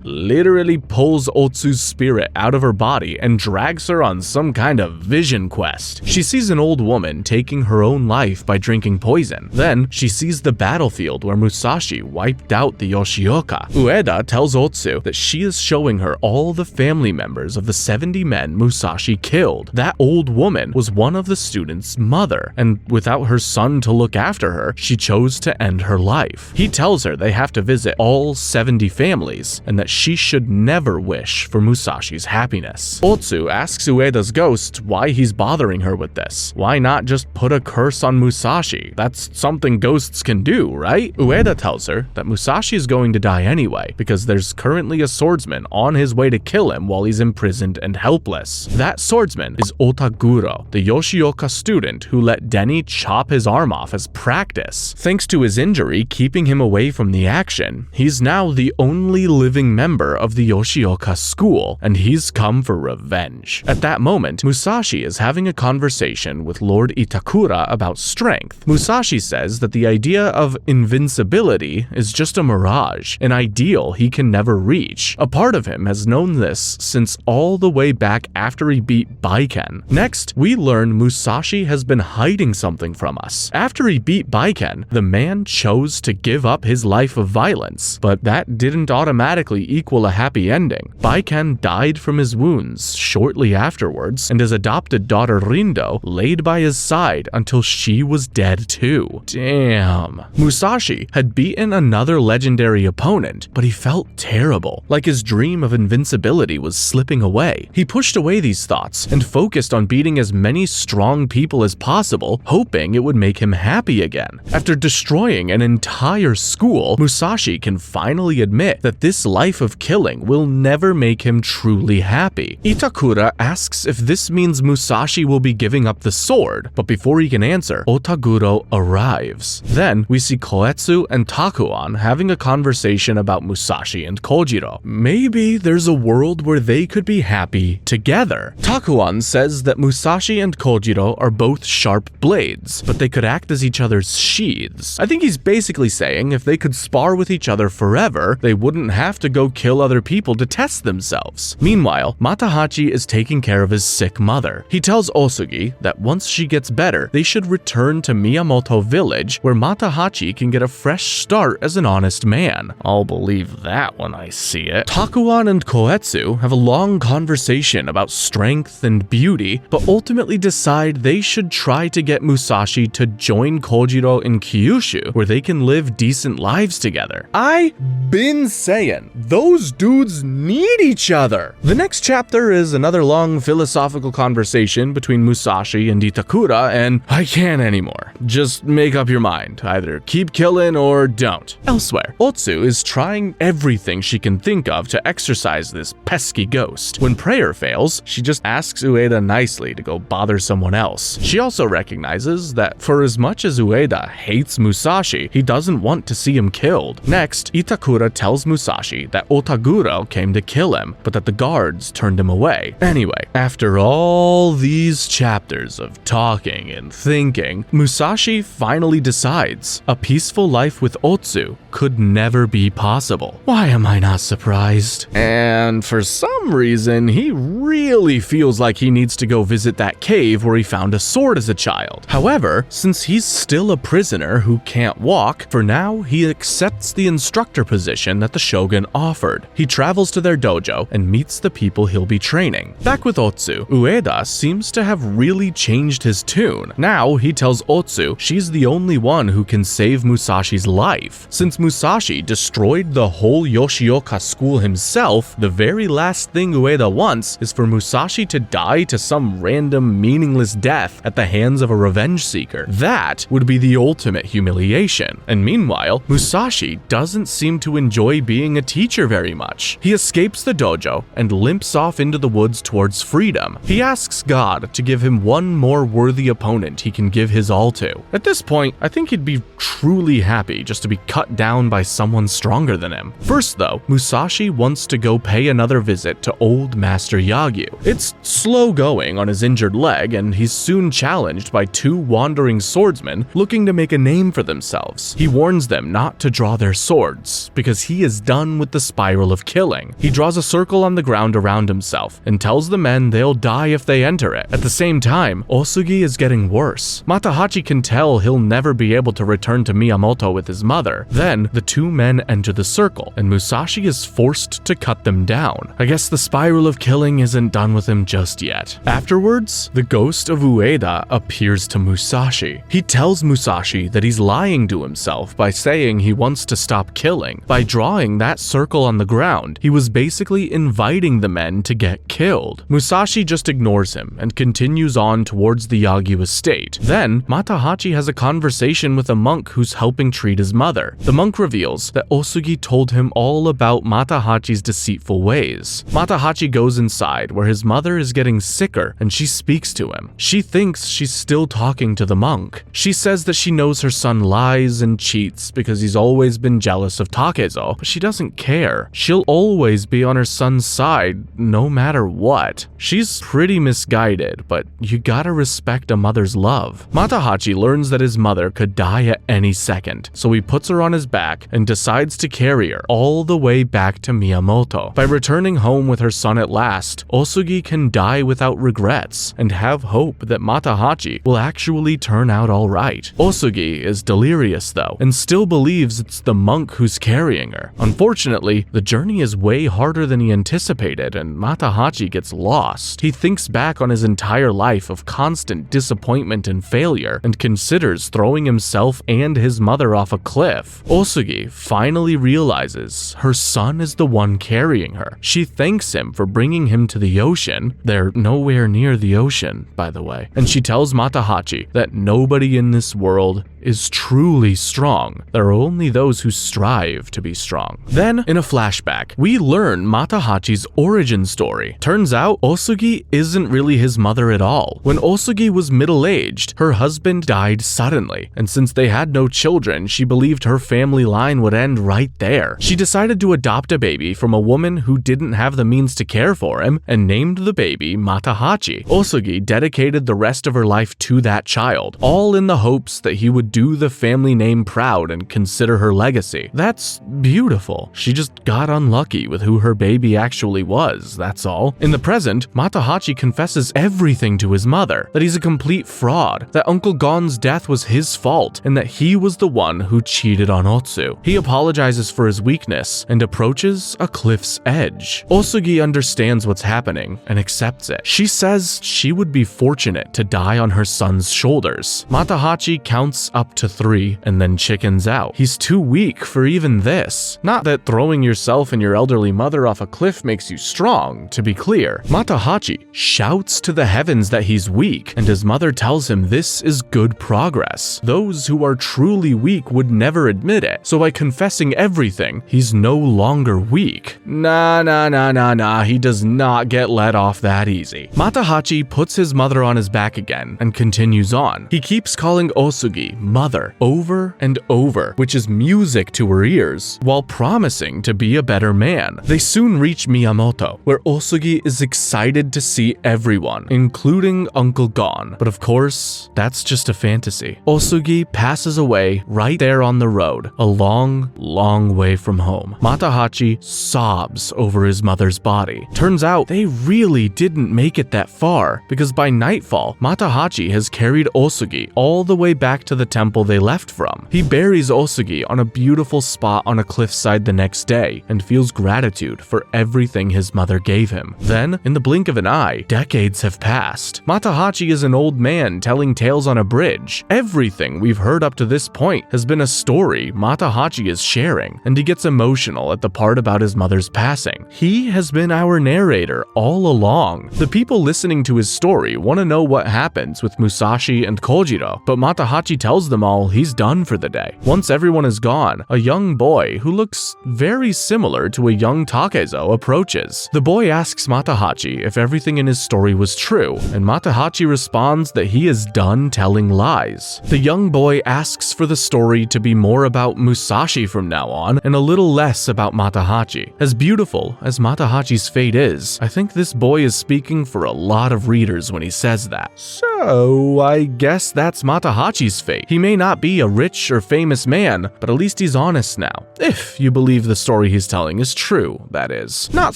literally pulls Otsu's spirit out of her body and drags her on some kind of vision quest. She sees an old woman taking her own life by drinking poison. Then she sees the battlefield where Musashi wiped out the Yoshioka. Ueda tells Otsu that she is showing her all the family members of the 70 men Musashi killed. That old woman was one of the students' mother, and without her son to look after her, she chose to end her life. He tells her they have to visit all 70 families, and that she should never wish for Musashi's happiness. Otsu asks Ueda's ghost why he's bothering her with this. Why not just put a curse on Musashi? That's something ghosts can do, right? Ueda tells her that Musashi is going to die anyway, because there's currently a swordsman on his way to kill him while he's imprisoned and helpless. That swordsman is Otaguro, the Yoshioka student who let Denny chop his arm off as practice. Thanks to his injury keeping him away from the action, he's now the only living member of the Yoshioka school, and he's come for revenge. At that moment, Musashi is having a conversation with Lord Itakura about strength. Musashi says that the idea of invincibility is just a mirage, an ideal he can never reach. A part of him has known this since all the way back after he beat Baiken. Next, we learn Musashi has been hiding something from us. After he beat Biken, the man chose to give up his life of violence, but that didn't automatically equal a happy ending. Biken died from his wounds shortly afterwards, and his adopted daughter Rindo laid by his side until she was dead too. Damn. Musashi had beaten another legendary opponent, but he felt terrible, like his dream of invincibility was slipping away. He pushed away these thoughts and focused on beating as many strong people as possible, hoping it would make him happy again. After destroying an entire school, Musashi can finally admit that this life of killing will never make him truly happy. Itakura asks if this means Musashi will be giving up the sword, but before he can answer, Otaguro arrives. Then we see Koetsu and Takuan having a conversation about Musashi and Kojiro. Maybe there's a world where they could be happy together. Takuan says that Musashi and Kojiro are both sharp blades, but they could act as each other's sheaths. I think he's basically saying if they could spar with each other forever, they wouldn't have to go kill other people to test themselves. Meanwhile, Meanwhile, Matahachi is taking care of his sick mother. He tells Osugi that once she gets better, they should return to Miyamoto village where Matahachi can get a fresh start as an honest man. I'll believe that when I see it. Takuan and Koetsu have a long conversation about strength and beauty, but ultimately decide they should try to get Musashi to join Kojiro in Kyushu, where they can live decent lives together. I been saying, those dudes need each other. The next chapter is another long philosophical conversation between Musashi and Itakura, and I can't anymore. Just make up your mind. Either keep killing or don't. Elsewhere, Otsu is trying everything she can think of to exorcise this pesky ghost. When prayer fails, she just asks Ueda nicely to go bother someone else. She also recognizes that for as much as Ueda hates Musashi, he doesn't want to see him killed. Next, Itakura tells Musashi that Otaguro came to kill him, but that the guards turned him away. Anyway, after all these chapters of talking and thinking, Musashi finally decides a peaceful life with Otsu could never be possible. Why am I not surprised? And for some reason, he really feels like he needs to go visit that cave where he found a sword as a child. However, since he's still a prisoner who can't walk, for now he accepts the instructor position that the shogun offered. He travels to their dojo and meets the people he'll be training. Back with Otsu, Ueda seems to have really changed his tune. Now he tells Otsu she's the only one who can save Musashi's life. Since Musashi destroyed the whole Yoshioka school himself, the very last thing Ueda wants is for Musashi to die to some random meaningless death at the hands of a revenge seeker. That would be the ultimate humiliation. And meanwhile, Musashi doesn't seem to enjoy being a teacher very much. He escapes the dojo and limps off into the woods towards freedom. He asks God to give him one more worthy opponent he can give his all to. At this point, I think he'd be truly happy just to be cut down by someone stronger than him. First though, Musashi wants to go pay another visit to old Master Yagyu. It's slow going on his injured leg, and he's soon challenged by two wandering swordsmen looking to make a name for themselves. He warns them not to draw their swords, because he is done with the spiral of killing. He draws a circle on the ground around himself and tells the men they'll die if they enter it. At the same time, Osugi is getting worse. Matahachi can tell he'll never be able to return to Miyamoto with his mother. Then, the two men enter the circle, and Musashi is forced to cut them down. I guess the spiral of killing isn't done with him just yet. Afterwards, the ghost of Ueda appears to Musashi. He tells Musashi that he's lying to himself by saying he wants to stop killing. By drawing that circle on the ground, he was basically inviting the men to get killed. Musashi just ignores him and continues on towards the Yagyu estate. Then, Matahachi has a conversation with a monk who's helping treat his mother. The monk reveals that Osugi told him all about Matahachi's deceitful ways. Matahachi goes inside where his mother is getting sicker and she speaks to him. She thinks she's still talking to the monk. She says that she knows her son lies and cheats because he's always been jealous of Takezo, but she doesn't care. She'll always be on her son's side no matter what. She's pretty misguided, but you gotta respect a mother's love. Matahachi learns that his mother could die at any second, so he puts her on his back and decides to carry her all the way back to Miyamoto. By returning home with her son at last, Osugi can die without regrets and have hope that Matahachi will actually turn out alright. Osugi is delirious though, and still believes it's the monk who's carrying her. Unfortunately, the journey is way harder than he anticipated, and Matahachi gets lost. He thinks back on his entire life of constant disappointment and failure, and considers throwing himself and his mother off a cliff. Osugi finally realizes her son is the one carrying her. She thanks him for bringing him to the ocean. They're nowhere near the ocean, by the way. And she tells Matahachi that nobody in this world is truly strong. There are only those who strive to be strong. Then, in a flashback, we learn Matahachi's origin story. Turns out, Osugi isn't really his mother at all. When Osugi was middle-aged, her husband died suddenly, and since they had no children, she believed her family line would end right there. She decided to adopt a baby from a woman who didn't have the means to care for him, and named the baby Matahachi. Osugi dedicated the rest of her life to that child, all in the hopes that he would do the family name proud and consider her legacy. That's beautiful. She just got unlucky with who her baby actually was, that's all. In the present, Matahachi confesses everything to his mother, that he's a complete fraud, that Uncle Gon's death was his fault, and that he was the one who cheated on Otsu. He apologizes for his weakness and approaches a cliff's edge. Osugi understands what's happening and accepts it. She says she would be fortunate to die on her son's shoulders. Matahachi counts up to 3 and then chickens out. He's too weak for even this. Not that throwing yourself and your elderly mother off a cliff makes you strong, to be clear. Matahachi shouts to the heavens that he's weak, and his mother tells him this is good progress. Those who are truly weak would never admit it, so by confessing everything, he's no longer weak. Nah, he does not get let off that easy. Matahachi puts his mother on his back again and continues on. He keeps calling Osugi mother over and over, which is music to her ears, while promising to be a better man. They soon reach Miyamoto, where Osugi is excited to see everyone, including Uncle Gon. But of course, that's just a fantasy. Osugi passes away right there on the road, a long, long way from home. Matahachi sobs over his mother's body. Turns out they really didn't make it that far, because by nightfall, Matahachi has carried Osugi all the way back to the temple they left from. He buries Osugi on a beautiful spot on a cliffside the next day and feels gratitude for everything his mother gave him. Then, in the blink of an eye, decades have passed. Matahachi is an old man telling tales on a bridge. Everything we've heard up to this point has been a story Matahachi is sharing, and he gets emotional at the part about his mother's passing. He has been our narrator all along. The people listening to his story want to know what happens with Musashi and Kojiro, but Matahachi tells them all he's done for the day. Once everyone is gone, a young boy who looks very similar to a young Takezo approaches. The boy asks Matahachi if everything in his story was true, and Matahachi responds that he is done telling lies. The young boy asks for the story to be more about Musashi from now on, and a little less about Matahachi. As beautiful as Matahachi's fate is, I think this boy is speaking for a lot of readers when he says that. So, I guess that's Matahachi's fate. He may not be a rich or famous man, but at least he's honest now. If you believe the story he's telling is true, that is. Not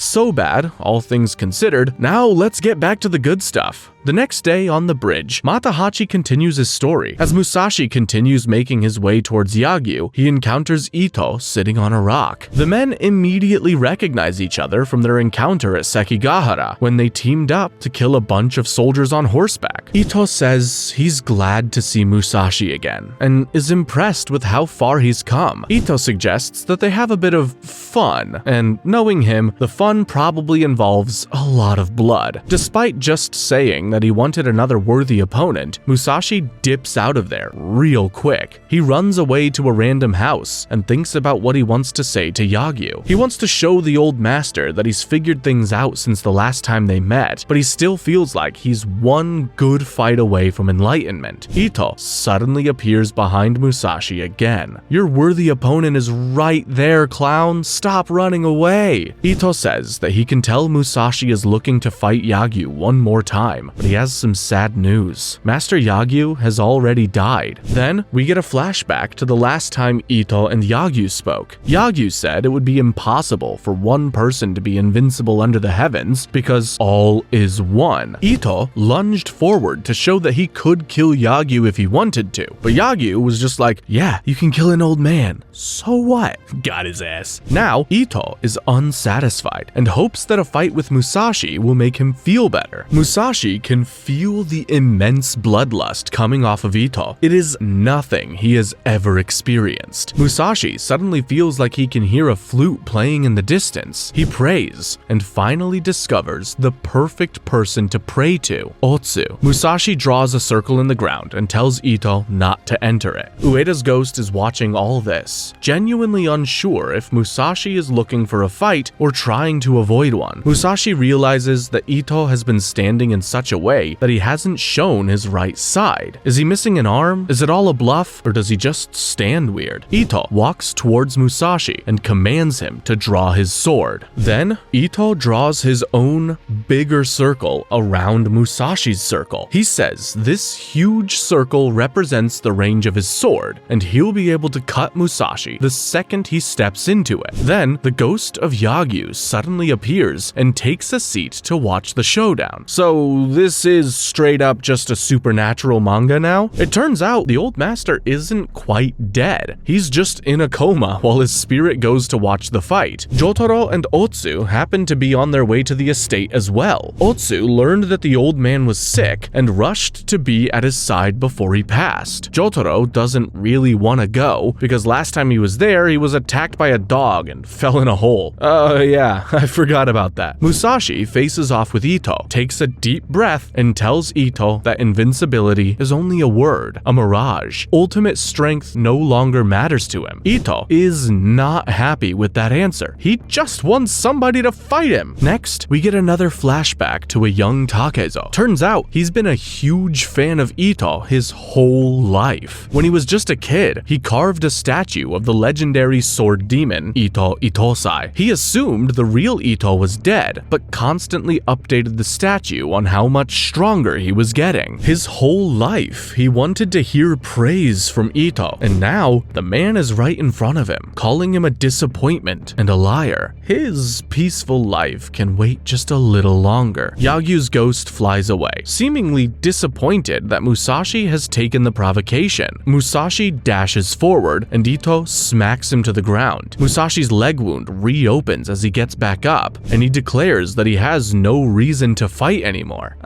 so bad, all things considered. Now let's get back to the good stuff. The next day on the bridge, Matahachi continues his story. As Musashi continues making his way towards Yagyu, he encounters Ito sitting on a rock. The men immediately recognize each other from their encounter at Sekigahara when they teamed up to kill a bunch of soldiers on horseback. Ito says he's glad to see Musashi again and is impressed with how far he's come. Ito suggests that they have a bit of fun, and knowing him, the fun probably involves a lot of blood. Despite just saying that he wanted another worthy opponent, Musashi dips out of there real quick. He runs away to a random house and thinks about what he wants to say to Yagyu. He wants to show the old master that he's figured things out since the last time they met, but he still feels like he's one good fight away from enlightenment. Ito suddenly appears behind Musashi again. Your worthy opponent is right there, clown. Stop running away. Ito says that he can tell Musashi is looking to fight Yagyu one more time, but he has some sad news. Master Yagyu has already died. Then, we get a flashback to the last time Ito and Yagyu spoke. Yagyu said it would be impossible for one person to be invincible under the heavens because all is one. Ito lunged forward to show that he could kill Yagyu if he wanted to, but Yagyu was just like, yeah, you can kill an old man. So what? Got his ass. Now, Ito is unsatisfied and hopes that a fight with Musashi will make him feel better. Musashi can feel the immense bloodlust coming off of Ito. It is nothing he has ever experienced. Musashi suddenly feels like he can hear a flute playing in the distance. He prays and finally discovers the perfect person to pray to, Otsu. Musashi draws a circle in the ground and tells Ito not to enter it. Ueda's ghost is watching all this, genuinely unsure if Musashi is looking for a fight or trying to avoid one. Musashi realizes that Ito has been standing in such a way that he hasn't shown his right side. Is he missing an arm? Is it all a bluff, or does he just stand weird? Ito walks towards Musashi and commands him to draw his sword. Then, Ito draws his own bigger circle around Musashi's circle. He says this huge circle represents the range of his sword, and he'll be able to cut Musashi the second he steps into it. Then, the ghost of Yagyu suddenly suddenly appears and takes a seat to watch the showdown. So this is straight up just a supernatural manga now? It turns out the old master isn't quite dead. He's just in a coma while his spirit goes to watch the fight. Jotaro and Otsu happen to be on their way to the estate as well. Otsu learned that the old man was sick and rushed to be at his side before he passed. Jotaro doesn't really want to go because last time he was there, he was attacked by a dog and fell in a hole. Yeah, I forgot about that. Musashi faces off with Ito, takes a deep breath, and tells Ito that invincibility is only a word, a mirage. Ultimate strength no longer matters to him. Ito is not happy with that answer. He just wants somebody to fight him. Next, we get another flashback to a young Takezo. Turns out he's been a huge fan of Ito his whole life. When he was just a kid, he carved a statue of the legendary sword demon Ito Itosai. He assumed the real Ito was dead, but constantly updated the statue on how much stronger he was getting. His whole life, he wanted to hear praise from Ito, and now the man is right in front of him, calling him a disappointment and a liar. His peaceful life can wait just a little longer. Yagyu's ghost flies away, seemingly disappointed that Musashi has taken the provocation. Musashi dashes forward, and Ito smacks him to the ground. Musashi's leg wound reopens as he gets back up, and he declares that he has no reason to fight anymore.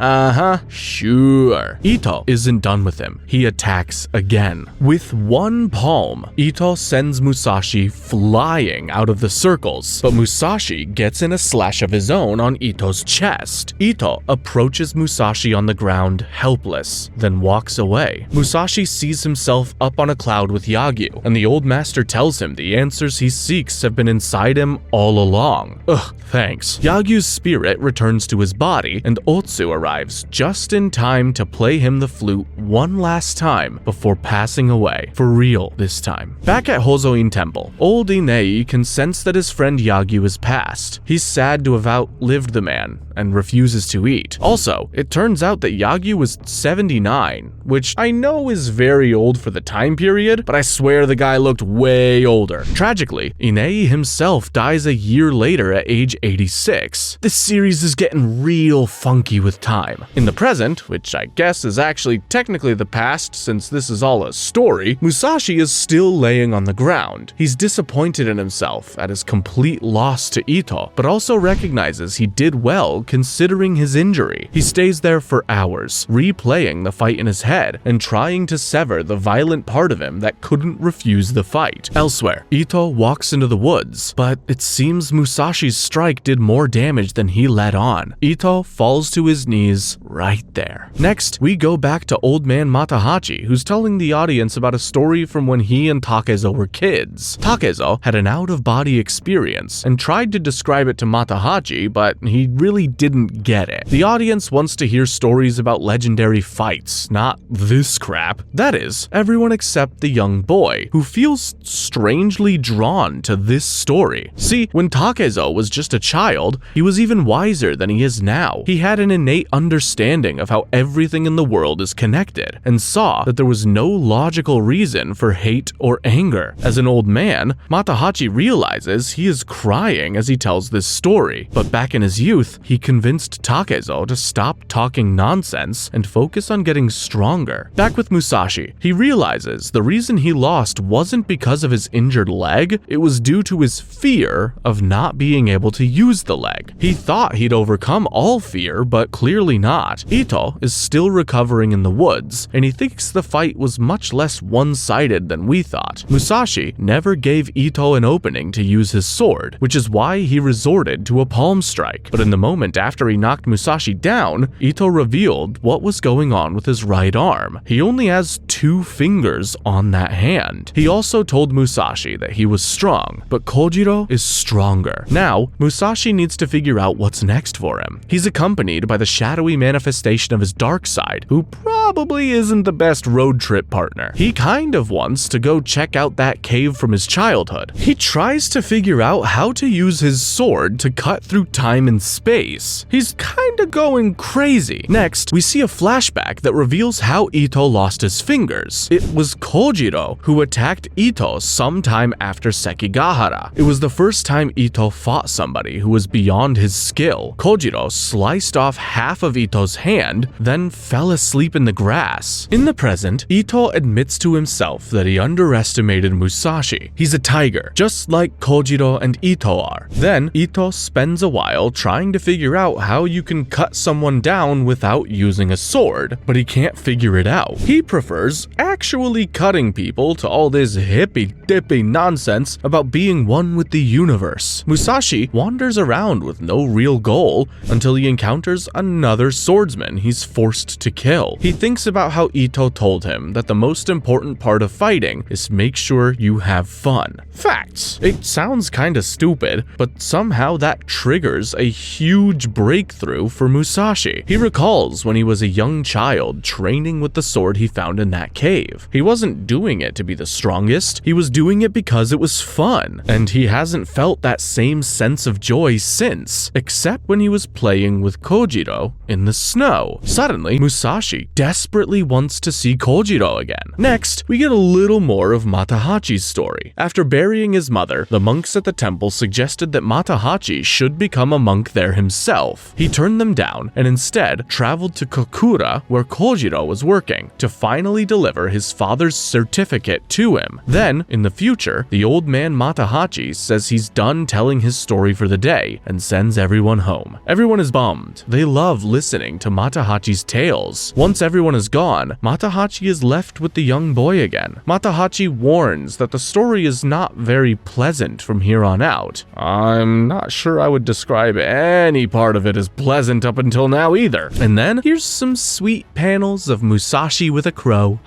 Sure. Ito isn't done with him. He attacks again. With one palm, Ito sends Musashi flying out of the circles, but Musashi gets in a slash of his own on Ito's chest. Ito approaches Musashi on the ground, helpless, then walks away. Musashi sees himself up on a cloud with Yagyu, and the old master tells him the answers he seeks have been inside him all along. Ugh, thanks. Yagyu's spirit returns to his body, and Otsu arrives just in time to play him the flute one last time before passing away. For real this time. Back at Hozoin Temple, old Inei can sense that his friend Yagyu is passed. He's sad to have outlived the man and refuses to eat. Also, it turns out that Yagyu was 79, which I know is very old for the time period, but I swear the guy looked way older. Tragically, Inei himself dies a year later at age 86. This series is getting real funky with time. In the present, which I guess is actually technically the past since this is all a story, Musashi is still laying on the ground. He's disappointed in himself at his complete loss to Ito, but also recognizes he did well considering his injury. He stays there for hours, replaying the fight in his head and trying to sever the violent part of him that couldn't refuse the fight. Elsewhere, Ito walks into the woods, but it seems Musashi's strike did more damage than he let on. Ito falls to his knees right there. Next, we go back to old man Matahachi, who's telling the audience about a story from when he and Takezo were kids. Takezo had an out-of-body experience and tried to describe it to Matahachi, but he really didn't get it. The audience wants to hear stories about legendary fights, not this crap. That is, everyone except the young boy, who feels strangely drawn to this story. See, when Takezo was just a child, he was even wiser than he is now. He had an innate understanding of how everything in the world is connected, and saw that there was no logical reason for hate or anger. As an old man, Matahachi realizes he is crying as he tells this story, but back in his youth, he convinced Takezo to stop talking nonsense and focus on getting stronger. Back with Musashi, he realizes the reason he lost wasn't because of his injured leg, it was due to his fear of not being able to use the leg. He thought he'd overcome all fear, but clearly not. Ito is still recovering in the woods, and he thinks the fight was much less one-sided than we thought. Musashi never gave Ito an opening to use his sword, which is why he resorted to a palm strike. But in the moment after he knocked Musashi down, Ito revealed what was going on with his right arm. He only has 2 fingers on that hand. He also told Musashi that he was strong, but Kojiro is stronger. Now, Musashi needs to figure out what's next for him. He's accompanied by the shadowy manifestation of his dark side, who probably probably isn't the best road trip partner. He kind of wants to go check out that cave from his childhood. He tries to figure out how to use his sword to cut through time and space. He's kinda going crazy. Next, we see a flashback that reveals how Ito lost his fingers. It was Kojiro who attacked Ito sometime after Sekigahara. It was the first time Ito fought somebody who was beyond his skill. Kojiro sliced off half of Ito's hand, then fell asleep in the grass. In the present, Ito admits to himself that he underestimated Musashi. He's a tiger, just like Kojiro and Ito are. Then, Ito spends a while trying to figure out how you can cut someone down without using a sword, but he can't figure it out. He prefers actually cutting people to all this hippy-dippy nonsense about being one with the universe. Musashi wanders around with no real goal until he encounters another swordsman he's forced to kill. He thinks about how Ito told him that the most important part of fighting is make sure you have fun. Facts. It sounds kinda stupid, but somehow that triggers a huge breakthrough for Musashi. He recalls when he was a young child training with the sword he found in that cave. He wasn't doing it to be the strongest, he was doing it because it was fun, and he hasn't felt that same sense of joy since, except when he was playing with Kojiro in the snow. Suddenly, Musashi desperately wants to see Kojiro again. Next, we get a little more of Matahachi's story. After burying his mother, the monks at the temple suggested that Matahachi should become a monk there himself. He turned them down and instead traveled to Kokura, where Kojiro was working, to finally deliver his father's certificate to him. Then, in the future, the old man Matahachi says he's done telling his story for the day and sends everyone home. Everyone is bummed. They love listening to Matahachi's tales. Once everyone is gone, Matahachi is left with the young boy again. Matahachi warns that the story is not very pleasant from here on out. I'm not sure I would describe any part of it as pleasant up until now either. And then, here's some sweet panels of Musashi with a crow.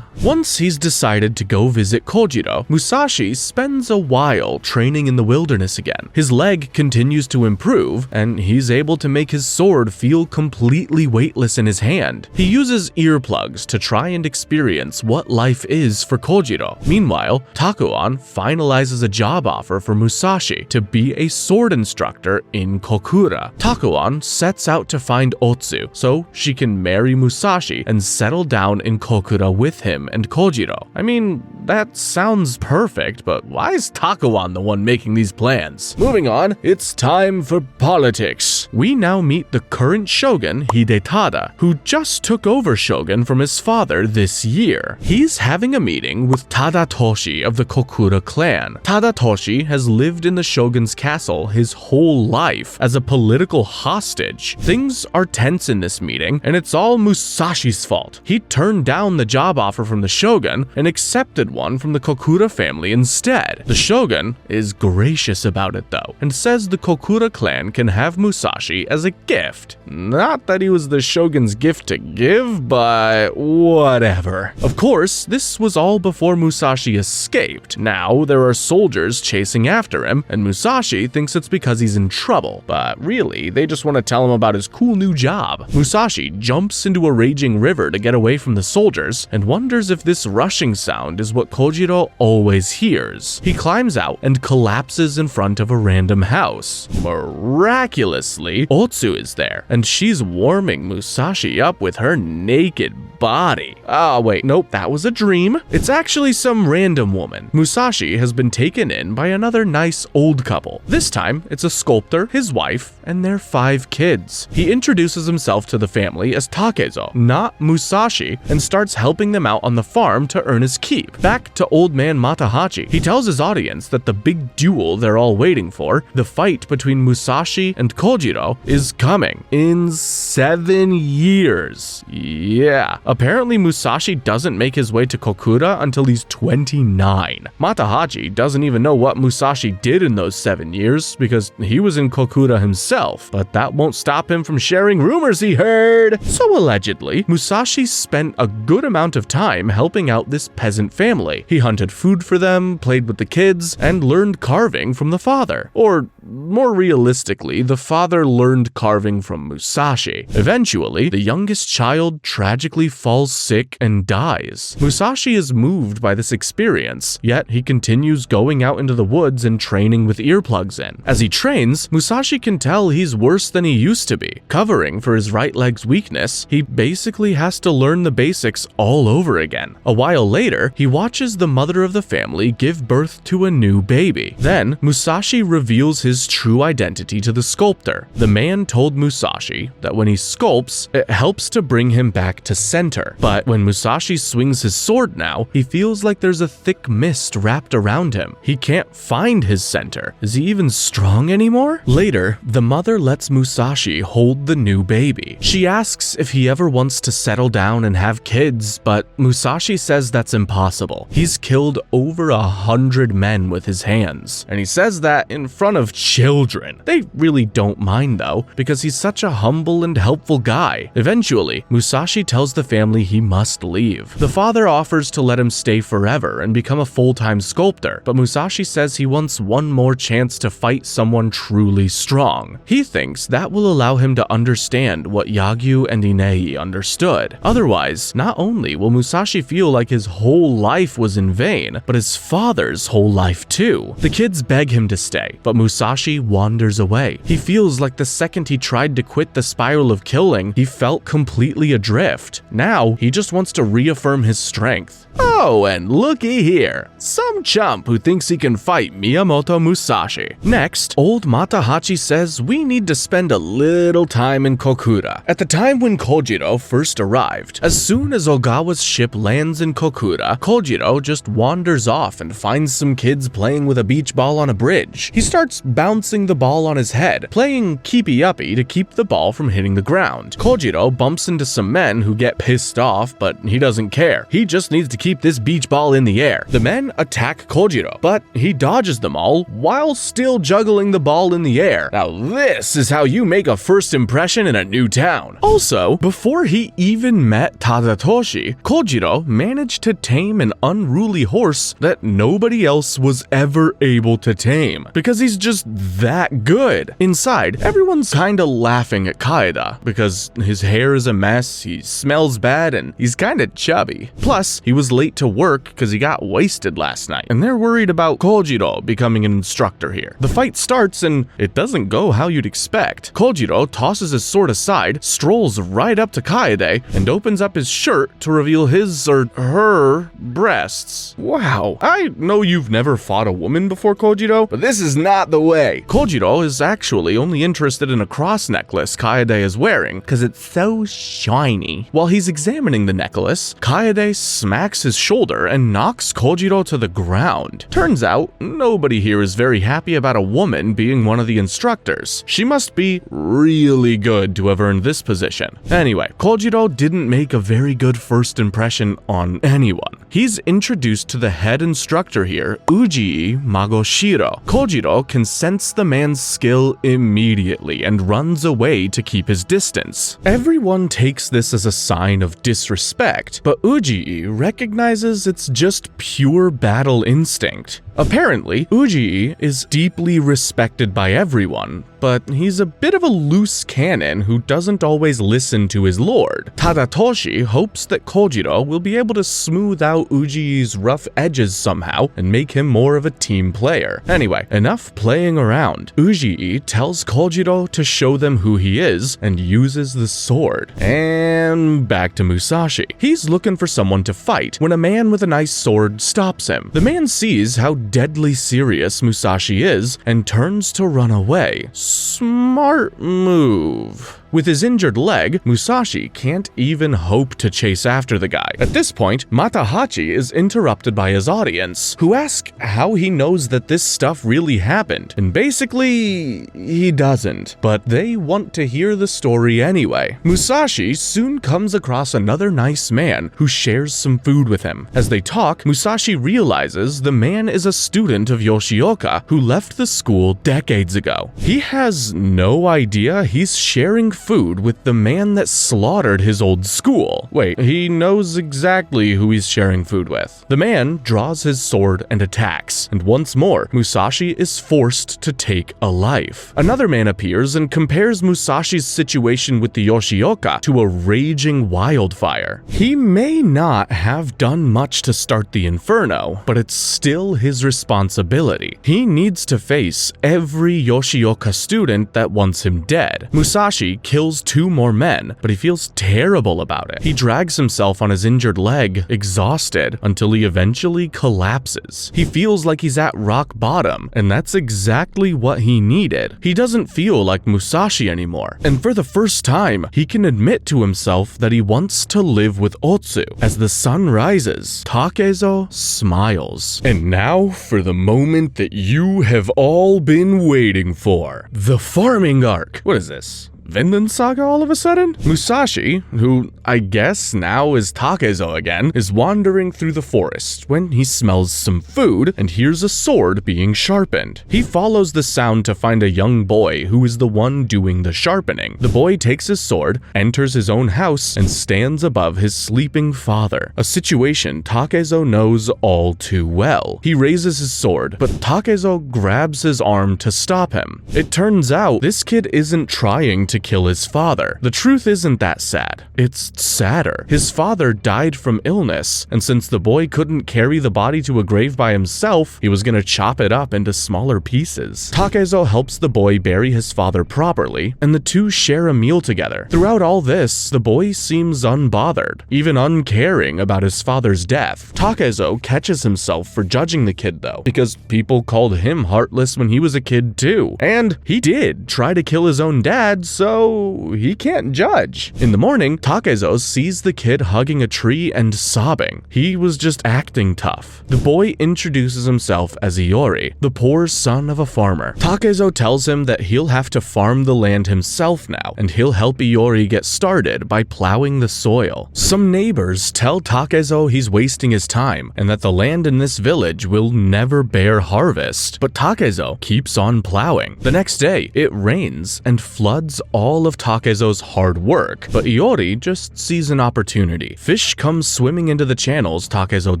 Once he's decided to go visit Kojiro, Musashi spends a while training in the wilderness again. His leg continues to improve, and he's able to make his sword feel completely weightless in his hand. He uses earplugs to try and experience what life is for Kojiro. Meanwhile, Takuan finalizes a job offer for Musashi to be a sword instructor in Kokura. Takuan sets out to find Otsu so she can marry Musashi and settle down in Kokura with him and Kojiro. I mean, that sounds perfect, but why is Takuan the one making these plans? Moving on, it's time for politics. We now meet the current shogun, Hidetada, who just took over shogun from his father this year. He's having a meeting with Tadatoshi of the Kokura clan. Tadatoshi has lived in the shogun's castle his whole life as a political hostage. Things are tense in this meeting, and it's all Musashi's fault. He turned down the job offer from the shogun and accepted one from the Kokura family instead. The shogun is gracious about it though, and says the Kokura clan can have Musashi as a gift. Not that he was the shogun's gift to give, but whatever. Of course, this was all before Musashi escaped. Now there are soldiers chasing after him, and Musashi thinks it's because he's in trouble, but really, they just want to tell him about his cool new job. Musashi jumps into a raging river to get away from the soldiers, and wonders if this rushing sound is what Kojiro always hears. He climbs out and collapses in front of a random house. Miraculously, Otsu is there, and she's warming Musashi up with her naked body. Oh wait, nope, that was a dream. It's actually some random woman. Musashi has been taken in by another nice old couple. This time, it's a sculptor, his wife, and their 5 kids. He introduces himself to the family as Takezo, not Musashi, and starts helping them out on the farm to earn his keep. Back to old man Matahachi, he tells his audience that the big duel they're all waiting for, the fight between Musashi and Kojiro, is coming in 7 years. Yeah. Apparently Musashi doesn't make his way to Kokura until he's 29. Matahachi doesn't even know what Musashi did in those 7 years because he was in Kokura himself, but that won't stop him from sharing rumors he heard. So allegedly, Musashi spent a good amount of time helping out this peasant family. He hunted food for them, played with the kids, and learned carving from the father. Or more realistically, the father learned carving from Musashi. Eventually, the youngest child tragically falls sick and dies. Musashi is moved by this experience, yet he continues going out into the woods and training with earplugs in. As he trains, Musashi can tell he's worse than he used to be. Covering for his right leg's weakness, he basically has to learn the basics all over again. A while later, he watches the mother of the family give birth to a new baby. Then, Musashi reveals his true identity to the sculptor. The man told Musashi that when he sculpts, it helps to bring him back to center. But when Musashi swings his sword now, he feels like there's a thick mist wrapped around him. He can't find his center. Is he even strong anymore? Later, the mother lets Musashi hold the new baby. She asks if he ever wants to settle down and have kids, but Musashi says that's impossible. He's killed over 100 men with his hands, and he says that in front of children. They really don't mind though, because he's such a humble and helpful guy. Eventually, Musashi tells the family he must leave. The father offers to let him stay forever and become a full-time sculptor, but Musashi says he wants one more chance to fight someone truly strong. He thinks that will allow him to understand what Yagyu and Inei understood. Otherwise, not only will Musashi feel like his whole life was in vain, but his father's whole life too. The kids beg him to stay, but Musashi wanders away. He feels like the second he tried to quit the spiral of killing, he felt completely adrift. Now, he just wants to reaffirm his strength. Oh, and looky here. Some chump who thinks he can fight Miyamoto Musashi. Next, old Matahachi says we need to spend a little time in Kokura. At the time when Kojiro first arrived, as soon as Ogawa's ship lands in Kokura, Kojiro just wanders off and finds some kids playing with a beach ball on a bridge. He starts bouncing the ball on his head, playing keepy-uppy to keep the ball from hitting the ground. Kojiro bumps into some men who get pissed off, but he doesn't care. He just needs to keep this beach ball in the air. The men attack Kojiro, but he dodges them all while still juggling the ball in the air. Now this is how you make a first impression in a new town. Also, before he even met Tadatoshi, Kojiro managed to tame an unruly horse that nobody else was ever able to tame, because he's just that good. Inside, everyone's kinda laughing at Kaeda, because his hair is a mess, he smells bad, and he's kinda chubby. Plus, he was late to work because he got wasted last night, and they're worried about Kojiro becoming an instructor here. The fight starts, and it doesn't go how you'd expect. Kojiro tosses his sword aside, strolls right up to Kaede, and opens up his shirt to reveal his or her breasts. Wow, I know you've never fought a woman before, Kojiro, but this is not the way. Kojiro is actually only interested in a cross necklace Kaede is wearing, because it's so shiny. While he's examining the necklace, Kaede smacks his shoulder and knocks Kojiro to the ground. Turns out, nobody here is very happy about a woman being one of the instructors. She must be really good to have earned this position. Anyway, Kojiro didn't make a very good first impression on anyone. He's introduced to the head instructor here, Uji Magoshiro. Kojiro can sense the man's skill immediately and runs away to keep his distance. Everyone takes this as a sign of disrespect, but Uji recognizes it's just pure battle instinct. Apparently, Uji is deeply respected by everyone, but he's a bit of a loose cannon who doesn't always listen to his lord. Tadatoshi hopes that Kojiro will be able to smooth out Uji's rough edges somehow and make him more of a team player. Anyway, enough playing around. Uji tells Kojiro to show them who he is and uses the sword. And back to Musashi. He's looking for someone to fight when a man with a nice sword stops him. The man sees how deadly serious Musashi is and turns to run away. Smart move. With his injured leg, Musashi can't even hope to chase after the guy. At this point, Matahachi is interrupted by his audience, who ask how he knows that this stuff really happened, and basically, he doesn't, but they want to hear the story anyway. Musashi soon comes across another nice man who shares some food with him. As they talk, Musashi realizes the man is a student of Yoshioka who left the school decades ago. He has no idea he's sharing food with the man that slaughtered his old school. Wait, he knows exactly who he's sharing food with. The man draws his sword and attacks, and once more, Musashi is forced to take a life. Another man appears and compares Musashi's situation with the Yoshioka to a raging wildfire. He may not have done much to start the inferno, but it's still his responsibility. He needs to face every Yoshioka student that wants him dead. Musashi kills 2 more men, but he feels terrible about it. He drags himself on his injured leg, exhausted, until he eventually collapses. He feels like he's at rock bottom, and that's exactly what he needed. He doesn't feel like Musashi anymore, and for the first time, he can admit to himself that he wants to live with Otsu. As the sun rises, Takezo smiles. And now for the moment that you have all been waiting for. The farming arc. What is this? Vinland Saga all of a sudden? Musashi, who I guess now is Takezo again, is wandering through the forest when he smells some food and hears a sword being sharpened. He follows the sound to find a young boy who is the one doing the sharpening. The boy takes his sword, enters his own house, and stands above his sleeping father, a situation Takezo knows all too well. He raises his sword, but Takezo grabs his arm to stop him. It turns out this kid isn't trying to kill his father. The truth isn't that sad. It's sadder. His father died from illness, and since the boy couldn't carry the body to a grave by himself, he was gonna chop it up into smaller pieces. Takezo helps the boy bury his father properly, and the two share a meal together. Throughout all this, the boy seems unbothered, even uncaring about his father's death. Takezo catches himself for judging the kid though, because people called him heartless when he was a kid too. And he did try to kill his own dad, so he can't judge. In the morning, Takezo sees the kid hugging a tree and sobbing. He was just acting tough. The boy introduces himself as Iori, the poor son of a farmer. Takezo tells him that he'll have to farm the land himself now, and he'll help Iori get started by plowing the soil. Some neighbors tell Takezo he's wasting his time, and that the land in this village will never bear harvest, but Takezo keeps on plowing. The next day, it rains and floods all of Takezo's hard work, but Iori just sees an opportunity. Fish come swimming into the channels Takezo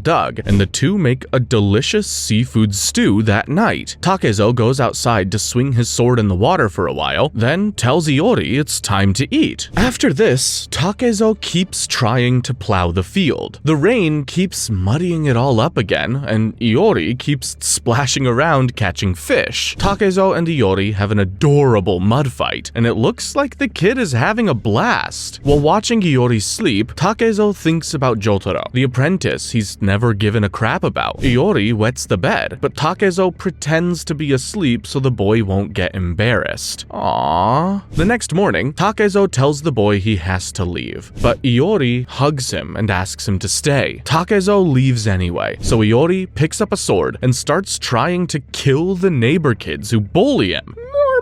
dug, and the two make a delicious seafood stew that night. Takezo goes outside to swing his sword in the water for a while, then tells Iori it's time to eat. After this, Takezo keeps trying to plow the field. The rain keeps muddying it all up again, and Iori keeps splashing around catching fish. Takezo and Iori have an adorable mud fight, and it looks like the kid is having a blast. While watching Iori sleep, Takezo thinks about Jotaro, the apprentice he's never given a crap about. Iori wets the bed, but Takezo pretends to be asleep so the boy won't get embarrassed. Aww. The next morning, Takezo tells the boy he has to leave, but Iori hugs him and asks him to stay. Takezo leaves anyway, so Iori picks up a sword and starts trying to kill the neighbor kids who bully him.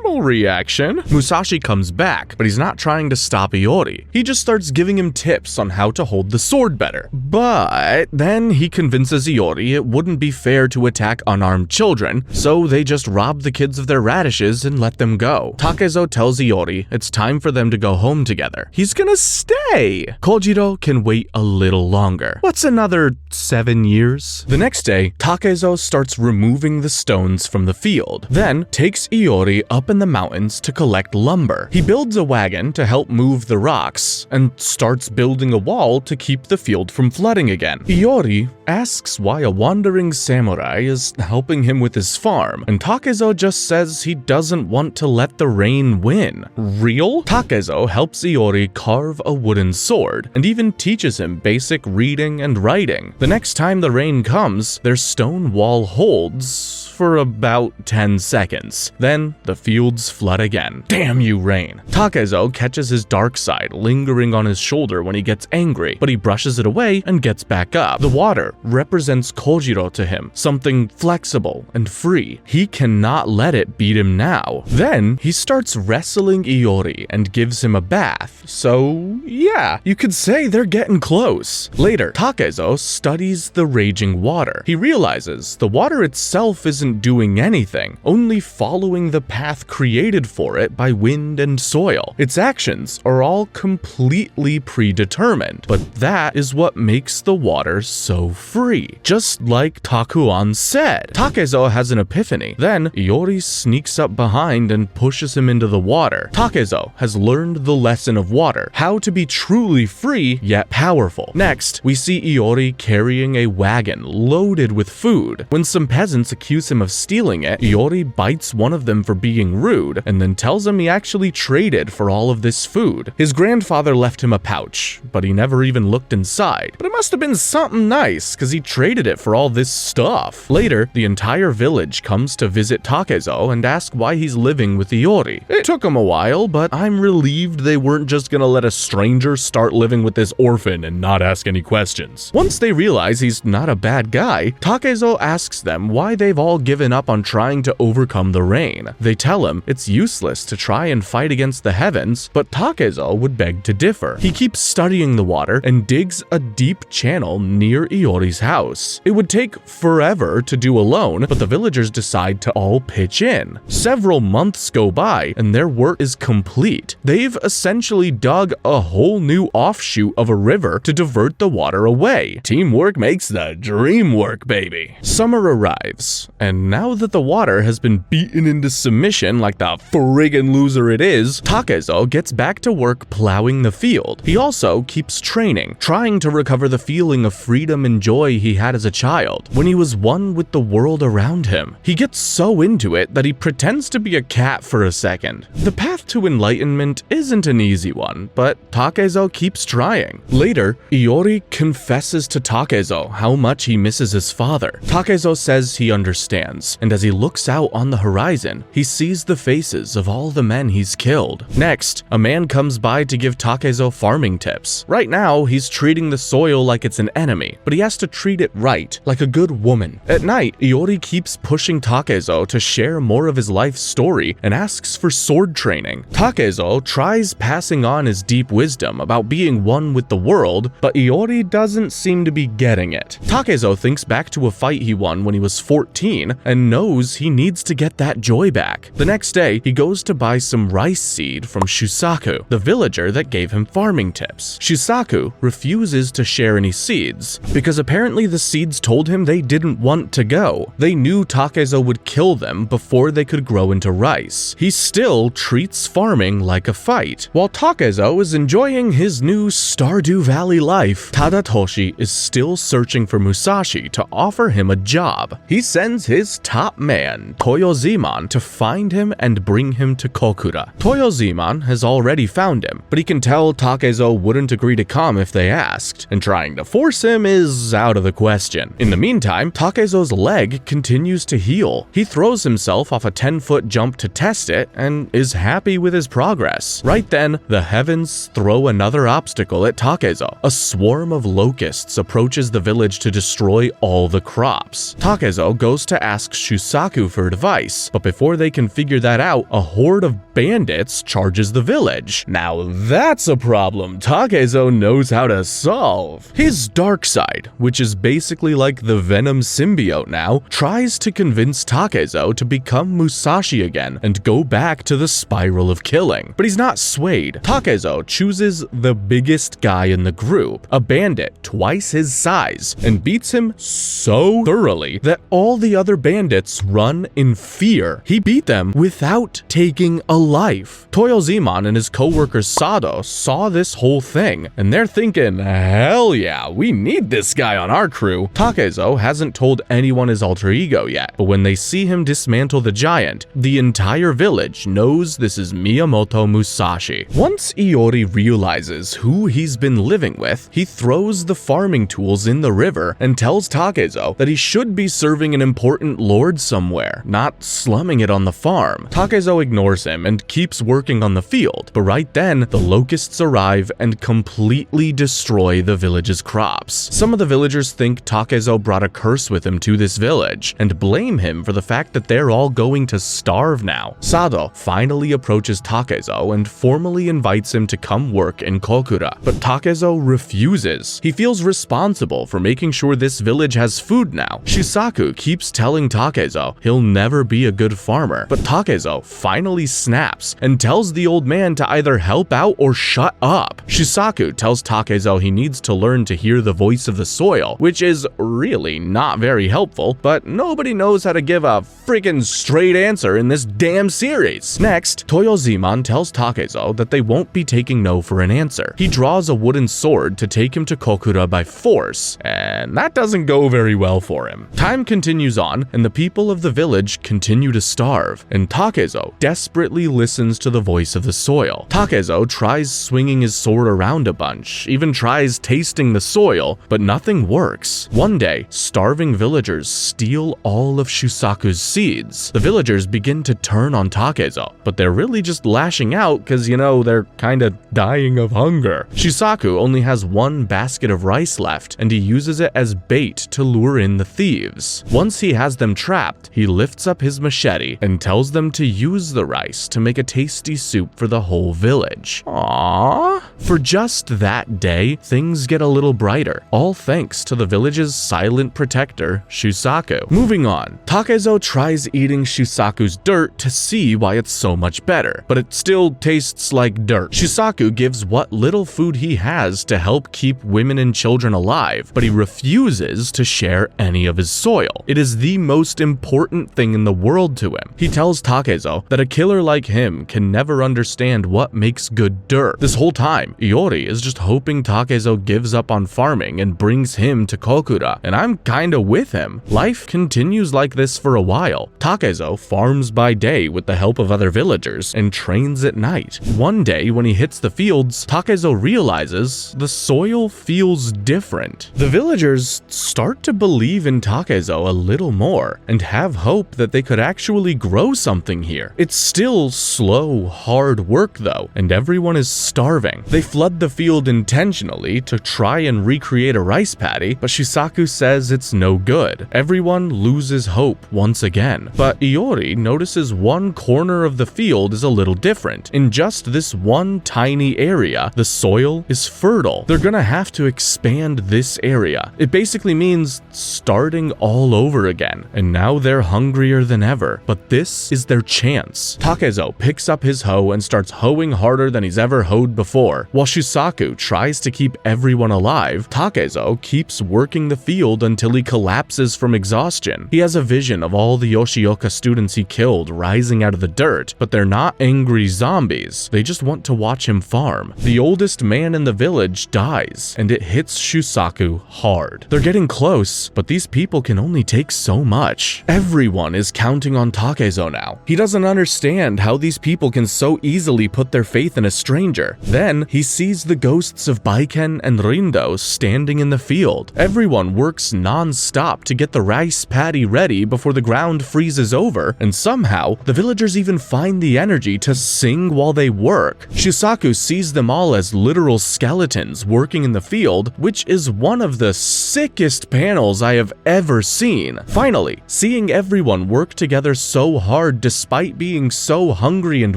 Normal reaction. Musashi comes back, but he's not trying to stop Iori. He just starts giving him tips on how to hold the sword better. But then he convinces Iori it wouldn't be fair to attack unarmed children, so they just rob the kids of their radishes and let them go. Takezo tells Iori it's time for them to go home together. He's gonna stay. Kojiro can wait a little longer. What's another 7 years? The next day, Takezo starts removing the stones from the field, then takes Iori up in the mountains to collect lumber. He builds a wagon to help move the rocks, and starts building a wall to keep the field from flooding again. Iori asks why a wandering samurai is helping him with his farm, and Takezo just says he doesn't want to let the rain win. Real? Takezo helps Iori carve a wooden sword, and even teaches him basic reading and writing. The next time the rain comes, their stone wall holds for about 10 seconds. Then the fields flood again. Damn you, rain. Takezo catches his dark side lingering on his shoulder when he gets angry, but he brushes it away and gets back up. The water represents Kojiro to him, something flexible and free. He cannot let it beat him now. Then he starts wrestling Iori and gives him a bath. So yeah, you could say they're getting close. Later, Takezo studies the raging water. He realizes the water itself isn't doing anything, only following the path created created for it by wind and soil. Its actions are all completely predetermined, but that is what makes the water so free. Just like Takuan said, Takezo has an epiphany. Then Iori sneaks up behind and pushes him into the water. Takezo has learned the lesson of water, how to be truly free yet powerful. Next, we see Iori carrying a wagon loaded with food. When some peasants accuse him of stealing it, Iori bites one of them for being rude and then tells him he actually traded for all of this food. His grandfather left him a pouch, but he never even looked inside. But it must have been something nice, because he traded it for all this stuff. Later, the entire village comes to visit Takezo and ask why he's living with Iori. It took him a while, but I'm relieved they weren't just gonna let a stranger start living with this orphan and not ask any questions. Once they realize he's not a bad guy, Takezo asks them why they've all given up on trying to overcome the rain. They tell him it's useless to try and fight against the heavens, but Takezo would beg to differ. He keeps studying the water and digs a deep channel near Iori's house. It would take forever to do alone, but the villagers decide to all pitch in. Several months go by and their work is complete. They've essentially dug a whole new offshoot of a river to divert the water away. Teamwork makes the dream work, baby. Summer arrives, and now that the water has been beaten into submission like the friggin' loser it is, Takezo gets back to work plowing the field. He also keeps training, trying to recover the feeling of freedom and joy he had as a child, when he was one with the world around him. He gets so into it that he pretends to be a cat for a second. The path to enlightenment isn't an easy one, but Takezo keeps trying. Later, Iori confesses to Takezo how much he misses his father. Takezo says he understands, and as he looks out on the horizon, he sees the faces of all the men he's killed. Next, a man comes by to give Takezo farming tips. Right now, he's treating the soil like it's an enemy, but he has to treat it right, like a good woman. At night, Iori keeps pushing Takezo to share more of his life story and asks for sword training. Takezo tries passing on his deep wisdom about being one with the world, but Iori doesn't seem to be getting it. Takezo thinks back to a fight he won when he was 14 and knows he needs to get that joy back. The next day, he goes to buy some rice seed from Shusaku, the villager that gave him farming tips. Shusaku refuses to share any seeds because apparently the seeds told him they didn't want to go. They knew Takezo would kill them before they could grow into rice. He still treats farming like a fight. While Takezo is enjoying his new Stardew Valley life, Tadatoshi is still searching for Musashi to offer him a job. He sends his top man, Toyoziman, to find him and bring him to Kokura. Toyoziman has already found him, but he can tell Takezo wouldn't agree to come if they asked, and trying to force him is out of the question. In the meantime, Takezo's leg continues to heal. He throws himself off a 10-foot jump to test it and is happy with his progress. Right then, the heavens throw another obstacle at Takezo. A swarm of locusts approaches the village to destroy all the crops. Takezo goes to ask Shusaku for advice, but before they can figure that out, a horde of bandits charges the village. Now that's a problem Takezo knows how to solve. His dark side, which is basically like the Venom symbiote now, tries to convince Takezo to become Musashi again and go back to the spiral of killing. But he's not swayed. Takezo chooses the biggest guy in the group, a bandit twice his size, and beats him so thoroughly that all the other bandits run in fear. He beat them without taking a life. Toyoziman and his co-worker Sado saw this whole thing, and they're thinking, hell yeah, we need this guy on our crew. Takezo hasn't told anyone his alter ego yet, but when they see him dismantle the giant, the entire village knows this is Miyamoto Musashi. Once Iori realizes who he's been living with, he throws the farming tools in the river and tells Takezo that he should be serving an important lord somewhere, not slumming it on the farm. Takezo ignores him and keeps working on the field, but right then, the locusts arrive and completely destroy the village's crops. Some of the villagers think Takezo brought a curse with him to this village, and blame him for the fact that they're all going to starve now. Sado finally approaches Takezo and formally invites him to come work in Kokura, but Takezo refuses. He feels responsible for making sure this village has food now. Shisaku keeps telling Takezo he'll never be a good farmer, but Takezo finally snaps and tells the old man to either help out or shut up. Shisaku tells Takezo he needs to learn to hear the voice of the soil, which is really not very helpful, but nobody knows how to give a friggin' straight answer in this damn series. Next, Toyoziman tells Takezo that they won't be taking no for an answer. He draws a wooden sword to take him to Kokura by force, and that doesn't go very well for him. Time continues on, and the people of the village continue to starve, and Takezo desperately listens to the voice of the soil. Takezo tries swinging his sword around a bunch, even tries tasting the soil, but nothing works. One day, starving villagers steal all of Shusaku's seeds. The villagers begin to turn on Takezo, but they're really just lashing out because, they're kinda dying of hunger. Shusaku only has one basket of rice left, and he uses it as bait to lure in the thieves. Once he has them trapped, he lifts up his machete and tells them to use the rice to make a tasty soup for the whole village. Aww. For just that day, things get a little brighter, all thanks to the village's silent protector, Shusaku. Moving on, Takezo tries eating Shusaku's dirt to see why it's so much better, but it still tastes like dirt. Shusaku gives what little food he has to help keep women and children alive, but he refuses to share any of his soil. It is the most important thing in the world to him. He tells Takezo that a killer like him can never understand what makes good dirt. This whole time, Iori is just hoping Takezo gives up on farming and brings him to Kokura, and I'm kinda with him. Life continues like this for a while. Takezo farms by day with the help of other villagers and trains at night. One day when he hits the fields, Takezo realizes the soil feels different. The villagers start to believe in Takezo a little more and have hope that they could actually grow something here. It's still slow, hard work though, and everyone is starving. They flood the field intentionally to try and recreate a rice paddy, but Shisaku says it's no good. Everyone loses hope once again. But Iori notices one corner of the field is a little different. In just this one tiny area, the soil is fertile. They're gonna have to expand this area. It basically means starting all over again, and now they're hungrier than ever. But this is their chance. Takezo picks up his hoe and starts hoeing harder than he's ever hoed before. While Shisaku tries to keep everyone alive, Takezo keeps working the field until he collapses from exhaustion. He has a vision of all the Yoshioka students he killed rising out of the dirt, but they're not angry zombies. They just want to watch him farm. The oldest man in the village dies, and it hits Shusaku hard. They're getting close, but these people can only take so much. Everyone is counting on Takezo now. He doesn't understand how these people can so easily put their faith in a stranger. Then he sees the ghosts of Baiken and Rindo standing in the field. Everyone works non-stop to get the rice paddy ready before the ground freezes over, and somehow the villagers even find the energy to sing while they work. Shisaku sees them all as literal skeletons working in the field, which is one of the sickest panels I have ever seen. Finally, seeing everyone work together so hard despite being so hungry and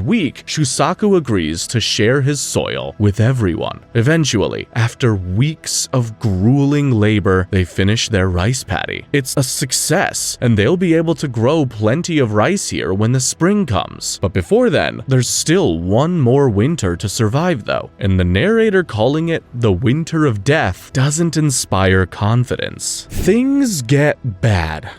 weak, Shusaku agrees to share his soil with everyone. Eventually, after weeks of grueling labor, they finish their rice paddy. It's a success, and they'll be able to grow plenty of rice here when the spring comes. But before then, there's still one more winter to survive though, and the narrator calling it the Winter of Death doesn't inspire confidence. Things get bad.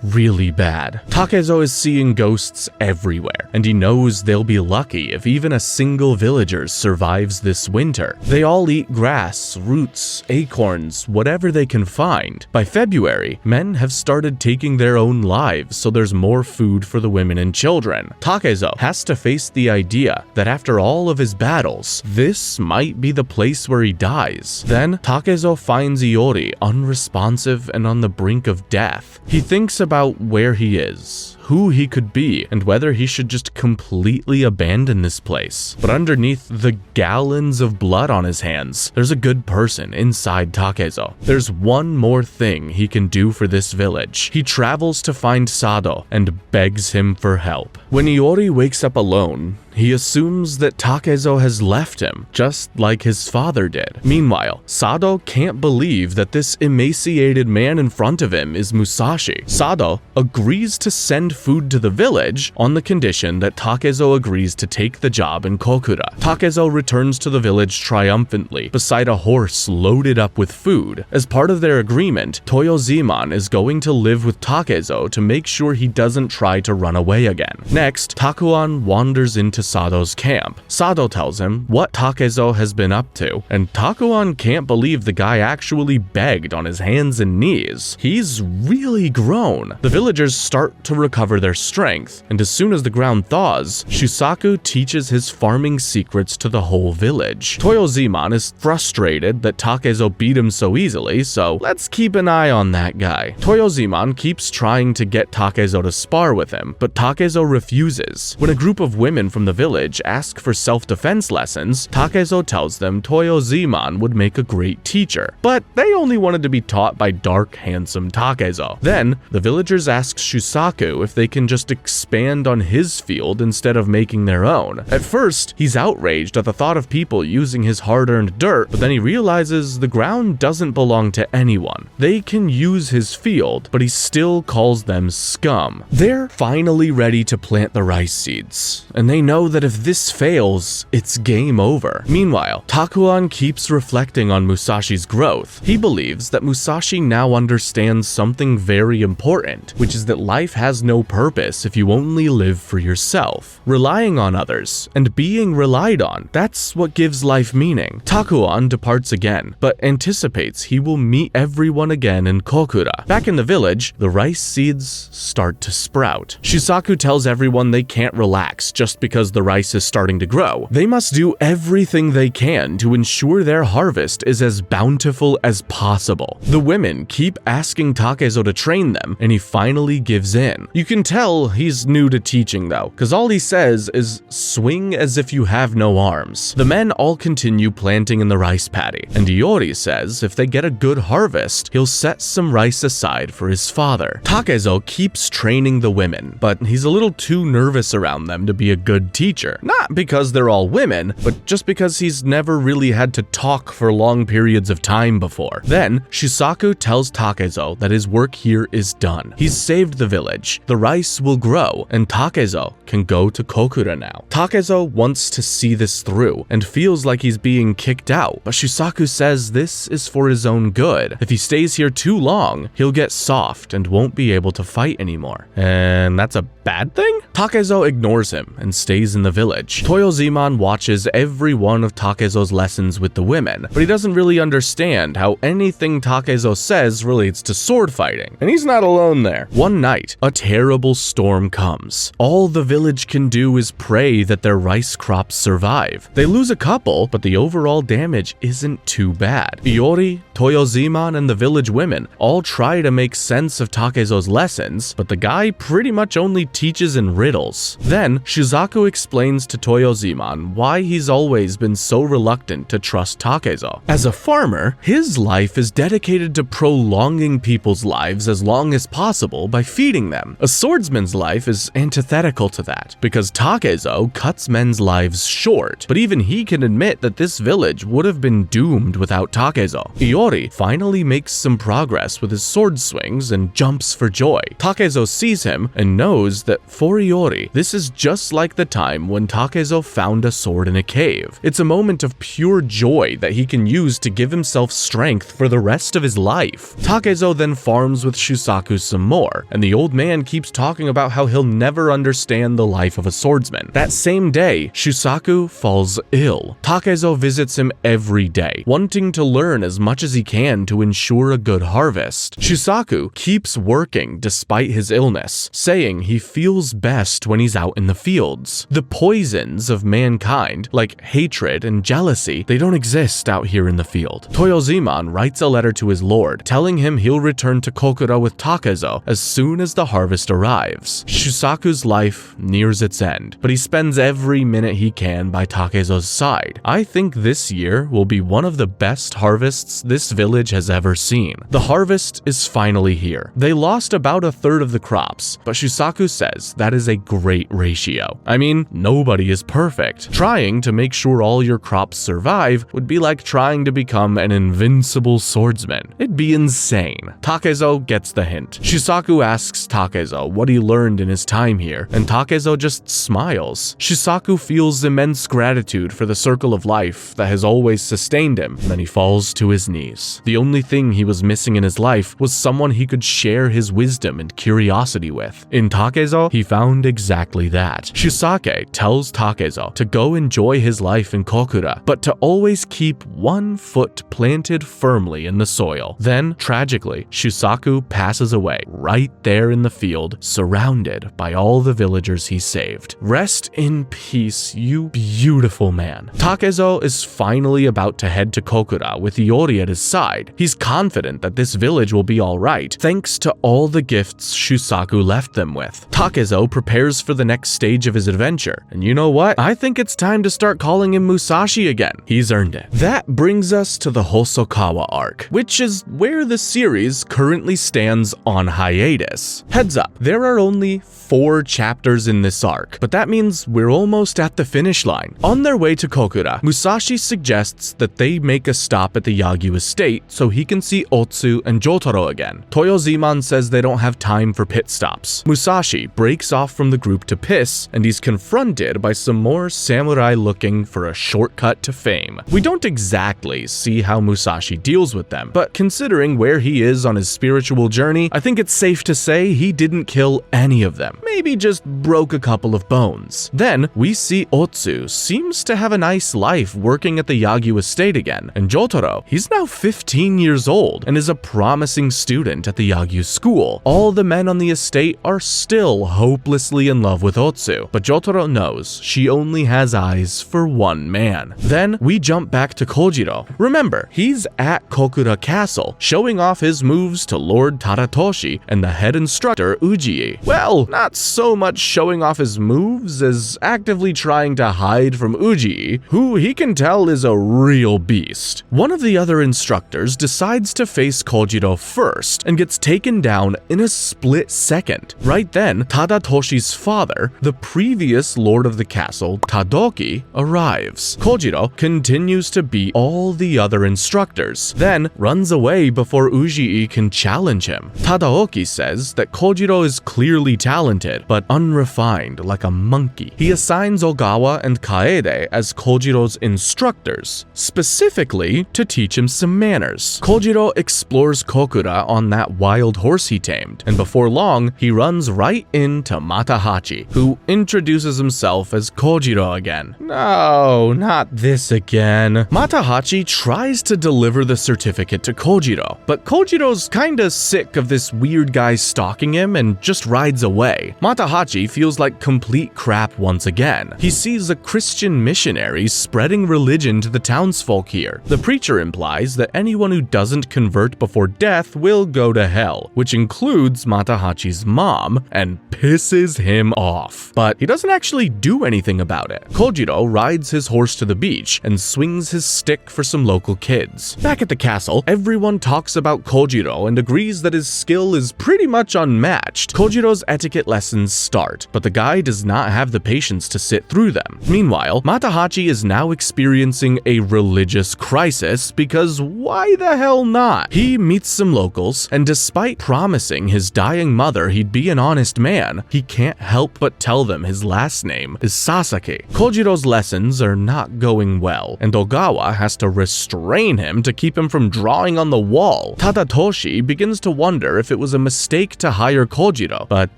Really bad. Takezo is seeing ghosts everywhere, and he knows they'll be lucky if even a single villager survives this winter. They all eat grass, roots, acorns, whatever they can find. By February, men have started taking their own lives, so there's more food for the women and children. Takezo has to face the idea that after all of his battles, this might be the place where he dies. Then, Takezo finds Iori unresponsive and on the brink of death. He thinks about where he is, who he could be and whether he should just completely abandon this place. But underneath the gallons of blood on his hands, there's a good person inside Takezo. There's one more thing he can do for this village. He travels to find Sado and begs him for help. When Iori wakes up alone, he assumes that Takezo has left him, just like his father did. Meanwhile, Sado can't believe that this emaciated man in front of him is Musashi. Sado agrees to send food to the village on the condition that Takezo agrees to take the job in Kokura. Takezo returns to the village triumphantly, beside a horse loaded up with food. As part of their agreement, Toyoziman is going to live with Takezo to make sure he doesn't try to run away again. Next, Takuan wanders into Sado's camp. Sado tells him what Takezo has been up to, and Takuan can't believe the guy actually begged on his hands and knees. He's really grown. The villagers start to recover their strength, and as soon as the ground thaws, Shusaku teaches his farming secrets to the whole village. Toyoziman is frustrated that Takezo beat him so easily, so let's keep an eye on that guy. Toyoziman keeps trying to get Takezo to spar with him, but Takezo refuses. When a group of women from the village ask for self-defense lessons, Takezo tells them Toyoziman would make a great teacher, but they only wanted to be taught by dark, handsome Takezo. Then, the villagers ask Shusaku if they can just expand on his field instead of making their own. At first, he's outraged at the thought of people using his hard-earned dirt, but then he realizes the ground doesn't belong to anyone. They can use his field, but he still calls them scum. They're finally ready to plant the rice seeds, and they know that if this fails, it's game over. Meanwhile, Takuan keeps reflecting on Musashi's growth. He believes that Musashi now understands something very important, which is that life has no purpose if you only live for yourself. Relying on others and being relied on, that's what gives life meaning. Takuan departs again, but anticipates he will meet everyone again in Kokura. Back in the village, the rice seeds start to sprout. Shusaku tells everyone they can't relax just because the rice is starting to grow. They must do everything they can to ensure their harvest is as bountiful as possible. The women keep asking Takezo to train them, and he finally gives in. You can tell he's new to teaching though, because all he says is swing as if you have no arms. The men all continue planting in the rice paddy, and Iori says if they get a good harvest, he'll set some rice aside for his father. Takezo keeps training the women, but he's a little too nervous around them to be a good teacher. Not because they're all women, but just because he's never really had to talk for long periods of time before. Then, Shusaku tells Takezo that his work here is done. He's saved the village, the rice will grow, and Takezo can go to Kokura now. Takezo wants to see this through, and feels like he's being kicked out, but Shusaku says this is for his own good. If he stays here too long, he'll get soft and won't be able to fight anymore. And that's a bad thing? Takezo ignores him and stays in the village. Toyoziman watches every one of Takezo's lessons with the women, but he doesn't really understand how anything Takezo says relates to sword fighting, and he's not alone there. One night, a terrible storm comes. All the village can do is pray that their rice crops survive. They lose a couple, but the overall damage isn't too bad. Iori, Toyoziman, and the village women all try to make sense of Takezo's lessons, but the guy pretty much only teaches in riddles. Then, Shusaku explains to Toyoziman why he's always been so reluctant to trust Takezo. As a farmer, his life is dedicated to prolonging people's lives as long as possible by feeding them. A swordsman's life is antithetical to that, because Takezo cuts men's lives short, but even he can admit that this village would have been doomed without Takezo. Iori finally makes some progress with his sword swings and jumps for joy. Takezo sees him and knows that for Iori, this is just like the time when Takezo found a sword in a cave. It's a moment of pure joy that he can use to give himself strength for the rest of his life. Takezo then farms with Shusaku some more, and the old man keeps talking about how he'll never understand the life of a swordsman. That same day, Shusaku falls ill. Takezo visits him every day, wanting to learn as much as he can to ensure a good harvest. Shusaku keeps working despite his illness, saying he feels best when he's out in the fields. The poisons of mankind, like hatred and jealousy, they don't exist out here in the field. Toyoziman writes a letter to his lord, telling him he'll return to Kokura with Takezo as soon as the harvest arrives. Shusaku's life nears its end, but he spends every minute he can by Takezo's side. I think this year will be one of the best harvests this village has ever seen. The harvest is finally here. They lost about a third of the crops, but Shusaku says that is a great ratio. I mean, nobody is perfect. Trying to make sure all your crops survive would be like trying to become an invincible swordsman. It'd be insane. Takezo gets the hint. Shusaku asks Takezo what he learned in his time here, and Takezo just smiles. Shusaku feels immense gratitude for the circle of life that has always sustained him, and then he falls to his knees. The only thing he was missing in his life was someone he could share his wisdom and curiosity with. In Takezo, he found exactly that. Shusake tells Takezo to go enjoy his life in Kokura, but to always keep one foot planted firmly in the soil. Then, tragically, Shusaku passes away right there in the field, surrounded by all the villagers he saved. Rest in peace, you beautiful man. Takezo is finally about to head to Kokura with Iori at his side. He's confident that this village will be alright, thanks to all the gifts Shusaku left them with. Takezo prepares for the next stage of his adventure, and you know what? I think it's time to start calling him Musashi again. He's earned it. That brings us to the Hosokawa arc, which is where the series currently stands on hiatus. Heads up, there are only 4 chapters in this arc, but that means we're almost at the finish line. On their way to Kokura, Musashi suggests that they make a stop at the Yagyu estate so he can see Otsu and Jotaro again. Toyoziman says they don't have time for pit stops. Musashi breaks off from the group to piss, and he's confronted by some more samurai looking for a shortcut to fame. We don't exactly see how Musashi deals with them, but considering where he is on his spiritual journey, I think it's safe to say he didn't kill any of them. Maybe just broke a couple of bones. Then we see Otsu seems to have a nice life working at the Yagyu estate again, and Jotaro, he's now 15 years old and is a promising student at the Yagyu school. All the men on the estate are still hopelessly in love with Otsu, but Jotaro knows she only has eyes for one man. Then we jump back to Kojiro. Remember, he's at Kokura Castle, showing off his moves to Lord Tadatoshi and the head instructor Ujii. Well, not so much showing off his moves as actively trying to hide from Ujii, who he can tell is a real beast. One of the other instructors decides to face Kojiro first and gets taken down in a split second. Right then, Tadatoshi's father, the previous lord of the castle, Tadoki, arrives. Kojiro continues to beat all the other instructors, then runs away before Ujii can challenge him. Tadaoki says that Kojiro is clearly talented, but unrefined like a monkey. He assigns Ogawa and Kaede as Kojiro's instructors, specifically to teach him some manners. Kojiro explores Kokura on that wild horse he tamed, and before long, he runs right into Matahachi, who introduces himself as Kojiro again. No, not this again. Matahachi tries to deliver the certificate to Kojiro, but Kojiro's kinda sick of this weird guy stalking him and just rides away. Matahachi feels like complete crap once again. He sees a Christian missionary spreading religion to the townsfolk here. The preacher implies that anyone who doesn't convert before death will go to hell, which includes Matahachi's mom, and pisses him off. But he doesn't actually do anything about it. Kojiro rides his horse to the beach and swings his stick for some local kids. Back at the castle, everyone talks about Kojiro and agrees that his skill is pretty much unmatched. Kojiro's etiquette lessons start, but the guy does not have the patience to sit through them. Meanwhile, Matahachi is now experiencing a religious crisis because why the hell not? He meets some locals, and despite promising his dying mother he'd be an honest man, he can't help but tell them his last name is Sasaki. Kojiro's lessons are not going well, and Ogawa has to restrain him to keep him from drawing on the wall. Tadatoshi begins to wonder if it was a mistake to hire Kojiro, but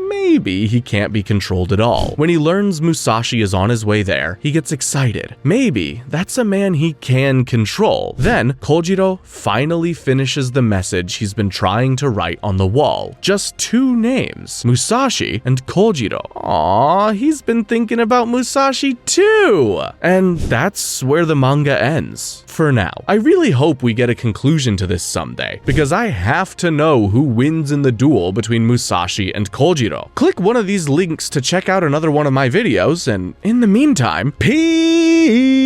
maybe he can't be controlled at all. When he learns Musashi is on his way there, he gets excited. Maybe that's a man he can control. Then, Kojiro finally finishes the message he's been trying to write on the wall. Just 2 names, Musashi and Kojiro. Aww, he's been thinking about Musashi too. too. And that's where the manga ends. For now. I really hope we get a conclusion to this someday, because I have to know who wins in the duel between Musashi and Kojiro. Click one of these links to check out another one of my videos, and in the meantime, peace!